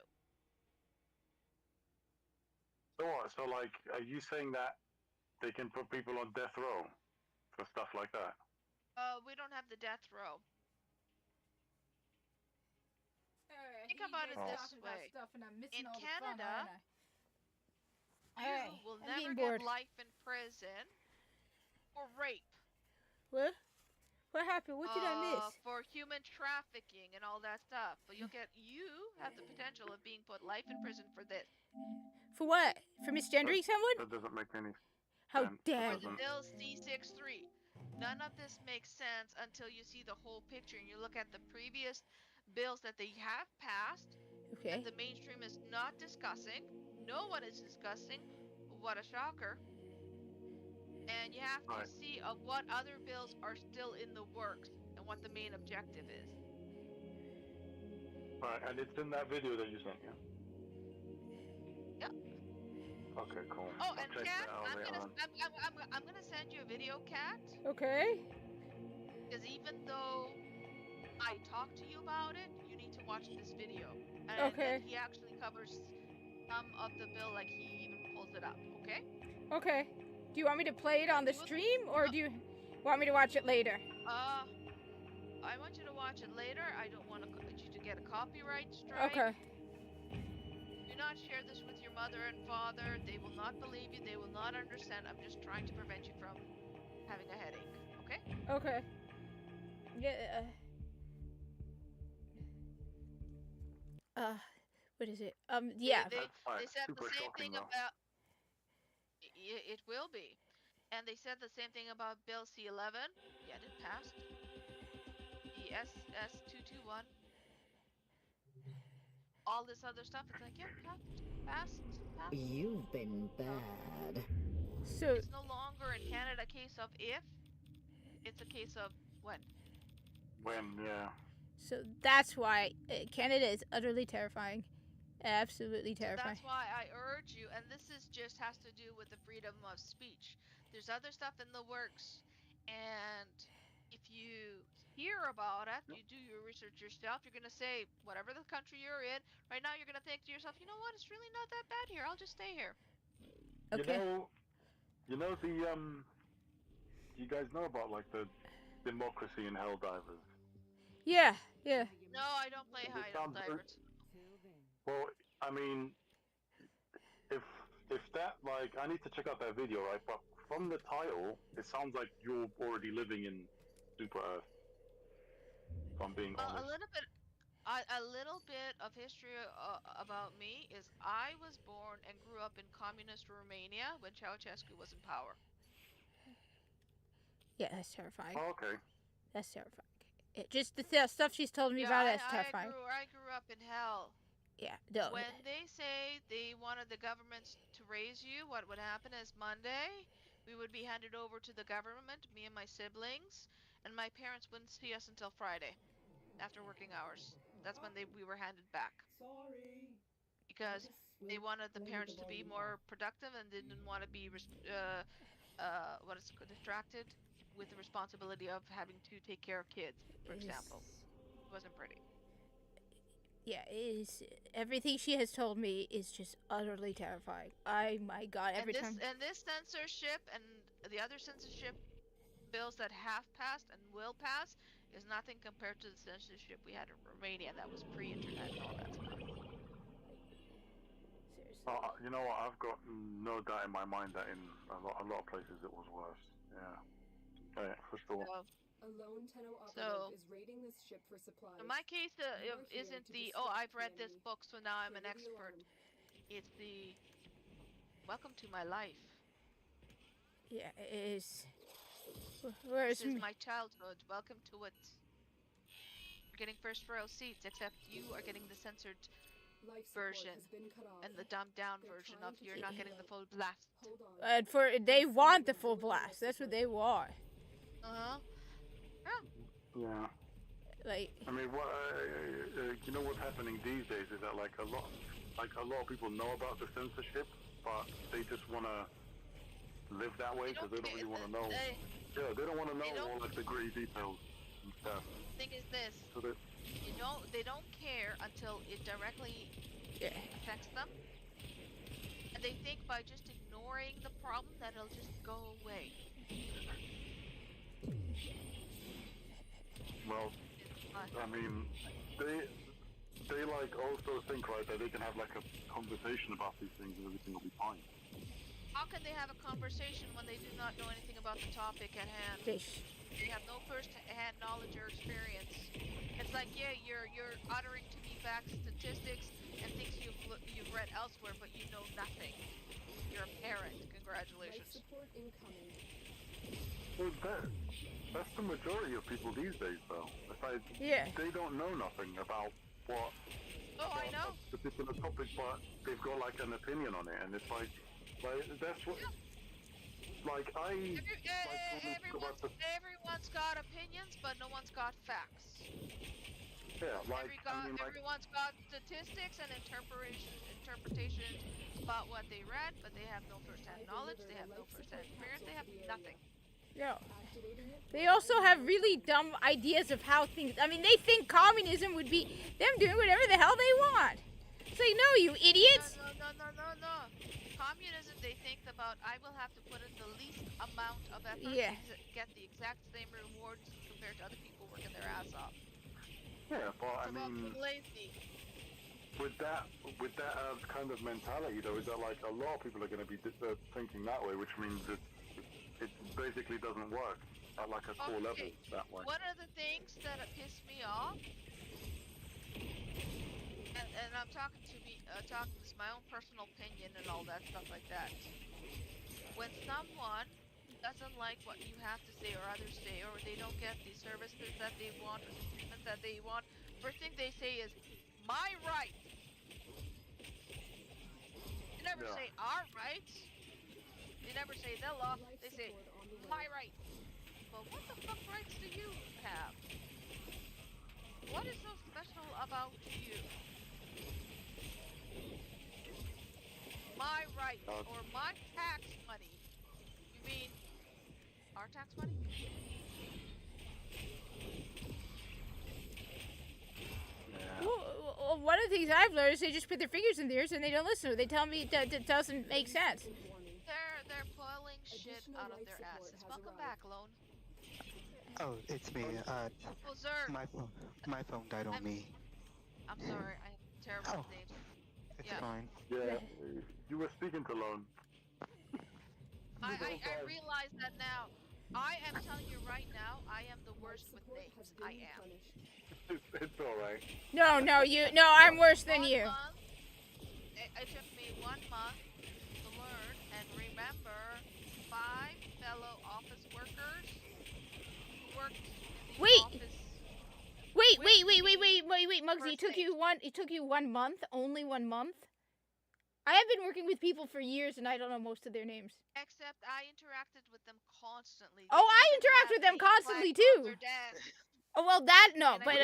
So what? So like, are you saying that they can put people on death row for stuff like that? We don't have the death row. Think about it this way. In Canada, you will never get life in prison for rape. What? What happened? What did I miss? For human trafficking and all that stuff. But you have the potential of being put life in prison for this. For what? For misgendering someone? That doesn't make any How sense. dare For the you? bill C-63. None of this makes sense until you see the whole picture and you look at the previous bills that they have passed that the mainstream is not discussing. No one is discussing. What a shocker. And you have to see of what other bills are still in the works and what the main objective is. Right, and it's in that video that you sent, yeah? Yep. Okay, cool. Oh, and Kat, I'm gonna send you a video, Kat. Okay. Because even though I talked to you about it, you need to watch this video. And Okay. he actually covers some of the bill, like he even pulls it up, okay? Okay. Do you want me to play it on the stream, or do you want me to watch it later? I want you to watch it later. I don't want you to get a copyright strike. Okay. Do not share this with your mother and father. They will not believe you. They will not understand. I'm just trying to prevent you from having a headache, okay? Okay. Yeah. What is it? Yeah. They said the same thing about. It will be, and they said the same thing about Bill C-11. Yet it passed. The SS-221. All this other stuff. It's like, yeah, passed. You've been bad. So it's no longer in Canada a case of if. It's a case of when. When, yeah. So that's why Canada is utterly terrifying. Absolutely terrifying. So that's why I urge you, and this just has to do with the freedom of speech. There's other stuff in the works, and if you hear about it, you do your research yourself, you're going to say, whatever the country you're in, right now you're going to think to yourself, you know what, it's really not that bad here, I'll just stay here. Okay. You know the, you guys know about, like, the democracy in Helldivers? Yeah, yeah. No, I don't play Helldivers. Well, I mean, if that, like, I need to check out that video, right? But from the title, it sounds like you're already living in Super Earth. If I'm being honest. A little bit of history about me is I was born and grew up in communist Romania when Ceausescu was in power. Yeah, that's terrifying. Oh, okay. That's terrifying. Just the stuff she's told me about that's terrifying. I grew up in hell. Yeah, no. When they say they wanted the government to raise you, what would happen is Monday, we would be handed over to the government, me and my siblings, and my parents wouldn't see us until Friday, after working hours. That's when we were handed back. Sorry. Because they wanted the parents to be more productive and didn't want to be distracted with the responsibility of having to take care of kids, for example. It wasn't pretty. Yeah, it is. Everything she has told me is just utterly terrifying. My God, every time. And this censorship and the other censorship bills that have passed and will pass is nothing compared to the censorship we had in Romania that was pre-internet and all that stuff. Seriously. You know what? I've got no doubt in my mind that in a lot of places it was worse. Yeah. Okay, for sure. A lone Tenno operative is raiding this ship for supplies. In my case, isn't the I've read this book, so now I'm an expert. It's the welcome to my life. Yeah, it is. Where's this is my childhood. Welcome to it. You're getting first row seats, except you are getting the censored Life support version has been cut off. and the dumbed down They're version trying of to you're take not it getting the out. full blast. Hold on. And they want the full blast. That's what they want. Uh-huh. Yeah. Like, I mean, what you know what's happening these days is that like a lot of people know about the censorship, but they just want to live that way because they don't really want to know. Yeah, they don't want to know all like the gritty details and stuff. The thing is this: So that they don't care until it directly affects them, and they think by just ignoring the problem that it'll just go away. well, I mean, they like also think right that they can have like a conversation about these things and everything will be fine. How can they have a conversation when they do not know anything about the topic at hand? They have no first-hand knowledge or experience. It's like, yeah, you're uttering to me back statistics and things you've read elsewhere, but you know nothing. You're a parent. Congratulations. Life support incoming. Well, that's the majority of people these days, though. It's like, they don't know nothing about what I know. a particular topic, but they've got like an opinion on it, and it's like that's what. Like everyone's got opinions, but no one's got facts. Yeah, everyone's got statistics and interpretations about what they read, but they have no first-hand knowledge. They have no first-hand experience. They have nothing. Yeah. They also have really dumb ideas of how things. I mean, they think communism would be them doing whatever the hell they want. It's like, no, you idiots. No. Communism, they think about, I will have to put in the least amount of effort to get the exact same rewards compared to other people working their ass off. Yeah, but I It's about mean, being lazy. with that kind of mentality, though, is that like a lot of people are going to be thinking that way, which means it basically doesn't work at like a core level that way. One of the things that piss me off, and I'm talking this is my own personal opinion and all that stuff like that. When someone doesn't like what you have to say or others say, or they don't get the services that they want or the treatment that they want, first thing they say is, my right. They never say our rights. They never say the law. They say my right. Well, what the fuck rights do you have? What is so special about you? My right or my tax money? You mean our tax money? Well, one of the things I've learned is they just put their fingers in theirs and they don't listen. They tell me that it doesn't make sense. They're pulling shit out of their asses. Welcome back, Lone. Oh, it's me. Well, sir. My phone died on me. I'm sorry. I have terrible names. It's fine. Yeah, you were speaking to Lone. I realize that now. I am telling you right now, I am the worst with names. I am. It's alright. No, I'm worse than you. It took me 1 month to learn and remember 5 fellow office workers who worked in the office. Wait, Muggsy, it took you 1 month? Only 1 month? I have been working with people for years and I don't know most of their names. Except I interacted with them constantly. Oh, I interact with them constantly too. Oh, well, that, no, but...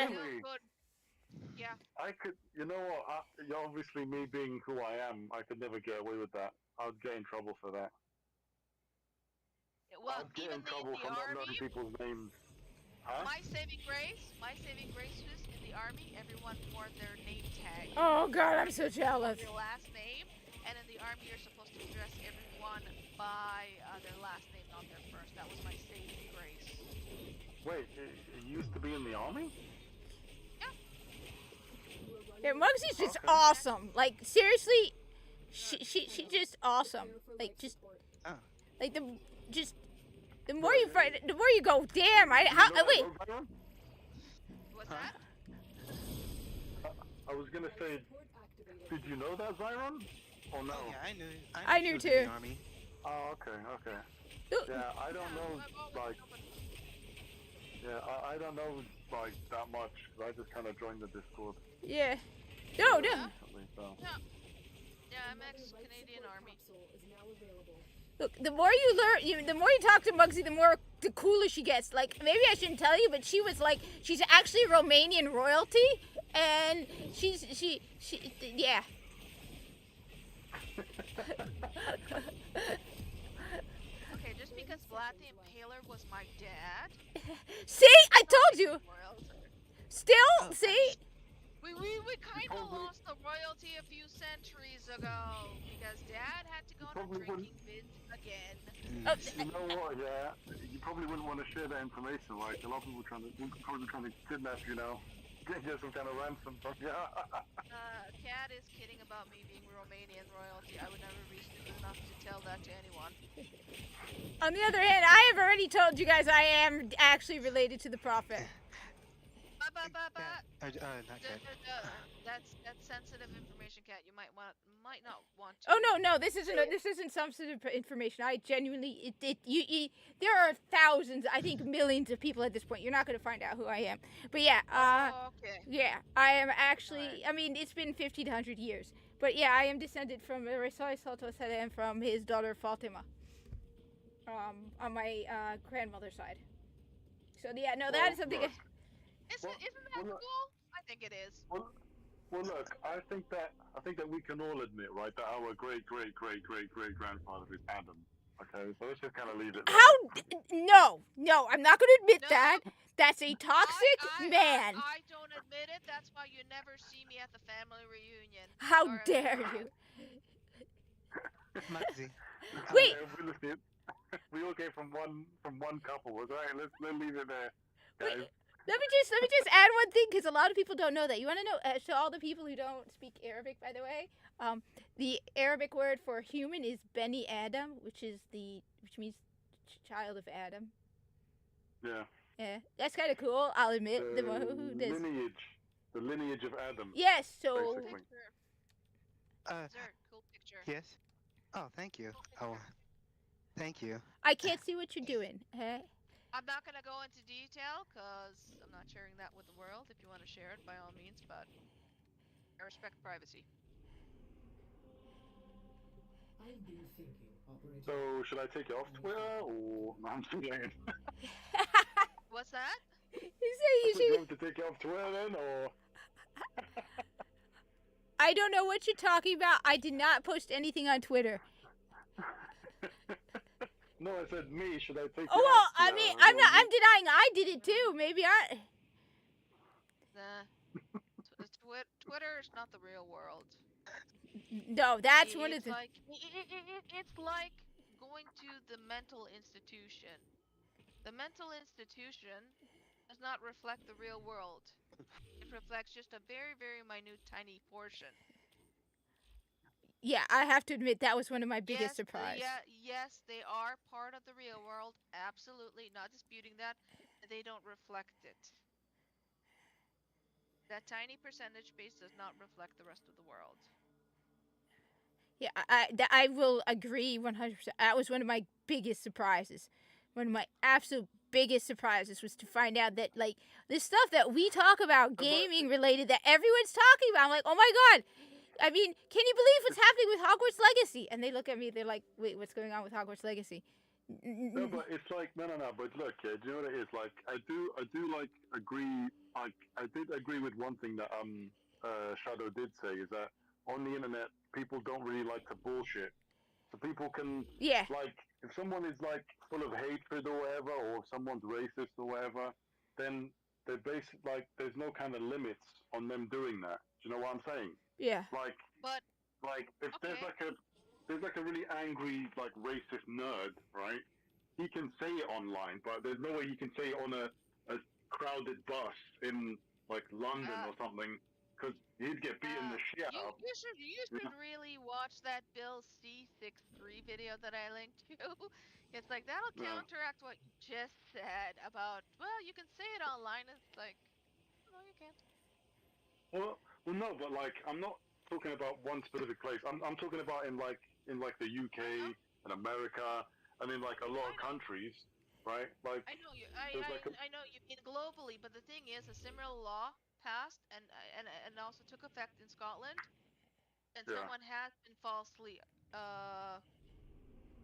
Yeah. I could, you know what, obviously me being who I am, I could never get away with that. I'd get in trouble for that. Well, I'd get in trouble for not knowing people's names. Huh? My saving grace is in the army, everyone wore their name tag. Oh god, I'm so jealous. Their last name, and in the army you're supposed to address everyone by their last name, not their first. That was my saving grace. Wait, it used to be in the army? Yeah, Muggsy's just awesome. Like, seriously, she just awesome. Like, just, like, the more you fight, the more you go, damn, wait. What's that? I was gonna say, did you know that, Zyron? Or no? Oh, yeah, I knew too. Oh, okay. Yeah, I don't know, like, I don't know, like, that much, because I just kind of joined the Discord. Yeah. No, no. Definitely, so. Yeah, I'm ex-Canadian Army. Look, the more you learn, the more you talk to Muggsy, the cooler she gets. Like, maybe I shouldn't tell you, but she was like, she's actually Romanian royalty, and yeah. Okay, just because Vlad the Impaler was my dad. See, I told you. Still, see. We kind of lost the royalty a few centuries ago because Dad had to go on a drinking binge again. You know what? Yeah, you probably wouldn't want to share that information. Like a lot of people probably trying to kidnap you now, get some kind of ransom from you. Cat is kidding about me being Romanian royalty. I would never be stupid enough to tell that to anyone. On the other hand, I have already told you guys I am actually related to the prophet. Not yet. That's sensitive information, Cat. You might not want to. Oh no, this isn't sensitive information. I genuinely, there are thousands, I think millions of people at this point. You're not going to find out who I am. But yeah, okay. Yeah, I am actually. I mean, it's been 50 to 100 years. But yeah, I am descended from Resai Salto Salem from his daughter Fatima. On my grandmother's side. So yeah, no, that is something. Isn't that cool? I think it is. Well, look, I think that we can all admit, right, that our great grandfather is Adam. Okay, so let's just kind of leave it there. No, I'm not going to admit that. That's a toxic man. I don't admit it. That's why you never see me at the family reunion. How dare you? Muggsy. Wait. We all came from one couple. Right? Let's leave it there, guys. Let me just add one thing because a lot of people don't know that. You want to know? To all the people who don't speak Arabic, by the way, the Arabic word for human is Beni Adam, which means child of Adam. Yeah. Yeah, that's kind of cool. I'll admit. The lineage of Adam. Yes. So. Basically. Cool picture. Yes. Oh, thank you. Oh, thank you. I can't see what you're doing. Hey. I'm not going to go into detail because I'm not sharing that with the world. If you want to share it, by all means, but I respect privacy. So, should I take you off Twitter or... No, I'm just kidding. What's that? You say you should... You want to take you off Twitter then, or... I don't know what you're talking about. I did not post anything on Twitter. No, I said me. Should I take? Oh well, I mean, I'm denying I did it too. Maybe I. Twitter is not the real world. No, that's one of the. It's like going to the mental institution. The mental institution does not reflect the real world. It reflects just a very, very minute, tiny portion. Yeah, I have to admit that was one of my biggest surprises. Yes, they are part of the real world. Absolutely, not disputing that. They don't reflect it. That tiny percentage base does not reflect the rest of the world. Yeah, I will agree 100%. That was one of my biggest surprises. One of my absolute biggest surprises was to find out that, like, the stuff that we talk about, gaming related, that everyone's talking about. I'm like, oh my god. I mean, can you believe what's happening with Hogwarts Legacy? And they look at me, they're like, wait, what's going on with Hogwarts Legacy? No, but it's like, no, but look, do you know what it is? Like, I do agree, like, I did agree with one thing that, Shadow did say, is that on the internet, people don't really like to bullshit. So people can, like, if someone is, like, full of hatred or whatever, or if someone's racist or whatever, then they're basically, like, there's no kind of limits on them doing that. Do you know what I'm saying? Yeah. Like, if there's like a really angry, like, racist nerd, right? He can say it online, but there's no way he can say it on a crowded bus in, like, London or something, because he'd get beaten the shit out. You should really watch that Bill C63 video that I linked to. It's like, that'll counteract what you just said about, well, you can say it online. It's like, no, you can't. Well, no, but, like, I'm not talking about one specific place. I'm talking about in the UK and America and in, like, a lot of countries, right? Like, I know you mean globally, but the thing is, a similar law passed and also took effect in Scotland, and Yeah. someone has been falsely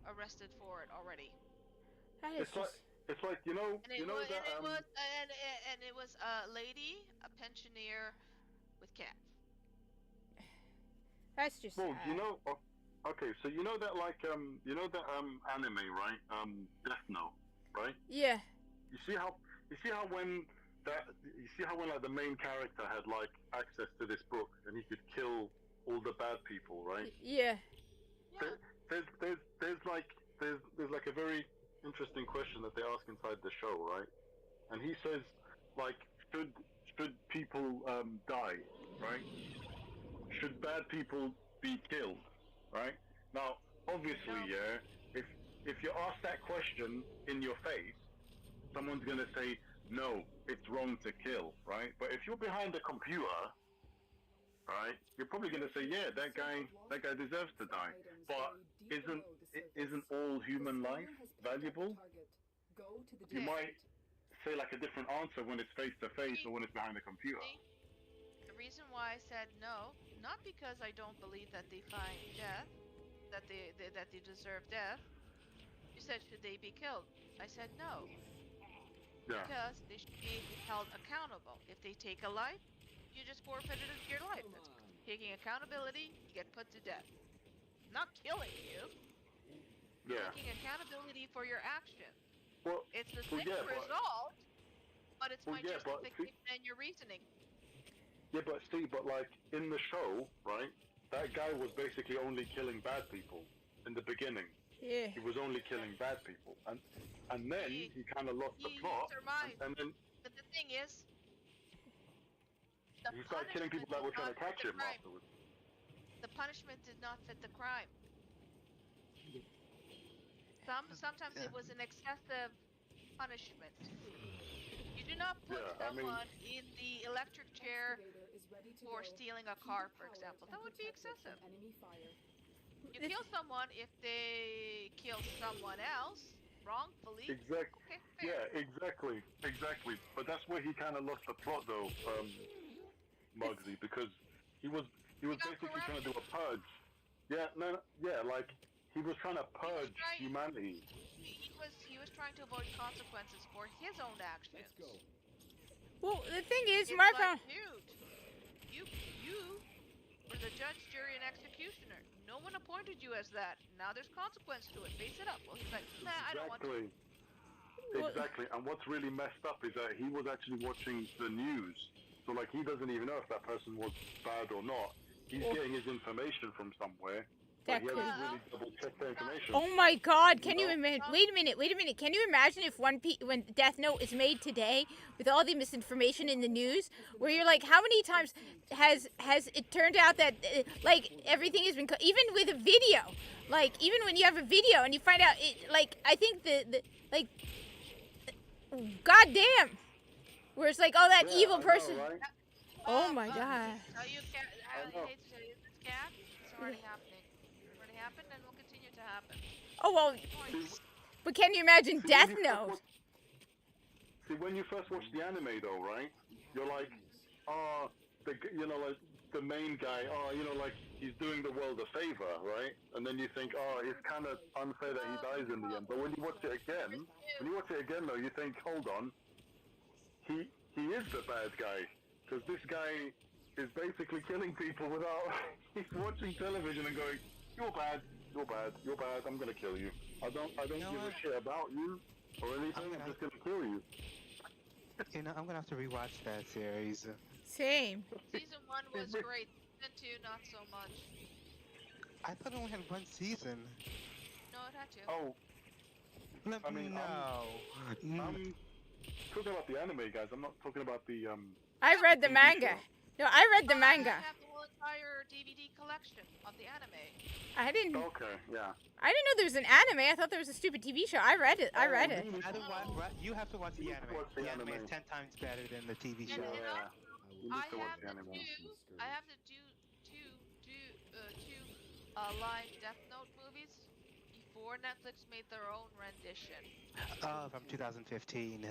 arrested for it already. That is It's like you know And it you know was, that and it was a lady, a pensioner with cats. that's just well, sad. you know. Okay, so you know that anime, right? Death Note, right? Yeah. You see how when like the main character had like access to this book and he could kill all the bad people, right? Yeah. There's like a very interesting question that they ask inside the show, right? And he says like should people die, right? Should bad people be killed, right? Now, obviously, yeah, if you're asked that question in your face, someone's gonna say no, it's wrong to kill, right? But if you're behind a computer, right, you're probably gonna say, yeah, that guy deserves to die. But isn't all human life valuable? You might say like a different answer when it's face to face or when it's behind a computer. The reason why I said no, not because I don't believe that they find death, that they deserve death. You said should they be killed? I said no. Yeah. Because they should be held accountable. If they take a life, you just forfeited your life. That's taking accountability, you get put to death. Not killing you. Yeah. Taking accountability for your actions. Well, it's the well, same yeah, but- result, but it's Well, my yeah, but justification and your reasoning. Yeah, but see, but like in the show, right? That guy was basically only killing bad people in the beginning. Yeah. He was only killing bad people, and then he kind of lost the plot, survived. and then But the thing is, he started killing people that were trying to catch him afterwards. the punishment did not fit the crime. Sometimes it was an excessive punishment. You do not put someone in the electric chair for stealing a car, for example. That would be excessive. You kill someone if they kill someone else wrongfully. Exactly. Okay, fair. Yeah, exactly. But that's where he kind of lost the plot, though, Muggsy, because he was basically trying to do a purge. Yeah, like he was trying to purge humanity. He was trying to avoid consequences for his own actions. Well, the thing is, It's my like, dude, you were the judge, jury, and executioner. No one appointed you as that. Now there's consequence to it. Face it up. Well, he's like, nah, I don't want to. Exactly. And what's really messed up is that he was actually watching the news. So, like, he doesn't even know if that person was bad or not. He's getting his information from somewhere. But he hasn't really double-checked the information. Oh my God! Can you imagine? Wait a minute! Can you imagine if when Death Note is made today with all the misinformation in the news, where you're like, how many times has it turned out that like everything has been even with a video, like even when you have a video and you find out it, like I think the like, goddamn, where it's like, oh that evil person. Know, right? Oh my God! I hate to tell you, this cat, it's already happening. Happened and will continue to happen. Oh well, but can you imagine Death Note? See, when you first watch the anime, though, right? You're like, like the main guy. Like he's doing the world a favor, right? And then you think, it's kind of unfair that he dies in the end. But when you watch it again, though, you think, hold on, he is the bad guy because this guy is basically killing people without. He's watching television and going, You're bad. I'm gonna kill you. I don't give a shit about you or anything. I'm just gonna kill you. I'm gonna have to rewatch that series. Same. Season 1 was great. Season 2, not so much. I thought it only had one season. No, it had 2. Oh. Let me know. I'm talking about the anime, guys. I'm not talking about the I read the manga. No, I read the manga. I have the whole entire DVD collection of the anime. I didn't. Okay, yeah. I didn't know there was an anime. I thought there was a stupid TV show. I read it. You have to watch the anime. The anime is 10 times better than the TV show. I have to do two live Death Note movies before Netflix made their own rendition. Oh, from 2015.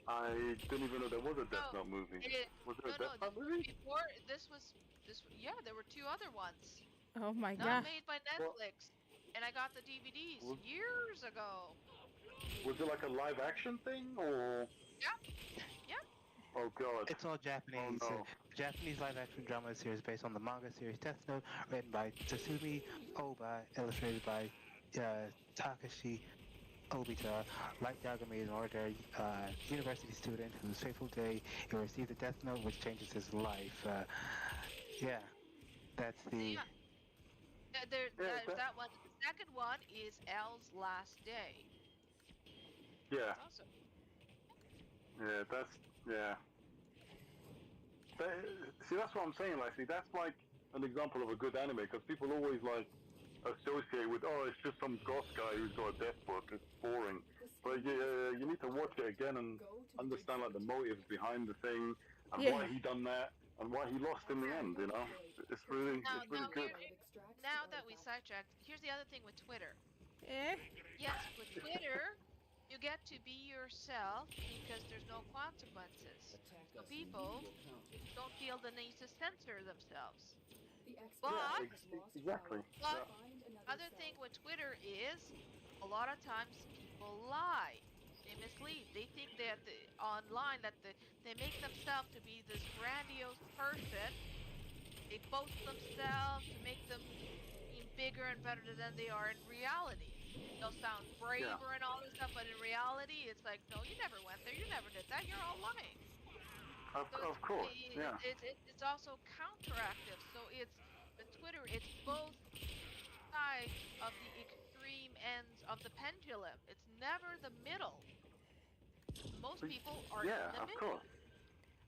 I didn't even know there was a Death Note movie. Was there a Death Note movie? Before yeah, there were 2 other ones. Oh my Not god. made by Netflix. And I got the DVDs years ago. Was it like a live action thing or? Yeah. Oh god. It's all Japanese. Oh, no. Japanese live-action drama series based on the manga series Death Note, written by Tatsumi Oba, illustrated by Takashi Obita. Light Yagami is an ordinary university student whose fateful day he receives a Death Note which changes his life. Yeah, that's the... That one. The second one is L's Last Day. Yeah. That's awesome. Yeah, see, that's what I'm saying. Like, see, that's like an example of a good anime because people always like associate with, oh, it's just some goth guy who's got a death book. It's boring. But you need to watch it again and understand like the motives behind the thing and why he done that and why he lost in the end. You know, it's really good. Now that we sidetracked, here's the other thing with Twitter. Eh? Yes, with Twitter, you get to be yourself because there's no consequences. So people don't feel the need to censor themselves. But, Exactly. But other thing with Twitter is a lot of times people lie. They mislead. They think that online that they make themselves to be this grandiose person. They boast themselves to make them seem bigger and better than they are in reality. They'll sound braver and all this stuff, but in reality, it's like, no, you never went there. You never did that. You're all lying. Of course, yeah. It's also counteractive. So it's with Twitter. It's both sides of the extreme ends of the pendulum. It's never the middle. Most people are in the middle. Course.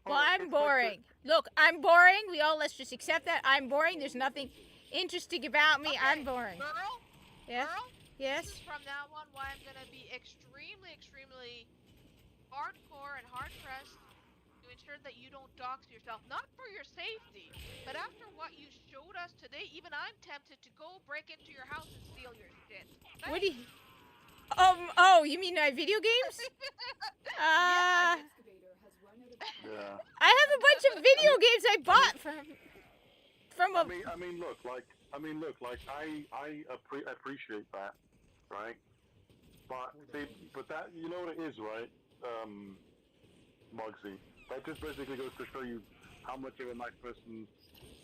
Well, I'm boring. Look, I'm boring. Let's just accept that. I'm boring. There's nothing interesting about me. Okay, I'm boring. Girl? Yes? Girl? Yes? This is from now on why I'm going to be extremely hardcore and hard-pressed to ensure that you don't dox yourself. Not for your safety, but after what you showed us today, even I'm tempted to go break into your house and steal your shit. Okay? What do you... Oh, you mean video games? Yeah. I have a bunch of video games I bought from a... I mean, look, I appreciate that, right? But that, you know what it is, right? Mugsy. That just basically goes to show you how much of a nice person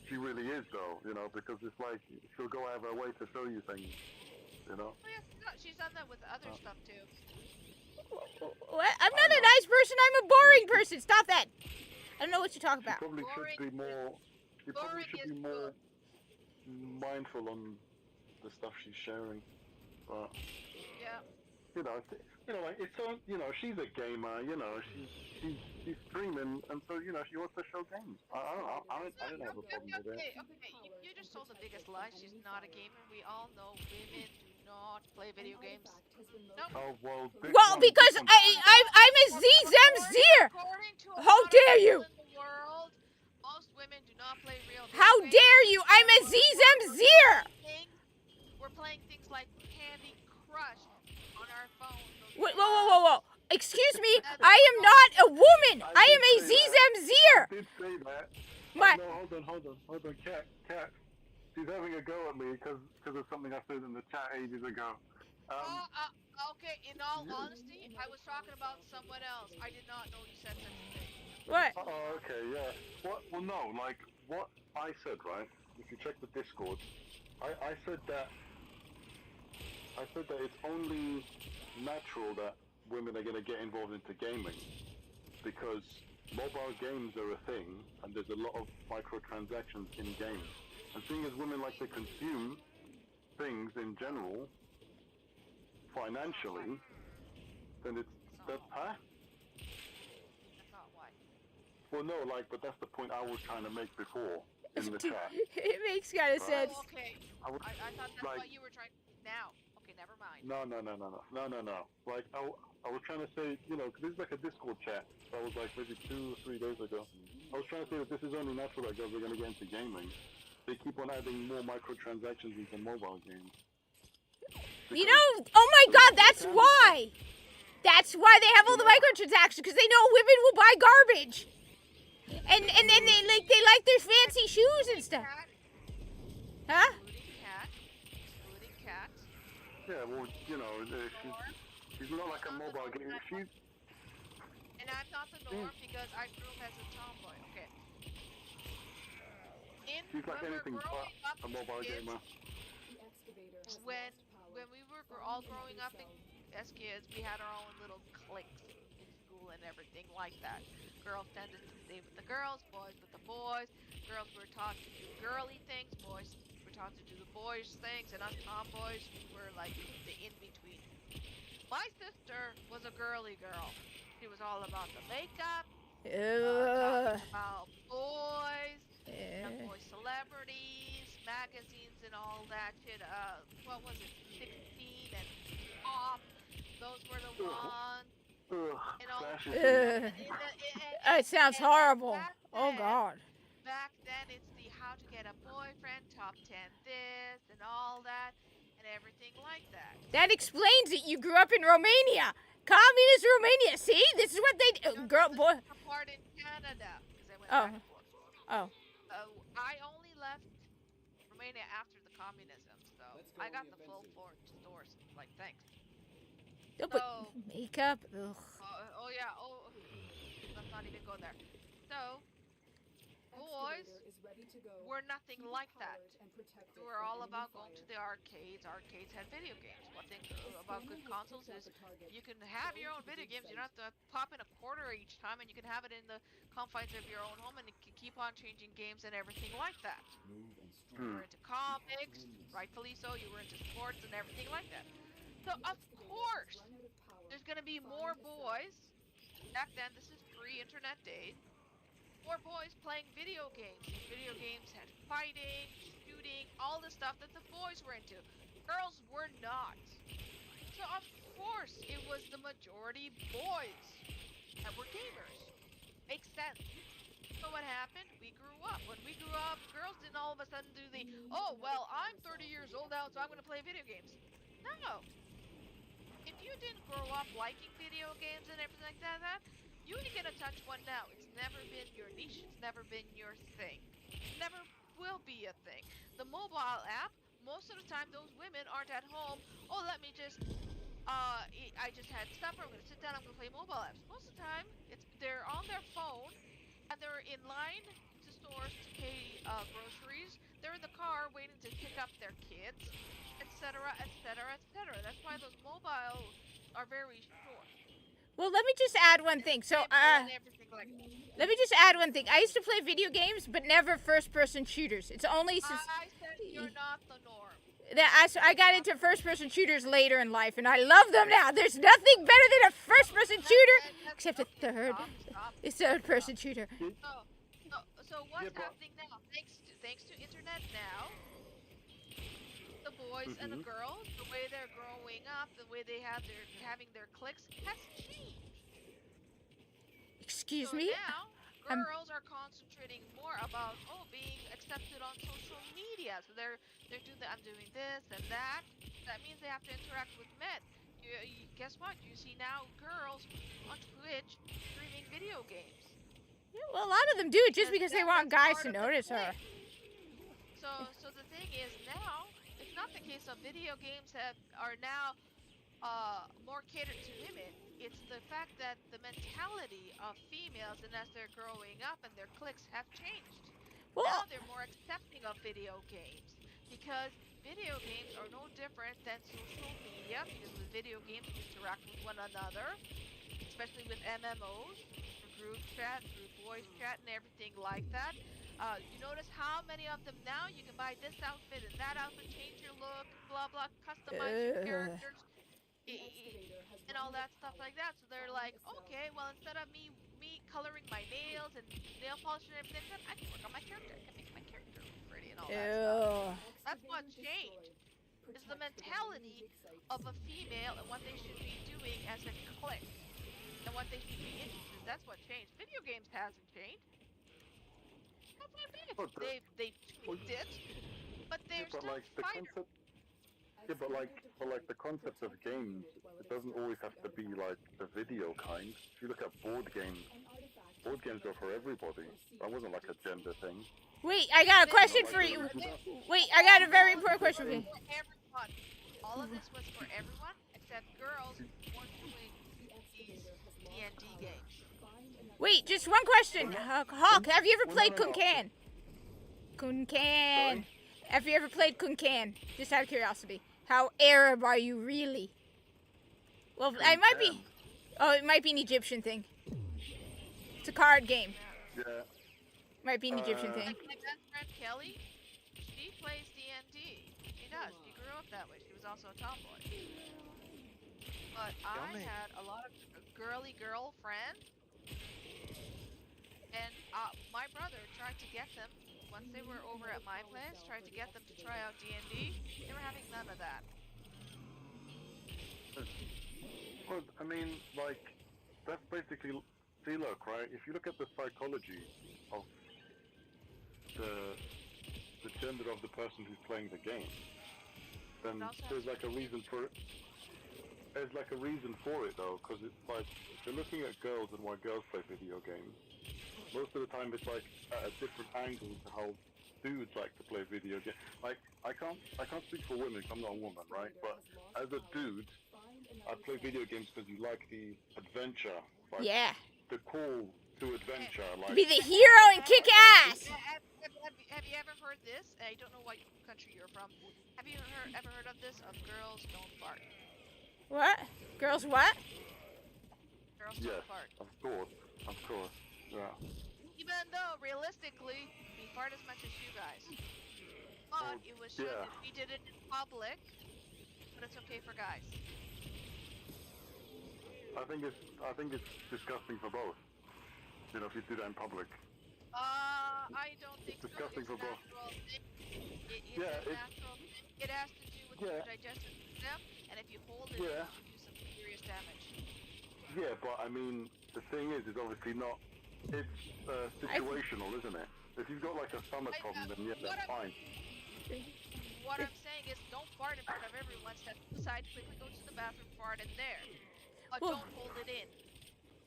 she really is, though, you know, because it's like, she'll go out of her way to show you things, you know? Oh, yeah, she's done that with other stuff, too. What? I'm not a nice person. I'm a boring person. Stop that. I don't know what you're talking about. She probably should be more... She probably should be more mindful on the stuff she's sharing, but you know, like it's so, you know, she's a gamer, you know, she's streaming, and so you know she wants to show games. I don't have a problem with that. Okay, you just told the biggest lie. She's not a gamer. We all know women do not play video games. Nope. Oh well. Because I'm a Z-Zem-Zier. How dare you? Most women do not play real video How games. dare you? I'm a Z-Zem-Zier. We're playing things like Candy Crush on our phones. Whoa. Excuse me. I am not a woman. I am a Z-Zem-Zier. I did say that. My... No, hold on. Cat. She's having a go at me because of something I said in the chat ages ago. Okay, in all honesty, I was talking about someone else. I did not know you said such a thing. What? Oh, okay, yeah. Well, no, like, what I said, right? If you check the Discord, I said that it's only natural that women are going to get involved into gaming because mobile games are a thing and there's a lot of microtransactions in games. And seeing as women like to consume things in general, financially, then that's huh? That's not why. Well, no, like, but that's the point I was trying to make before in the chat. It makes kind of sense. Oh, okay. I thought that's like, what you were trying to do now. Okay, never mind. No. Like, I was trying to say, you know, 'cause this is like a Discord chat. That was like maybe 2 or 3 days ago. I was trying to say that this is only natural that girls are going to get into gaming. They keep on adding more microtransactions into mobile games. You know, oh my god, that's why! That's why they have all the microtransactions, because they know women will buy garbage. And then they like their fancy shoes and stuff. Huh? Including cats. Yeah, well, you know, she's not like a mobile game. And I'm not the norm because I grew up as a tomboy. Okay. She's like anything but a mobile gamer. When we were all growing up as kids, we had our own little cliques in school and everything like that. Girls tended to stay with the girls, boys with the boys. Girls were taught to do girly things, boys were taught to do the boys things, and us tomboys, we were like the in-between. My sister was a girly girl. She was all about the makeup, talking about boys, young boy celebrities, magazines and all that shit. What was it, 16 and Pop? Those were the ones. It sounds horrible. Oh God. Back then, it's the how to get a boyfriend, top 10 this and all that, and everything like that. That explains it. You grew up in Romania. Communist Romania. See, this is what they do. Boy. Part in Canada. I went Oh. back and forth. Oh. I only left Romania after the communism, so I got the full stores. Like, thanks. No, but makeup. Ugh. Oh yeah. Oh, let's not even go there. So, boys were nothing like that. We were all about going to the arcades. Arcades had video games. One thing about good consoles is you can have your own video games. You don't have to pop in a quarter each time, and you can have it in the confines of your own home, and it can keep on changing games and everything like that. You were into comics, rightfully so. You were into sports and everything like that. So of course, there's gonna be more boys. Back then, this is pre-internet days. More boys playing video games. Video games had fighting, shooting, all the stuff that the boys were into. Girls were not. So of course, it was the majority boys that were gamers. Makes sense. So what happened? We grew up. When we grew up, girls didn't all of a sudden do the, oh, well, I'm 30 years old now, so I'm going to play video games. No. If you didn't grow up liking video games and everything like that, you ain't gonna touch one now. It's never been your niche. It's never been your thing. It never will be a thing. The mobile app, most of the time, those women aren't at home. Oh, let me just, I just had supper. I'm gonna sit down. I'm gonna play mobile apps. Most of the time, they're on their phone, and they're in line to stores to pay groceries. They're in the car waiting to pick up their kids, etc., etc., etc. That's why those mobiles are very short. Well, let me just add one thing. So, let me just add one thing. I used to play video games, but never first-person shooters. It's only since I said you're not the norm. I got into first-person shooters later in life, and I love them now. There's nothing better than a first-person shooter, except a third-person shooter. So what's happening now? Thanks to internet now, the boys and the girls, the way they're growing up, the way having their cliques has changed. Excuse me? Now, girls are concentrating more about being accepted on social media. So they're doing I'm doing this and that. That means they have to interact with men. Guess what? You see now girls on Twitch streaming video games. Yeah, well, a lot of them do it just because they want guys to notice her. So the thing is now, it's not the case of video games that are now more catered to women. It's the fact that the mentality of females, and as they're growing up and their cliques have changed. Now they're more accepting of video games because video games are no different than social media, because with video games you interact with one another, especially with MMOs, through group chat, through voice chat and everything like that. You notice how many of them now you can buy this outfit and that outfit, change your look, blah blah, customize your characters, and all that stuff like that. So they're like, okay, well, instead of me coloring my nails and nail polish and everything, I can work on my character. I can make my character look pretty and all that stuff. That's what changed. Is the mentality of a female and what they should be doing as a clique and what they should be interested in. That's what changed. Video games hasn't changed. They've tweaked it, but they're still like the fighters. Yeah, but like the concept of games, it doesn't always have to be like the video kind. If you look at board games are for everybody. That wasn't like a gender thing. Wait, I got a question for you. Wait, I got a very important question for you. Everyone. All of this was for everyone except girls weren't doing these D&D games. Wait, just one question. Hawk, have you ever played Kunkan? Kunkan. Have you ever played Kunkan? Just out of curiosity. How Arab are you really? Well, I might be. Oh, it might be an Egyptian thing. It's a card game. Yeah. Might be an Egyptian thing. My best friend Kelly, she plays D&D. She does. She grew up that way. She was also a tomboy. But I had a lot of girly girl friends. And my brother tried to get them, once they were over at my place, tried to get them to try out D&D. They were having none of that. Well, I mean, like, that's basically, see, look, right? If you look at the psychology of the gender of the person who's playing the game, then there's like a reason for it. There's like a reason for it, though, because it's like, if you're looking at girls and why girls play video games, most of the time it's like at a different angle to how dudes like to play video games. Like, I can't speak for women 'cause I'm not a woman, right? But as a dude, I play video games because you like the adventure. Like, yeah. The call to adventure. Like, be the hero and kick ass. Have you ever heard this? I don't know what country you're from. Have you ever heard of this? Of girls don't fart. What? Girls what? Girls yes, don't fart. Of course. Yeah. Even though, realistically, we fart as much as you guys. But it was shown that we did it in public, but it's okay for guys. I think it's disgusting for both. You know, if you do that in public. I don't think it's disgusting for both. It's a natural thing. It has to do with your digestive system, and if you hold it, you can do some serious damage. Yeah, but I mean, the thing is obviously not. It's situational, isn't it? If you've got like a stomach problem, then yeah, that's fine. What I'm saying is, don't fart in front of everyone. Step aside, quickly go to the bathroom, fart in there. But don't hold it in.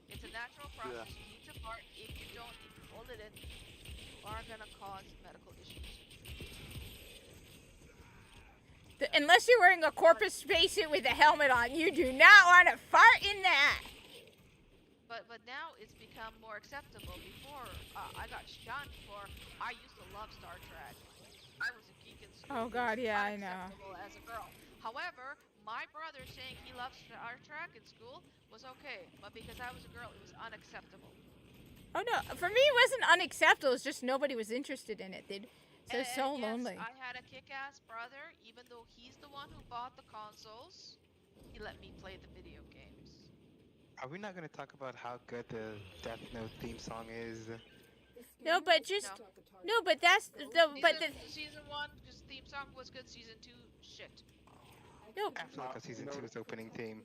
It's a natural process. You need to fart. If you hold it in, you are gonna cause medical issues. Unless you're wearing a corpus spacesuit with a helmet on, you do not want to fart in that. But now it's become more acceptable. Before, I got shunned for. I used to love Star Trek. I was a geek in school. Oh God, yeah, I know. As a girl. However, my brother saying he loves Star Trek in school was okay, but because I was a girl, it was unacceptable. Oh no, for me it wasn't unacceptable. It's just nobody was interested in it. It's so lonely. I had a kick-ass brother, even though he's the one who bought the consoles. He let me play the video games. Are we not going to talk about how good the Death Note theme song is? No, but just but that's season 1 just theme song was good. Season 2 shit. No, absolutely. Season 2's opening theme.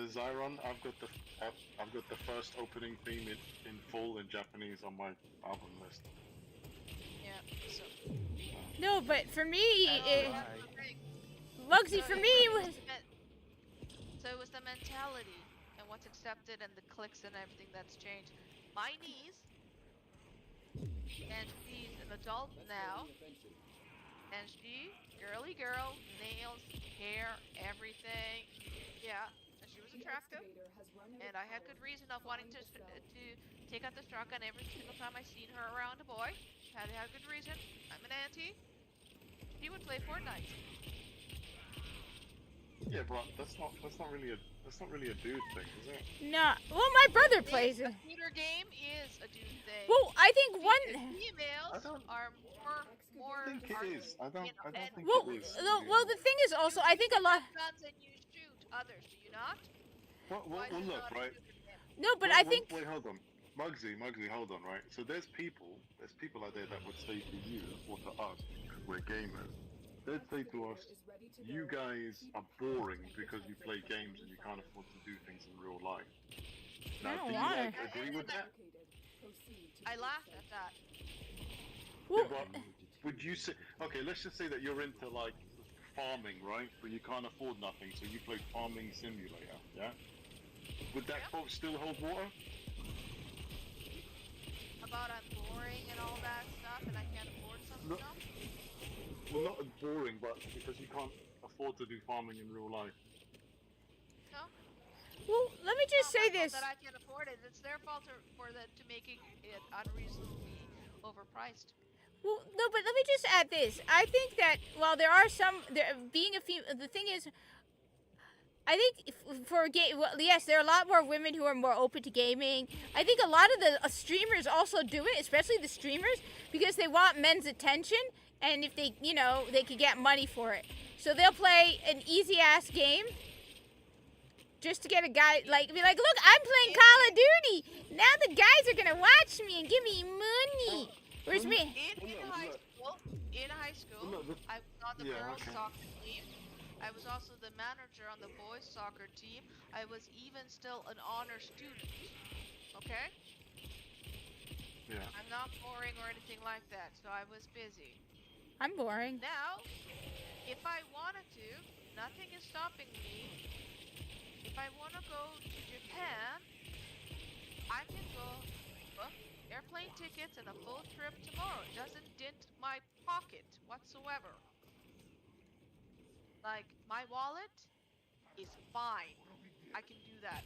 Zyron, I've got the first opening theme in full in Japanese on my album list. Yeah. So. No, but for me, Lugsy, for me it was. So it was the mentality and what's accepted and the clicks and everything that's changed. My niece, and she's an adult now, and she, girly girl, nails, hair, everything. Yeah, and she was attractive, and I had good reason of wanting to take out the shotgun every single time I seen her around a boy. Had to have good reason. I'm an auntie. She would play Fortnite. Yeah, but that's not really a dude thing, is it? No. Well, my brother plays it. A shooter game is a dude thing. Well, I think females are more. I think it is. I don't think it is. Well, the thing is also, I think a lot. Guns and you shoot others, do you not? Well, look, right? No, but I think. Wait, hold on, Muggsy, hold on, right? So there's people out there that would say to you or to us, because we're gamers, they'd say to us, you guys are boring because you play games and you can't afford to do things in real life. Now, do you agree with that? I laughed at that. Yeah, but would you say, okay, let's just say that you're into like farming, right? But you can't afford nothing, so you play Farming Simulator, yeah? Would that quote still hold water? About I'm boring and all that stuff, and I can't afford some No. stuff. Well, not as boring, but because you can't afford to do farming in real life. No. Well, let me just say It's not my this. fault that I can't afford it. It's their fault to making it unreasonably overpriced. Well, no, but let me just add this. I think that while there are some, being a female, the thing is, I think well, yes, there are a lot more women who are more open to gaming. I think a lot of the streamers also do it, especially the streamers, because they want men's attention, and if they, they could get money for it. So they'll play an easy-ass game just to get a guy, be like, look, I'm playing Call of Duty. Now the guys are going to watch me and give me money. Where's me? In high school, I was on the girls' soccer team. I was also the manager on the boys' soccer team. I was even still an honor student. Okay? Yeah. I'm not boring or anything like that, so I was busy. I'm boring. Now, if I wanted to, nothing is stopping me. If I want to go to Japan, I can go book airplane tickets and a full trip tomorrow. It doesn't dent my pocket whatsoever. Like, my wallet is fine. I can do that.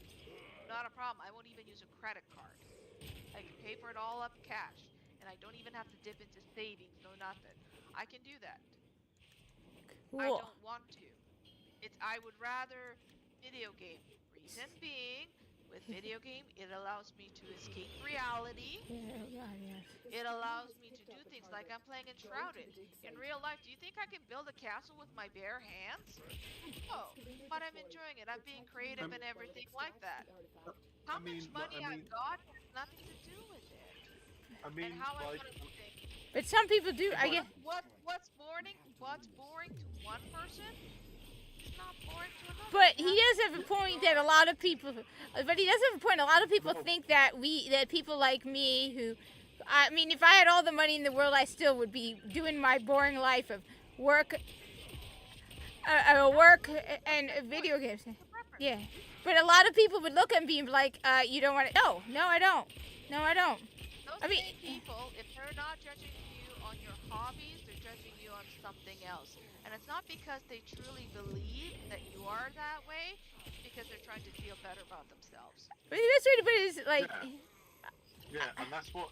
Not a problem. I won't even use a credit card. I can pay for it all up cash. And I don't even have to dip into savings, no nothing. I can do that. Cool. I don't want to. I would rather video game. Reason being, with video game, it allows me to escape reality. It allows me to do things like I'm playing Enshrouded. In real life, do you think I can build a castle with my bare hands? No, but I'm enjoying it. I'm being creative and everything like that. How much money I've got has nothing to do with it. And how I want to think. But some people do. I guess. What's boring to one person? Not boring to another. But he does have a point that a lot of people. But he does have a point. A lot of people think that people like me who. I mean, if I had all the money in the world, I still would be doing my boring life of work and video games. Yeah. But a lot of people would look at me and be like, you don't want to. No, I don't. No, I don't. Those same people, if they're not judging you on your hobbies, they're judging you on something else. And it's not because they truly believe that you are that way, it's because they're trying to feel better about themselves. But the best way to put it is like. Yeah, and that's what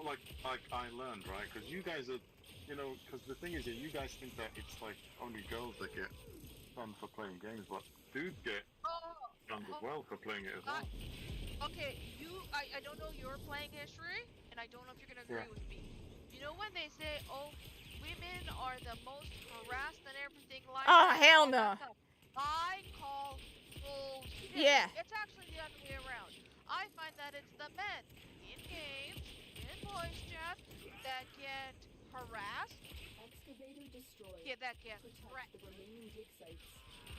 like I learned, right? Because you guys are, because the thing is, you guys think that it's like only girls that get done for playing games, but dudes get done as well for playing it as well. Okay, I don't know your playing history, and I don't know if you're gonna agree with me. You know when they say, oh, women are the most harassed and everything like Oh, that? hell no. I call bullshit. Yeah. It's actually the other way around. I find that it's the men in games, in voice chat, that get harassed. Excavator destroyed. Yeah, that get Protect the remaining dig sites.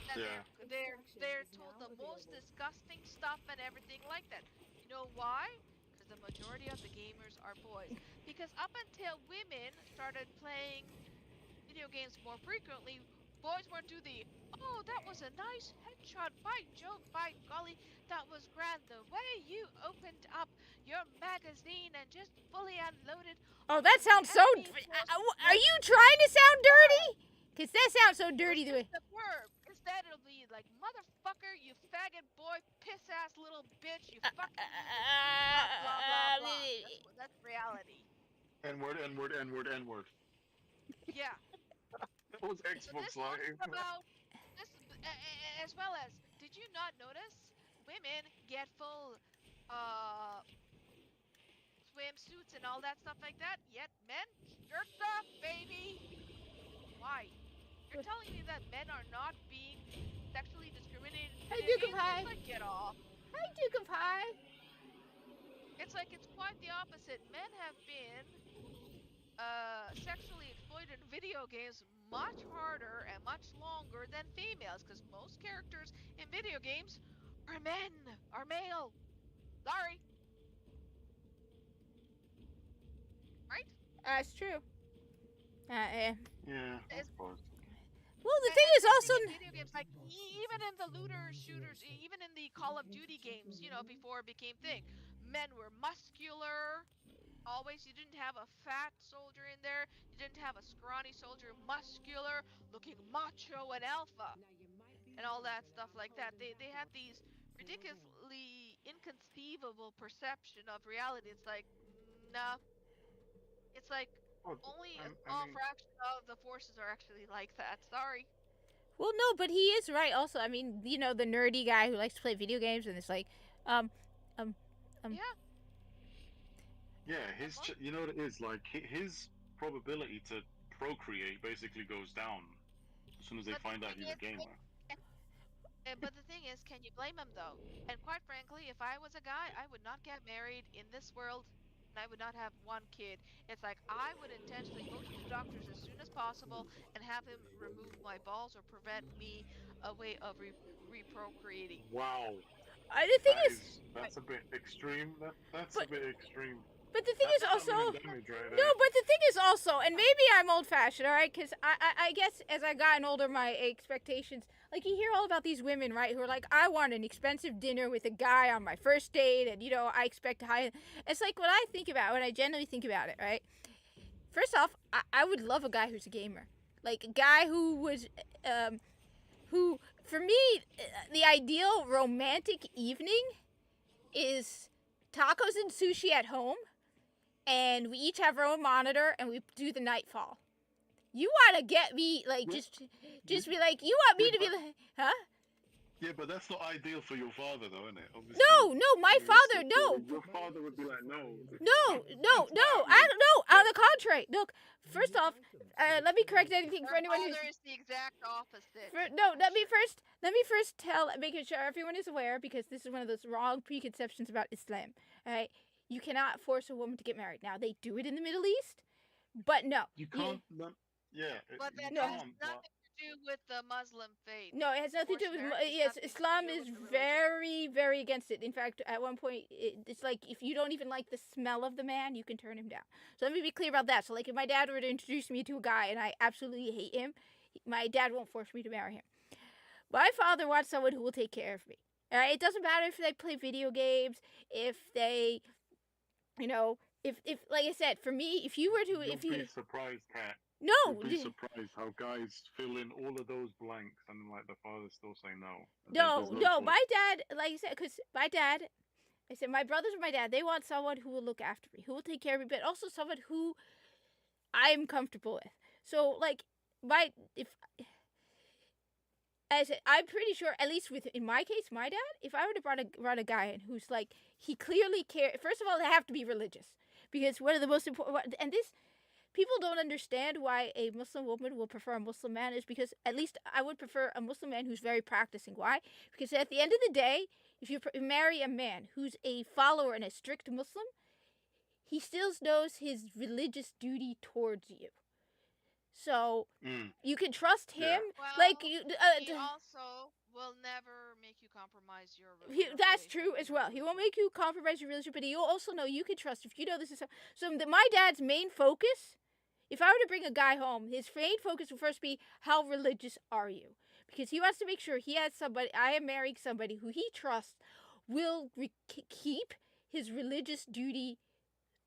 They're told the most disgusting stuff and everything like that. You know why? Because the majority of the gamers are boys. Because up until women started playing video games more frequently, boys would do the, oh, that was a nice headshot, by joke, by golly, that was grand. The way you opened up your magazine and just fully unloaded. Oh, that sounds so. Are you trying to sound dirty? Because that sounds so dirty to me. The verb. Instead, it'll be like, motherfucker, you faggot boy, piss ass little bitch, you fucking. Blah, blah, blah. That's reality. N-word. Yeah. That was Xbox Live. About this, as well as, did you not notice women get full swimsuits and all that stuff like that, yet men jerked off, baby? Why? You're telling me that men are not being sexually discriminated? Hi, Duke of High. Like, get off. Hi, Duke of High. It's like it's quite the opposite. Men have been sexually exploited in video games much harder and much longer than females, because most characters in video games are men, are male. Sorry. Right? That's true. Yeah. I suppose. Well, the thing is also. Video games, like even in the looter shooters, even in the Call of Duty games, you know, before it became thing, men were muscular. Always, you didn't have a fat soldier in there. You didn't have a scrawny soldier, muscular, looking macho and alpha, and all that stuff like that. They had these ridiculously inconceivable perception of reality. It's like, nah. It's like only a small fraction of the forces are actually like that. Sorry. Well, no, but he is right. Also, I mean, you know, the nerdy guy who likes to play video games, and it's like, Yeah. Yeah, you know what it is, like, his probability to procreate basically goes down as soon as they find out he's a gamer. But the thing is, can you blame him though? And quite frankly, if I was a guy, I would not get married in this world, and I would not have one kid. It's like I would intentionally go to the doctors as soon as possible and have him remove my balls or prevent me a way of reprocreating. Wow. The thing that's a bit extreme. That's a bit extreme. But the thing is also, no, but the thing is also, and maybe I'm old-fashioned, all right? Because I guess as I've gotten older, my expectations, like you hear all about these women, right? Who are like, I want an expensive dinner with a guy on my first date, and you know, I expect high. It's like when I think about, when I generally think about it, right? First off, I would love a guy who's a gamer, like a guy who was, who for me, the ideal romantic evening is tacos and sushi at home. And we each have our own monitor, and we do the Nightfall. You want to get me, like, just be like, you want me to be like, huh? Yeah, but that's not ideal for your father, though, isn't it? Obviously. No, my father, no. Your father would be like, no. No, I don't know. On the contrary, look. First off, let me correct anything for anyone who's. Father is the exact opposite. Let me first making sure everyone is aware, because this is one of those wrong preconceptions about Islam. All right. You cannot force a woman to get married. Now, they do it in the Middle East, but no. You can't. But that No. has nothing to do with the Muslim faith. No, it has nothing to do with. Yes, Islam is very, very against it. In fact, at one point, it's like if you don't even like the smell of the man, you can turn him down. So let me be clear about that. So, like, if my dad were to introduce me to a guy and I absolutely hate him, my dad won't force me to marry him. My father wants someone who will take care of me. All right? It doesn't matter if they play video games, if they. You know, if like I said, for me, if you were to, You'd be surprised, Kat. No. You'd be surprised how guys fill in all of those blanks, and like the fathers still say no. No. My dad, like I said, because my dad, I said my brothers and my dad, they want someone who will look after me, who will take care of me, but also someone who I am comfortable with. So, like, I said, I'm pretty sure, at least in my case, my dad, if I were to brought a guy in who's like, he clearly cares, first of all, they have to be religious. Because one of the most important, and this, people don't understand why a Muslim woman will prefer a Muslim man, is because, at least I would prefer a Muslim man who's very practicing. Why? Because at the end of the day, if you marry a man who's a follower and a strict Muslim, he still knows his religious duty towards you. So you can trust him. Yeah. Well, like he also will never make you compromise your religion. That's true as well. He won't make you compromise your religion, but he'll also know you can trust. If you know this is my dad's main focus. If I were to bring a guy home, his main focus will first be, how religious are you? Because he wants to make sure he has somebody. I am marrying somebody who he trusts will keep his religious duty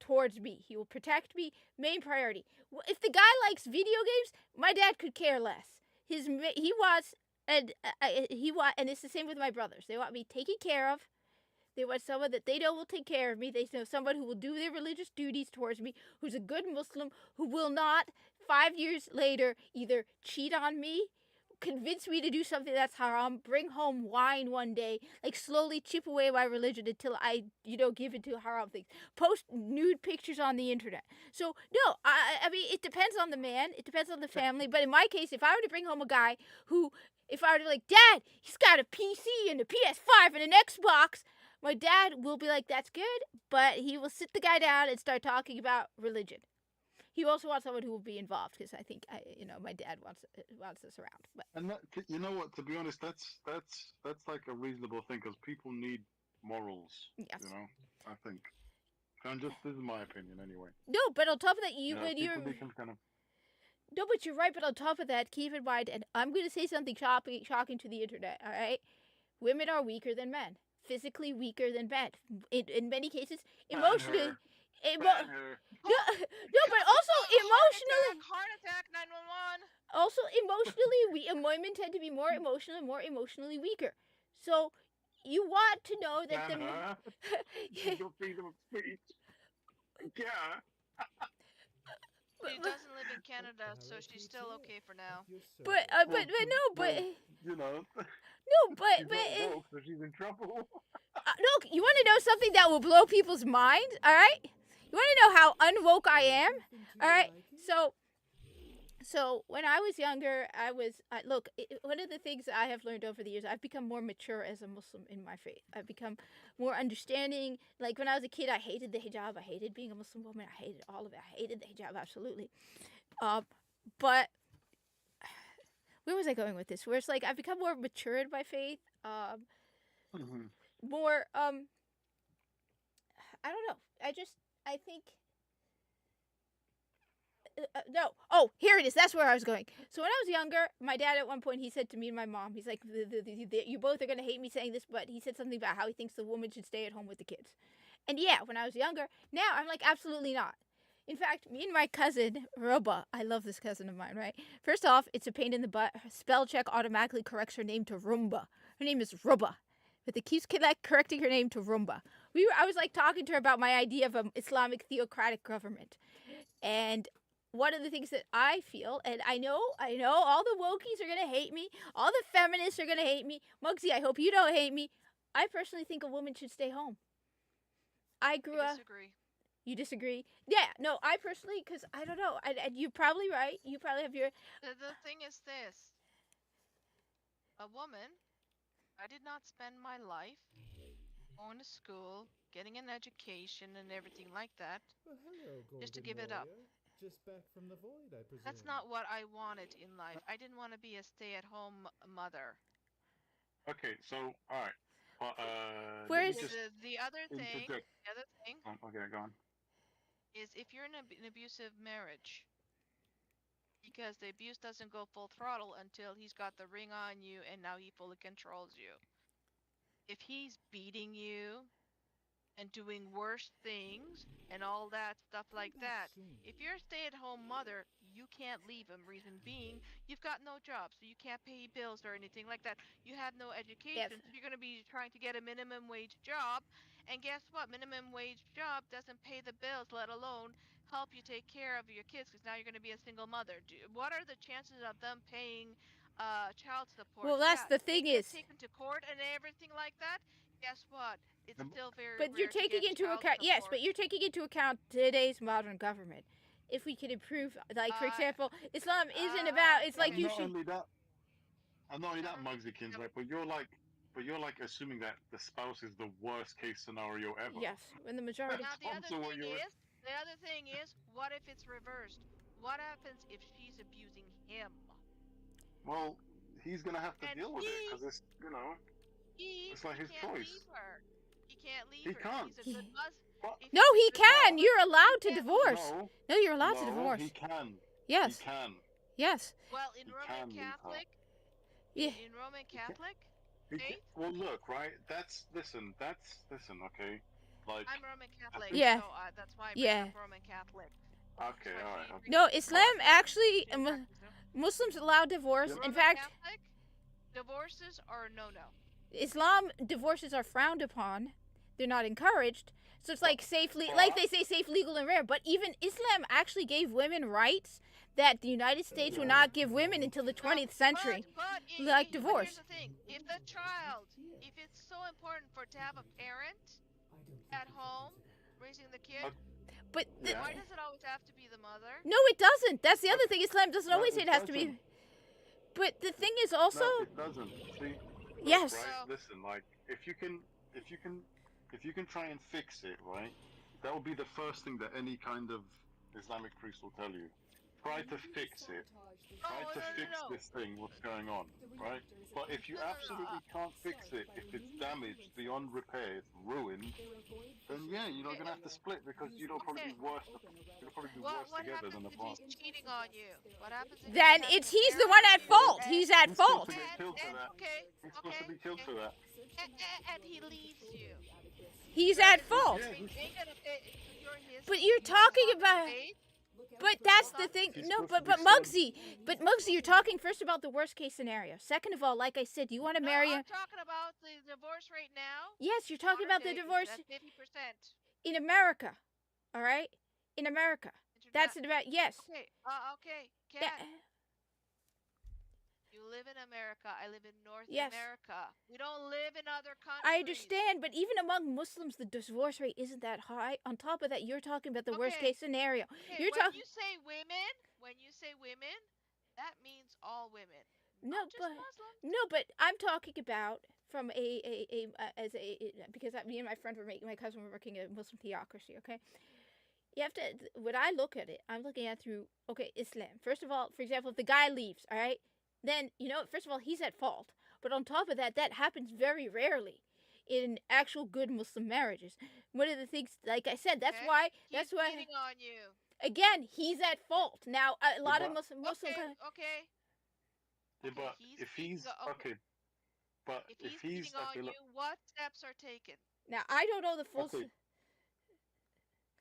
towards me. He will protect me. Main priority. If the guy likes video games, my dad could care less. And it's the same with my brothers. They want me taken care of. They want someone that they know will take care of me. They know someone who will do their religious duties towards me, who's a good Muslim, who will not 5 years later either cheat on me, convince me to do something that's haram, bring home wine one day, like slowly chip away my religion until I, give into haram things. Post nude pictures on the internet. So, no, I mean, it depends on the man. It depends on the family. But in my case, if I were to bring home a guy who, if I were to like, Dad, he's got a PC and a PS5 and an Xbox, my dad will be like, that's good, but he will sit the guy down and start talking about religion. He also wants someone who will be involved, because I think, my dad wants us around. But. And that, you know what? To be honest, that's like a reasonable thing, because people need morals. Yes. I think. This is my opinion, anyway. No, but on top of that, No, but you're right. But on top of that, keep in mind, and I'm going to say something shocking to the internet. All right, women are weaker than men, physically weaker than men. In many cases, emotionally. Ban her. No, but also emotionally. Heart attack, 911. Also, emotionally, women tend to be more emotionally weaker. So, you want to know that Ban her. She's got freedom of speech. Yeah. She doesn't live in Canada, so she's still okay for now. But no, but You know. no, but She's not woke, so she's in trouble. no. You want to know something that will blow people's minds? All right. You want to know how unwoke I am? All right. So when I was younger, one of the things I have learned over the years, I've become more mature as a Muslim in my faith. I've become more understanding. Like when I was a kid, I hated the hijab. I hated being a Muslim woman. I hated all of it. I hated the hijab, absolutely. But where was I going with this? Where it's like I've become more mature in my faith. More, I don't know. I think... no. Oh, here it is. That's where I was going. So when I was younger, my dad at one point, he said to me and my mom, he's like, you both are going to hate me saying this, but he said something about how he thinks the woman should stay at home with the kids. And yeah, when I was younger, now I'm like, absolutely not. In fact, me and my cousin, Ruba, I love this cousin of mine, right? First off, it's a pain in the butt. Spell check automatically corrects her name to Rumba. Her name is Ruba. But it keeps correcting her name to Rumba. I was like talking to her about my idea of an Islamic theocratic government. And one of the things that I feel, and I know all the wokies are going to hate me, all the feminists are going to hate me. Muggsy, I hope you don't hate me. I personally think a woman should stay home. I disagree. You disagree? Yeah, no, I personally, because I don't know. And you're probably right. You probably have your... The thing is this. A woman, I did not spend my life going to school, getting an education and everything like that, just to give it up. Just back from the void, I presume. That's not what I wanted in life. I didn't want to be a stay-at-home mother. Okay, so all right. Well, where is the other thing? Interject. The other thing. Okay, go on. Is if you're in an abusive marriage, because the abuse doesn't go full throttle until he's got the ring on you and now he fully controls you. If he's beating you and doing worse things and all that stuff like that. If you're a stay-at-home mother, you can't leave him. Reason being, you've got no job, so you can't pay bills or anything like that. You have no education, so you're going to be trying to get a minimum wage job. And guess what? Minimum wage job doesn't pay the bills, let alone help you take care of your kids, because now you're going to be a single mother. What are the chances of them paying child support? Well, that's the thing is... taken to court and everything like that. Guess what? It's still very But you're taking into account, yes, but you're taking into account today's modern government. If we could improve, like, for example, Islam isn't about, it's like you should... And not only that, Muggsykin, right, but you're like assuming that the spouse is the worst case scenario ever. Yes, when the majority... Now, the other thing is, what if it's reversed? What happens if she's abusing him? Well, he's going to have to deal with it, because it's, you know... It's like his choice. He can't leave her. He can't. He's a good husband. No, he can. You're allowed to divorce. No, you're allowed to divorce. He can. Yes. He can. Yes. Well, in Roman Catholic. In Roman Catholic. Well, look, right. Listen. Okay. Like. I'm Roman Catholic. Yeah. So, that's why I bring up Roman Catholic. Okay. All right. Okay. No, Islam actually. Muslims allow divorce. In fact. Catholic, divorces are no. Islam divorces are frowned upon. They're not encouraged. So it's like like they say, safe, legal, and rare. But even Islam actually gave women rights that the United States would not give women until the 20th century, like divorce. Here's the thing: if it's so important to have a parent at home raising the kid, but why does it always have to be the mother? No, it doesn't. That's the other thing. Islam doesn't always say it has to be. But the thing is also. No, it doesn't. See. Yes. Right? Listen, like if you can try and fix it, right? That will be the first thing that any kind of Islamic priest will tell you. try to fix it. Try to fix this thing, what's going on, right? But if you absolutely can't fix it, if it's damaged beyond repair, it's ruined, then yeah, you're not gonna have to split because you'll probably be worse. You'll probably be worse What together happens than if apart. he's cheating on you? What happens if Then he's he's the one at fault. He's at He's fault. supposed to get killed for that. Okay, He's supposed to be killed for that. and he leaves you. He's at fault. Yeah, You ain't gonna pay. You're his. But you're talking about. Paid. But that's the thing. He's No, supposed but to be Muggsy, you're talking first about the worst case scenario. Second of all, like I said, you want to marry No, a. I'm talking about the divorce rate now. Yes, you're talking about the divorce That's 50%. in America. All right, in America. That's about yes. Okay. Okay. Ken, That- you live in America. I live in North Yes. America. We don't live in other countries. I understand, but even among Muslims, the divorce rate isn't that high. On top of that, you're talking about the worst Okay. case scenario. Okay, You're when talking. you say women, that means all women. No, not just but Muslims. no, but I'm talking about from because me and my friend my cousin were working at Muslim theocracy. Okay, you have to. When I look at it, I'm looking at it through Islam. First of all, for example, if the guy leaves, all right, then first of all he's at fault. But on top of that, that happens very rarely in actual good Muslim marriages. One of the things, like I said, that's Okay. why. He's That's why. cheating on you. Again, he's at fault. Now, a lot of but- Muslim. Okay. Yeah, Okay, but he's if cheating he's on- okay, but If if he's he's cheating on okay, you, look, what steps are taken? Now, I don't know the full. Okay.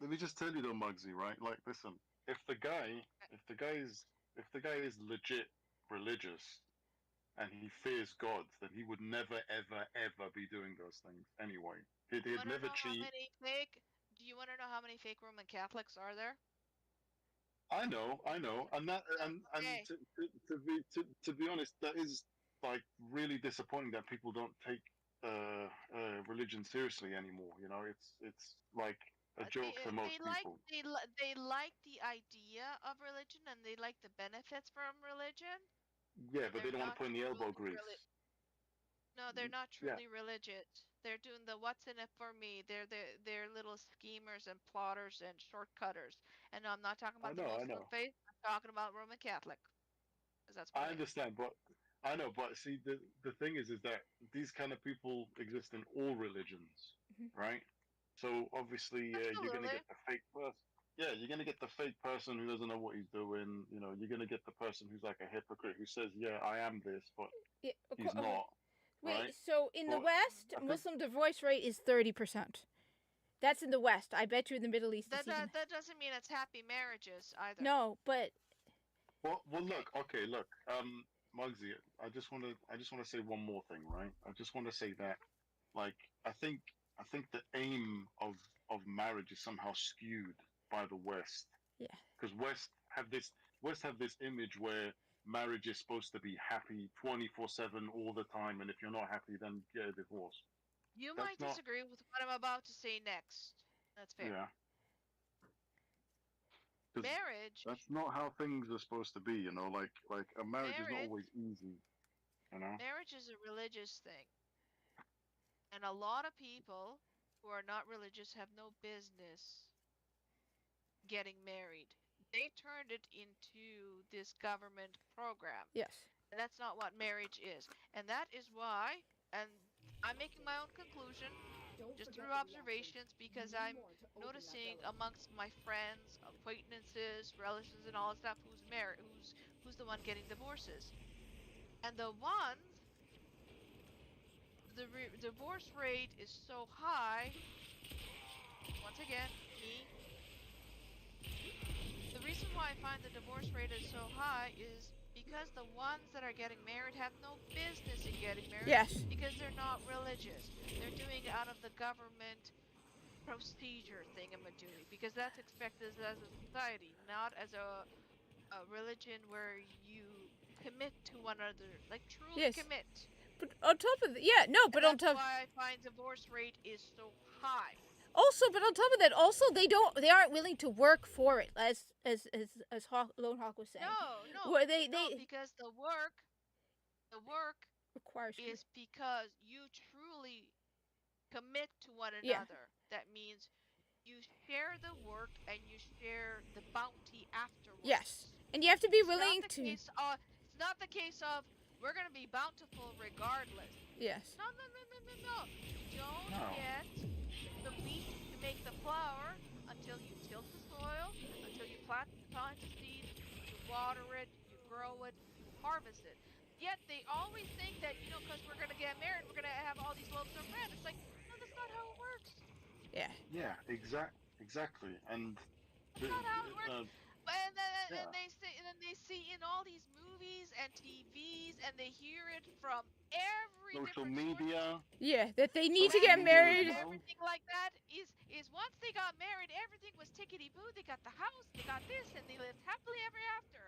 let me just tell you though, Muggsy, right? Like, listen, if the guy is legit religious and he fears God, then he would never, ever, ever be doing those things anyway. He'd Wanna never know how cheat. many fake? Do you want to know how many fake Roman Catholics are there? I know, and that, and Okay. to be honest, that is like really disappointing that people don't take religion seriously anymore. You know, it's like a joke for most people. They like the idea of religion and they like the benefits from religion. Yeah, but they They're don't want not to put in the elbow truly grease. No, they're not Yeah. truly religious. They're doing the what's in it for me. They're little schemers and plotters and shortcutters. And I'm not talking about the I Muslim know. faith. I'm talking about Roman Catholic. 'Cause that's what I it is. understand, but I know, but see, the thing is that these kind of people exist in all religions, right? So obviously, you're gonna Absolutely. get the fake person. Yeah, you're gonna get the fake person who doesn't know what he's doing. You know, you're gonna get the person who's like a hypocrite who says, "Yeah, I am this," but Yeah, he's not. Wait, right? so in the Well, West, I think- Muslim divorce rate is 30%. That's in the West. I bet you in the Middle East it's even... That doesn't mean it's happy marriages either. No, but Well, look, Muggsy, I just want to say one more thing, right? I just want to say that, like, I think the aim of marriage is somehow skewed by the West. Yeah. Because West have this image where marriage is supposed to be happy 24/7 all the time, and if you're not happy, then get a divorce. You That's might not- disagree with what I'm about to say next. That's fair. Yeah. 'Cause Marriage. That's not how things are supposed to be, you know. Like a marriage is not Marriage- always easy, you know. Marriage is a religious thing. And a lot of people who are not religious have no business getting married. They turned it into this government program. yes. And that's not what marriage is. And that is why, and I'm making my own conclusion just through observations because I'm noticing amongst my friends, acquaintances, relatives, and all that stuff who's married, who's the one getting divorces. And the ones, the divorce rate is so high. Once again, me. The reason why I find the divorce rate is so high is because the ones that are getting married have no business in getting married. Yes. Because they're not religious. They're doing it out of the government procedure thingamadooey. Because that's expected as a society, not as a religion where you commit to one another. Like truly Yes. commit. But on top of but on That's top why I find divorce rate is so high. but on top of that, also they aren't willing to work for it, as Lone Hawk was saying. No, Where they because the work requires is because you truly commit to one Yeah. another. That means you share the work and you share the bounty afterwards. Yes. And you have to be It's willing not the to. Case, it's not the case of we're gonna be bountiful regardless. Yes. No. You don't No. get the wheat to make the flour until you tilt the soil, until you plant the seed, you water it, you grow it, you harvest it. Yet they always think that, you know, because we're gonna get married, we're gonna have all these loaves of bread. It's like, no, that's not how it works. Yeah. Yeah, exactly. And That's not how it works. And yeah. they see in all these movies and TVs, and they hear it from every social different media. Yeah, that they need to Social get media as married. well. everything like that is once they got married, everything was tickety boo. They got the house, they got this, and they lived happily ever after.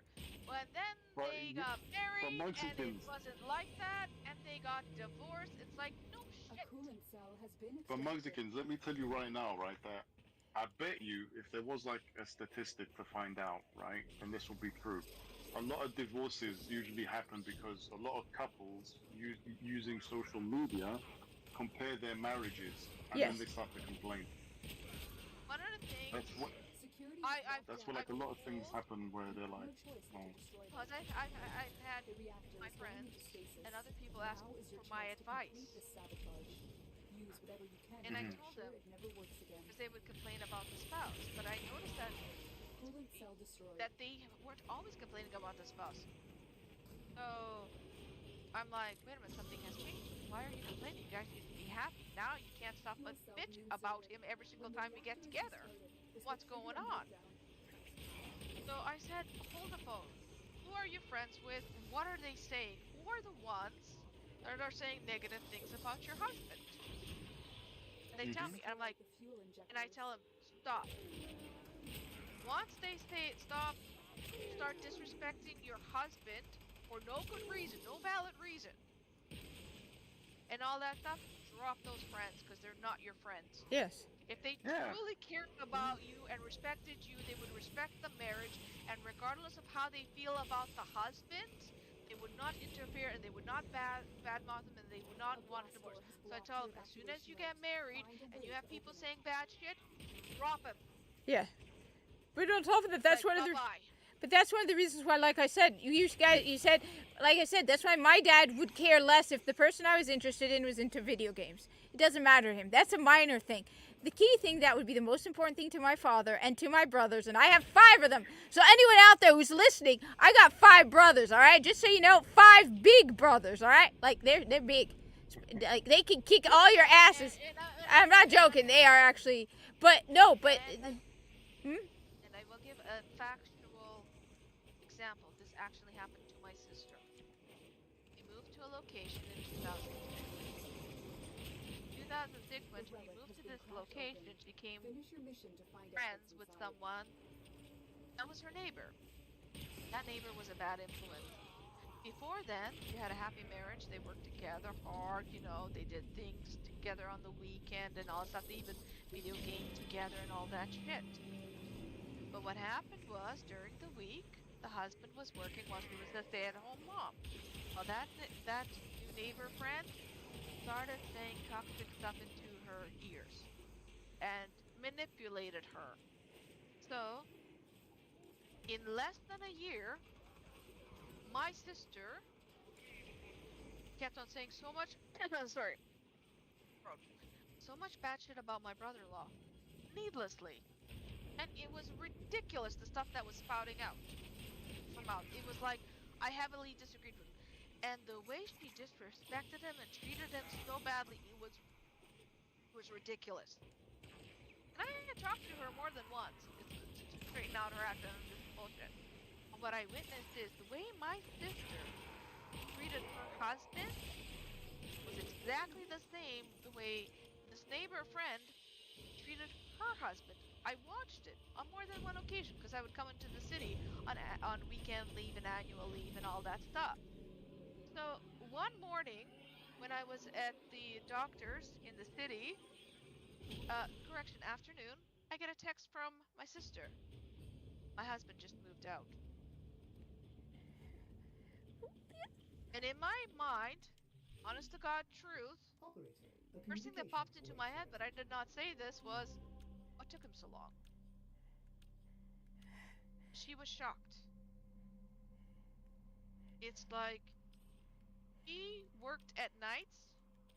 But then But they you- got married, and it Mexicans- wasn't like that, and they got divorced. It's like, no A shit. coolant cell has been For extracted. Mexicans, let me tell you right now, right, that I bet you if there was like a statistic to find out, right, and this will be true, a lot of divorces usually happen because a lot of couples using social media compare their marriages and Yes. then they start to complain. One of the things That's what. Security That's where like a lot of things happen where they're like, oh, Because I've had The reactor my is going friends into stasis. and other people ask Now is your for my chance to complete advice. this sabotage. Use whatever you can And I to make told sure them, it never works again. because they would complain about the spouse. But I noticed Coolant cell destroyed. that they weren't always complaining about the spouse. So I'm like, wait a minute, something has changed. Why are you complaining? You guys need to be happy. Now you can't stop but bitch about him every single time we get together. What's going on? So I said, hold the phone. Who are you friends with? What are they saying? Who are the ones that are saying negative things about your husband? And they tell me, and I'm like, and I tell them, stop. Once they say stop, start disrespecting your husband for no good reason, no valid reason, and all that stuff, drop those friends because they're not your friends. Yes. If they Yeah. truly cared about you and respected you, they would respect the marriage, and regardless of how they feel about the husband, they would not interfere, and they would not badmouth him, and they would not want a divorce. So I tell them, as soon as you get married and you have people saying bad shit, drop him. Yeah. But on top of that, that's Like, one of the. bye-bye. But that's one of the reasons why, like I said, you said, like I said, that's why my dad would care less if the person I was interested in was into video games. It doesn't matter to him. That's a minor thing. The key thing that would be the most important thing to my father and to my brothers, and I have 5 of them. So anyone out there who's listening, I got 5 brothers, all right? Just so you know, 5 big brothers, all right? Like they're big. Like they can kick all your asses. I'm not joking. They are actually. But no, but. And I will give a factual example. This actually happened to my sister. We moved to a location in 2006 when she moved to this location, she became Finish your mission to find out friends what's with inside. someone that was her neighbor. That neighbor was a bad influence. Before then, they had a happy marriage. They worked together hard, you know, they did things together on the weekend and all that stuff. They even video gamed together and all that shit. But what happened was, during the week, the husband was working while she was a stay-at-home mom. Well, that new neighbor friend started saying toxic stuff into her ears and manipulated her. So, in less than a year, my sister kept on saying so much sorry, so much bad shit about my brother-in-law, needlessly. And it was ridiculous, the stuff that was spouting out from her mouth. It was like, I heavily disagreed with him. And the way she disrespected him and treated him so badly, it was ridiculous. And I had talked to her more than once to straighten out her act and this bullshit. And what I witnessed is the way my sister treated her husband was exactly the same the way this neighbor friend treated her husband. I watched it on more than one occasion because I would come into the city on weekend leave and annual leave and all that stuff. So one morning when I was at the doctor's in the city, afternoon, I get a text from my sister. My husband just moved out. And in my mind, honest to God truth, first thing that popped into my head, but I did not say this, was, what took him so long? She was shocked. it's like he worked at nights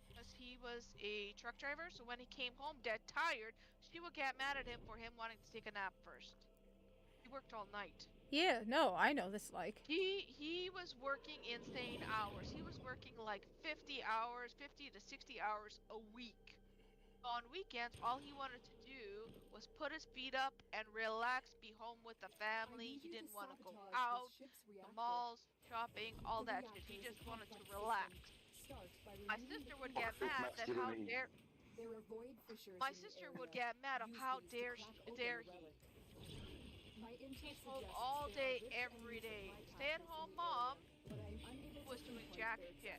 because he was a truck driver. So when he came home dead tired, she would get mad at him for him wanting to take a nap first. He worked all night. Yeah, no, I know this like. He was working insane hours. He was working like 50 hours, 50 to 60 hours a week. On weekends, all he wanted to do was put his feet up and relax, be home with the family. He didn't want to go out, the malls, shopping, all that shit. He just wanted to relax. My sister would get mad that how dare. My sister would get mad of how dare he. He's home all day, every day. Stay-at-home mom was doing jack shit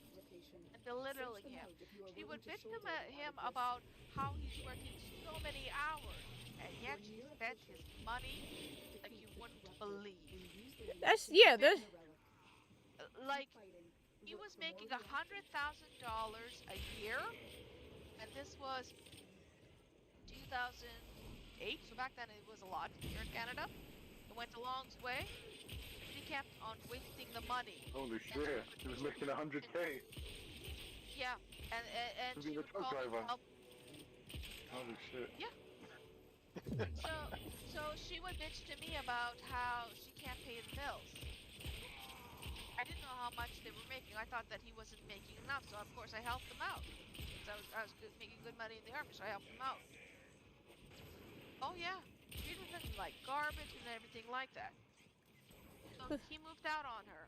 and belittling him. She would bitch to him about how he's working so many hours, and yet she spent his money like you wouldn't believe. There's like he was making $100,000 a year, and this was 2008. So back then it was a lot here in Canada. It went a long way. He kept on wasting the money. Holy shit! He was making 100K. Yeah, and she To be the would truck call him driver. up. Holy shit! Yeah. So she would bitch to me about how she can't pay the bills. I didn't know how much they were making. I thought that he wasn't making enough, so of course I helped him out. Because I was making good money in the army, so I helped him out. Oh yeah, treated him like garbage and everything like that. So he moved out on her.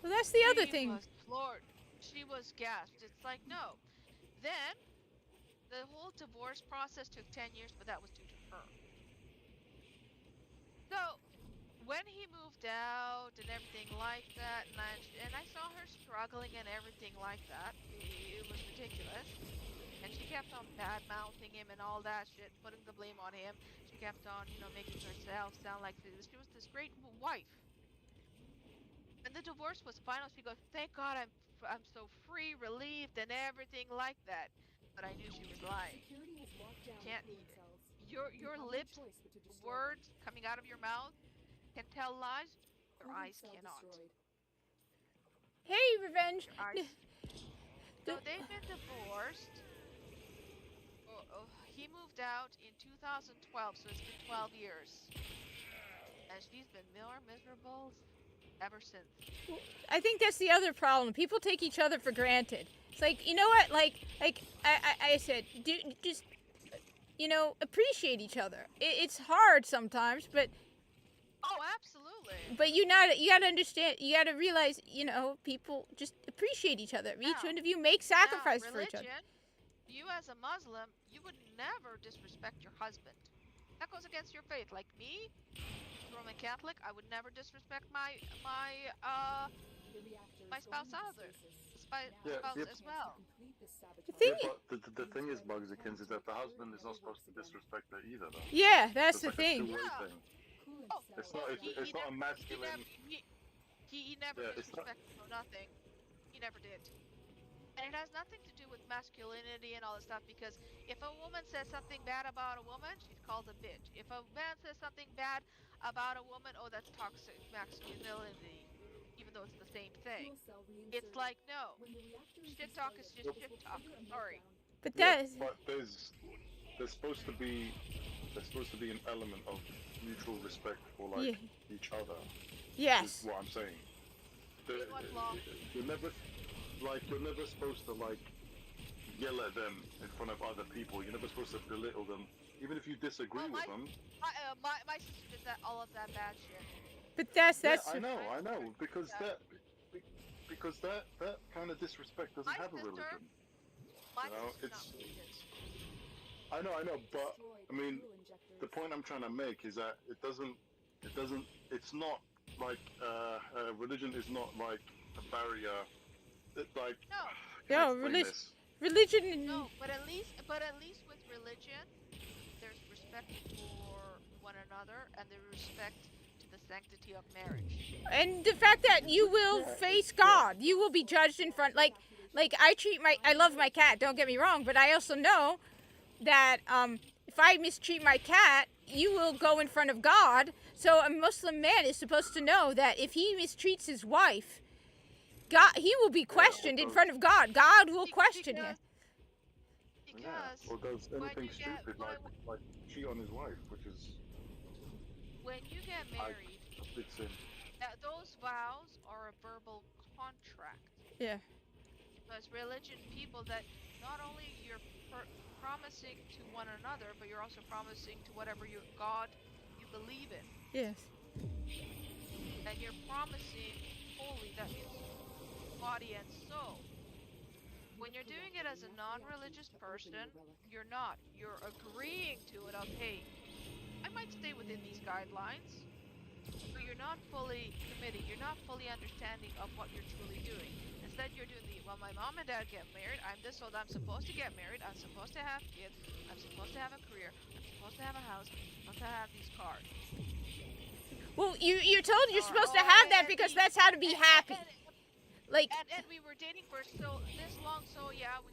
Well, that's the other She thing. was floored. She was gasped. It's like, no. Then, the whole divorce process took 10 years, but that was due to her. So, when he moved out and everything like that, and I saw her struggling and everything like that, it was ridiculous. And she kept on bad-mouthing him and all that shit, putting the blame on him. She kept on, making herself sound like she was this great wife. And the divorce was final. She goes, "Thank God, I'm so free, relieved, and everything like that." But I knew she was lying. Can't. Your lips, words coming out of your mouth can tell lies. Your eyes cannot. Hey, Revenge. Your eyes. So they've been divorced. He moved out in 2012, so it's been 12 years. And she's been more miserable ever since. I think that's the other problem. People take each other for granted. It's like, you know what? Like I said, just appreciate each other. It's hard sometimes, but. Oh, absolutely. But you gotta understand. You gotta realize, people just appreciate each other. Each one of you make sacrifice for each other. You as a Muslim, you would never disrespect your husband. That goes against your faith. Like me, Roman Catholic, I would never disrespect my spouse either. Spouse as well. The thing is, Bugsykins, is that the husband is not supposed to disrespect her either, though. Yeah, that's the It's like a thing. two-way thing. Oh, It's not a masculine. He never disrespected her, nothing. He never did. And it has nothing to do with masculinity and all this stuff, because if a woman says something bad about a woman, she's called a bitch. If a man says something bad about a woman, oh, that's toxic masculinity, even though it's the same thing. It's like, no, shit talk is just shit talk. Sorry. But but there's supposed to be an element of mutual respect for each other. Yes. Is what I'm saying. You're never supposed to yell at them in front of other people. You're never supposed to belittle them, even if you disagree with them. My sister did all of that bad shit. But that's. I know, because that kind of disrespect doesn't have a religion. I know, but I mean, the point I'm trying to make is that it's not like religion is not like a barrier. No, religion. No, but at least with religion, there's respect for one another, and there's respect to the sanctity of marriage. And the fact that you will face God, you will be judged in front. Like I love my cat. Don't get me wrong, but I also know that if I mistreat my cat, you will go in front of God. So a Muslim man is supposed to know that if he mistreats his wife, God, he will be questioned in front of God. God will question him. Because or does when anything you get stupid like cheat on his wife, which is when you get married, big sin. those vows are a verbal contract. Yeah. Because religion people that not only you're promising to one another, but you're also promising to whatever God you believe in. Yes. And you're promising wholly, that means body and soul. When you're doing it as a non-religious person, you're not. You're agreeing to it of, hey, I might stay within these guidelines, but you're not fully committing. You're not fully understanding of what you're truly doing. Instead, you're doing well, my mom and dad get married. I'm this old. I'm supposed to get married. I'm supposed to have kids. I'm supposed to have a career. I'm supposed to have a house. I'm supposed to have these cars. Well, you're told you're supposed to have that because that's how to be happy. Like, and we were dating for this long, so yeah, it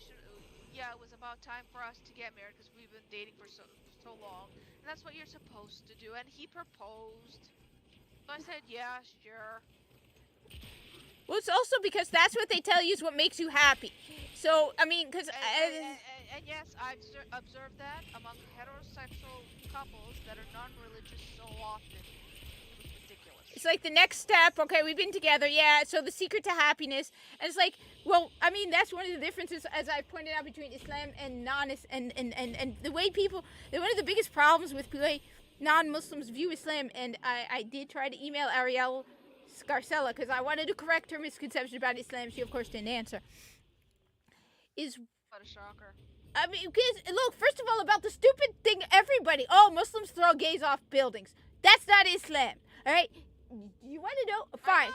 was about time for us to get married because we've been dating for so long, and that's what you're supposed to do. And he proposed, so I said, yeah, sure. Well, it's also because that's what they tell you is what makes you happy. So, I mean, because and yes, I've observed that among heterosexual couples that are non-religious so often. It's like the next step, okay, we've been together, yeah, so the secret to happiness. And it's like, well, I mean, that's one of the differences, as I pointed out, between Islam and and the way people, one of the biggest problems with the way non-Muslims view Islam, and I did try to email Ariel Scarcella, because I wanted to correct her misconception about Islam. She, of course, didn't answer. What a shocker. I mean, because, look, first of all, about the stupid thing, everybody, Muslims throw gays off buildings. That's not Islam, all right? You want to know? Fine.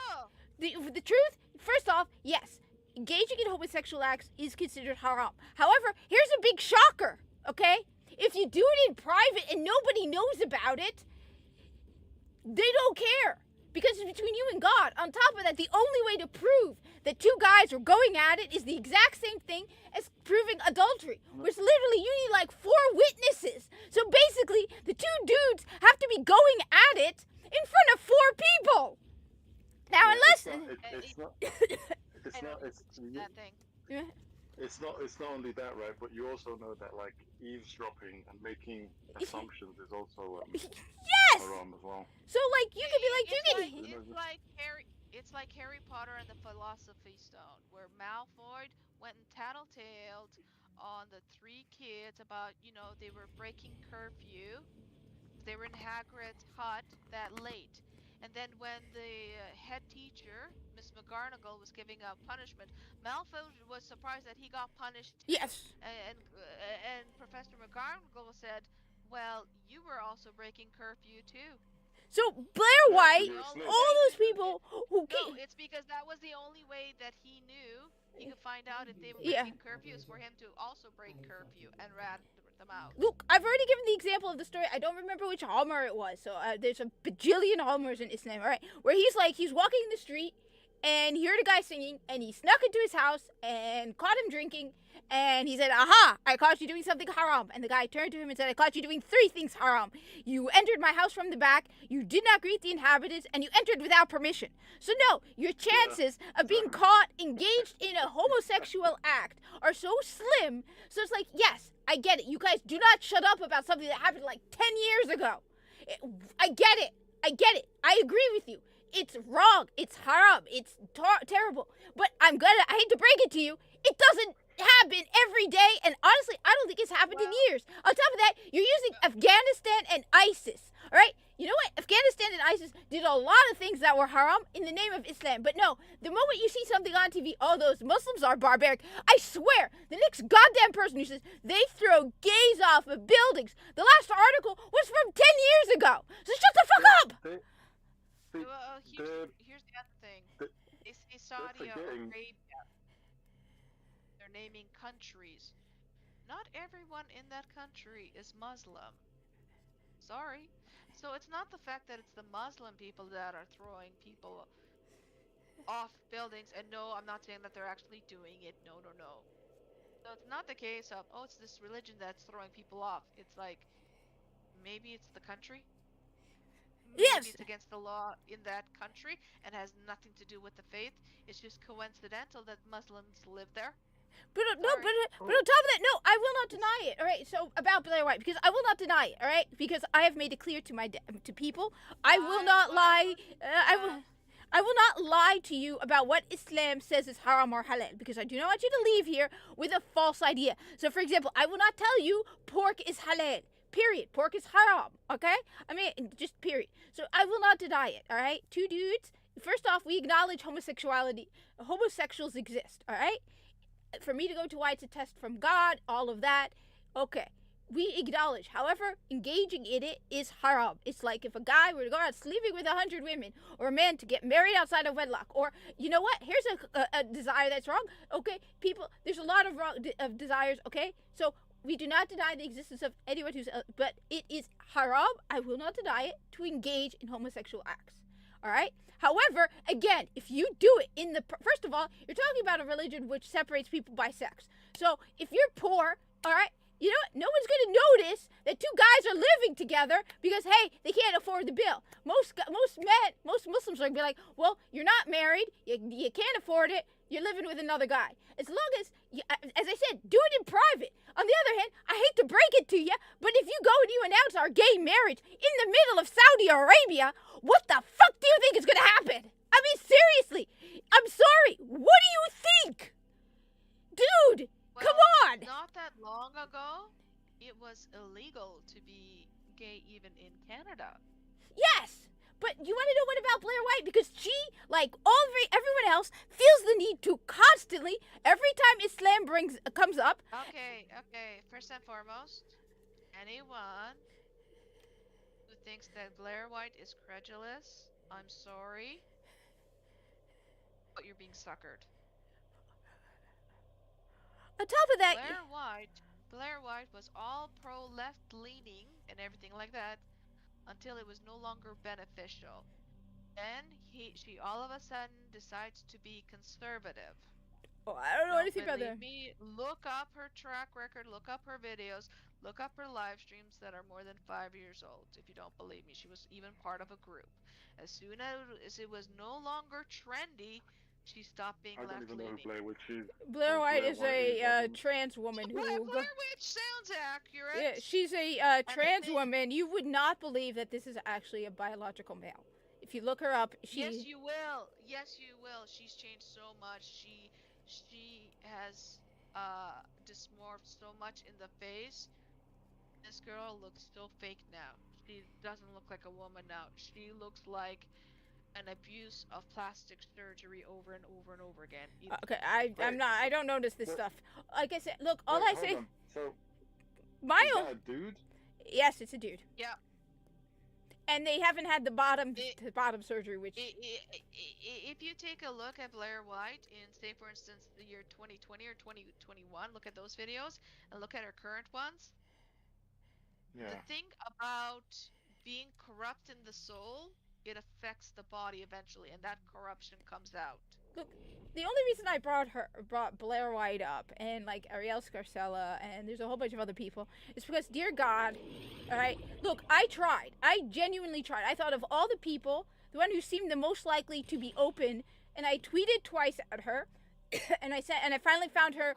The truth, first off, yes, engaging in homosexual acts is considered haram. However, here's a big shocker, okay? If you do it in private and nobody knows about it, they don't care. Because it's between you and God. On top of that, the only way to prove that two guys are going at it is the exact same thing as proving adultery, which literally you need like 4 witnesses. So basically, the two dudes have to be going at it in front of 4 people. Now, It's not only that, right? But you also know that like eavesdropping and making assumptions is also yes haram as well. So like you could be like it's like Harry Potter and the Philosophy Stone, where Malfoy went and tattletaled on the 3 kids about, they were breaking curfew. They were in Hagrid's hut that late. And then when the head teacher, Miss McGonagall, was giving out punishment, Malfoy was surprised that he got punished. Yes. And Professor McGonagall said, well, you were also breaking curfew too. So Blair White, all those people who... No, it's because that was the only way that he knew he could find out if they were breaking curfews, for him to also break curfew and rat them out. Look, I've already given the example of the story. I don't remember which Almar it was. So there's a bajillion Almars in Islam, all right? Where he's walking in the street, and he heard a guy singing, and he snuck into his house and caught him drinking, and he said, aha, I caught you doing something haram. And the guy turned to him and said, I caught you doing 3 things haram. You entered my house from the back, you did not greet the inhabitants, and you entered without permission. So no, your chances of being caught engaged in a homosexual act are so slim. So it's like, yes, I get it. You guys do not shut up about something that happened like 10 years ago. I get it. I agree with you. It's wrong. It's haram. It's terrible. But I hate to break it to you, it doesn't happen every day. And honestly, I don't think it's happened in years. On top of that, you're using Afghanistan and ISIS. All right? You know what? Afghanistan and ISIS did a lot of things that were haram in the name of Islam. But no, the moment you see something on TV, those Muslims are barbaric. I swear, the next goddamn person who says they throw gays off of buildings, the last article was from 10 years ago. So shut the fuck up! Here's the other thing. They say Saudi Arabia. They're naming countries. Not everyone in that country is Muslim. Sorry. So it's not the fact that it's the Muslim people that are throwing people off buildings. And no, I'm not saying that they're actually doing it. No. So it's not the case of, it's this religion that's throwing people off. It's like, maybe it's the country. Yes. It's against the law in that country and has nothing to do with the faith. It's just coincidental that Muslims live there. But no, but on top of that, no, I will not deny it. All right, so about Blair White, because I will not deny it. All right, because I have made it clear to to people, I will not lie. I will not lie to you about what Islam says is haram or halal, because I do not want you to leave here with a false idea. So, for example, I will not tell you pork is halal. Period. Pork is haram. Okay? I mean, just period. So I will not deny it. All right? Two dudes. First off, we acknowledge homosexuality. Homosexuals exist. All right? For me to go to White's a test from God, all of that. Okay. We acknowledge. However, engaging in it is haram. It's like if a guy were to go out sleeping with 100 women, or a man to get married outside of wedlock, or you know what? Here's a desire that's wrong. Okay, people, there's a lot of wrong of desires. Okay, so we do not deny the existence of anyone who's, but it is haram. I will not deny it to engage in homosexual acts. All right. However, again, if you do it in the first of all, you're talking about a religion which separates people by sex. So if you're poor, all right. You know what? No one's going to notice that two guys are living together because, hey, they can't afford the bill. Most Muslims are going to be like, well, you're not married. You can't afford it. You're living with another guy. As long as, as I said, do it in private. On the other hand, I hate to break it to you, but if you go and you announce our gay marriage in the middle of Saudi Arabia, what the fuck do you think is going to happen? I mean, seriously. I'm sorry. What do you think? Dude. Well, come on! Not that long ago, it was illegal to be gay even in Canada. Yes! But you want to know what about Blair White? Because she, like everyone else, feels the need to constantly, every time Islam comes up... Okay. First and foremost, anyone who thinks that Blair White is credulous, I'm sorry, but you're being suckered. On top of that, Blair White was all pro-left leaning and everything like that until it was no longer beneficial. Then she all of a sudden decides to be conservative. Oh, I don't know anything about that. Look up her track record, look up her videos, look up her live streams that are more than 5 years old. If you don't believe me, she was even part of a group. As soon as it was no longer trendy, she stopped being left-leaning. I don't even know who Blair Witch is. Blair White is a trans woman who... Blair Witch sounds accurate. Yeah, she's a trans woman. You would not believe that this is actually a biological male. If you look her up, she... Yes, you will. Yes, you will. She's changed so much. She has dysmorphed so much in the face. This girl looks so fake now. She doesn't look like a woman now. She looks like an abuse of plastic surgery over and over and over again. Okay, I don't notice this stuff. Like I said, look, all I say... So, my is own... that a dude? Yes, it's a dude. Yeah. And they haven't had the bottom surgery, which... If you take a look at Blair White in, say, for instance, the year 2020 or 2021, look at those videos, and look at her current ones. Yeah. The thing about being corrupt in the soul, it affects the body eventually, and that corruption comes out. Look, the only reason I brought Blair White up, and like Ariel Scarcella, and there's a whole bunch of other people, is because, dear God, all right, look, I tried. I genuinely tried. I thought of all the people, the one who seemed the most likely to be open, and I tweeted twice at her, and I finally found her.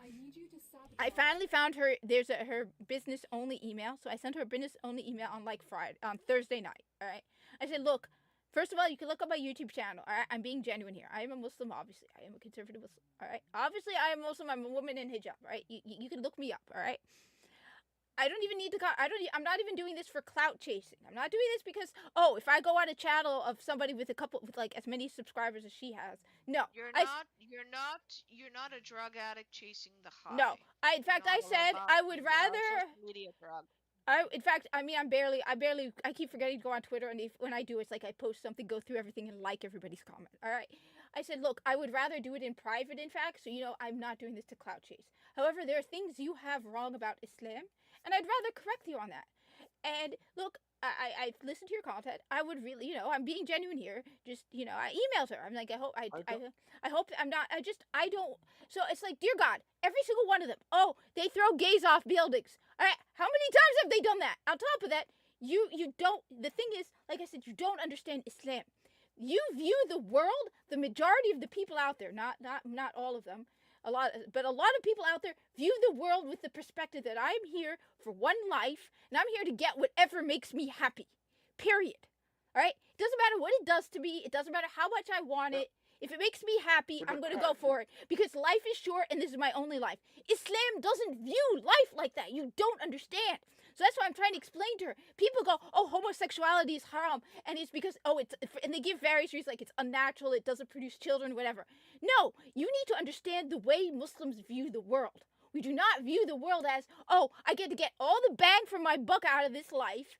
I finally found her. There's her business only email, so I sent her a business only email on Thursday night. All right, I said, look. First of all, you can look up my YouTube channel, all right? I'm being genuine here. I am a Muslim, obviously. I am a conservative Muslim, all right? Obviously, I am Muslim. I'm a woman in hijab, all right? You can look me up, all right? I don't even need to... I'm not even doing this for clout chasing. I'm not doing this because, if I go on a channel of somebody with like as many subscribers as she has, no. You're not a drug addict chasing the high. No. In fact, I said I would rather... Social media drug. I keep forgetting to go on Twitter, and when I do, it's like I post something, go through everything, and like everybody's comment. All right. I said, look, I would rather do it in private, in fact, so I'm not doing this to clout chase. However, there are things you have wrong about Islam, and I'd rather correct you on that. And look, I listened to your content. I would really, I'm being genuine here. Just, I emailed her. I'm like, I hope I'm not. I don't. So it's like, dear God, every single one of them. Oh, they throw gays off buildings. All right, how many times have they done that? On top of that, you don't. The thing is, like I said, you don't understand Islam. You view the world, the majority of the people out there, not all of them, but a lot of people out there view the world with the perspective that I'm here for one life, and I'm here to get whatever makes me happy. Period. All right? It doesn't matter what it does to me. It doesn't matter how much I want it. If it makes me happy, I'm going to go for it because life is short and this is my only life. Islam doesn't view life like that. You don't understand. So that's why I'm trying to explain to her. People go, oh, homosexuality is haram. And it's because, and they give various reasons like it's unnatural, it doesn't produce children, whatever. No, you need to understand the way Muslims view the world. We do not view the world as, oh, I get to get all the bang for my buck out of this life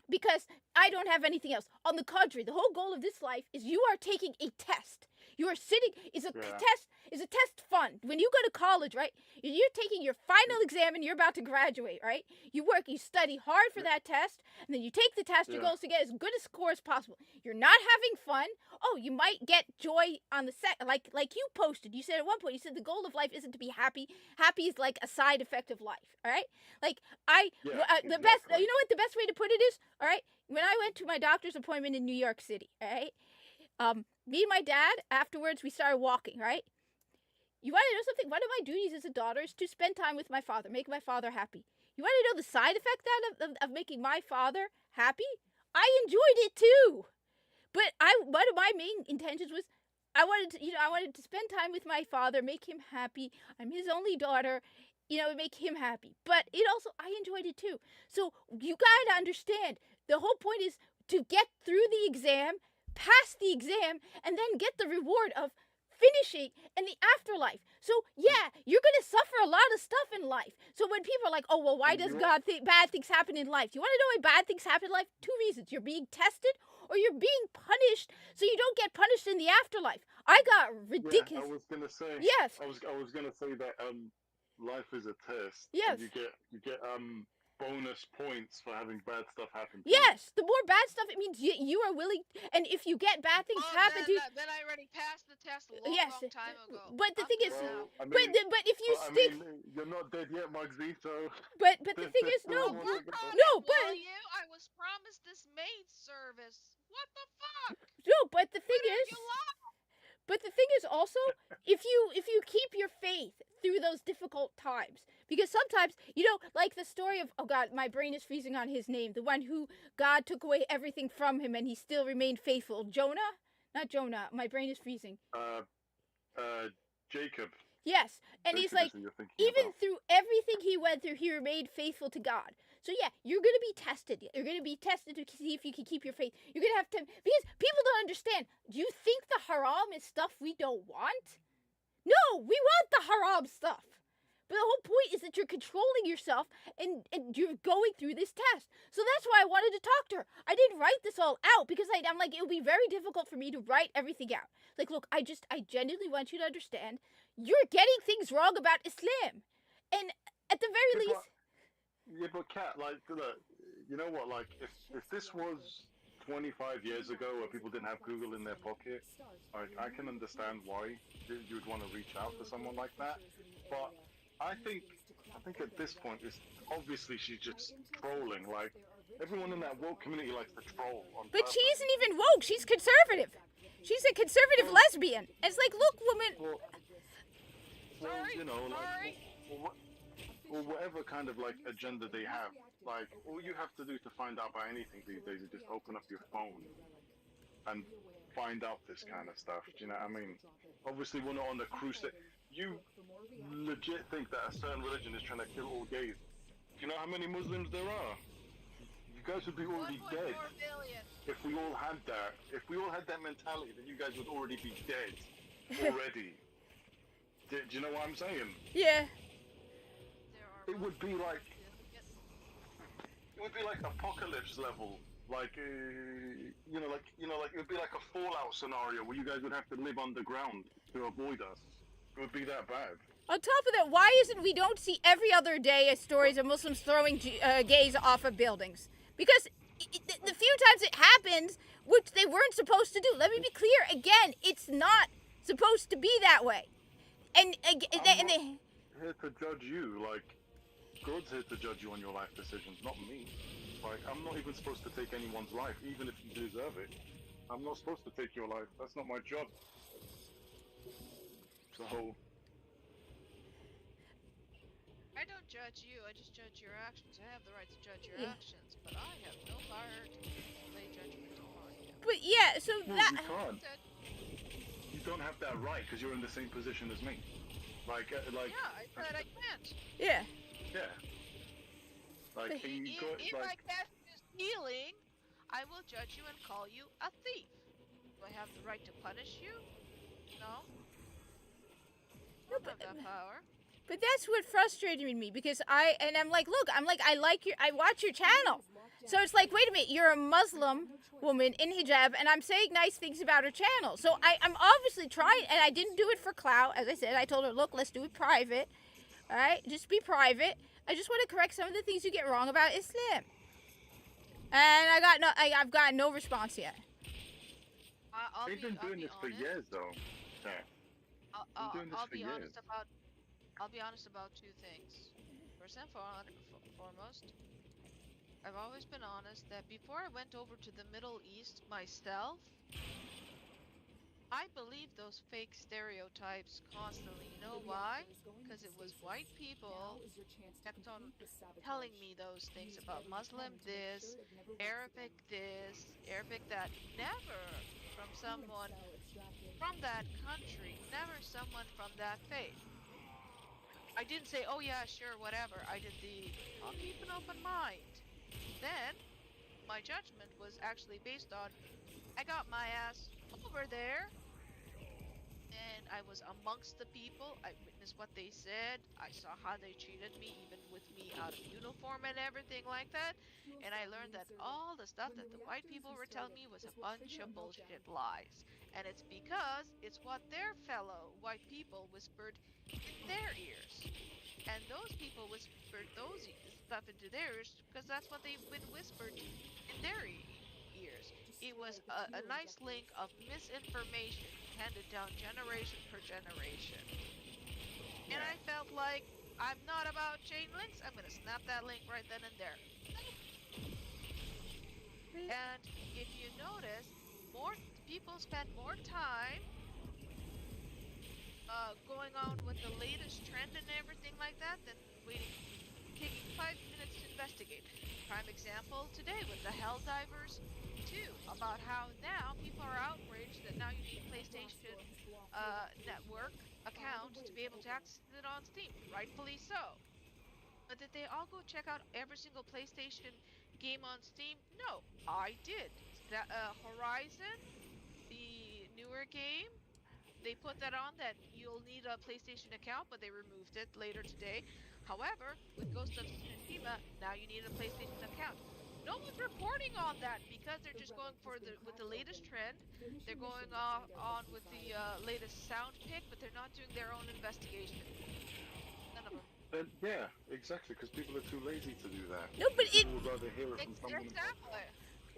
because I don't have anything else. On the contrary, the whole goal of this life is you are taking a test. You are sitting, is a test fun? When you go to college, right, you're taking your final exam and you're about to graduate, right? You work, you study hard for that test, and then you take the test, your goal is to get as good a score as possible. You're not having fun. Oh, you might get joy on the set, like you posted. You said at one point, you said the goal of life isn't to be happy. Happy is like a side effect of life, all right? Like, the best, you know what the best way to put it is, all right? When I went to my doctor's appointment in New York City, all right? Me and my dad, afterwards, we started walking, right? You want to know something? One of my duties as a daughter is to spend time with my father, make my father happy. You want to know the side effect of making my father happy? I enjoyed it too. But one of my main intentions was I wanted to spend time with my father, make him happy. I'm his only daughter, make him happy. But I enjoyed it too. So you got to understand, the whole point is to get through the exam, pass the exam, and then get the reward of finishing in the afterlife. So yeah, you're going to suffer a lot of stuff in life. So when people are like, oh, well, why does God think bad things happen in life? Do you want to know why bad things happen in life? 2 reasons. You're being tested or you're being punished so you don't get punished in the afterlife. I got ridiculous. Yeah, I was going to say. Yes. I was going to say that life is a test. Yes. And you get bonus points for having bad stuff happen to yes, the more bad stuff, it means you are willing, and if you get bad things happen to you, then I already passed the test a long time ago. But the thing is, but if you you're not dead yet, Mugsy. So. But the thing is, but I was promised this maid service. What the fuck? No, but the thing is. But the thing is also, if you keep your faith through those difficult times, because sometimes, like the story of, oh God, my brain is freezing on his name, the one who God took away everything from him and he still remained faithful. Jonah? Not Jonah, my brain is freezing. Jacob. Yes, and he's like, even through everything he went through, he remained faithful to God. So yeah, you're going to be tested. You're going to be tested to see if you can keep your faith. You're going to have to, because people don't understand. Do you think the haram is stuff we don't want? No, we want the haram stuff. But the whole point is that you're controlling yourself and you're going through this test. So that's why I wanted to talk to her. I didn't write this all out because I'm like, it would be very difficult for me to write everything out. Like, look, I genuinely want you to understand you're getting things wrong about Islam. And at the very least... Yeah, but Kat, like, look, you know what, like, if this was 25 years ago where people didn't have Google in their pocket, I can understand why you would want to reach out to someone like that. But I think at this point, it's obviously she's just trolling. Like, everyone in that woke community likes to troll. But she isn't even woke. She's conservative. She's a conservative lesbian. It's like, look, woman. Or whatever kind of like agenda they have. Like, all you have to do to find out about anything these days is just open up your phone and find out this kind of stuff. Do you know what I mean? Obviously, we're not on the crusade. You legit think that a certain religion is trying to kill all gays. Do you know how many Muslims there are? You guys would be already dead. If we all had that. If we all had that mentality, then you guys would already be dead. Already. Do you know what I'm saying? Yeah. It would be like apocalypse level, like it would be like a Fallout scenario where you guys would have to live underground to avoid us. It would be that bad. On top of that, why isn't we don't see every other day stories of Muslims throwing gays off of buildings? Because the few times it happens, which they weren't supposed to do. Let me be clear again, it's not supposed to be that way. And I'm not here to judge you, like. God's here to judge you on your life decisions, not me. Like, I'm not even supposed to take anyone's life, even if you deserve it. I'm not supposed to take your life. That's not my job. So, I don't judge you, I just judge your actions. I have the right to judge your Yeah. actions, but I have no power to lay judgment on you. But yeah, so well, that. you can't. You don't have that right because you're in the same position as me. Like, Yeah, I said I can't. Yeah. yeah. Like, If you got, I like, catch you stealing, I will judge you and call you a thief. Do I have the right to punish you? No. I don't have that power. But that's what frustrated me because I'm like, look, I watch your channel. So it's like, wait a minute, you're a Muslim woman in hijab, and I'm saying nice things about her channel. So I'm obviously trying, and I didn't do it for clout. As I said, I told her, look, let's do it private. All right, just be private. I just want to correct some of the things you get wrong about Islam. And I've got no response yet. they've been doing this for years, though. Yeah. I'll be honest about two things. First and foremost, I've always been honest that before I went over to the Middle East myself, I believed those fake stereotypes constantly. You know why? Because it was white people kept on telling me those things about Muslim this, Arabic that. Never from someone from that country, never someone from that faith. I didn't say, oh yeah, sure, whatever. I did I'll keep an open mind. Then, my judgment was actually based on, I got my ass over there, and I was amongst the people. I witnessed what they said. I saw how they treated me, even with me out of uniform and everything like that. And I learned that all the stuff that the white people were telling me was a bunch of bullshit lies. And it's because it's what their fellow white people whispered in their ears. And those people whispered those stuff into their ears because that's what they've been whispered in their ears. It was a nice link of misinformation handed down generation per generation. And I felt like, I'm not about chain links, I'm gonna snap that link right then and there. And if you notice, more people spend more time going on with the latest trend and everything like that than taking 5 minutes to investigate. Prime example today with the Helldivers 2, about how now people are outraged that now you need PlayStation Network account to be able to access it on Steam. Rightfully so. But did they all go check out every single PlayStation game on Steam? No, I did. Horizon, the newer game, they put that on that you'll need a PlayStation account, but they removed it later today. However, with Ghost of Tsushima, now you need a PlayStation account. No one's reporting on that because they're just going with the latest trend. They're going on with the latest sound pick, but they're not doing their own investigation. None of them. Yeah, exactly, because people are too lazy to do that. No, but people would rather hear it from someone. Exactly.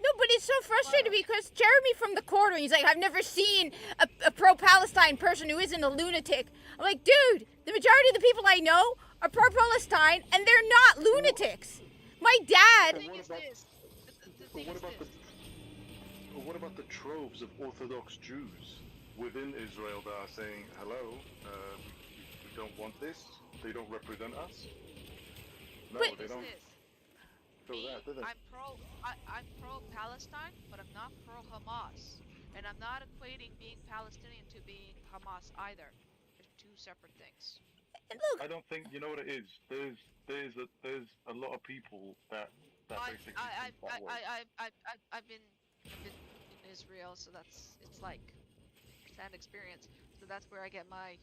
No, but it's so frustrating because Jeremy from the corner, he's like, I've never seen a pro-Palestine person who isn't a lunatic. I'm like, dude, the majority of the people I know are pro-Palestine, and they're not lunatics. My dad... But what about the troves of Orthodox Jews within Israel that are saying, hello, we don't want this, they don't represent us? No, but they don't. I'm pro-Palestine, but I'm not pro-Hamas. And I'm not equating being Palestinian to being Hamas either. They're two separate things. Look, I don't think, you know what it is? There's a lot of people that basically think that way. I've been in Israel, so it's like first-hand experience. So that's where I get my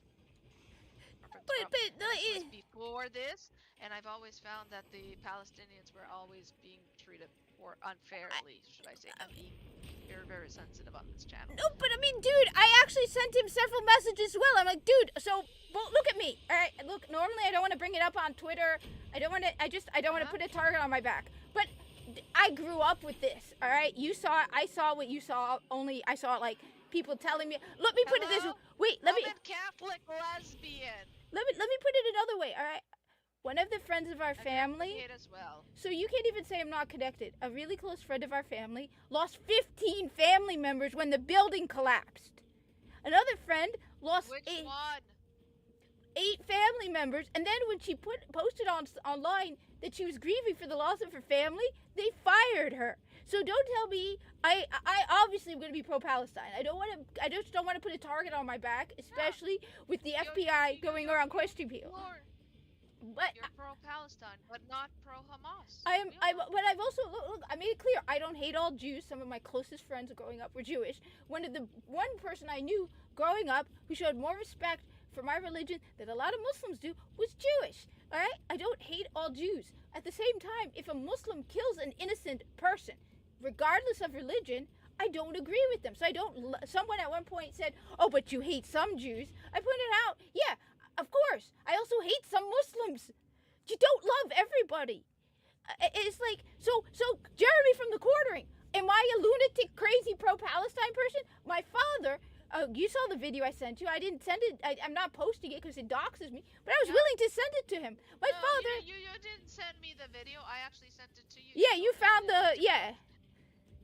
reference from. This was before this, and I've always found that the Palestinians were always being treated more unfairly, should I say. I'm being very, very sensitive on this channel. No, but I mean, dude, I actually sent him several messages as well. I'm like, dude, so, well, look at me. All right, look, normally I don't want to bring it up on Twitter. I don't want to put a target on my back. But I grew up with this, all right? I saw what you saw, only I saw, like, people telling me, let me put it this way. Wait, let me... I'm a Catholic lesbian. Let me put it another way, all right? one of the friends of our family. It as well. So you can't even say I'm not connected. A really close friend of our family lost 15 family members when the building collapsed. Another friend lost Which eight, one? 8 family members, and then when she posted online that she was grieving for the loss of her family, they fired her. So don't tell me I obviously am going to be pro-Palestine. I just don't want to put a target on my back, especially with the FBI going around questioning people. But You're pro-Palestine, but not pro-Hamas. But I've also look, I made it clear I don't hate all Jews. Some of my closest friends growing up were Jewish. One person I knew growing up who showed more respect for my religion than a lot of Muslims do was Jewish. All right, I don't hate all Jews. At the same time, if a Muslim kills an innocent person, regardless of religion, I don't agree with them. So I don't. Someone at one point said, "Oh, but you hate some Jews." I pointed out, yeah. Of course, I also hate some Muslims. You don't love everybody. It's like, so Jeremy from the Quartering, am I a lunatic, crazy pro-Palestine person? My father, you saw the video I sent you. I didn't send it, I'm not posting it because it doxes me, but I was willing to send it to him. My father... You didn't send me the video, I actually sent it to you. Yeah, you found the, yeah.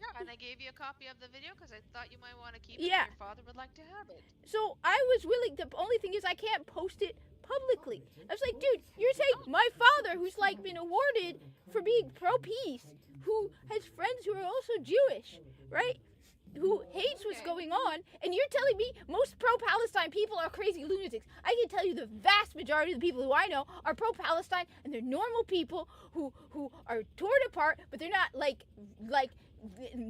Yeah, and I gave you a copy of the video because I thought you might want to keep it. Yeah. And your father would like to have it. So I was willing. The only thing is I can't post it publicly. I was like, dude, you're saying my father, who's like been awarded for being pro-peace, who has friends who are also Jewish, right? Who hates what's going on, and you're telling me most pro-Palestine people are crazy lunatics. I can tell you the vast majority of the people who I know are pro-Palestine, and they're normal people who are torn apart, but they're not like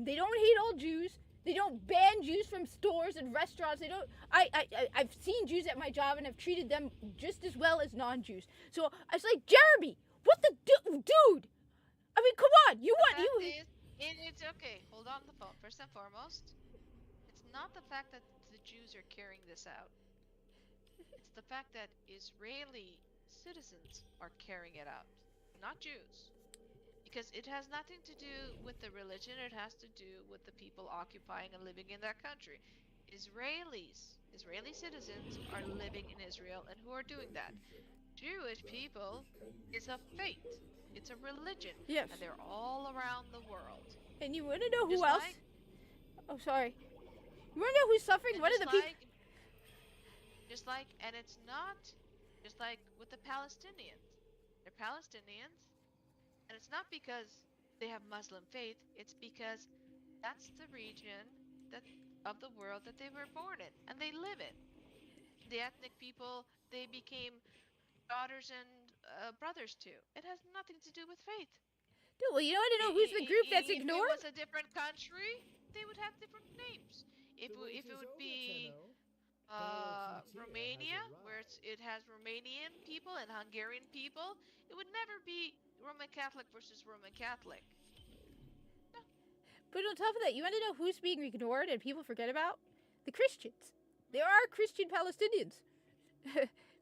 they don't hate all Jews. They don't ban Jews from stores and restaurants. They don't. I've seen Jews at my job and I've treated them just as well as non-Jews. So I was like, Jeremy, what the dude? I mean, come on. It's okay. Hold on the phone. First and foremost, it's not the fact that the Jews are carrying this out. It's the fact that Israeli citizens are carrying it out, not Jews. Because it has nothing to do with the religion, it has to do with the people occupying and living in that country. Israeli citizens are living in Israel and who are doing that. Jewish people is a faith, it's a religion, yes. And they're all around the world. And you want to know who Just else? Oh, sorry. You want to know who's suffering? One of the people. And it's not just like with the Palestinians. They're Palestinians. And it's not because they have Muslim faith, it's because that's the region of the world that they were born in and they live in. The ethnic people they became daughters and brothers to. It has nothing to do with faith. Dude, well, you want to know who's the group that's ignored? If it was a different country, they would have different names. If it would be Romania, where it has Romanian people and Hungarian people, it would never be Roman Catholic versus Roman Catholic. No. But on top of that, you want to know who's being ignored and people forget about? The Christians. There are Christian Palestinians.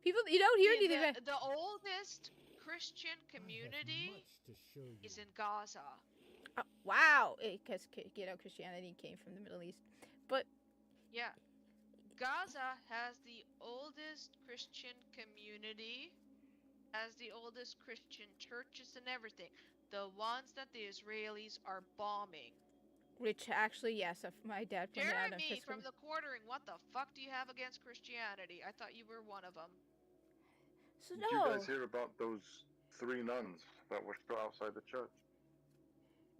People, you don't hear anything about. The oldest Christian community is in Gaza. Wow, because Christianity came from the Middle East, but yeah, Gaza has the oldest Christian community, has the oldest Christian churches and everything. The ones that the Israelis are bombing. Which actually, yes, my dad pointed out. Jeremy from the Quartering, what the fuck do you have against Christianity? I thought you were one of them. So Did you guys hear about those 3 nuns that were still outside the church?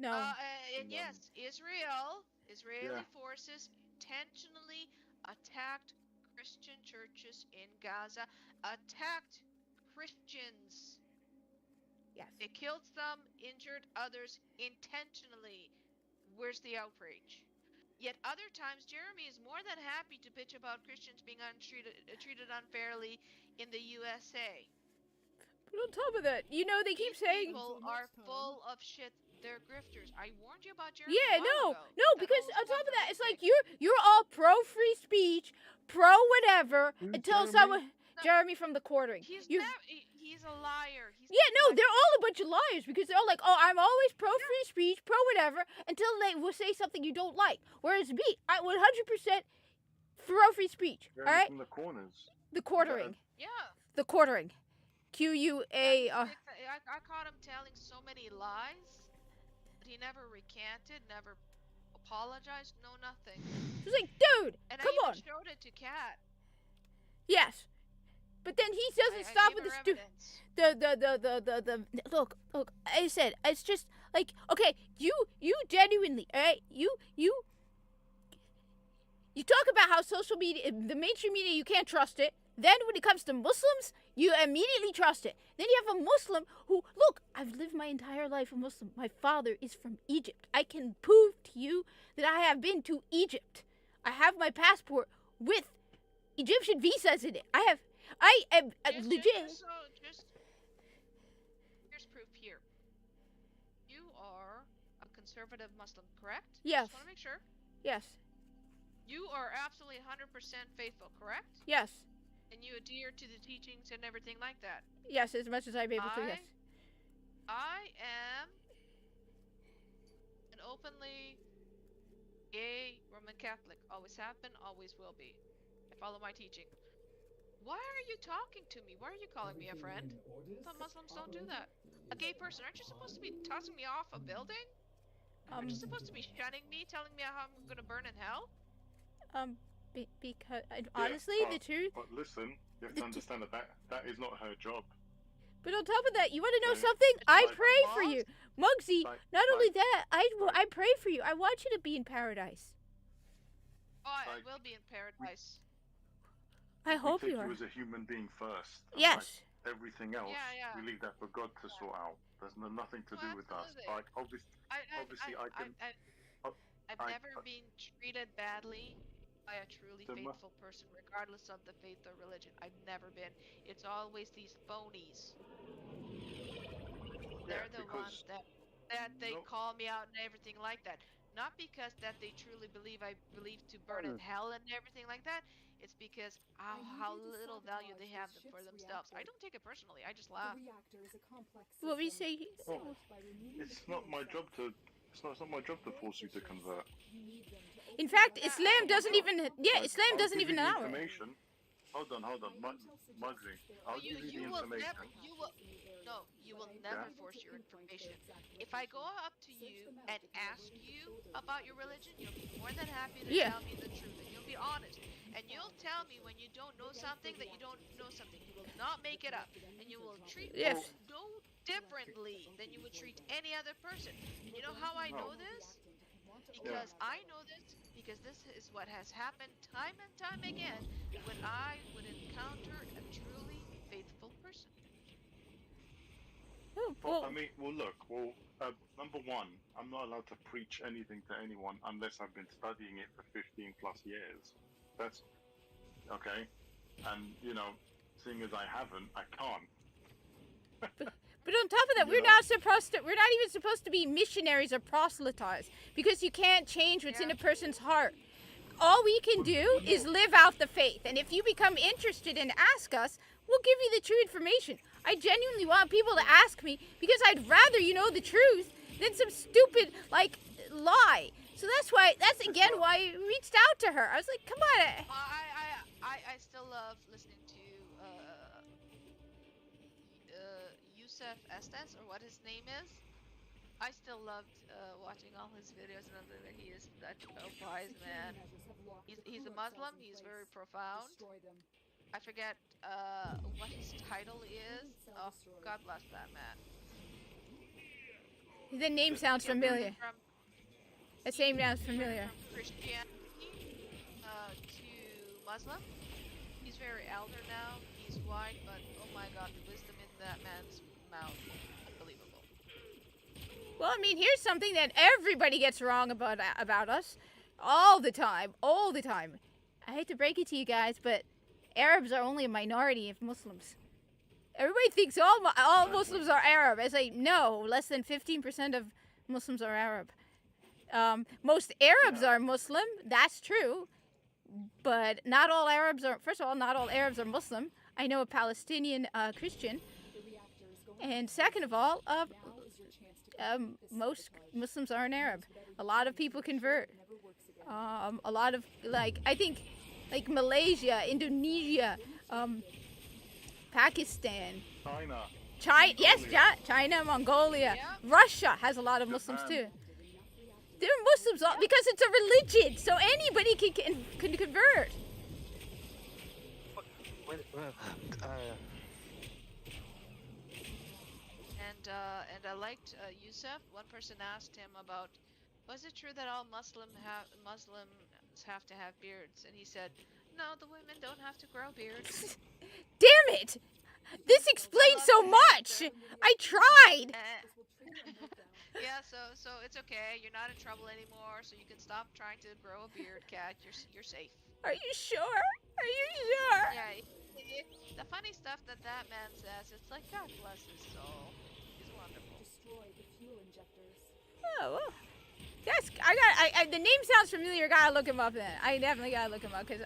No. And yes, Israeli forces intentionally attacked Christian churches in Gaza, attacked Christians. Yes. They killed some, injured others intentionally. Where's the outrage? Yet other times, Jeremy is more than happy to bitch about Christians being treated unfairly in the USA. But on top of that, they keep saying people are full of shit. They're grifters. I warned you about Jeremy. Yeah, no, because on top of that, it's like you're all pro free speech, pro whatever, until someone. Jeremy from the Quartering. He's a liar. They're all a bunch of liars because they're all like, oh, I'm always pro free speech, pro whatever, until they will say something you don't like. Whereas me, I 100% pro free speech. Jeremy all right. From the corners. The Quartering. Yeah. The Quartering. cue you a. I caught him telling so many lies, but he never recanted, never apologized, no nothing. She's like, dude, And come I on. even showed it to Kat. Yes, but then he doesn't I stop gave with her the evidence. look. I said it's just like, okay, you genuinely, all right, you talk about how social media, the mainstream media, you can't trust it. Then when it comes to Muslims, you immediately trust it. Then you have a Muslim who, look, I've lived my entire life a Muslim. My father is from Egypt. I can prove to you that I have been to Egypt. I have my passport with Egyptian visas in it. I am legit. Here's proof here. You are a conservative Muslim, correct? Yes. Just want to make sure. Yes. You are absolutely 100% faithful, correct? Yes. And you adhere to the teachings and everything like that. Yes, as much as I'm able to, yes. I am an openly gay Roman Catholic. Always have been, always will be. I follow my teaching. Why are you talking to me? Why are you calling me a friend? I thought Muslims don't do that. A gay person, aren't you supposed to be tossing me off a building? Aren't you supposed to be shunning me, telling me how I'm gonna burn in hell? Because honestly, the truth. But listen, you have to understand that is not her job. But on top of that, you want to know something? I pray for you, Muggsy. Not only that, I pray for you. I want you to be in paradise. Oh, I will be in paradise. I hope we take you are. You as a human being first. And yes. Like everything else, we leave that for God to sort out. There's nothing to do with us. Like obviously, I've never been treated badly by a truly faithful person, regardless of the faith or religion. I've never been. It's always these phonies. They're the ones that they call me out and everything like that. Not because that they truly believe I believe to burn in hell and everything like that. It's because how little value they have for themselves. I don't take it personally. I just laugh. What we say? Well, it's not my job to. It's not my job to force you to convert. In fact, Islam doesn't even. Yeah, Islam doesn't even allow it. Hold on, Muggsy. I'll give you the information. You will never force your information. If I go up to you and ask you about your religion, you'll be more than happy to tell me the truth. And you'll be honest. And you'll tell me when you don't know something that you don't know something. You will not make it up. And you will treat me no differently than you would treat any other person. And you know how I know this? Because I know this because this is what has happened time and time again when I would encounter a truly faithful person. Well, I mean, number one, I'm not allowed to preach anything to anyone unless I've been studying it for 15 plus years. That's okay. And, seeing as I haven't, I can't. But on top of that, we're not even supposed to be missionaries or proselytize because you can't change what's in a person's heart. All we can do is live out the faith. And if you become interested and ask us, we'll give you the true information. I genuinely want people to ask me because I'd rather you know the truth than some stupid, lie. So that's again why I reached out to her. I was like, come on. I still love listening to Yusuf Estes, or what his name is. I still loved watching all his videos, and he is such a wise man. He's a Muslim. He's very profound. I forget what his title is. Oh, God bless that man. The name sounds familiar. The name sounds familiar. From Christianity to Muslim. He's very elder now. He's white, but oh my God, the wisdom in that man's mouth, unbelievable. Well, I mean, here's something that everybody gets wrong about us, all the time. I hate to break it to you guys, but Arabs are only a minority of Muslims. Everybody thinks all Muslims are Arab. I say no, less than 15% of Muslims are Arab. Most Arabs are Muslim. That's true, but not all Arabs are. First of all, not all Arabs are Muslim. I know a Palestinian Christian, and second of all, most Muslims aren't Arab. A lot of people convert. A lot of I think Malaysia, Indonesia, Pakistan. China. Yes, China, Mongolia. Russia has a lot of Muslims too. They're Muslims because it's a religion, so anybody can convert. And I liked Yusuf. One person asked him about, was it true that all Muslims have to have beards? And he said, no, the women don't have to grow beards. Damn it! This explains so much. I tried. Yeah, so it's okay. You're not in trouble anymore, so you can stop trying to grow a beard, Cat. You're safe. Are you sure? Are you sure? Yeah. The funny stuff that man says, it's like, God bless his soul. He's wonderful. Destroy the fuel injectors. Oh, well. Yes, the name sounds familiar. Gotta look him up then. I definitely gotta look him up because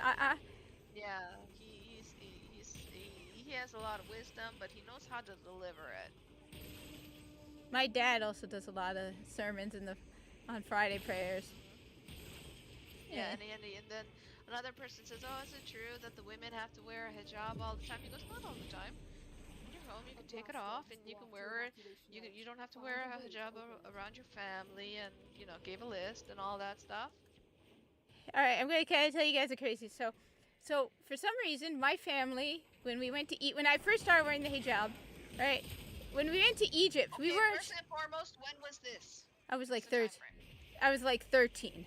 Yeah, he has a lot of wisdom, but he knows how to deliver it. My dad also does a lot of sermons on Friday prayers. Yeah, and then another person says, oh, is it true that the women have to wear a hijab all the time? He goes, not all the time. When you're home, you can take it off and you can wear it. You don't have to wear a hijab around your family and, give a list and all that stuff. All right, I'm going to tell you guys a crazy. So for some reason, my family, when we went to eat, when I first started wearing the hijab, right? When we went to Egypt, we weren't. First and foremost, when was this? I was like 13. I was like 13.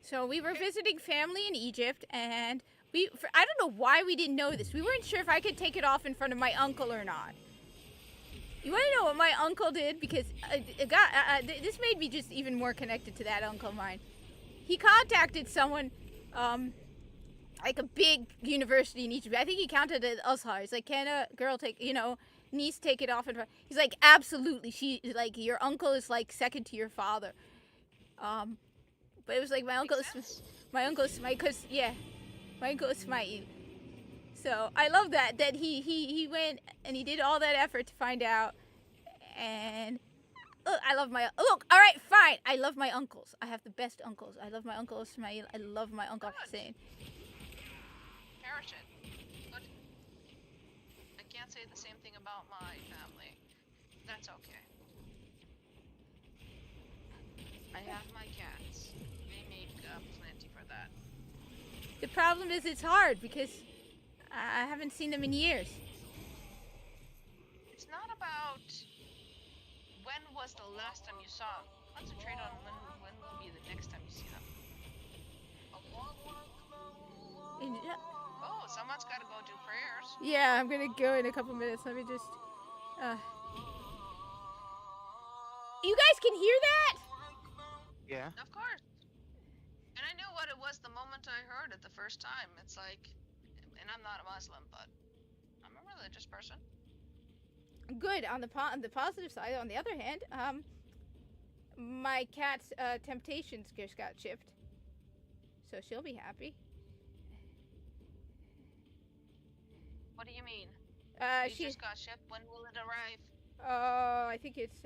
So we were visiting family in Egypt, and I don't know why we didn't know this. We weren't sure if I could take it off in front of my uncle or not. You want to know what my uncle did? Because this made me just even more connected to that uncle of mine. He contacted someone, like a big university in Egypt. I think he counted at Azhar. He's like, can a girl niece take it off in front? He's like, absolutely. Your uncle is like second to your father. But it was like my uncle Ismail. So I love that he went and he did all that effort to find out. And look, all right, fine. I love my uncles. I have the best uncles. I love my uncle Ismail. I love my uncle Hussein. Cherish it. But I can't say the same thing about my family. That's okay. I have my cats. They make plenty for that. The problem is it's hard because I haven't seen them in years. It's not about when was the last time you saw them. Concentrate on when will be the next time you see them. Oh, someone's got to go do prayers. Yeah, I'm gonna go in a couple minutes. Let me just. You guys can hear that? Yeah. Of course. And I knew what it was the moment I heard it the first time. It's like, and I'm not a Muslim, but I'm a religious person. Good. On the positive side, on the other hand, my cat's Temptations just got shipped, so she'll be happy. What do you mean? She just got shipped. When will it arrive? I think it's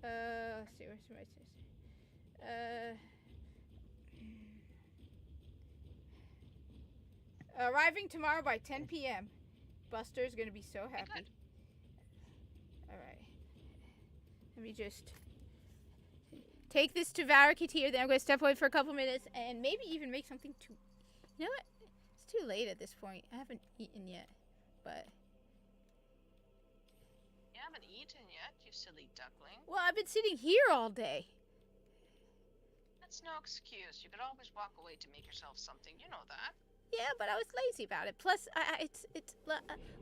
let's see, where's my sister? Arriving tomorrow by 10 p.m. Buster's gonna be so happy. Alright. Let me just take this to Varakatir, then I'm gonna step away for a couple minutes and maybe even make something to. You know what? It's too late at this point. I haven't eaten yet, but. You haven't eaten yet, you silly duckling. Well, I've been sitting here all day. That's no excuse. You could always walk away to make yourself something. You know that. Yeah, but I was lazy about it. Plus,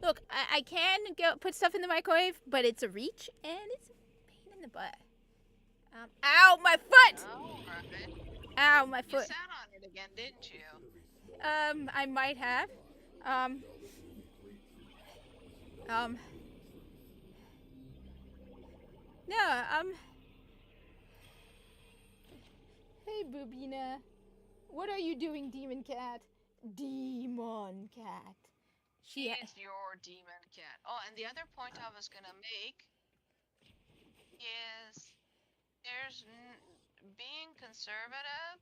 look, I can go put stuff in the microwave, but it's a reach and it's a pain in the butt. Ow, my foot! Oh, right. Ow, my foot. You sat on it again, didn't you? I might have. No, Hey, Boobina. What are you doing, Demon Cat? Demon Cat. She is your demon cat. Oh, and the other point I was gonna make is being conservative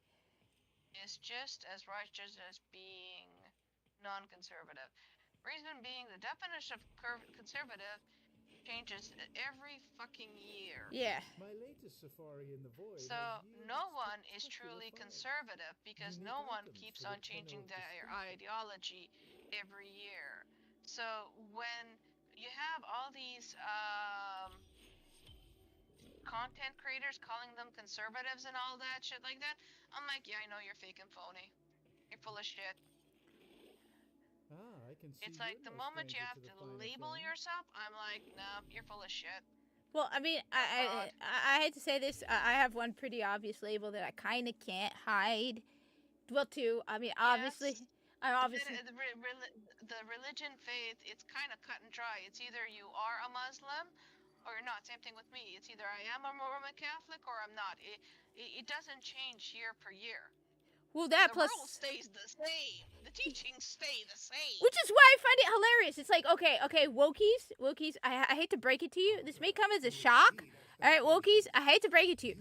is just as righteous as being non-conservative. Reason being, the definition of conservative changes every fucking year. Yeah. My latest safari in the void. So no one is truly conservative because no one keeps on changing their ideology every year. So when you have all these content creators calling them conservatives and all that shit like that, I'm like, yeah, I know you're fake and phony. You're full of shit. I can see it's like the moment you have to label yourself, I'm like, no, you're full of shit. Well, I mean, I hate to say this. I have one pretty obvious label that I kind of can't hide. Well, two. I mean, obviously, Yes. I obviously. The religion faith, it's kind of cut and dry. It's either you are a Muslim or you're not. Same thing with me. It's either I am a Roman Catholic or I'm not. It doesn't change year per year. Well, that the plus rule stays the same. The teachings stay the same. Which is why I find it hilarious. It's like, okay, wokies. I hate to break it to you. This may come as a shock. All right, wokies. I hate to break it to you.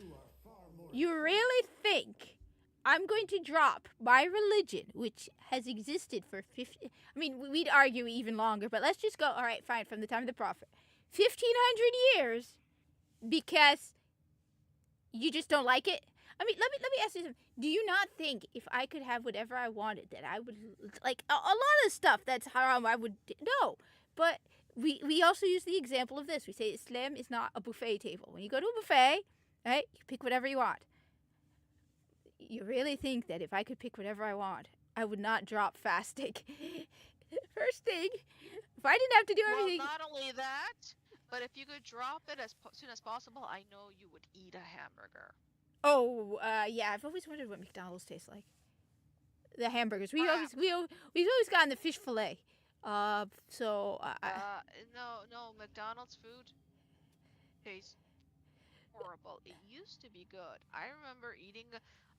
You really think I'm going to drop my religion, which has existed for 50? I mean, we'd argue even longer, but let's just go. All right, fine. From the time of the prophet, 1,500 years, because you just don't like it. I mean, let me ask you something. Do you not think if I could have whatever I wanted, that I would, like, a lot of stuff that's haram, I would, no. But we also use the example of this. We say Islam is not a buffet table. When you go to a buffet, right, you pick whatever you want. You really think that if I could pick whatever I want, I would not drop fasting? First thing, if I didn't have to do everything. Well, not only that, but if you could drop it as soon as possible, I know you would eat a hamburger. Oh, yeah. I've always wondered what McDonald's tastes like. The hamburgers. We've always gotten the fish fillet. No, McDonald's food tastes horrible. It used to be good. I remember eating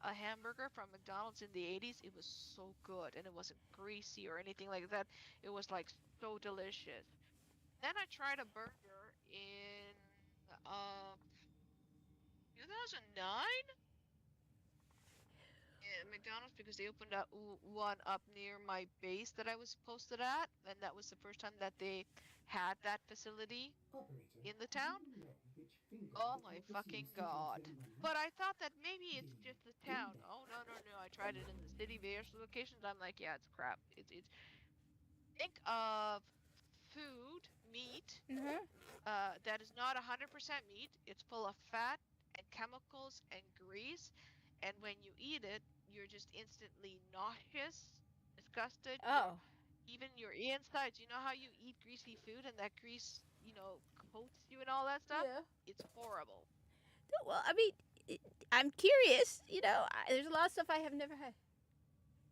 a hamburger from McDonald's in the 80s. It was so good, and it wasn't greasy or anything like that. It was like so delicious. Then I tried a burger in 2009 at McDonald's because they opened up one up near my base that I was posted at, and that was the first time that they had that facility in the town. Oh my fucking god. But I thought that maybe it's just the town. Oh no. I tried it in the city, various locations. I'm like, yeah, it's crap. It's think of meat that is not 100% meat. It's full of fat and chemicals and grease, and when you eat it, you're just instantly nauseous, disgusted. Oh. Even your insides. You know how you eat greasy food and that grease, coats you and all that stuff? Yeah. It's horrible. Well, I mean, I'm curious. There's a lot of stuff I have never had.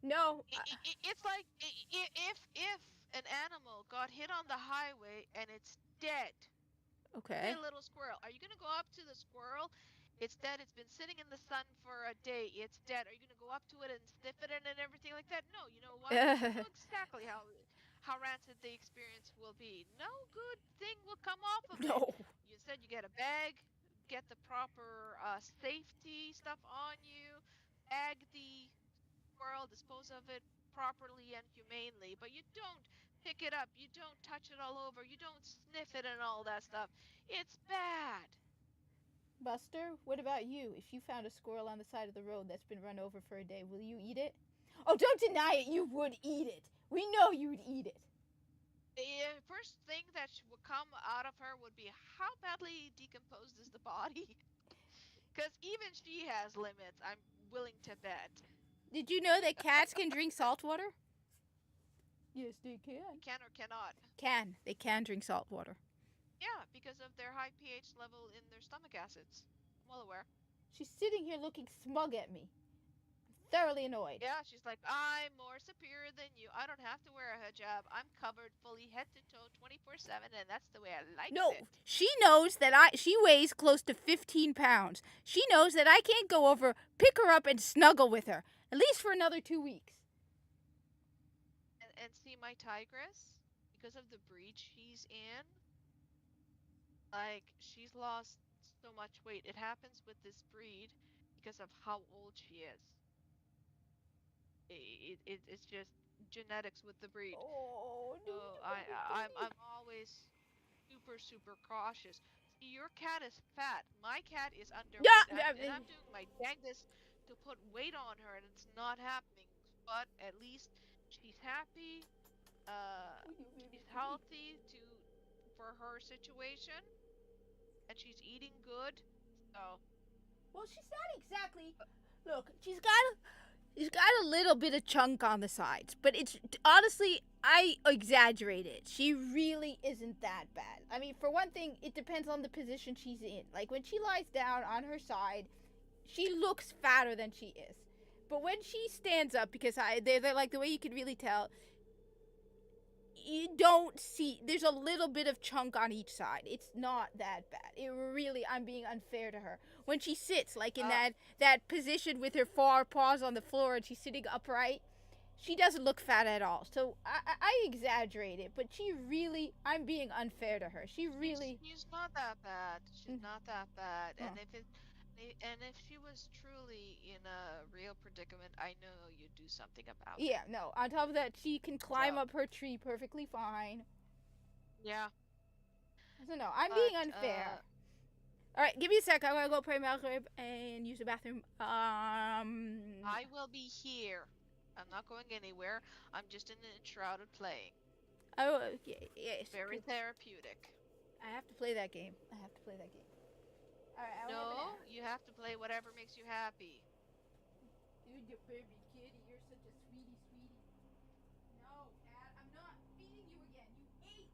No. It's like if an animal got hit on the highway and it's dead. Okay. Hey, little squirrel, are you going to go up to the squirrel? It's dead. It's been sitting in the sun for a day. It's dead. Are you going to go up to it and sniff it and everything like that? No. You know what? You know exactly how rancid the experience will be. No good thing will come off of it. You said you get a bag, get the proper safety stuff on you, bag the squirrel, dispose of it properly and humanely, but you don't pick it up, you don't touch it all over, you don't sniff it and all that stuff. It's bad. Buster, what about you? If you found a squirrel on the side of the road that's been run over for a day, will you eat it? Oh, don't deny it. You would eat it. We know you'd eat it. The first thing that would come out of her would be, how badly decomposed is the body? Because even she has limits, I'm willing to bet. Did you know that cats can drink salt water? Yes, they can. Can or cannot? Can. They can drink salt water. Yeah, because of their high pH level in their stomach acids. I'm well aware. She's sitting here looking smug at me. Thoroughly annoyed. Yeah, she's like, I'm more superior than you. I don't have to wear a hijab. I'm covered fully head to toe 24/7, and that's the way I like it. No, she knows that she weighs close to 15 pounds. She knows that I can't go over, pick her up, and snuggle with her. At least for another 2 weeks. And see my tigress, because of the breed she's in, like, she's lost so much weight. It happens with this breed because of how old she is. It's just genetics with the breed. Oh, So I'm always super cautious. See, your cat is fat. My cat is underweight, and I'm doing my dangest to put weight on her, and it's not happening. But at least she's happy. She's healthy for her situation, and she's eating good. So. Well, she's not exactly. Look, she's got a little bit of chunk on the sides, but it's honestly, I exaggerate it. She really isn't that bad. I mean, for one thing, it depends on the position she's in. Like when she lies down on her side, she looks fatter than she is. But when she stands up, because they're like the way you can really tell, you don't see, there's a little bit of chunk on each side. It's not that bad. It really, I'm being unfair to her. When she sits, like in that position with her far paws on the floor and she's sitting upright, she doesn't look fat at all. So I exaggerate it, but she really, I'm being unfair to her. She's not that bad. She's not that bad. And if she was truly in a real predicament, I know you'd do something about it. Yeah, no. On top of that, she can climb up her tree perfectly fine. Yeah. So no, I'm being unfair. All right, give me a sec. I'm gonna go pray Maghrib and use the bathroom. I will be here. I'm not going anywhere. I'm just in the enshrouded playing. Oh, yes. Very therapeutic. I have to play that game. All right, no, you have to play whatever makes you happy. Dude, you baby kitty, you're such a sweetie. No, Dad, I'm not feeding you again. You ate.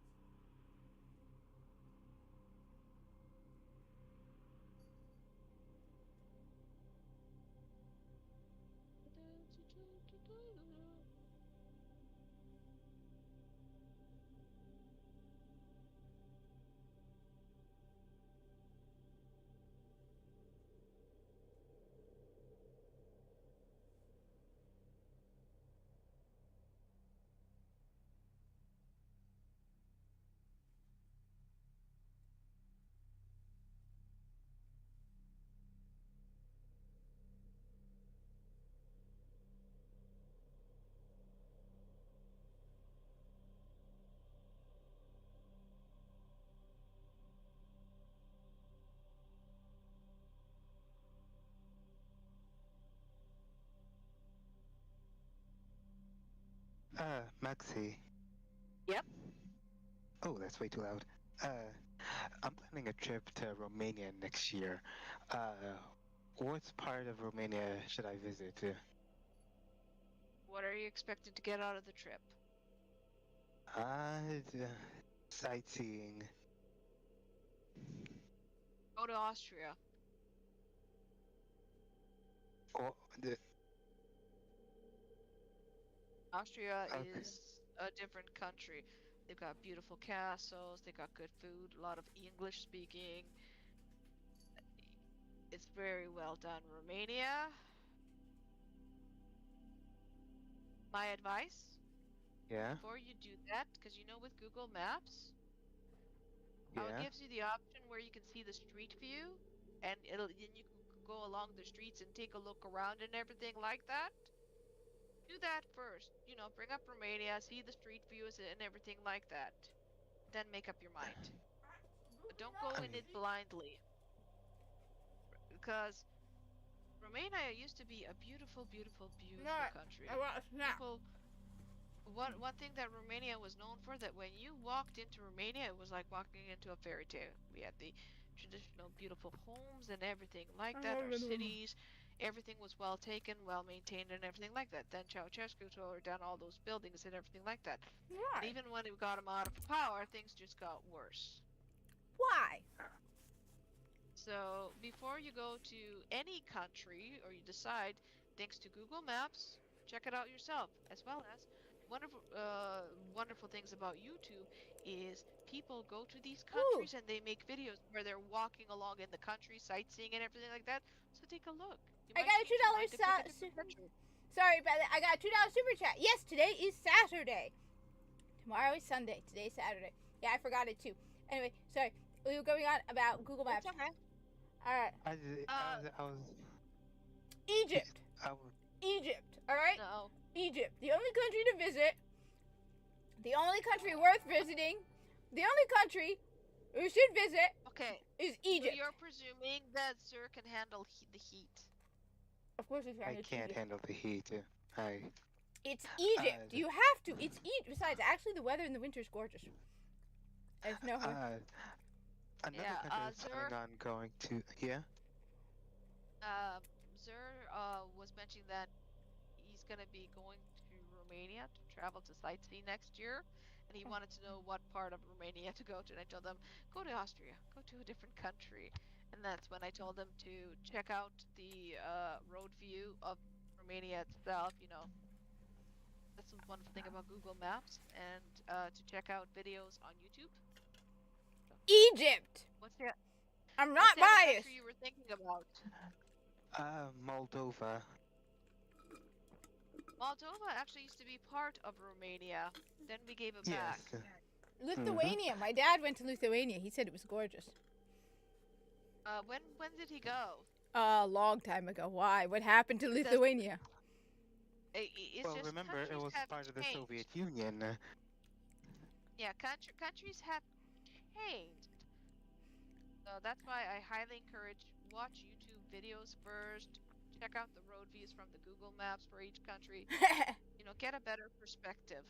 Maxi. Yep. Oh, that's way too loud. I'm planning a trip to Romania next year. What part of Romania should I visit? What are you expecting to get out of the trip? Sightseeing. Go to Austria. Austria is a different country. They've got beautiful castles, they got good food, a lot of English speaking. It's very well done. Romania, my advice, before you do that, because you know with Google Maps, how it gives you the option where you can see the street view, and then you can go along the streets and take a look around and everything like that. Do that first. Bring up Romania, see the street views and everything like that. Then make up your mind. But don't go in it blindly. Because Romania used to be a beautiful country. One thing that Romania was known for, that when you walked into Romania, it was like walking into a fairy tale. We had the traditional beautiful homes and everything like that. Our cities. Everything was well taken, well maintained, and everything like that. Then Ceausescu tore down all those buildings and everything like that. Why? And even when we got him out of power, things just got worse. Why? So before you go to any country, or you decide, thanks to Google Maps, check it out yourself. As well as wonderful things about YouTube is people go to these countries and they make videos where they're walking along in the country, sightseeing and everything like that. So take a look. I got a $2 Sorry about that. I got a $2 super chat. Yes, today is Saturday. Tomorrow is Sunday. Today's Saturday. Yeah, I forgot it too. Anyway, sorry. We were going on about Google Maps. Okay. All right. I was Egypt. Egypt. All right. No. visit, the only country worth visiting, the only country you should visit Okay. is So Egypt. you're presuming that Sir can handle the heat. Of course, it's I can't handle the heat. It's Egypt. You have to. It's Egypt. Besides, actually, the weather in the winter is gorgeous. I've no. Another Yeah, country is Zur- planning on going to. Yeah. Zur was mentioning that he's gonna be going to Romania to travel to sightsee next year, and he wanted to know what part of Romania to go to. And I told him, go to Austria, go to a different country. And that's when I told him to check out the road view of Romania itself. You know, that's the wonderful thing about Google Maps, and to check out videos on YouTube. Egypt. What's the I'm what's not the other biased. country you were thinking about? Moldova. Moldova actually used to be part of Romania. Then we gave it back. Yes. Lithuania. My dad went to Lithuania. He said it was gorgeous. When did he go? A long time ago. Why? What happened to Lithuania? It's Well, just remember, it countries was have part of the changed. Soviet Union. Yeah, countries have changed. So that's why I highly encourage watch YouTube videos first. Check out the road views from the Google Maps for each country. You know, get a better perspective.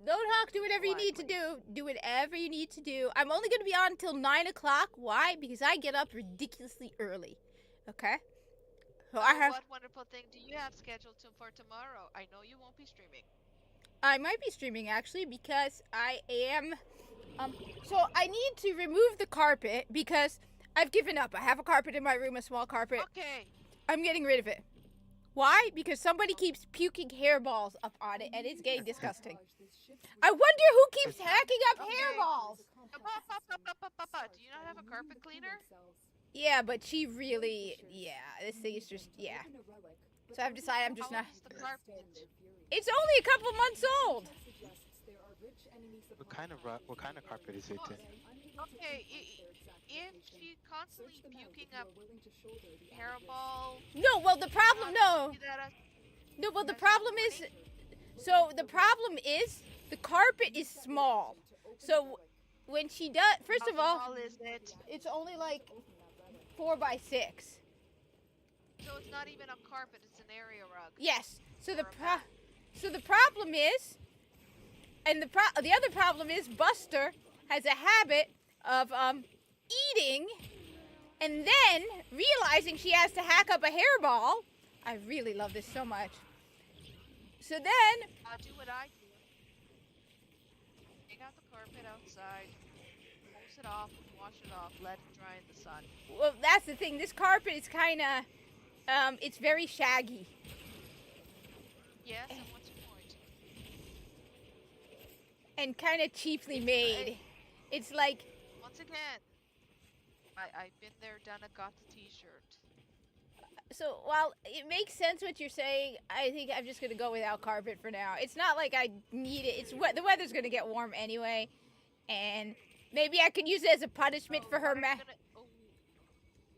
Don't Hawk, do whatever you need to do. Do whatever you need to do. I'm only going to be on until 9 o'clock. Why? Because I get up ridiculously early. Okay? So I have... What wonderful thing do you have scheduled for tomorrow? I know you won't be streaming. I might be streaming, actually, because I am... So I need to remove the carpet because I've given up. I have a carpet in my room, a small carpet. Okay. I'm getting rid of it. Why? Because somebody keeps puking hairballs up on it, and it's getting disgusting. I wonder who keeps hacking up hairballs. Do you not have a carpet cleaner? Yeah, but she really, this thing is just, So I've decided I'm just How not. old is the carpet? It's only a couple months old. What kind of carpet is it? Okay, if she's constantly puking up hairball. No, well the problem, no. No, well the problem is, the carpet is small. So when she does, first of all, How small is it? it's only like 4 by 6. So it's not even a carpet; it's an area rug. Yes. So the problem is, and the other problem is, Buster has a habit of eating, and then realizing she has to hack up a hairball. I really love this so much. So then, I'll do what I do. Take out the carpet outside, hose it off, wash it off, let it dry in the sun. well, that's the thing. This carpet is kind of, it's very shaggy. Yes, and what's your point? And kind of cheaply made. It's like, Once again, I've been there, done it, got the T-shirt. so while it makes sense what you're saying, I think I'm just gonna go without carpet for now. It's not like I need it. It's the weather's gonna get warm anyway, and maybe I could use it as a punishment for her.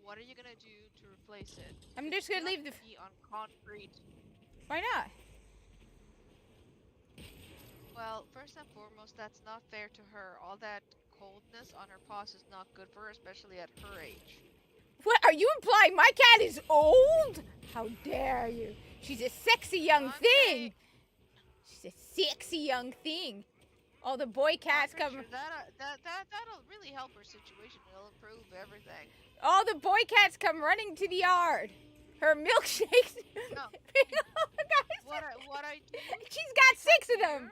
What are you gonna do to replace it? I'm just gonna leave the. Be on concrete. Why not? Well, first and foremost, that's not fair to her. All that coldness on her paws is not good for her, especially at her age. What are you implying? My cat is old? How dare you? She's a sexy young thing. She's a sexy young thing. All the boy cats come. Sure that'll really help her situation. It'll improve everything. All the boy cats come running to the yard. Her milkshakes. No. What I do? She's got 6 of them.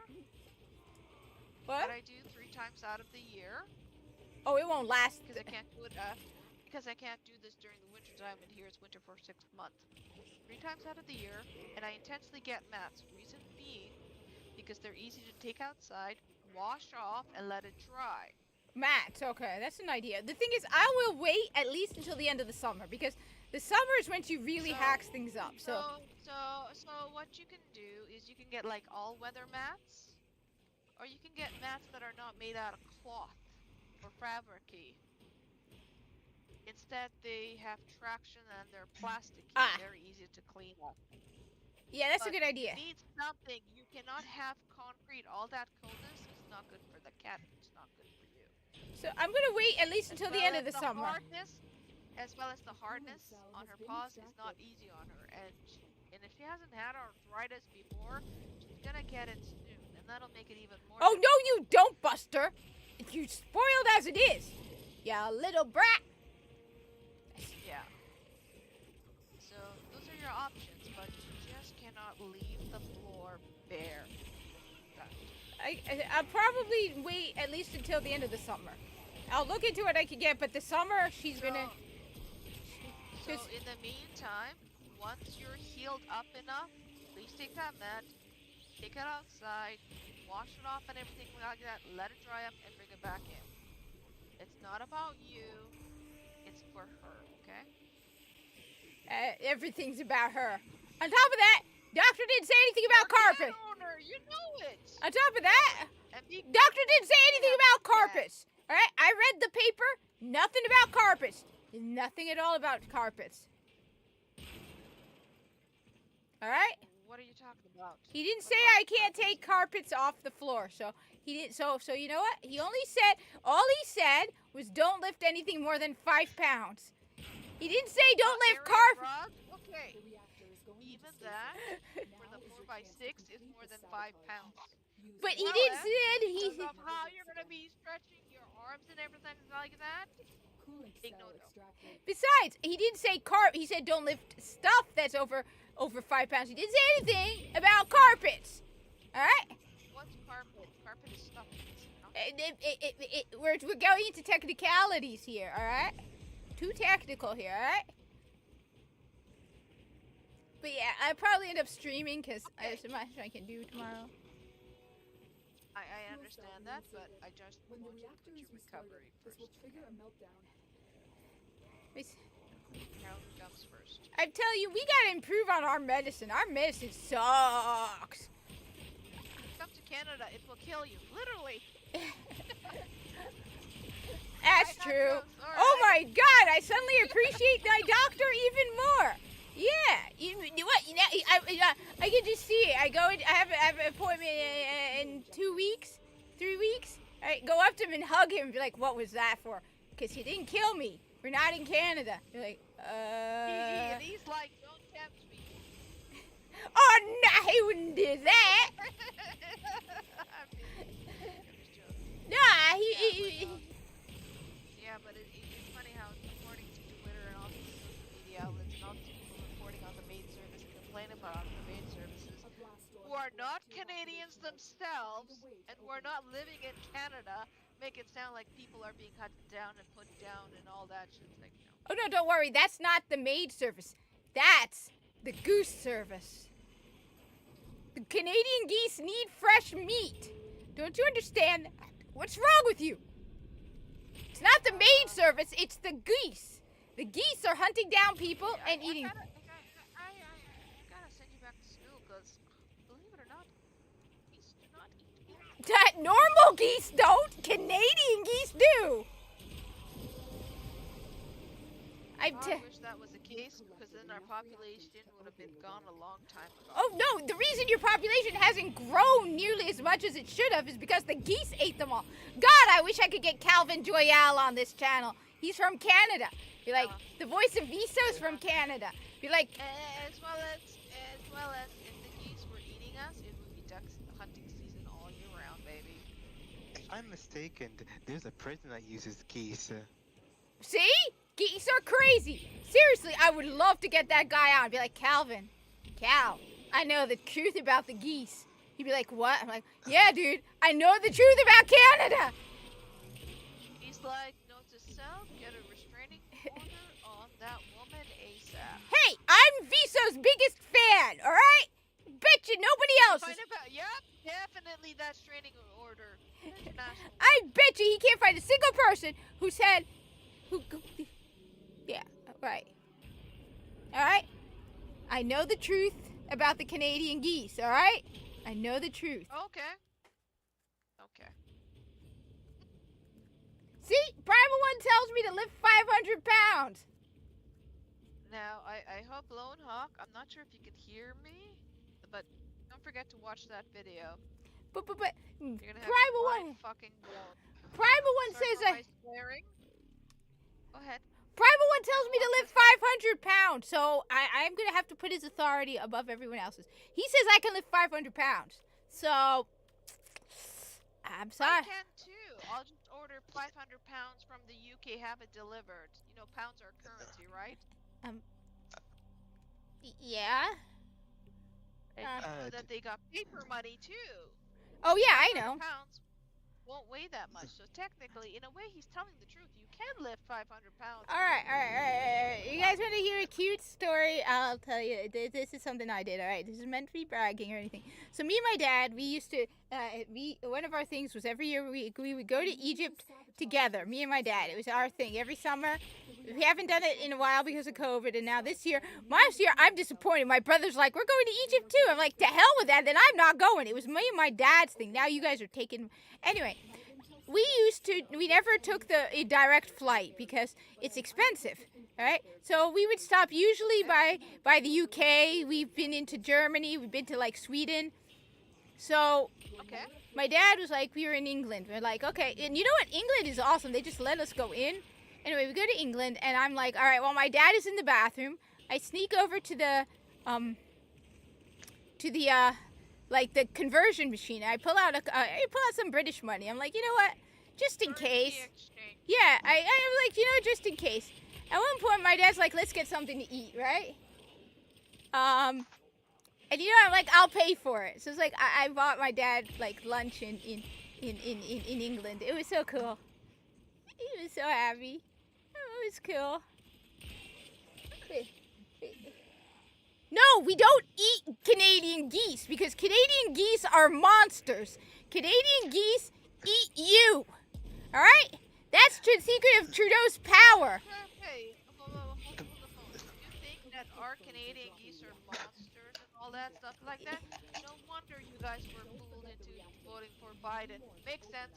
What I do 3 times out of the year. Oh, it won't last. Because I can't do it. Because I can't do this during the winter time, and here it's winter for 6 months. 3 times out of the year, and I intentionally get mats. Reason being, because they're easy to take outside, wash off, and let it dry. Mats, okay, that's an idea. The thing is, I will wait at least until the end of the summer because the summer is when she really hacks things up. So what you can do is you can get like all-weather mats, or you can get mats that are not made out of cloth or fabric-y. Instead, they have traction and they're plasticky, very easy to clean up. Yeah, that's a But good idea. You need something. You cannot have concrete. All that coldness is not good for the cat. It's not good for you. So I'm gonna wait at least until the end of the summer. Hardness, as well as the hardness on her paws is not easy on her, and if she hasn't had arthritis before, she's gonna get it soon, and that'll make it even more. Oh no, you don't, Buster! You spoiled as it is. Ya little brat. Yeah. So those are your options, but you just cannot leave the floor bare. I'll probably wait at least until the end of the summer. I'll look into what I can get, but the summer she's gonna. So in the meantime, once you're healed up enough, please take that mat, take it outside, wash it off and everything like that, let it dry up, and bring it back in. It's not about you, it's for her, okay? Everything's about her. On top of that, Doctor didn't say anything about carpet. Owner, you know it. On top of that, Doctor didn't say anything about carpets. All right, I read the paper. Nothing about carpets. Nothing at all about carpets. All right. What are you talking about? He didn't say I can't take carpets off the floor, so he didn't. So you know what? He only said all he said was don't lift anything more than 5 pounds. He didn't say don't lift carpet. Okay. Even that for the 4x6 is more than 5 pounds. But he didn't say he. Somehow you're gonna be stretching your arms and everything like that. Big no. Besides, he didn't say he said don't lift stuff that's over 5 pounds. He didn't say anything about carpets. All right. What's carpet? Carpet is stuff. We're going into technicalities here. All right. Too technical here. All right. But yeah, I'll probably end up streaming because there's so much I can do tomorrow. I understand that, but I just want you to put your recovery first. Will trigger a meltdown. Health comes first. I'm telling you, we gotta improve on our medicine. Our medicine sucks. Come to Canada, it will kill you, literally. That's true. Oh my God! I suddenly appreciate my doctor even more. Yeah, you what? You know, I can just see it. I have an appointment in 2 weeks, 3 weeks. I go up to him and hug him and be like, "What was that for?" Because he didn't kill me. We're not in Canada. You're like, And he's like, "Don't tempt me." Oh no, he wouldn't do that. Nah, he Yeah, but it's funny how according to Twitter and all these social media outlets and all these people reporting on the maid service and complaining about the maid services who are not Canadians themselves and who are not living in Canada make it sound like people are being cut down and put down and all that shit. Like, you know. Oh no, don't worry. That's not the maid service. That's the goose service. The Canadian geese need fresh meat. Don't you understand? What's wrong with you? It's not the maid service, it's the geese. The geese are hunting down people and eating. I gotta send you back to school because, believe it or not, geese do not eat meat. That normal geese don't. Canadian geese do. I wish that was the case because then our population would have been gone a long time ago. Oh no, the reason your population hasn't grown nearly as much as it should have is because the geese ate them all. God, I wish I could get Calvin Joyal on this channel. He's from Canada. Be like, the voice of Viso's from Canada. Be like, as well as if the geese were eating us, it would be duck hunting season all year round, baby. If I'm mistaken, there's a prison that uses geese. see? Geese are crazy. Seriously, I would love to get that guy on. Be like, Calvin, Cal, I know the truth about the geese. He'd be like, what? I'm like, yeah, dude, I know the truth about Canada. He's like, note to self, get a restraining order on that woman ASAP. Hey, I'm Viso's biggest fan, all right? Bet you nobody else is. Yep, definitely that restraining order. International. I bet you he can't find a single person who said, yeah, right. All right? I know the truth about the Canadian geese, all right? I know the truth. Okay. See? Primal One tells me to lift 500 pounds. Now, I hope Lone Hawk, I'm not sure if you can hear me. But don't forget to watch that video. But You're gonna have Primal your One, mind fucking blown. Primal One Sorry says for my swearing. Go ahead. Primal One tells me to lift 500 pounds, so I'm gonna have to put his authority above everyone else's. He says I can lift 500 pounds, so I'm sorry. I can too. I'll just order 500 pounds from the UK, have it delivered. You know, pounds are currency, right? Yeah. And you know that they got paper money too. Oh yeah, I know. Pounds won't weigh that much, so technically, in a way, he's telling the truth. You can lift 500 pounds. All right. You guys want to hear a cute story? I'll tell you. This is something I did. All right, this is meant to be bragging or anything. So me and my dad, we used to. One of our things was every year we would go to Egypt together. Me and my dad. It was our thing every summer. We haven't done it in a while because of COVID, and now this year, last year, I'm disappointed. My brother's like, we're going to Egypt too. I'm like, to hell with that. Then I'm not going. It was me and my dad's thing. Now you guys are taking. Anyway. We never took the direct flight because it's expensive, all right? So we would stop usually by the UK. We've been into Germany. We've been to like Sweden. So my dad was like, we were in England. We're like, okay. And you know what? England is awesome. They just let us go in. Anyway, we go to England and I'm like, all right, well, my dad is in the bathroom. I sneak over to the like the conversion machine. I pull out some British money. I'm like, you know what? Just in case. Yeah, I'm like, you know, just in case. At one point, my dad's like, let's get something to eat, right? And you know, I'm like, I'll pay for it. So it's like I bought my dad like lunch in England. It was so cool. He was so happy. It was cool. No, we don't eat Canadian geese because Canadian geese are monsters. Canadian geese eat you. All right? That's the secret of Trudeau's power. Okay. Hold on. You think that our Canadian geese are monsters and all that stuff like that? No wonder you guys were fooled into voting for Biden. Makes sense.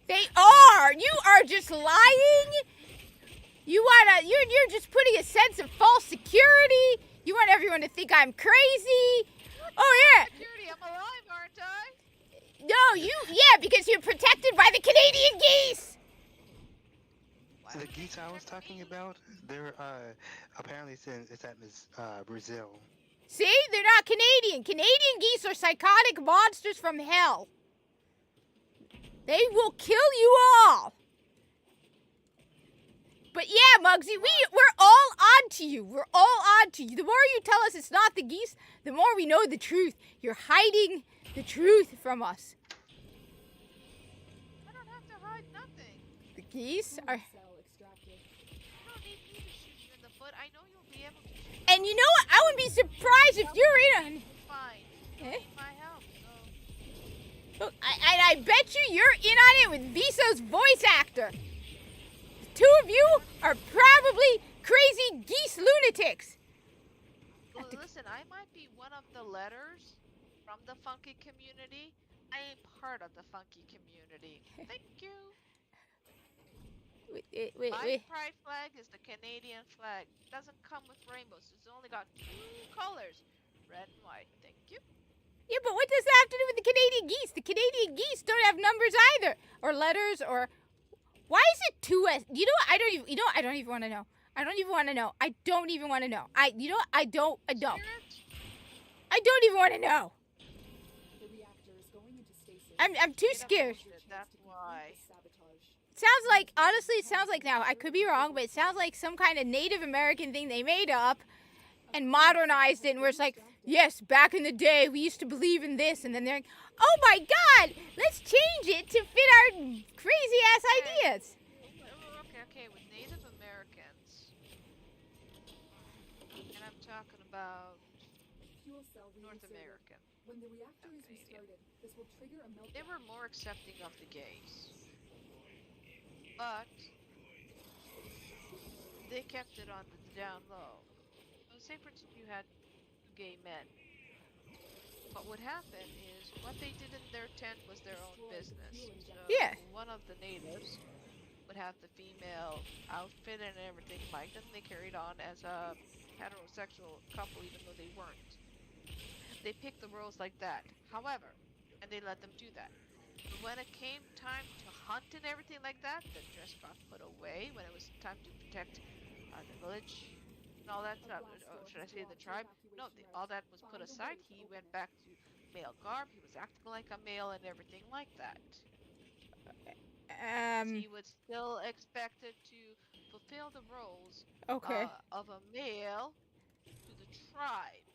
They are. You are just lying. You're just putting a sense of false security. You want everyone to think I'm crazy. Oh yeah. Security, I'm alive, aren't I? No, because you're protected by the Canadian geese. So the geese I was talking about, they're apparently it's at Brazil. See, they're not Canadian. Canadian geese are psychotic monsters from hell. They will kill you all. But yeah, Muggsy, we're all on to you. We're all on to you. The more you tell us it's not the geese, the more we know the truth. You're hiding the truth from us. I don't have to hide nothing. The geese are... You don't need me to shoot you in the foot. I know you'll be able to shoot. And you know what? I wouldn't be surprised if you're in on... Fine. You don't need my help, so... Look, I bet you're in on it with Viso's voice actor. The two of you are probably crazy geese lunatics. Well, listen, I might be one of the letters from the funky community. I ain't part of the funky community. Thank you. My pride flag is the Canadian flag. It doesn't come with rainbows. It's only got 2 colors, red and white. Thank you. Yeah, but what does that have to do with the Canadian geese? The Canadian geese don't have numbers either, or letters, or why is it 2S? You know what? I don't even want to know. I don't even want to know. I don't even want to know. I don't even want to know. I'm too scared. That's why. Sounds like, honestly, it sounds like, now I could be wrong, but it sounds like some kind of Native American thing they made up and modernized it, and where it's like, yes, back in the day we used to believe in this, and then they're like, oh my God, let's change it to fit our crazy ass ideas. Okay, with Native Americans, and I'm talking about North American. When the reactor is restarted, this will trigger a meltdown. They were more accepting of the gays, but they kept it on the down low. So say for instance you had 2 gay men. What would happen is what they did in their tent was their own business. So yeah. One of the natives would have the female outfit and everything like that, and they carried on as a heterosexual couple even though they weren't. they picked the roles like that. However, and they let them do that. But when it came time to hunt and everything like that, the dress got put away. When it was time to protect the village and all that stuff, or should I say the tribe? No, all that was put aside. He went back to male garb. He was acting like a male and everything like that. He was still expected to fulfill the roles of a male to the tribe.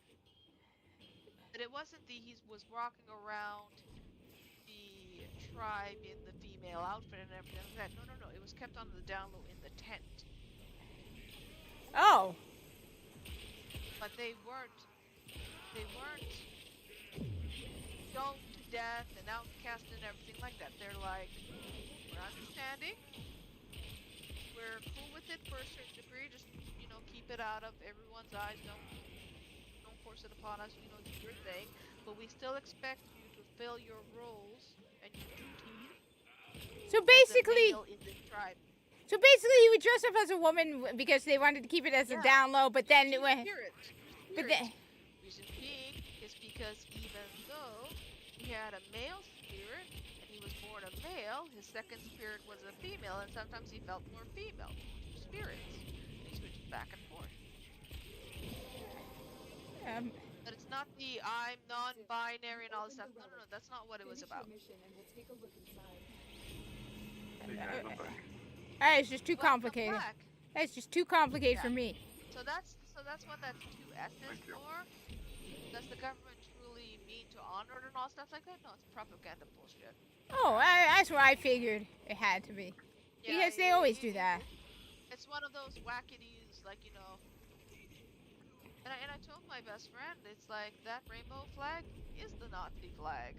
But it wasn't he was walking around the tribe in the female outfit and everything like that. No. It was kept on the down low in the tent. Oh. But they weren't stoned to death and outcast and everything like that. They're like, we're understanding. We're cool with it for a certain degree. Just, keep it out of everyone's eyes. Don't force it upon us. Do your thing. But we still expect you to fill your roles and your duties. So basically, in the tribe. he would dress up as a woman because they wanted to keep it as a down low, but then it went. But then. Reason being is because even though he had a male spirit and he was born a male, his second spirit was a female, and sometimes he felt more female. Two spirits. He switched back and forth. But it's not the I'm non-binary and all this stuff. No. That's not what it was about. It's just too complicated. It's just too complicated for me. So that's what that's 2S is for. Does the government truly mean to honor it and all stuff like that? No, it's propaganda bullshit. Oh, that's what I figured it had to be. Yeah, because they always do that. It's one of those wackities, like, And I told my best friend, it's like, that rainbow flag is the Nazi flag.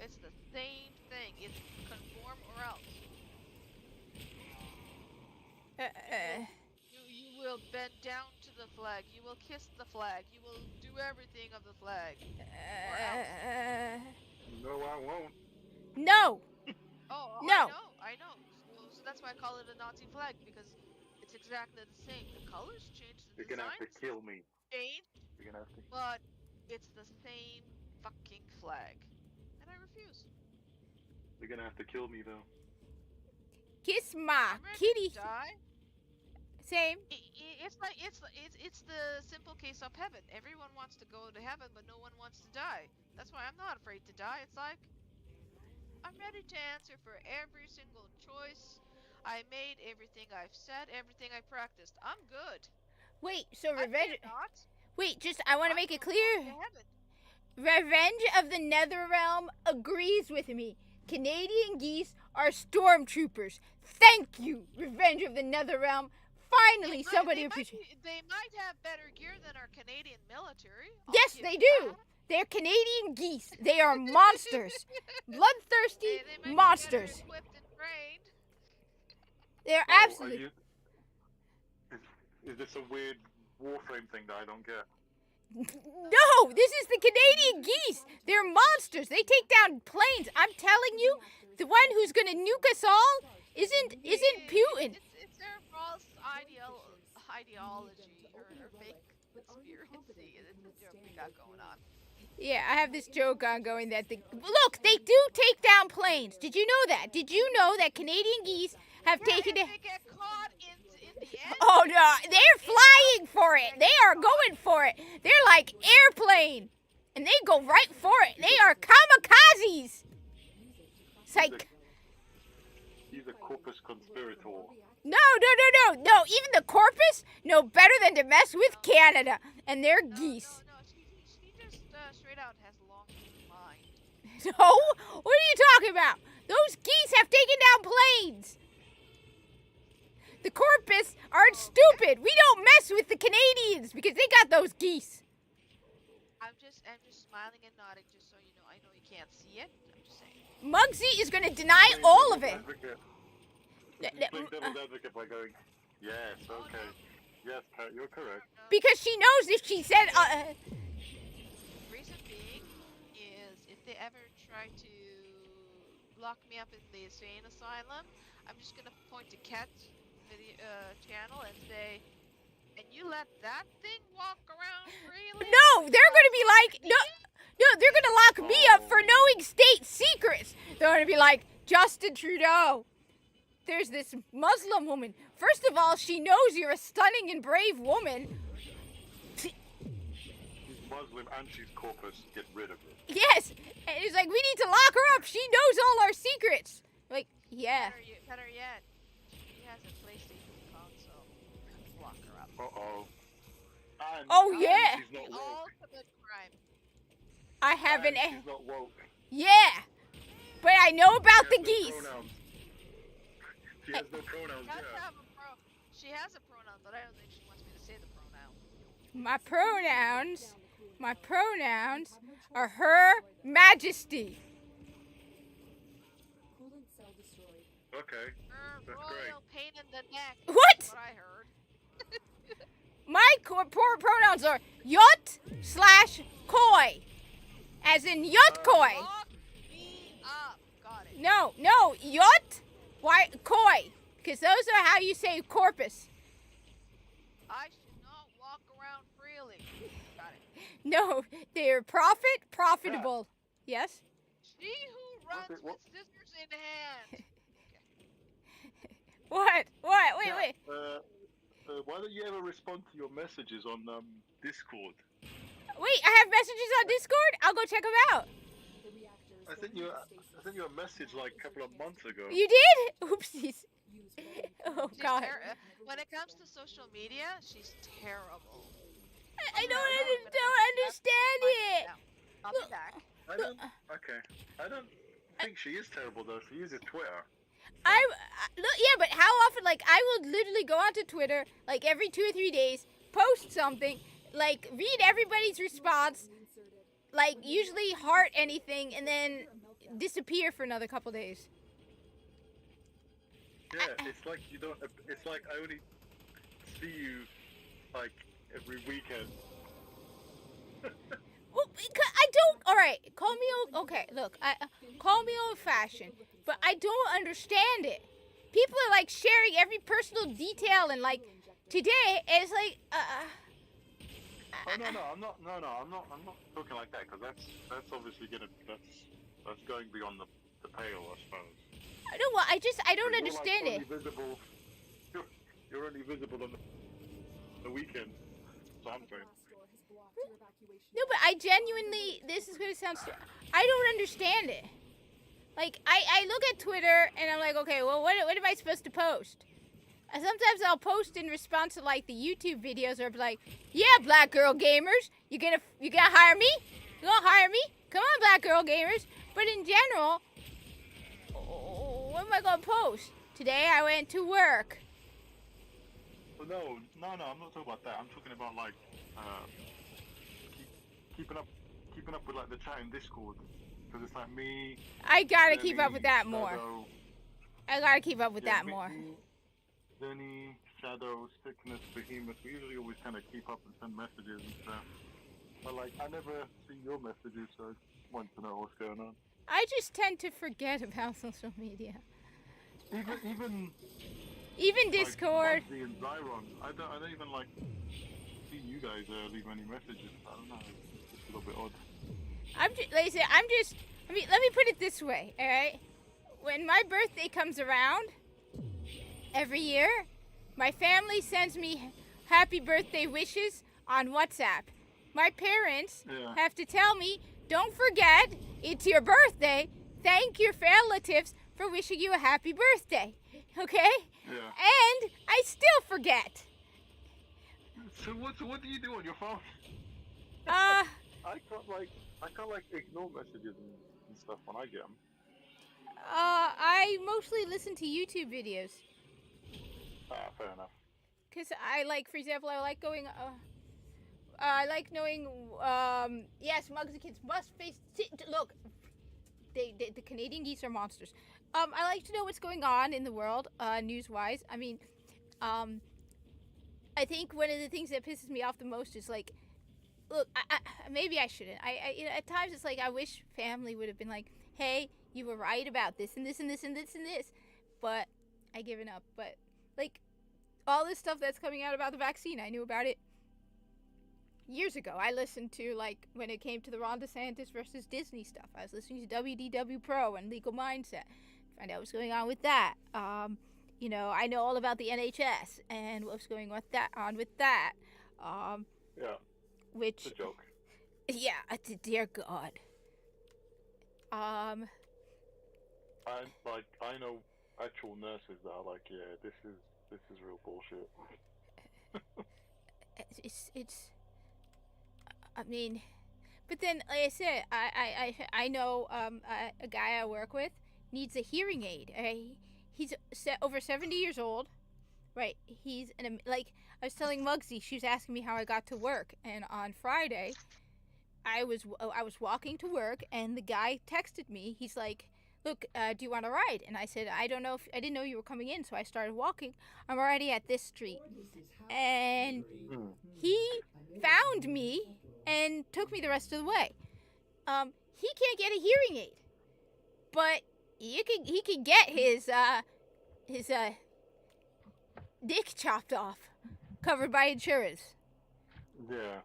It's the same thing. It's conform or else. You will bend down to the flag. You will kiss the flag. You will do everything of the flag. Or else. No, I won't. No. No. I know. So that's why I call it a Nazi flag, because it's exactly the same. The colors change. The You're gonna have to kill me. Change. You're gonna have to. But it's the same fucking flag, and I refuse. You're gonna have to kill me though. Kiss my kitty. Same. It's the simple case of heaven. Everyone wants to go to heaven, but no one wants to die. That's why I'm not afraid to die. It's like, I'm ready to answer for every single choice I made, everything I've said, everything I practiced. I'm good. Wait, so Revenge... Wait, I want to make it clear. Heaven. Revenge of the Netherrealm agrees with me. Canadian geese are stormtroopers. Thank you, Revenge of the Netherrealm. Finally, somebody appreciates. They might have better gear than our Canadian military. Yes, they do. They're Canadian geese. They are monsters. Bloodthirsty monsters. Be equipped and trained. They're absolutely. Is this a weird Warframe thing that I don't get? No, this is the Canadian geese. They're monsters. They take down planes. I'm telling you, the one who's gonna nuke us all isn't Putin. It's their false ideology or fake conspiracy. It's a joke we got going on. Yeah, I have this joke ongoing that look, they do take down planes. Did you know that? Did you know that Canadian geese have taken it? They get caught in the end. Oh no, they're flying for it. They are going for it. They're like airplane, and they go right for it. They are kamikazes. Psych. He's a corpus conspirator. No. Even the corpus know better than to mess with Canada and their geese. No. She just straight out has a long mind. No? What are you talking about? Those geese have taken down planes. The corpus aren't stupid. We don't mess with the Canadians because they got those geese. I'm just smiling and nodding just so you know. I know you can't see it. I'm just saying. Muggsy is going to deny all of it. Playing devil's advocate by going, yes, okay. Yes, Pat, you're correct. Because she knows if she said... Reason being is if they ever try to lock me up in the insane asylum, I'm just going to point to Kat's video channel and say, And you let that thing walk around freely? No, they're gonna be like, no, they're gonna lock me up for knowing state secrets. They're gonna be like, Justin Trudeau, there's this Muslim woman. First of all, she knows you're a stunning and brave woman. She's Muslim and she's corpus. Get rid of her. Yes, and it's like, we need to lock her up. She knows all our secrets. Like, yeah. Better yet, she has a PlayStation console. Lock her up. Uh-oh. Oh, yeah. She's not We woke. all commit crime. I have an... She's not woke. Yeah, but I know about the geese. She has no pronouns. She has a pronoun, but I don't think she wants me to say the pronoun. My pronouns are Her Majesty. Okay. That's great. Royal pain in the neck. What? That's what I heard. My pronouns are Yut/Koi, as in Yut Koi. Lock me up. Got it. No, Yut, why Koi? Because those are how you say corpus. I should not walk around freely. Got it. No, they're profitable. Yes. She who runs with scissors in hand. What? Wait. Why don't you ever respond to your messages on Discord? Wait, I have messages on Discord? I'll go check them out. I sent you a message like a couple of months ago. You did? Oopsies. Oh, She's God. when it comes to social media, she's terrible. I don't understand it. I'll be back. I don't think she is terrible though. She uses Twitter. Yeah, but how often? Like, I will literally go onto Twitter like every 2 or 3 days, post something, like read everybody's response, like usually heart anything, and then disappear for another couple days. Yeah, it's like you don't. It's like I only see you like every weekend. Well, I don't. All right, call me okay. Look, call me old-fashioned, but I don't understand it. People are like sharing every personal detail, and like today, it's like. Oh no, I'm not. No, I'm not talking like that because that's obviously that's going beyond the pale, I suppose. No, well, I don't understand like it. Visible, you're only visible on the weekend. Something. No, but I genuinely, this is gonna sound I don't understand it. Like, I look at Twitter and I'm like, okay, well, what am I supposed to post? And sometimes I'll post in response to like the YouTube videos or be like, yeah, Black Girl Gamers, you gonna hire me? You gonna hire me? Come on, Black Girl Gamers. But in general, what am I gonna post? Today I went to work. Well, no, I'm not talking about that. I'm talking about like keeping up with like the chat in Discord, because it's like me. I gotta keep up with that more. Shadow, I gotta keep up with that more. Denny, Shadow, Sickness, Behemoth. We usually always kind of keep up and send messages and stuff. But like, I never see your messages, so I just want to know what's going on. I just tend to forget about social media. Even Discord. Like, and Zyron, I don't even like see you guys leave any messages. I don't know. It's just a little bit odd. Let me put it this way, all right? When my birthday comes around every year, my family sends me happy birthday wishes on WhatsApp. My parents have to tell me, don't forget, it's your birthday. Thank your relatives for wishing you a happy birthday. Okay? Yeah. And I still forget. So what do you do on your phone? I can't ignore messages and stuff when I get them. I mostly listen to YouTube videos. Fair enough. Cause I like, for example, I like going. I like knowing. Yes, Mexicans must face. Look, the Canadian geese are monsters. I like to know what's going on in the world, news-wise. I mean, I think one of the things that pisses me off the most is like, look, maybe I shouldn't. At times it's like I wish family would have been like, hey, you were right about this and this and this and this and this, but I given up. But like, all this stuff that's coming out about the vaccine, I knew about it years ago. I listened to, like, when it came to the Ron DeSantis versus Disney stuff. I was listening to WDW Pro and Legal Mindset. Find out what's going on with that. You know, I know all about the NHS and what's going on with that. Yeah. Which... It's a joke. Yeah, dear God. I know actual nurses that are like, yeah, this is real bullshit. it's I mean, but then, like I said, I know a guy I work with needs a hearing aid. He's over 70 years old, right? He's like, I was telling Muggsy, she was asking me how I got to work, and on Friday, I was walking to work, and the guy texted me. He's like, "Look, do you want to ride?" And I said, I didn't know you were coming in, so I started walking. I'm already at this street, and he found me and took me the rest of the way. He can't get a hearing aid, but he can get his dick chopped off, covered by insurance. Yeah,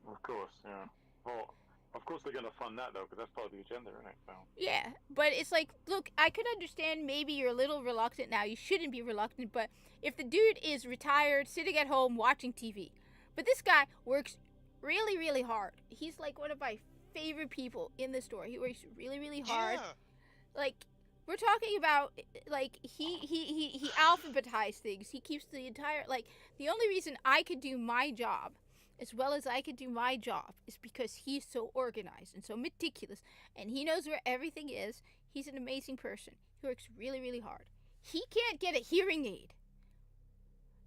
of course, yeah. Well, of course they're going to fund that, though, because that's part of the agenda, isn't it? So. Yeah, but it's like, look, I could understand maybe you're a little reluctant now. You shouldn't be reluctant, but if the dude is retired, sitting at home, watching TV, but this guy works really, really hard. He's like one of my favorite people in the store. He works really, really hard. Yeah. Like, we're talking about, like, he alphabetized things. He keeps the entire, like, the only reason I could do my job as well as I could do my job is because he's so organized and so meticulous, and he knows where everything is. He's an amazing person. He works really, really hard. He can't get a hearing aid.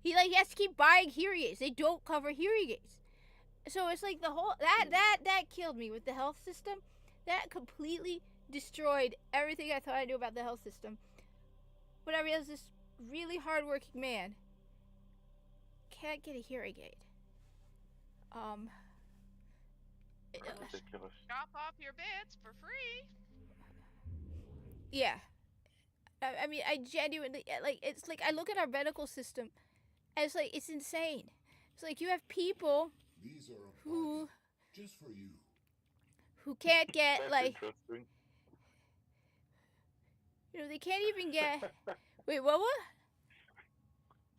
He has to keep buying hearing aids. They don't cover hearing aids. So it's like the whole, that killed me with the health system. That completely destroyed everything I thought I knew about the health system. When I realized this really hardworking man can't get a hearing aid. Ridiculous. Chop off your bits for free. Yeah. I mean, I genuinely, like, it's like, I look at our medical system, and it's like, it's insane. It's like, you have people who, just for you, who can't get, That's like, interesting. you know, they can't even get, wait, what?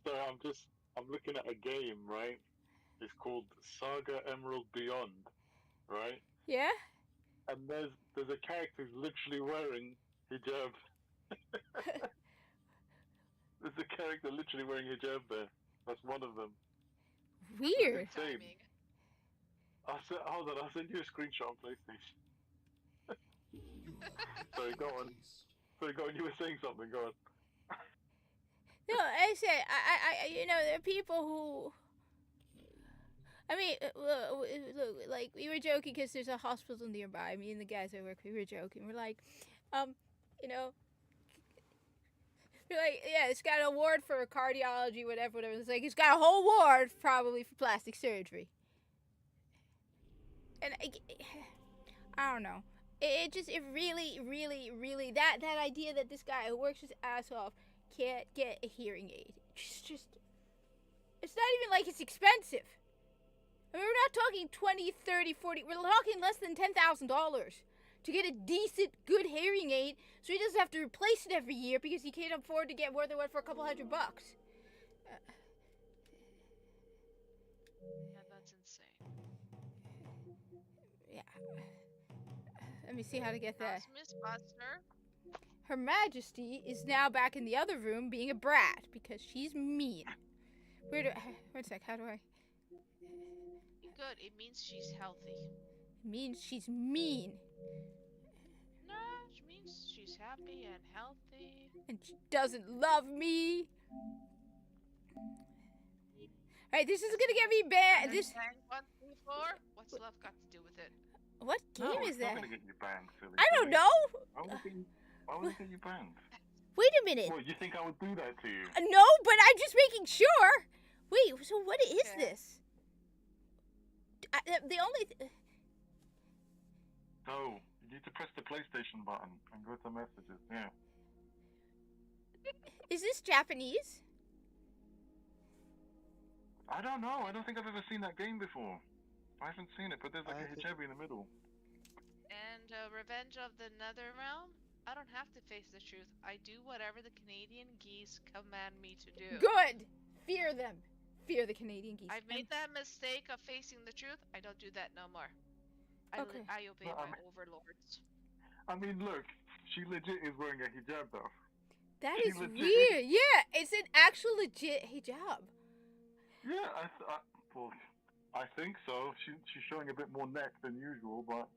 So I'm looking at a game, right? It's called Saga Emerald Beyond, right? Yeah? And there's a character who's literally wearing hijab. There's a character literally wearing hijab there. That's one of them. Weird. Same. Hold on, I'll send you a screenshot on PlayStation. Sorry, go on. You were saying something, go on. No, I said, I you know, there are people who, I mean, look, like, we were joking because there's a hospital nearby. Me and the guys I work with, we were joking. We're like, you know, we're like, yeah, it's got an award for cardiology, whatever. It's like, it's got a whole ward probably for plastic surgery. And I don't know. It really, that idea that this guy who works his ass off can't get a hearing aid. It's not even like it's expensive. I mean, we're not talking 20, 30, 40, we're talking less than $10,000 to get a decent, good hearing aid so he doesn't have to replace it every year because he can't afford to get more than one for a couple $100. Yeah, that's insane. Yeah. Let me see how to get that. Miss Buster. Her Majesty is now back in the other room being a brat because she's mean. Wait a sec, how do I? Good, it means she's healthy. It means she's mean. No, it means she's happy and healthy. And she doesn't love me. Alright, this is gonna get me banned. This. 1, 2, 4. What's love got to do with it? What game is that? It's not gonna get you banned, silly. I don't know. Why would it get you banned? Wait a minute. Well, you think I would do that to you? No, but I'm just making sure. Wait, so what is this? The only. No, you need to press the PlayStation button and go to messages. Yeah. Is this Japanese? I don't know. I don't think I've ever seen that game before. I haven't seen it, but there's like a hijabi in the middle. And Revenge of the Netherrealm. I don't have to face the truth. I do whatever the Canadian geese command me to do. Good. Fear them. Fear the Canadian geese. I've made that mistake of facing the truth. I don't do that no more. I obey my overlords. I mean, look, she legit is wearing a hijab though. That is weird. Yeah, it's an actual legit hijab. Yeah, I think so. She's showing a bit more neck than usual, but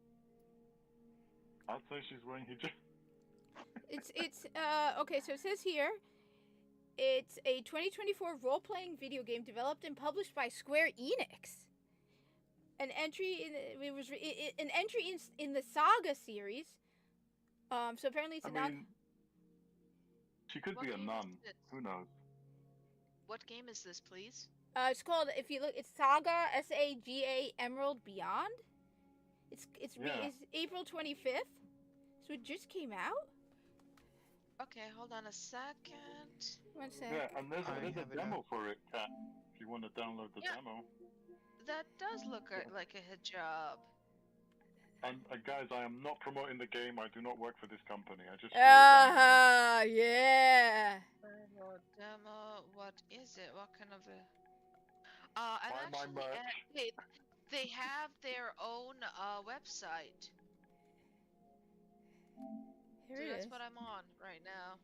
I'd say she's wearing hijab. It's okay, so it says here it's a 2024 role-playing video game developed and published by Square Enix. An entry in the Saga series. So apparently it's she could be a nun. Who knows? What game is this, please? It's called, if you look, it's Saga, SAGA Emerald Beyond. It's April 25th, so it just came out. Okay, hold on a second. One second. Yeah, and there's a demo for it, Kat, if you want to download the demo. That does look like a hijab. And guys, I am not promoting the game. I do not work for this company. I just. Yeah. Demo. What is it? What kind of a? I'm actually. They have their own website. Here so that's what I'm on right now.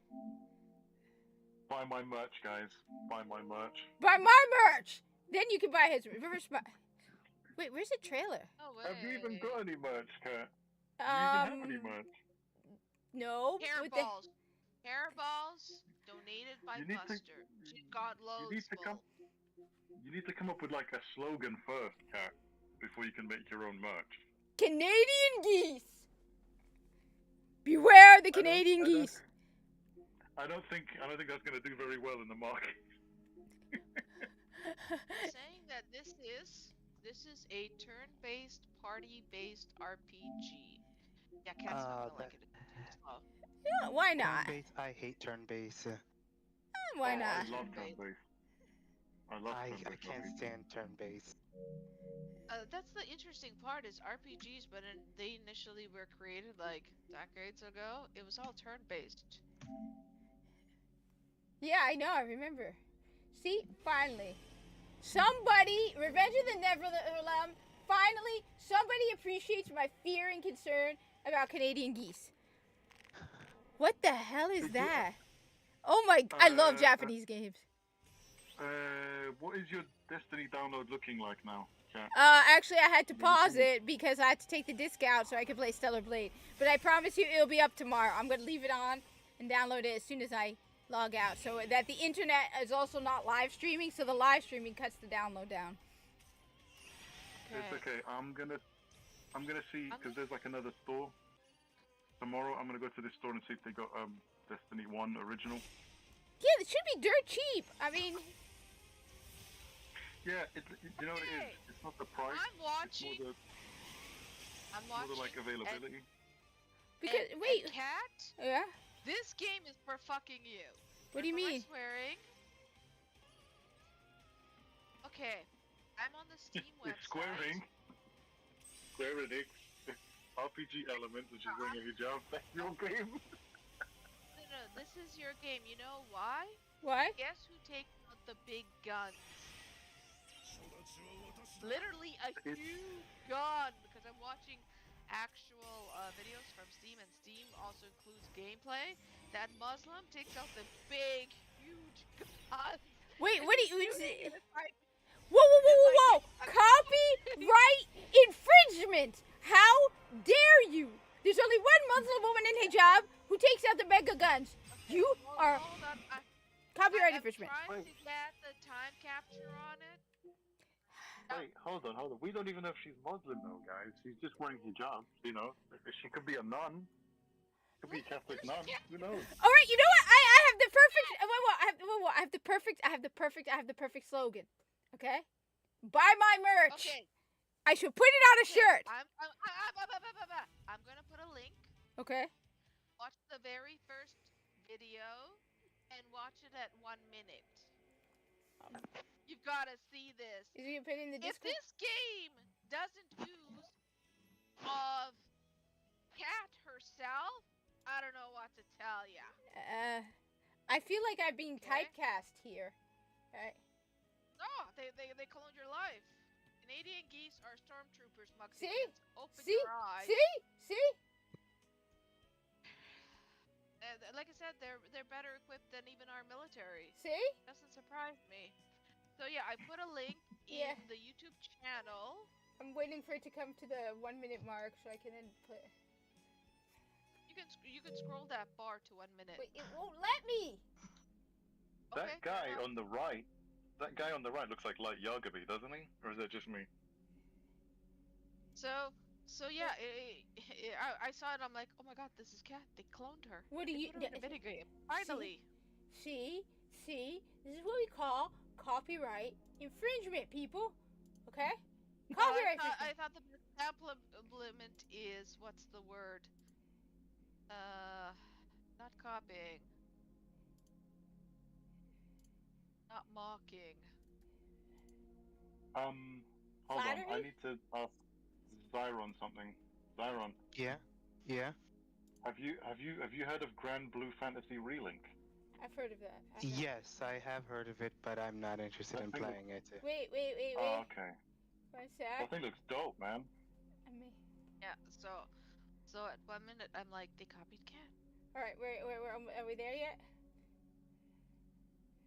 Buy my merch, guys. Buy my merch. Buy my merch. Then you can buy his reverse. Wait, where's the trailer? Oh, have you even got any merch, Kat? Do you even have any merch? No. Hairballs. Hairballs donated by Buster. She got loads. You need to come up with like a slogan first, Kat, before you can make your own merch. Canadian geese. Beware the Canadian geese. I don't think that's gonna do very well in the market. Saying that this is a turn-based, party-based RPG. Yeah, Cat's not gonna like it. Oh. Yeah, why not? Turn-based, I hate turn-based. Why not? I love turn-based. I can't stand turn-based. That's the interesting part is RPGs, but they initially were created like decades ago. It was all turn-based. Yeah, I know. I remember. See, finally. Somebody, Revenge of the Neverland, finally, somebody appreciates my fear and concern about Canadian geese. What the hell is that? Oh my, I love Japanese games. What is your Destiny download looking like now, Kat? Actually, I had to pause it because I had to take the disc out so I could play Stellar Blade. But I promise you it'll be up tomorrow. I'm going to leave it on and download it as soon as I log out, so that the internet is also not live streaming, so the live streaming cuts the download down. It's okay. I'm gonna see, because there's like another store tomorrow. I'm gonna go to this store and see if they got Destiny 1 original. Yeah, it should be dirt cheap. I mean, yeah, you know what it is. It's not the price. I'm watching. It's more the like availability. Because wait, Cat. Yeah. This game is for fucking you. What do you mean? Swearing. Okay, I'm on the Steam website. It's squaring. Square Enix. RPG Elements, which is wearing a hijab. That's your game. No, this is your game. You know why? Why? Guess who takes out the big guns? Literally a huge gun. Because I'm watching actual videos from Steam, and Steam also includes gameplay. That Muslim takes out the big, huge gun. Wait, what do you? Whoa! Copyright infringement! How dare you? There's only one Muslim woman in hijab who takes out the mega guns. You are copyright infringement. I'm trying to get the time capture on it. Wait, hold on. We don't even know if she's Muslim though, guys. She's just wearing hijab, you know. She could be a nun. Could be a Catholic nun. Who knows? All right, you know what? I have the perfect. I have the perfect slogan. Okay, buy my merch. Okay. I should put it on a shirt. I'm gonna put a link. Okay. Watch the very first video and watch it at 1 minute. You've got to see this. Is he put in the If Discord? this game doesn't use of Cat herself, I don't know what to tell ya. I feel like I'm being Okay. typecast here. Right? No, they cloned your life. Canadian geese are stormtroopers, See? Mexicans. Open See? your eyes. See? Like I said, they're better equipped than even our military. See? Doesn't surprise me. So yeah, I put a link Yeah. in the YouTube channel. I'm waiting for it to come to the 1 minute mark so I can then put. You can scroll that bar to 1 minute. Wait, it won't let me. That Okay, guy fair enough. on the right looks like Light Yagami, doesn't he? Or is that just me? So yeah, I saw it. I'm like, oh my god, this is Cat. They cloned her. What do They you? put her in a video game. Finally. See? This is what we call copyright infringement, people. Okay? Copyright I infringement. thought the implement is what's the word? Not copying. Not mocking. Hold on, I Flattery? need to ask Zyron something. Zyron, Yeah. have you heard of Grand Blue Fantasy Relink? I've heard of that. I have. Yes, I have heard of it, but I'm not interested in playing it. Wait. Oh, okay. One That sec. thing looks dope, man. I mean, Yeah. So at 1 minute, I'm like, they copied Cat. all right. Wait. Are we there yet?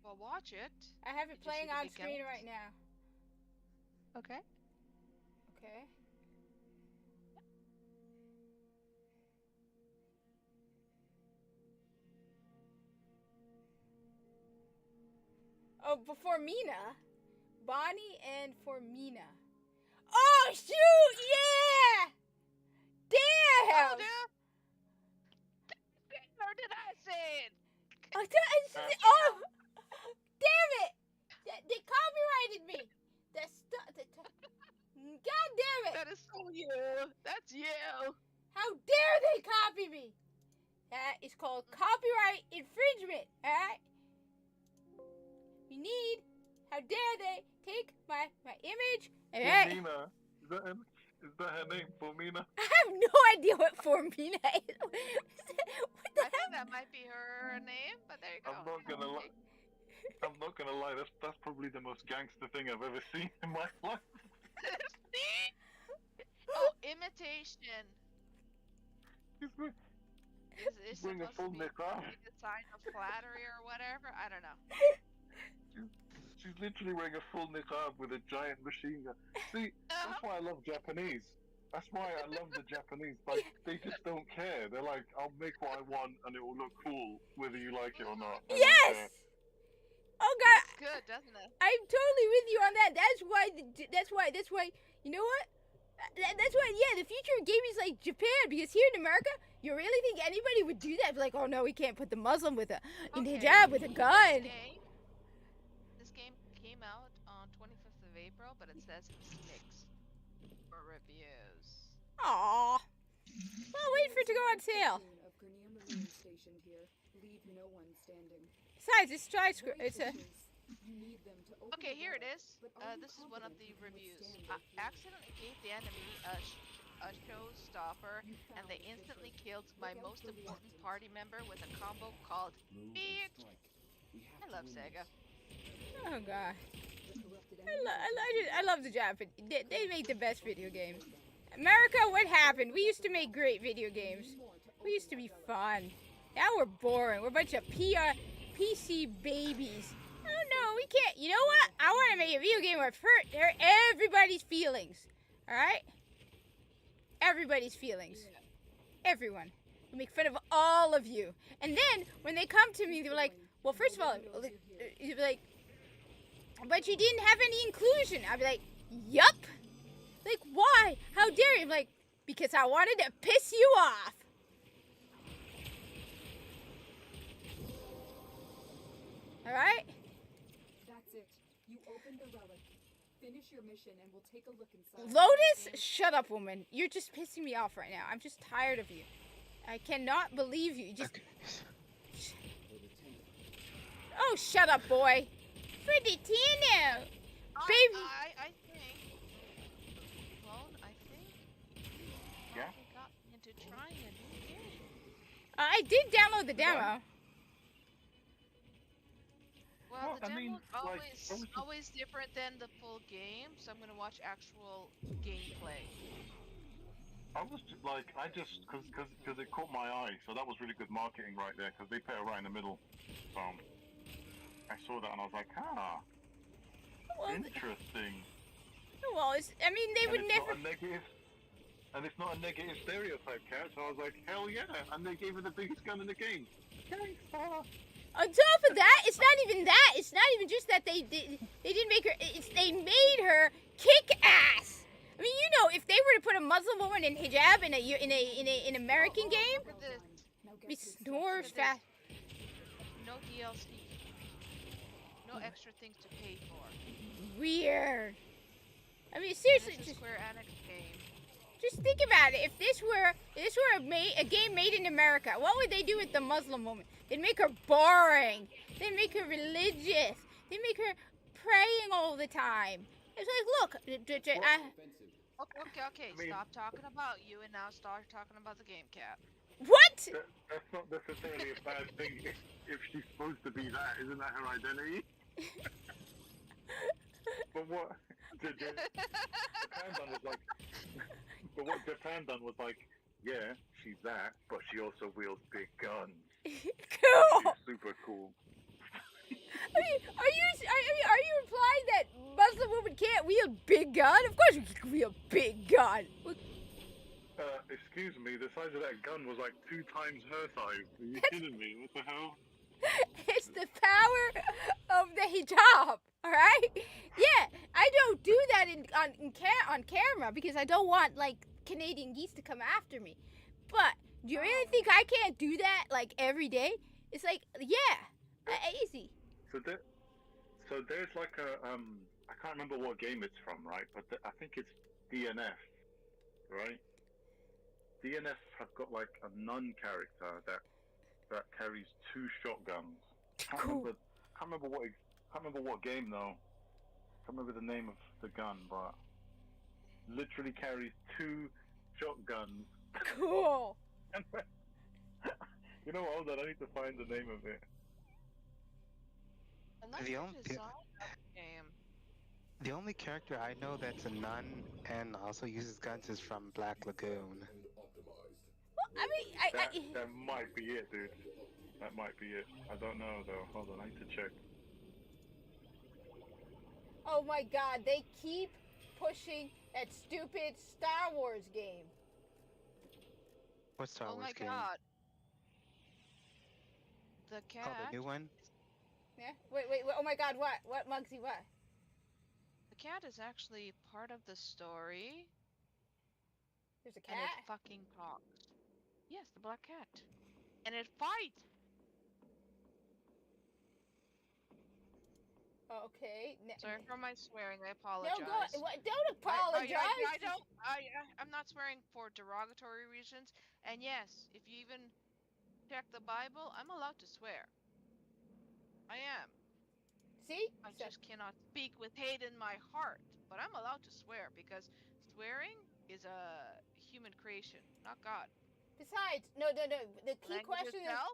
Well, watch it. I have it Did you see playing the on big screen galaxy? right now. Okay. Okay. Oh, before Mina. Bonnie and Formina. Oh, shoot! Yeah! Damn! Oh, dude. Or did I say it? Oh, damn it! They copyrighted me. God damn it! That is so you. That's you. How dare they copy me? That is called copyright infringement, alright? How dare they take my image? Alright? Formina. Is that her name, Formina? I have no idea what Formina is. What the I think that might be her name, but there you go. I'm not gonna lie. That's probably the most gangster thing I've ever seen in my life. See? Oh, imitation. He's Is wearing a supposed full to be niqab. a sign of flattery or whatever? I don't know. She's literally wearing a full niqab with a giant machine gun. See, that's why I love Japanese. That's why I love the Japanese. Like, they just don't care. They're like, I'll make what I want and it will look cool, whether you like it or not. They don't Yes! care. Oh god, Good, doesn't it? I'm totally with you on that. That's why, you know what? That's why, yeah, the future of gaming is like Japan, because here in America, you really think anybody would do that? Be like, oh no, we can't put the Muslim with a in hijab with a gun. This game came out on 25th of April, but it says it's mixed for reviews. Aww. Well, wait for it to go on sale. Of Grenier Marine stationed here. Leave no one standing. Besides, it's it's a. You need them to open Okay, the here it door, is. but are you This is one of confident the you can reviews. withstand I accidentally gave the enemy a showstopper, and they instantly killed my most important party member with a combo called Bitch. I love Sega. Oh god. I love the Japanese. They make the best video games. America, what happened? We used to make great video games. We used to be fun. Now we're boring. We're a bunch of PC babies. Oh no, we can't. You know what? I want to make a video game where it's hurt everybody's feelings. Alright? Everybody's feelings. Everyone. We make fun of all of you. And then, when they come to me, they're like, well, first of all, you'd be like, but you didn't have any inclusion. I'd be like, yup. Like, why? How dare you? I'm like, because I wanted to piss you off. Alright? That's it. You opened the relic. Finish your mission and we'll take a look inside. Lotus? Shut up, woman. You're just pissing me off right now. I'm just tired of you. I cannot believe you. You just... Oh, shut up, boy. Freditino! Baby! I think. Well, I think. Yeah? They got me into trying a new game. I did download the demo. Well, the I mean, demo's like, always different than the full game, so I'm gonna watch actual gameplay. I was just, like, because it caught my eye, so that was really good marketing right there, because they put it right in the middle. So I saw that and I was like, Well, interesting. well, I mean, they would never. And it's not a negative stereotype, Cat. So I was like, hell yeah! And they gave her the biggest gun in the game. Thanks, Sarah. On top of that, it's not even that. It's not even just that they didn't make her. It's they made her kick ass. I mean, you know, if they were to put a Muslim woman in hijab in an American game, it snores fast. No DLC. No extra things to pay for. Weird. I mean, seriously, This is just Square Enix game. just think about it. If this were a game made in America, what would they do with the Muslim woman? They'd make her boring. They'd make her religious. They'd make her praying all the time. It's like, look, Okay. I mean- Stop talking about you and now start talking about the game, Cat. what? That's not necessarily a bad thing if she's supposed to be that. Isn't that her identity? But what Japan done was like, but what Japan done was like, yeah, she's that, but she also wields big guns. Cool. She's super cool. I mean, are you implying that Muslim women can't wield big gun? Of course we can wield big gun. Excuse me, the size of that gun was like 2 times her size. Are you kidding me? What the hell? It's the power of the hijab, all right? Yeah, I don't do that on camera because I don't want like Canadian geese to come after me. But do you really think I can't do that like every day? It's like, yeah, easy. So there's like a I can't remember what game it's from, right? But I think it's DNF, right? DNF have got like a nun character that carries 2 shotguns. Can't remember what game though. Can't remember the name of the gun, but literally carries 2 shotguns. Cool. You know what? Hold on, I need to find the name of it. The only character I know that's a nun and also uses guns is from Black Lagoon. Well, I mean, That might be it, dude. That might be it. I don't know though. Hold on, I need to check. oh my God, they keep pushing that stupid Star Wars game. What's Star Oh Wars my game? God. The cat. Oh, the new one? Yeah. Wait. Oh my God, what? What, Muggsy? What? The cat is actually part of the story. There's a And cat. it fucking talks. Yes, the black cat. And it fights. Okay. Sorry for my swearing. I No, apologize. don't apologize. I'm not swearing for derogatory reasons. And yes, if you even check the Bible, I'm allowed to swear. I am. See? I just cannot speak with hate in my heart. But I'm allowed to swear because swearing is a human creation, not God. Besides, no. The key Language question itself?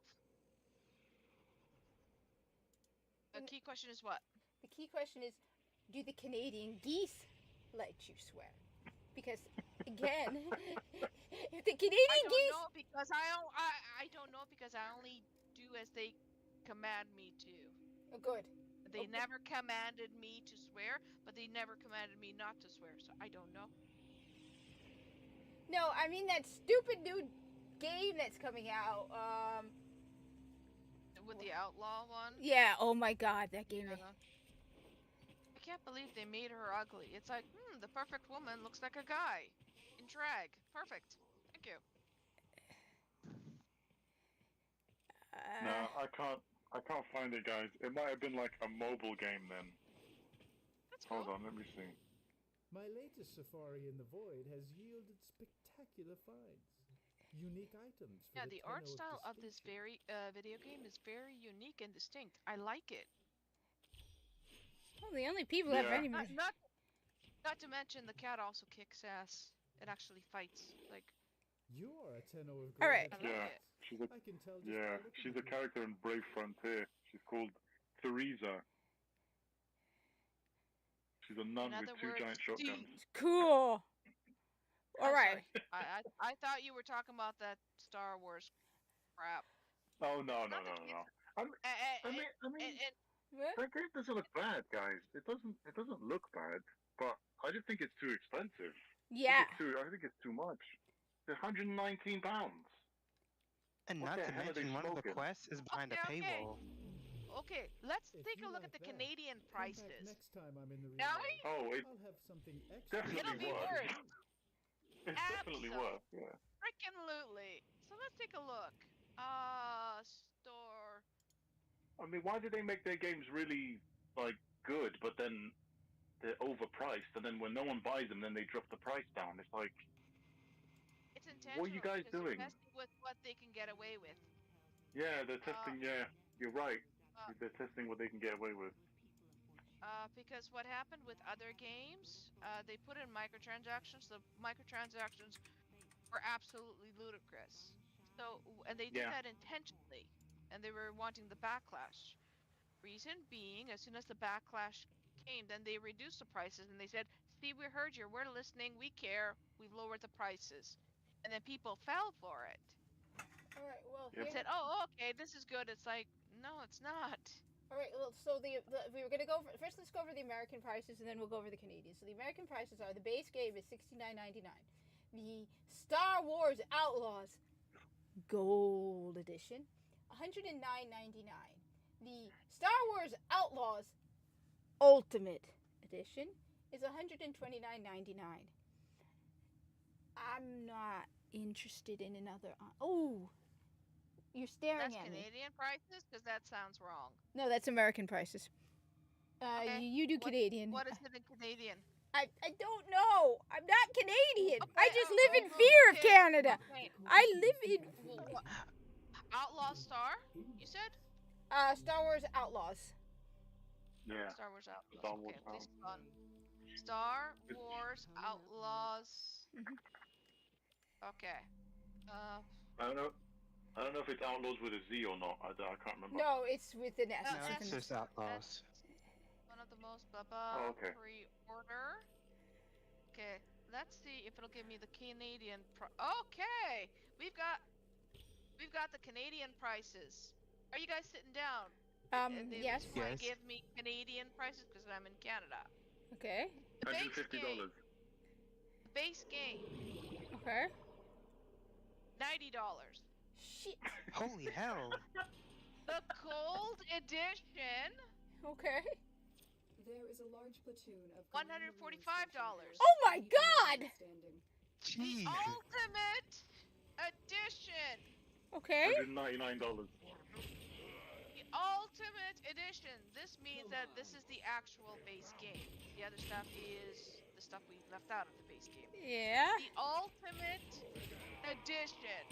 The key question is what? The key question is, do the Canadian geese let you swear? Because again, if the Canadian geese, I don't know because I don't know because I only do as they command me to. Oh, good. They never commanded me to swear, but they never commanded me not to swear, so I don't know. No, I mean that stupid new game that's coming out. With the outlaw one? Yeah. Oh my God, that game. Yeah. I can't believe they made her ugly. It's like, the perfect woman looks like a guy in drag. Perfect. Thank you. No, I can't find it, guys. It might have been like a mobile game then. That's cool. Hold on, let me see. My latest safari in the void has yielded spectacular finds. Unique items. For Yeah, the the art tenor style of this distinction. very video game is very unique and distinct. I like it. Well, the only people that have Yeah. any Not to mention the cat also kicks ass. It actually fights. Like, You are a tenor of All right. great Yeah, it. she's a I can tell just yeah, by looking she's at a you. character in Brave Frontier. She's called Theresa. She's a nun In with other two words, giant shotguns. Cool. All I'm right. sorry. I thought you were talking about that Star Wars crap. Oh no, Not the no. case. I mean, What? that game doesn't look bad, guys. It doesn't look bad, but I just think it's too expensive. Yeah. I think it's too much. It's £119. And What not the to hell are they mention, one of the smoking? quests is behind a Okay. paywall. Okay, let's If take a you look like at the that, Canadian come back prices. next time I'm in the Now real we- world. Oh, it I'll have something extra. definitely It'll be worth. worth. It's definitely worth. Yeah. Frickin' lootly. So let's take a look. Store. I mean, why do they make their games really like good, but then they're overpriced, and then when no one buys them, then they drop the price down? It's like, It's intentional. what are you guys because doing? They're testing with what they can get away with. Yeah, they're testing. Yeah, you're right. uh, They're testing what they can get away with. Because what happened with other games, they put in microtransactions. The microtransactions were absolutely ludicrous. So, and they did Yeah. that intentionally, and they were wanting the backlash. Reason being, as soon as the backlash came, then they reduced the prices, and they said, "See, we heard you. We're listening. We care. We've lowered the prices," and then people fell for it. All right. Well, Yep. They said, "Oh, okay, this is good." It's like, no, it's not. All right. Well, so we were gonna go first. Let's go over the American prices, and then we'll go over the Canadian. So the American prices are: the base game is $69.99. The Star Wars Outlaws Gold Edition, $109.99. The Star Wars Outlaws Ultimate Edition is $129.99. I'm not interested in another. Oh, you're staring That's at me. Canadian prices, because that sounds wrong. No, that's American prices. Okay, You do what- Canadian. What is it in Canadian? I don't know. I'm not Canadian. I Okay, just oh, live in oh, fear of okay, Canada. okay. I live in Outlaw Star, you said? Star Wars Outlaws. Yeah. Star Wars Outlaws. Star Wars Okay, please hold on. Star Wars Outlaws. Okay. I don't know if it's Outlaws with a Z or not. I can't remember. No, it's with an S. No, No, It's it's with an just Outlaws. One of the most blah Oh, okay. pre-order. Okay, let's see if it'll give me the Canadian okay, we've got the Canadian prices. Are you guys sitting down? They yes. just wanna Yes. give me Canadian prices because I'm in Canada. Okay. The base $150. game. The base game, Okay. $90. Shit. Holy hell! The Gold Edition, Okay. There is a large platoon of $145. Oh my God! Jeez. Ultimate Edition. Okay. $199. The Ultimate Edition. This means that this is the actual base game. The other stuff is the stuff we left out of the base game. Yeah. The Ultimate Edition.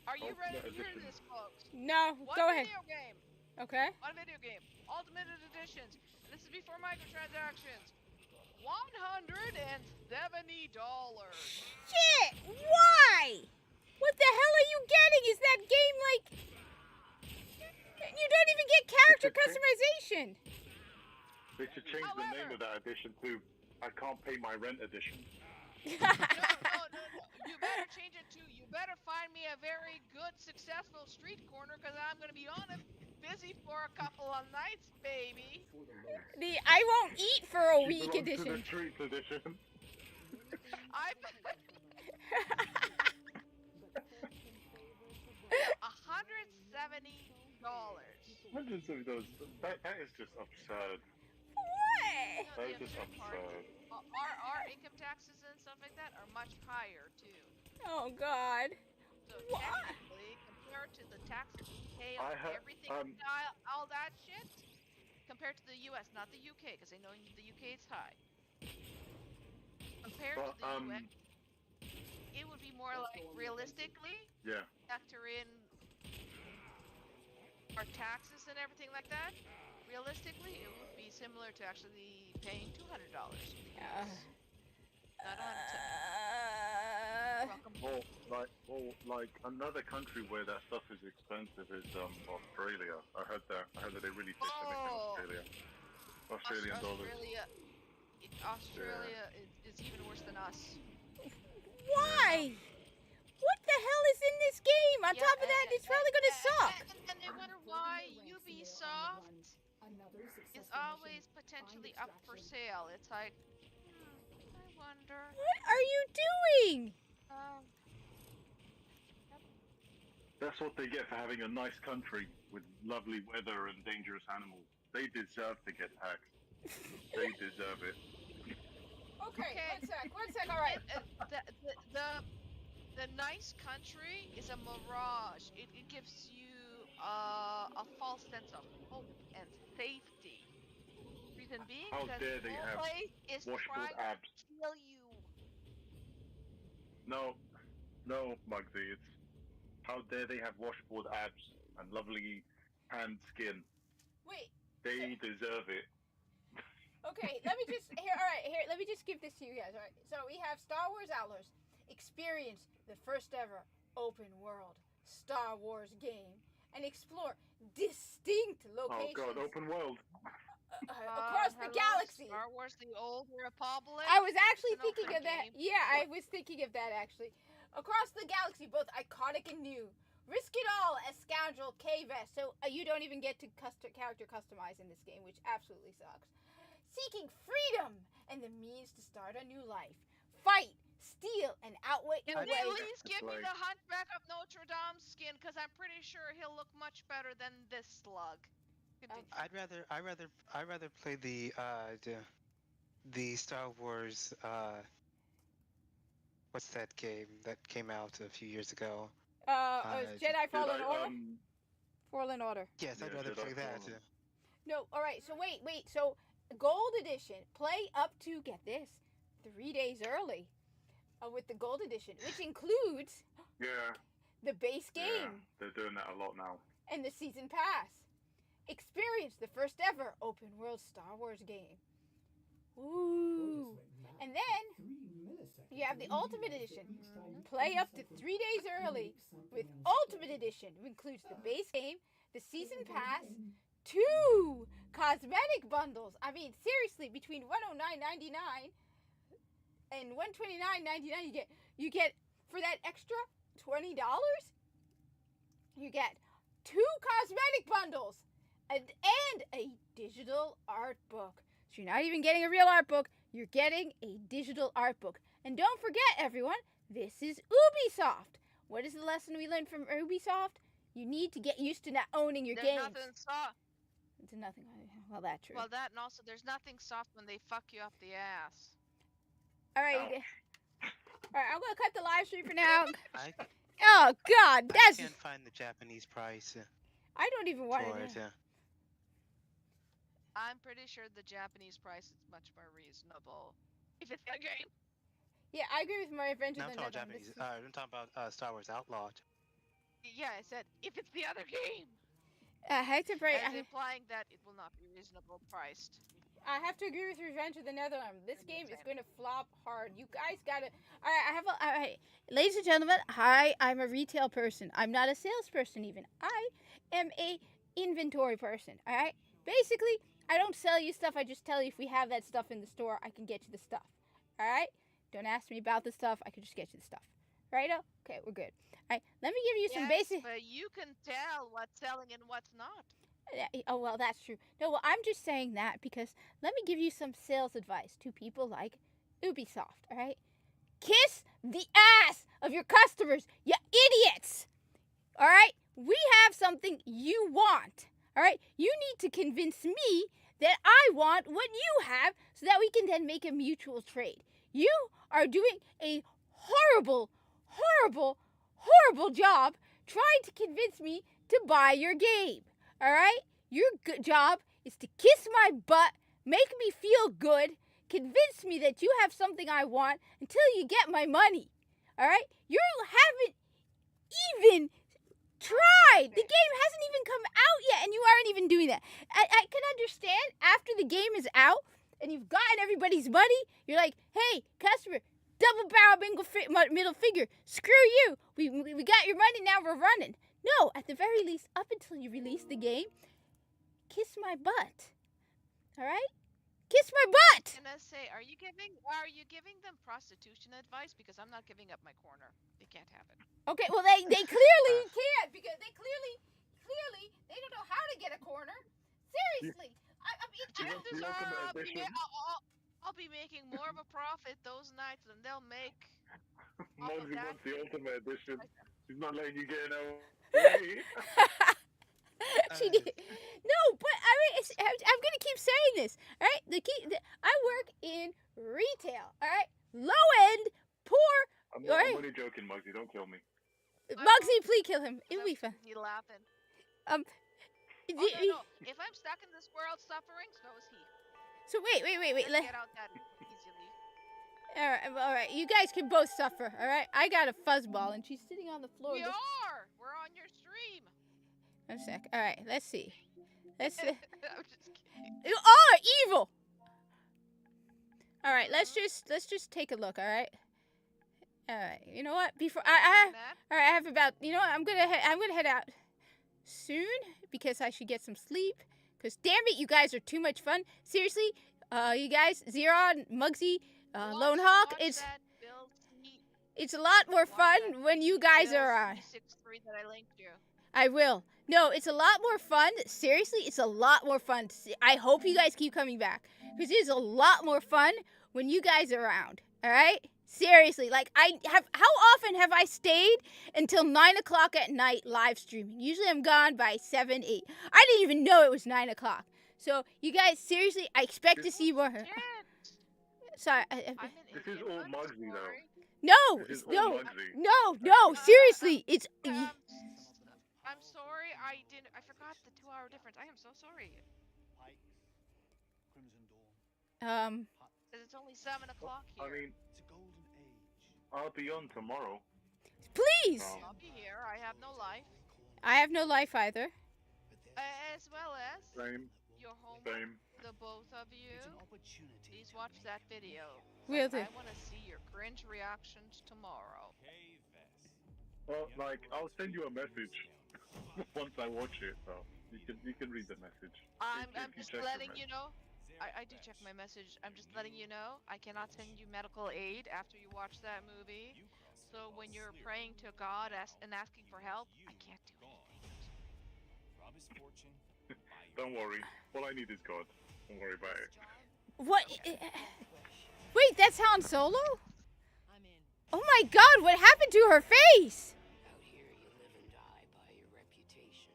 Are you ready to hear this, folks? No. One Go ahead. video game. Okay. One video game. Ultimate Editions. This is before microtransactions. $170. Shit! Why? What the hell are you getting? Is that game like? You don't even get character customization. They should change the name of that edition to I Can't Pay My Rent Edition. No. You better change it to, you better find me a very good, successful street corner, because I'm going to be honest, busy for a couple of nights, baby. The I won't eat for a She week belongs to edition. the Streets edition. I $170. That is just absurd. What? That is just absurd. Our income taxes and stuff like that are much higher, too. Oh God. So technically, compared to the taxes we pay on everything, all that shit, compared to the U.S., not the U.K., because I know the U.K. is high. Compared to the U.S., it would be more like, realistically, factor in our taxes and everything like that, realistically, it would be similar to actually paying $200. Yeah. Not 110. Welcome. Like another country where that stuff is expensive is Australia. I heard that they really take everything in Australia. Australian dollars. Australia is even worse than us. Why? What the hell is in this game? On top of that, it's probably gonna suck. And they wonder why Ubisoft is always potentially up for sale. It's like, I wonder. What are you doing? That's what they get for having a nice country with lovely weather and dangerous animals. They deserve to get taxed. They deserve it. Okay, one sec, all right. The nice country is a mirage. It gives you a false sense of hope and safety. Reason being, How because dare they the have place is washboard trying abs? to kill you. No, Muggsy. It's how dare they have washboard abs and lovely tanned skin. Wait. They deserve it. Okay, let me just let me just give this to you guys. All right, so we have Star Wars Outlaws. Experience the first ever open world Star Wars game and explore distinct locations. Oh God, open world. Across the galaxy. Star Wars: The Old Republic. I was actually It's an thinking open of that. game. Yeah, I was thinking of that actually. Across the galaxy, both iconic and new. Risk it all as Scoundrel K-Vest, so you don't even get to character customize in this game, which absolutely sucks. Seeking freedom and the means to start a new life. Fight, steal, and outwit your Can way. they please give me the Hunchback of Notre Dame skin? Because I'm pretty sure he'll look much better than this slug. I'd rather play the Star Wars what's that game that came out a few years ago? Jedi Fallen Order? Fallen Order. Yes, I'd rather play that. No, alright, so wait, so Gold Edition, play up to, get this, 3 days early with the Gold Edition, which includes the base game. Yeah, they're doing that a lot now. And the Season Pass. Experience the first ever open world Star Wars game. Ooh. And then you have the Ultimate Edition. Play up to 3 days early with Ultimate Edition, which includes the base game, the Season Pass, 2 cosmetic bundles. I mean, seriously, between $109.99 and $129.99, you get for that extra $20, you get 2 cosmetic bundles and a digital art book. So you're not even getting a real art book, you're getting a digital art book. And don't forget, everyone, this is Ubisoft. What is the lesson we learned from Ubisoft? You need to get used to not owning your games. Nothing soft. It's nothing. Well, that's true. Well, that and also there's nothing soft when they fuck you up the ass. All right. All right, I'm gonna cut the live stream for now. I Oh God, that's. can't find the Japanese price I don't even want for to. it. I'm pretty sure the Japanese price is much more reasonable if it's a game. Yeah, I agree with my adventure. No, I'm talking about Japanese. I'm talking about Star Wars Outlaw. Yeah, I said if it's the other game. I hate to break. As implying that it will not be reasonable priced. I have to agree with Revenge of the Netherlands. This game is going to flop hard. You guys gotta. All right, ladies and gentlemen. I'm a retail person. I'm not a salesperson even. I am a inventory person. All right. Basically, I don't sell you stuff. I just tell you if we have that stuff in the store, I can get you the stuff. All right. Don't ask me about the stuff. I can just get you the stuff. Right? Okay, we're good. All right. Let me give you some basic. But you can tell what's selling and what's not. Oh, well, that's true. No, well, I'm just saying that because let me give you some sales advice to people like Ubisoft, all right? Kiss the ass of your customers, you idiots! All right? We have something you want, all right? You need to convince me that I want what you have so that we can then make a mutual trade. You are doing a horrible, horrible, horrible job trying to convince me to buy your game. All right? Your job is to kiss my butt, make me feel good, convince me that you have something I want until you get my money. All right? You haven't even tried. The game hasn't even come out yet, and you are understand even doing that. I can understand after the game is out and you've gotten everybody's money, you're like, hey, customer, double barrel middle figure. Screw you. We got your money, now we're running. No, at the very least, up until you release the game, kiss my butt. All right? Kiss my butt. I'm gonna say, are you giving them prostitution advice? Because I'm not giving up my corner. They can't have it. Okay, well they clearly can't because they clearly they don't know how to get a corner. Seriously. I mean, I'll be making more of a profit those nights than they'll make. Muggsy wants the ultimate edition. She's not letting you get it out. She did. No, but I mean, I'm gonna keep saying this. All right, I work in retail. All right, low end, poor. I'm all right? only joking, Muggsy. Don't kill me. Muggsy, please kill him. It'll be fun. He laughing. No. If I'm stuck in this world suffering, so is he. So wait. Let's get out that easily. All right. You guys can both suffer. All right. I got a fuzzball, and she's sitting on the floor. We are. We're on your stream. One sec. All right. Let's see. I'm just kidding. You are evil. All right. Let's just take a look. All right. All right. You know what? Before all right. I have about. You know what? I'm gonna head out soon because I should get some sleep. Because damn it, you guys are too much fun. Seriously, you guys, Zeron, Muggsy, Lone Hawk, it's a lot more fun when you guys are on. That I linked you. I will. No, it's a lot more fun. Seriously, it's a lot more fun. I hope you guys keep coming back. Because it is a lot more fun when you guys are around. All right? Seriously, like how often have I stayed until 9 o'clock at night live streaming? Usually I'm gone by 7, 8. I didn't even know it was 9 o'clock. So you guys, seriously, I expect to see more. Sorry. This is all Muggsy though. No, seriously, it's. I'm sorry, I forgot the 2-hour difference. I am so sorry. Because it's only 7 o'clock here. I mean, I'll be on tomorrow. Please! I'll be here. I have no life. I have no life either. As well as your homework, the both of you. Please watch that video. Will do. I want to see your cringe reactions tomorrow. Well, like, I'll send you a message once I watch it, so you can read the message. I'm just letting you know. I do check my message. I'm just letting you know I cannot send you medical aid after you watch that movie. So when you're praying to God and asking for help, I can't do anything. Don't worry. All I need is God. Don't worry about it. What? Wait, that's Han Solo? Oh my God! What happened to her face? Out here, you live and die by your reputation.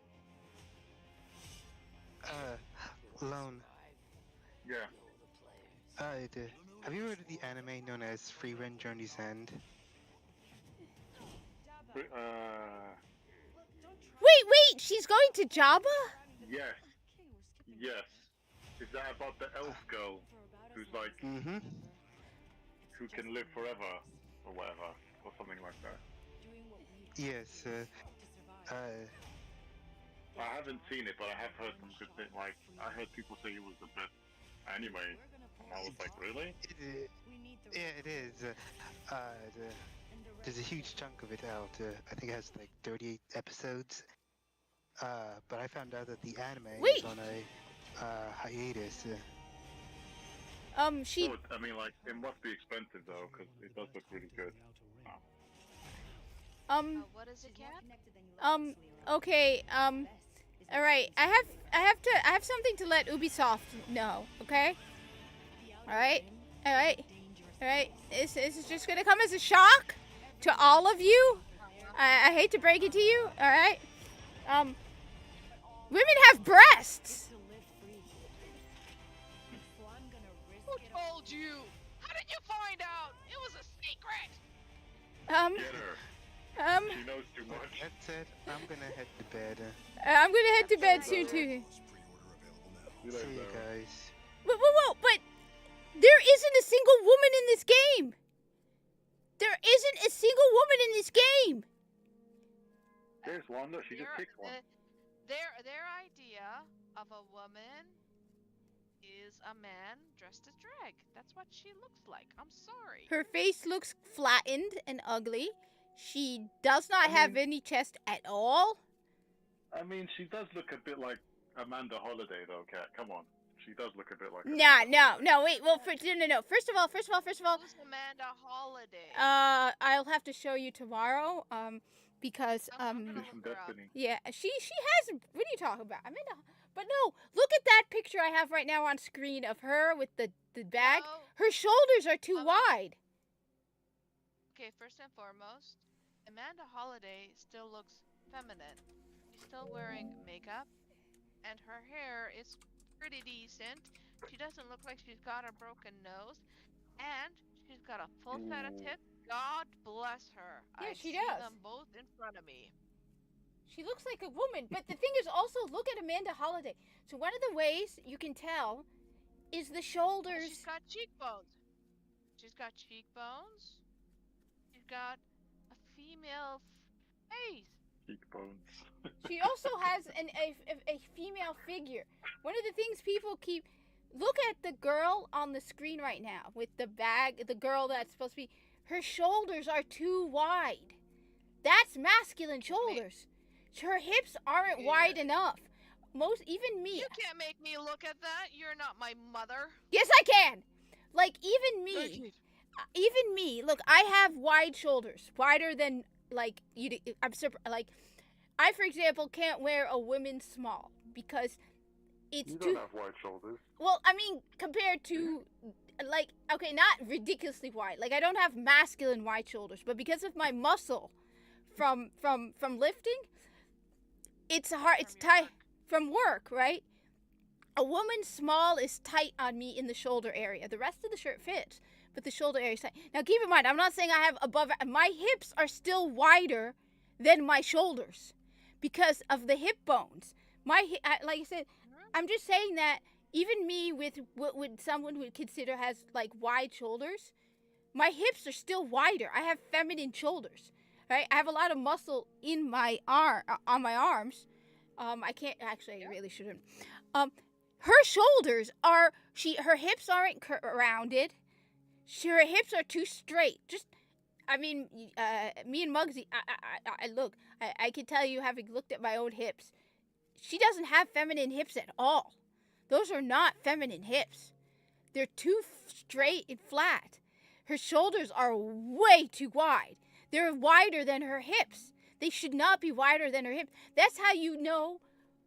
Lone. Yeah. Have you heard of the anime known as Free Run Journey's End? Wait, she's going to Jabba? Yes. Is that about the elf girl who's like, who can live forever, or whatever, or something like that? Yes, I haven't seen it, but I have heard some good things. Like, I heard people say it was the best anime, and I was like, really? It is. There's a huge chunk of it out. I think it has like 38 episodes. But I found out that the anime is on a hiatus. I mean, like, it must be expensive though, because it does look really good. What is it, Cat? Okay, all right. I have something to let Ubisoft know. Okay. All right. This is just gonna come as a shock to all of you. I hate to break it to you. All right. Women have breasts. Who told you? How did you find out? It was a secret. Get her. She knows too much. That's it. I'm gonna head to bed. I'm gonna head to bed soon too. See you guys. Whoa, but there isn't a single woman in this game. There isn't a single woman in this game. There's one. Look, she just picked one. Their idea of a woman is a man dressed as drag. That's what she looks like. I'm sorry. Her face looks flattened and ugly. She does not have any chest at all. I mean, she does look a bit like Amanda Holiday, though, Kat. Come on. She does look a bit like No, wait, well, no. First of all. Who's Amanda Holiday? I'll have to show you tomorrow, because, yeah, she has, what are you talking about? But no, look at that picture I have right now on screen of her with the bag. No. Her shoulders are too wide. Okay, first and foremost, Amanda Holiday still looks feminine. She's still wearing makeup, and her hair is pretty decent. She doesn't look like she's got a broken nose, and she's got a full set of tits. God bless her. Yeah, I she see does. them both in front of me. She looks like a woman, but the thing is also, look at Amanda Holiday. So one of the ways you can tell is the shoulders. She's got cheekbones. She's got cheekbones. She's got a female face. Cheekbones. She also has a female figure. One of the things people keep... Look at the girl on the screen right now with the bag. The girl that's supposed to be... Her shoulders are too wide. That's masculine shoulders. Her hips aren't wide enough. Even me... You can't make me look at that. You're not my mother. Yes, I can! Like, even me... Even me, look, I have wide shoulders. Wider than, like, I, for example, can't wear a women's small because it's You too... don't have wide shoulders. Well, I mean, compared to, like, okay, not ridiculously wide. Like, I don't have masculine wide shoulders, but because of my muscle from lifting, it's hard, it's tight from work, right? A woman's small is tight on me in the shoulder area. The rest of the shirt fits, but the shoulder area is tight. Now, keep in mind, I'm not saying I have my hips are still wider than my shoulders because of the hip bones. Like I said, I'm just saying that even me with what would someone would consider has like wide shoulders, my hips are still wider. I have feminine shoulders, right? I have a lot of muscle in my on my arms. I can't actually. I really shouldn't. Her shoulders are her hips aren't rounded. Her hips are too straight. Me and Muggsy. I can tell you, having looked at my own hips, she doesn't have feminine hips at all. Those are not feminine hips. They're too straight and flat. Her shoulders are way too wide. They're wider than her hips. They should not be wider than her hips. That's how you know.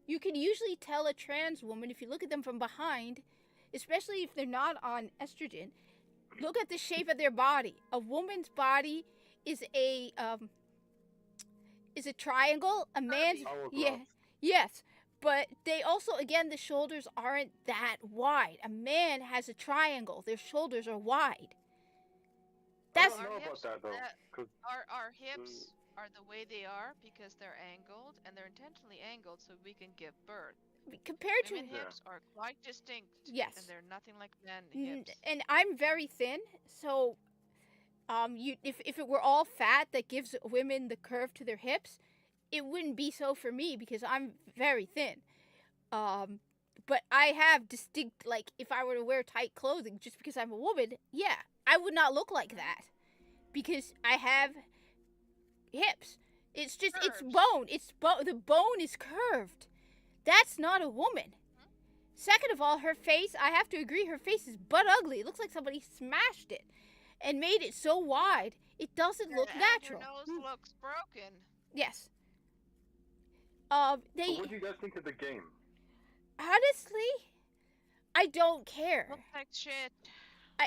You can usually tell a trans woman if you look at them from behind, especially if they're not on estrogen. Look at the shape of their body. A woman's body is a triangle. A man's yes. But they also, again, the shoulders aren't that wide. A man has a triangle. Their shoulders are wide. That's I don't know about that though. 'Cause Our hips are the way they are because they're angled, and they're intentionally angled so we can give birth. Compared to Women hips are quite distinct. Yes. And they're nothing like men hips. And I'm very thin, so if it were all fat that gives women the curve to their hips, it wouldn't be so for me because I'm very thin. But I have distinct, like, if I were to wear tight clothing just because I'm a woman, yeah, I would not look like that because I have hips. It's just, it's bone. The bone is curved. That's not a woman. Second of all, her face, I have to agree, her face is butt ugly. It looks like somebody smashed it and made it so wide, it doesn't look natural. Her nose looks broken. Yes. What do you guys think of the game? Honestly, I don't care. Looks like shit.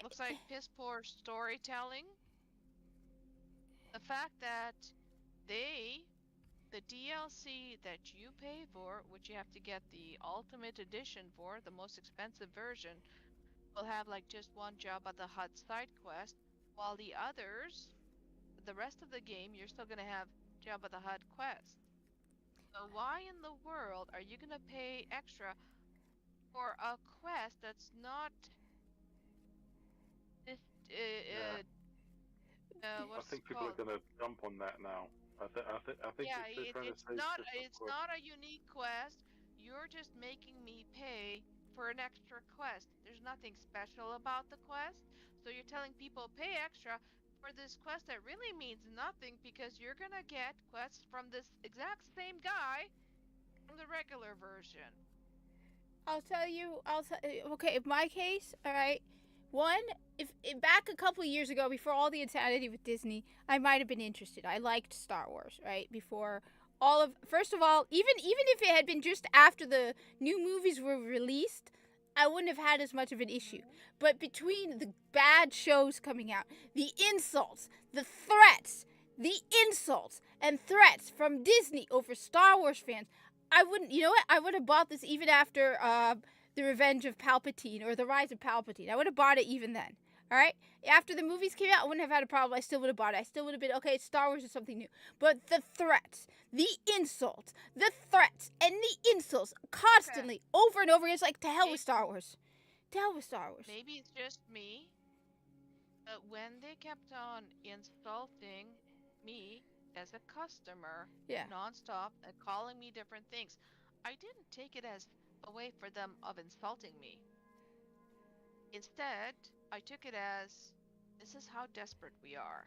Looks like piss poor storytelling. The fact that the DLC that you pay for, which you have to get the Ultimate Edition for, the most expensive version, will have like just one Jabba the Hutt side quest, while the others, the rest of the game, you're still gonna have Jabba the Hutt quest. So why in the world are you gonna pay extra for a quest that's not this? I think people are gonna jump on that now. I think Yeah, they're trying to say it's not a unique quest. you're just making me pay for an extra quest. There's nothing special about the quest. So you're telling people pay extra for this quest that really means nothing because you're gonna get quests from this exact same guy from the regular version. I'll tell you. Okay, in my case, all right. One, if back a couple of years ago, before all the insanity with Disney, I might have been interested. I liked Star Wars, right? Before all of, first of all, even if it had been just after the new movies were released, I wouldn't have had as much of an issue. But between the bad shows coming out, the insults, the threats, and threats from Disney over Star Wars fans, I wouldn't, you know what? I would have bought this even after The Revenge of Palpatine or The Rise of Palpatine. I would have bought it even then. All right? After the movies came out, I wouldn't have had a problem. I still would have bought it. I still would have been, okay, Star Wars is something new. But the threats, the insults, and the insults constantly, over and over again, it's like, to hell with Star Wars. To hell with Star Wars. Maybe it's just me, but when they kept on insulting me as a customer nonstop and calling me different things, I didn't take it as a way for them of insulting me. Instead, I took it as, this is how desperate we are.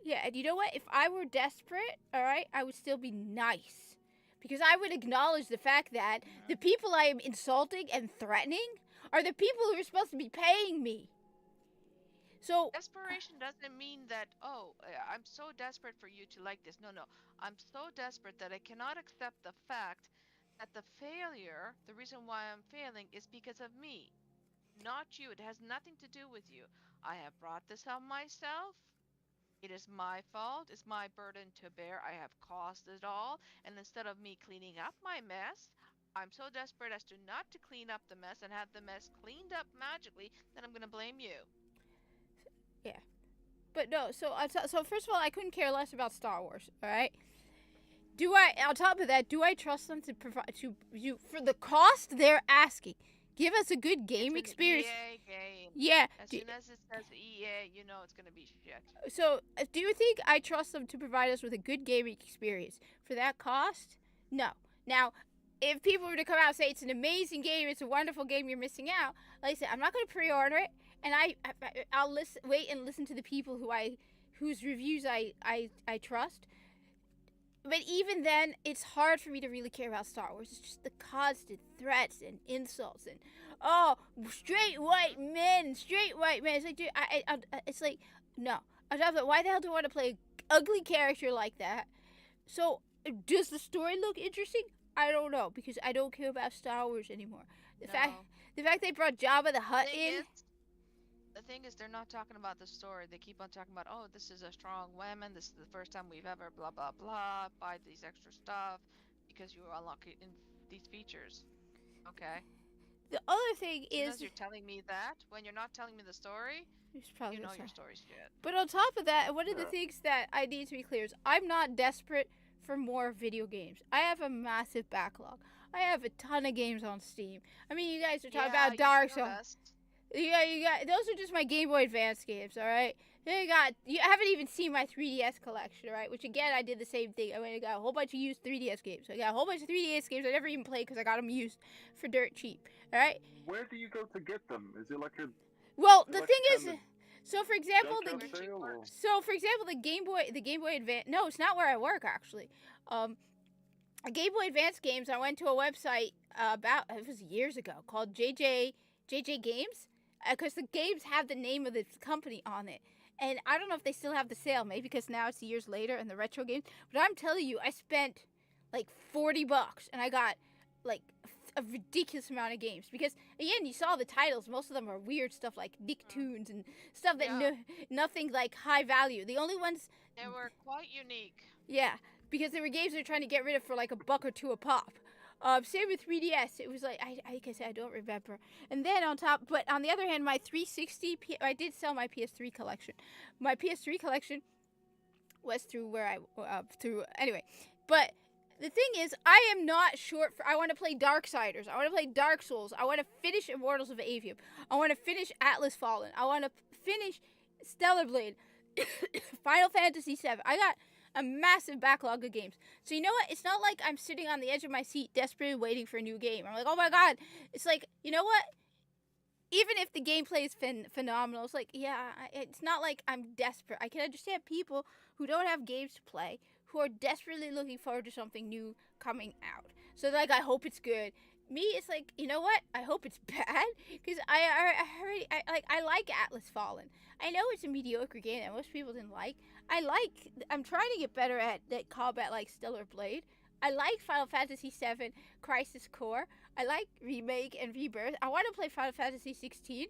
Yeah, and you know what? If I were desperate, all right, I would still be nice. Because I would acknowledge the fact that the people I am insulting and threatening are the people who are supposed to be paying me. So desperation doesn't mean that, I'm so desperate for you to like this. No. I'm so desperate that I cannot accept the fact that the failure, the reason why I'm failing, is because of me. Not you. It has nothing to do with you. I have brought this on myself. It is my fault. It's my burden to bear. I have caused it all. And instead of me cleaning up my mess, I'm so desperate as to not to clean up the mess and have the mess cleaned up magically that I'm going to blame you. Yeah. But no, so first of all, I couldn't care less about Star Wars, all right? On top of that, do I trust them to provide to you for the cost they're asking? Give us a good game experience. EA game. Yeah. As soon as it says EA, you know it's going to be shit. So, do you think I trust them to provide us with a good gaming experience for that cost? No. Now, if people were to come out and say it's an amazing game, it's a wonderful game, you're missing out. Like I said, I'm not going to pre-order it, and I'll wait and listen to the people whose reviews I trust. But even then, it's hard for me to really care about Star Wars. It's just the constant threats and insults and, straight white men. It's like, dude, it's like, no. Why the hell do I want to play an ugly character like that? So, does the story look interesting? I don't know, because I don't care about Star Wars anymore. The fact they brought Jabba the Hutt in. The thing is, they're not talking about the story. They keep on talking about, this is a strong woman. This is the first time we've ever blah, blah, blah. Buy these extra stuff because you unlock it in these features. Okay. The other thing is... As you're telling me that, when you're not telling me the story, you know your story's shit. But on top of that, one of the things that I need to be clear is I'm not desperate for more video games. I have a massive backlog. I have a ton of games on Steam. I mean, you guys are talking about Dark Souls. You got those are just my Game Boy Advance games, all right? You haven't even seen my 3DS collection, right? Which again, I did the same thing. I got a whole bunch of used 3DS games. I got a whole bunch of 3DS games I never even played because I got them used for dirt cheap, all right? Where do you go to get them? Is it like a? Well, the thing is, so for example, the Game Boy Advance. No, it's not where I work actually. Game Boy Advance games. I went to a website it was years ago called JJ Games. Because the games have the name of the company on it. And I don't know if they still have the sale, maybe because now it's years later and the retro games. But I'm telling you, I spent like $40 and I got like a ridiculous amount of games. Because again, you saw the titles. Most of them are weird stuff like Nicktoons and stuff that nothing like high value. The only ones... They were quite unique. Yeah, because they were games they were trying to get rid of for like $1 or $2 a pop. Same with 3DS. It was like, like I said, I don't remember. And then on the other hand, my 360, I did sell my PS3 collection. My PS3 collection was anyway. But the thing is, I am not short for, I want to play Darksiders. I want to play Dark Souls. I want to finish Immortals of Avium. I want to finish Atlas Fallen. I want to finish Stellar Blade. Final Fantasy VII. a massive backlog of games. So you know what? It's not like I'm sitting on the edge of my seat desperately waiting for a new game. I'm like, oh my god. It's like, you know what? Even if the gameplay is phenomenal, it's like, yeah, it's not like I'm desperate. I can understand people who don't have games to play, who are desperately looking forward to something new coming out. So like, I hope it's good. Me, it's like, you know what? I hope it's bad, because I like Atlas Fallen. I know it's a mediocre game that most people didn't like. I'm trying to get better at that combat like Stellar Blade. I like Final Fantasy VII Crisis Core. I like Remake and Rebirth. I want to play Final Fantasy 16.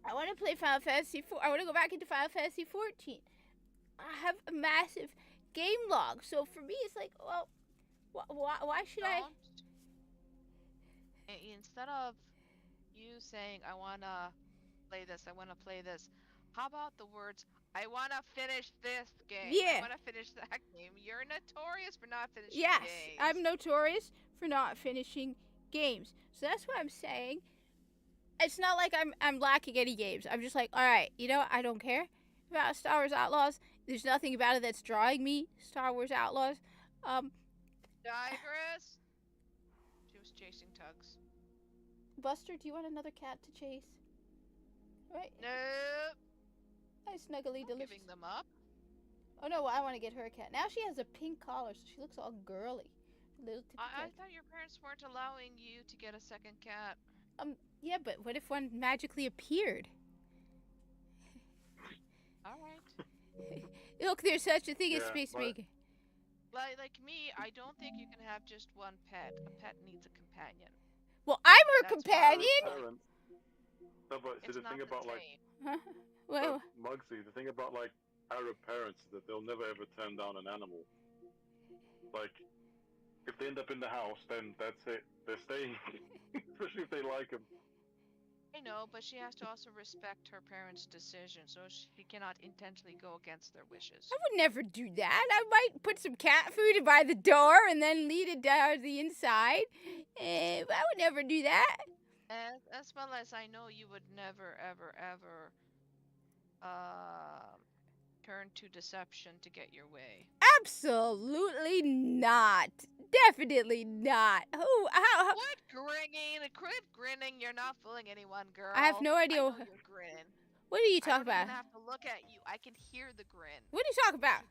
I want to play Final Fantasy 4. I want to go back into Final Fantasy 14. I have a massive game log. So for me, it's like, well, why should I? Instead of you saying, I want to play this, how about the words, I want to finish this game. Yeah. I want to finish that game. You're notorious for not finishing Yes, games. I'm notorious for not finishing games. So that's what I'm saying. It's not like I'm lacking any games. I'm just like, all right, you know what? I don't care about Star Wars Outlaws. There's nothing about it that's drawing me. Star Wars Outlaws. Digress. She was chasing Tugs. Buster, do you want another cat to chase? Right? Nope. Hi, Snuggly Delicious. Giving them up. Oh no, well, I want to get her a cat. Now she has a pink collar, so she looks all girly. Little tippy I cat. thought your parents weren't allowing you to get a second cat. Yeah, but what if one magically appeared? Alright. Look, there's such a thing as Yeah, Space but- Maker. Like me, I don't think you can have just one pet. A pet needs a companion. Well, I'm her That's companion! Parents. No, but see, It's the not thing the about, like, same. Huh? Well, Mugsy, the thing about, like, Arab parents is that they'll never ever turn down an animal. Like, if they end up in the house, then that's it. They're staying. Especially if they like them. I know, but she has to also respect her parents' decision, so she cannot intentionally go against their wishes. I would never do that. I might put some cat food by the door and then lead it down the inside. But I would never do that. As well as I know you would never, ever, ever turn to deception to get your way. Absolutely not. Definitely not. How? Quit grinning! Quit grinning! You're not fooling anyone, girl. I have no idea. I know you're grinning. What are you I talking don't about? even have to look at you. I can hear the grin. What are you talking about?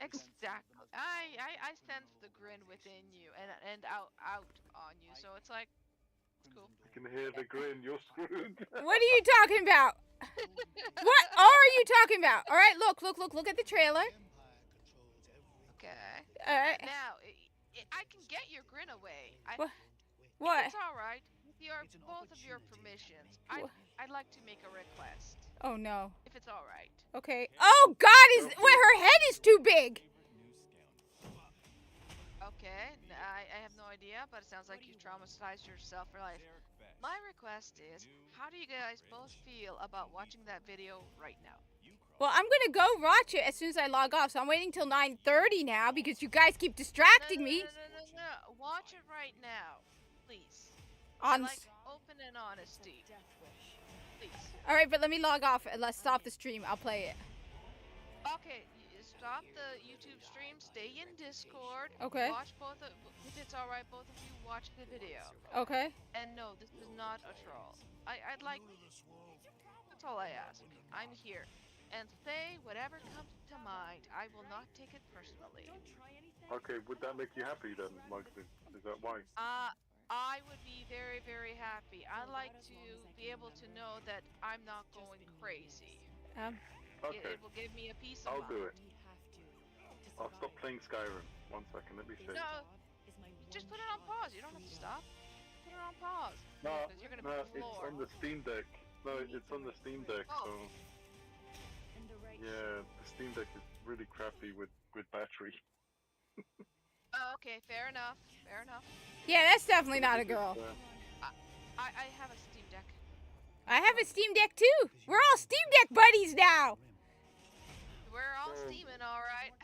Exactly. I sense the grin within you and out on you. So it's like, it's cool. You can hear the grin. You're screwed. What are you talking about? What are you talking about? All right, look at the trailer. Okay. All right. Now, I can get your grin away. What? It's all right. With both of your permissions, I'd like to make a request. Oh no. If it's all right. Okay. Oh God, her head is too big. Okay. I have no idea, but it sounds like you traumatized yourself for life. My request is, how do you guys both feel about watching that video right now? Well, I'm gonna go watch it as soon as I log off. So I'm waiting till 9:30 now because you guys keep distracting me. No. Watch it right now, please. On. Like open and honesty. Please. All right, but let me log off and let's stop the stream. I'll play it. Okay, stop the YouTube stream. Stay in Discord. Okay. Watch both. If it's all right, both of you watch the video. Okay. And no, this is not a troll. I'd like. That's all I ask. I'm here. And say whatever comes to mind. I will not take it personally. Okay, would that make you happy then, Mugsy? Is that why? I would be very, very happy. I like to be able to know that I'm not going crazy. Okay. It will give me a peace of mind. I'll do it. I'll stop playing Skyrim. 1 second, let me see. No, just put it on pause. You don't have to stop. Put it on pause. No, Because you're gonna be on the it's floor. on the Steam Deck. No, it's on the Steam Deck, so... Yeah, the Steam Deck is really crappy with battery. Oh, okay, fair enough. Fair enough. Yeah, that's definitely not a girl. I have a Steam Deck. I have a Steam Deck too. We're all Steam Deck buddies now. We're all steaming, all right.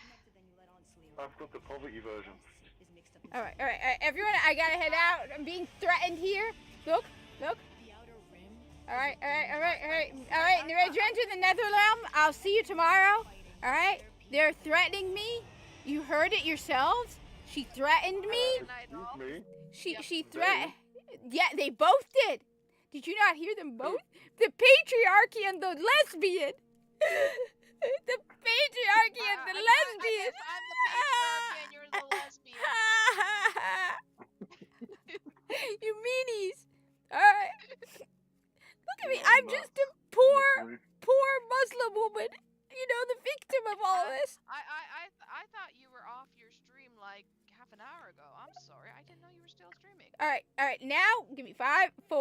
I've got the poverty version. All right, everyone, I gotta head out. I'm being threatened here. Look. All right. Ready to enter the Netherrealm? I'll see you tomorrow. All right. They're threatening me. You heard it yourselves. She threatened me. Excuse me. She threatened. Yeah, they both did. Did you not hear them both? The patriarchy and the lesbian. The patriarchy and the lesbian. I'm the patriarchy and you're the lesbian. You meanies. Alright. Look at me. I'm just a poor Muslim woman. You know, the victim of all this. I thought you were off your stream like half an hour ago. I'm sorry. I didn't know you were still streaming. Alright. Now, give me 5, 4.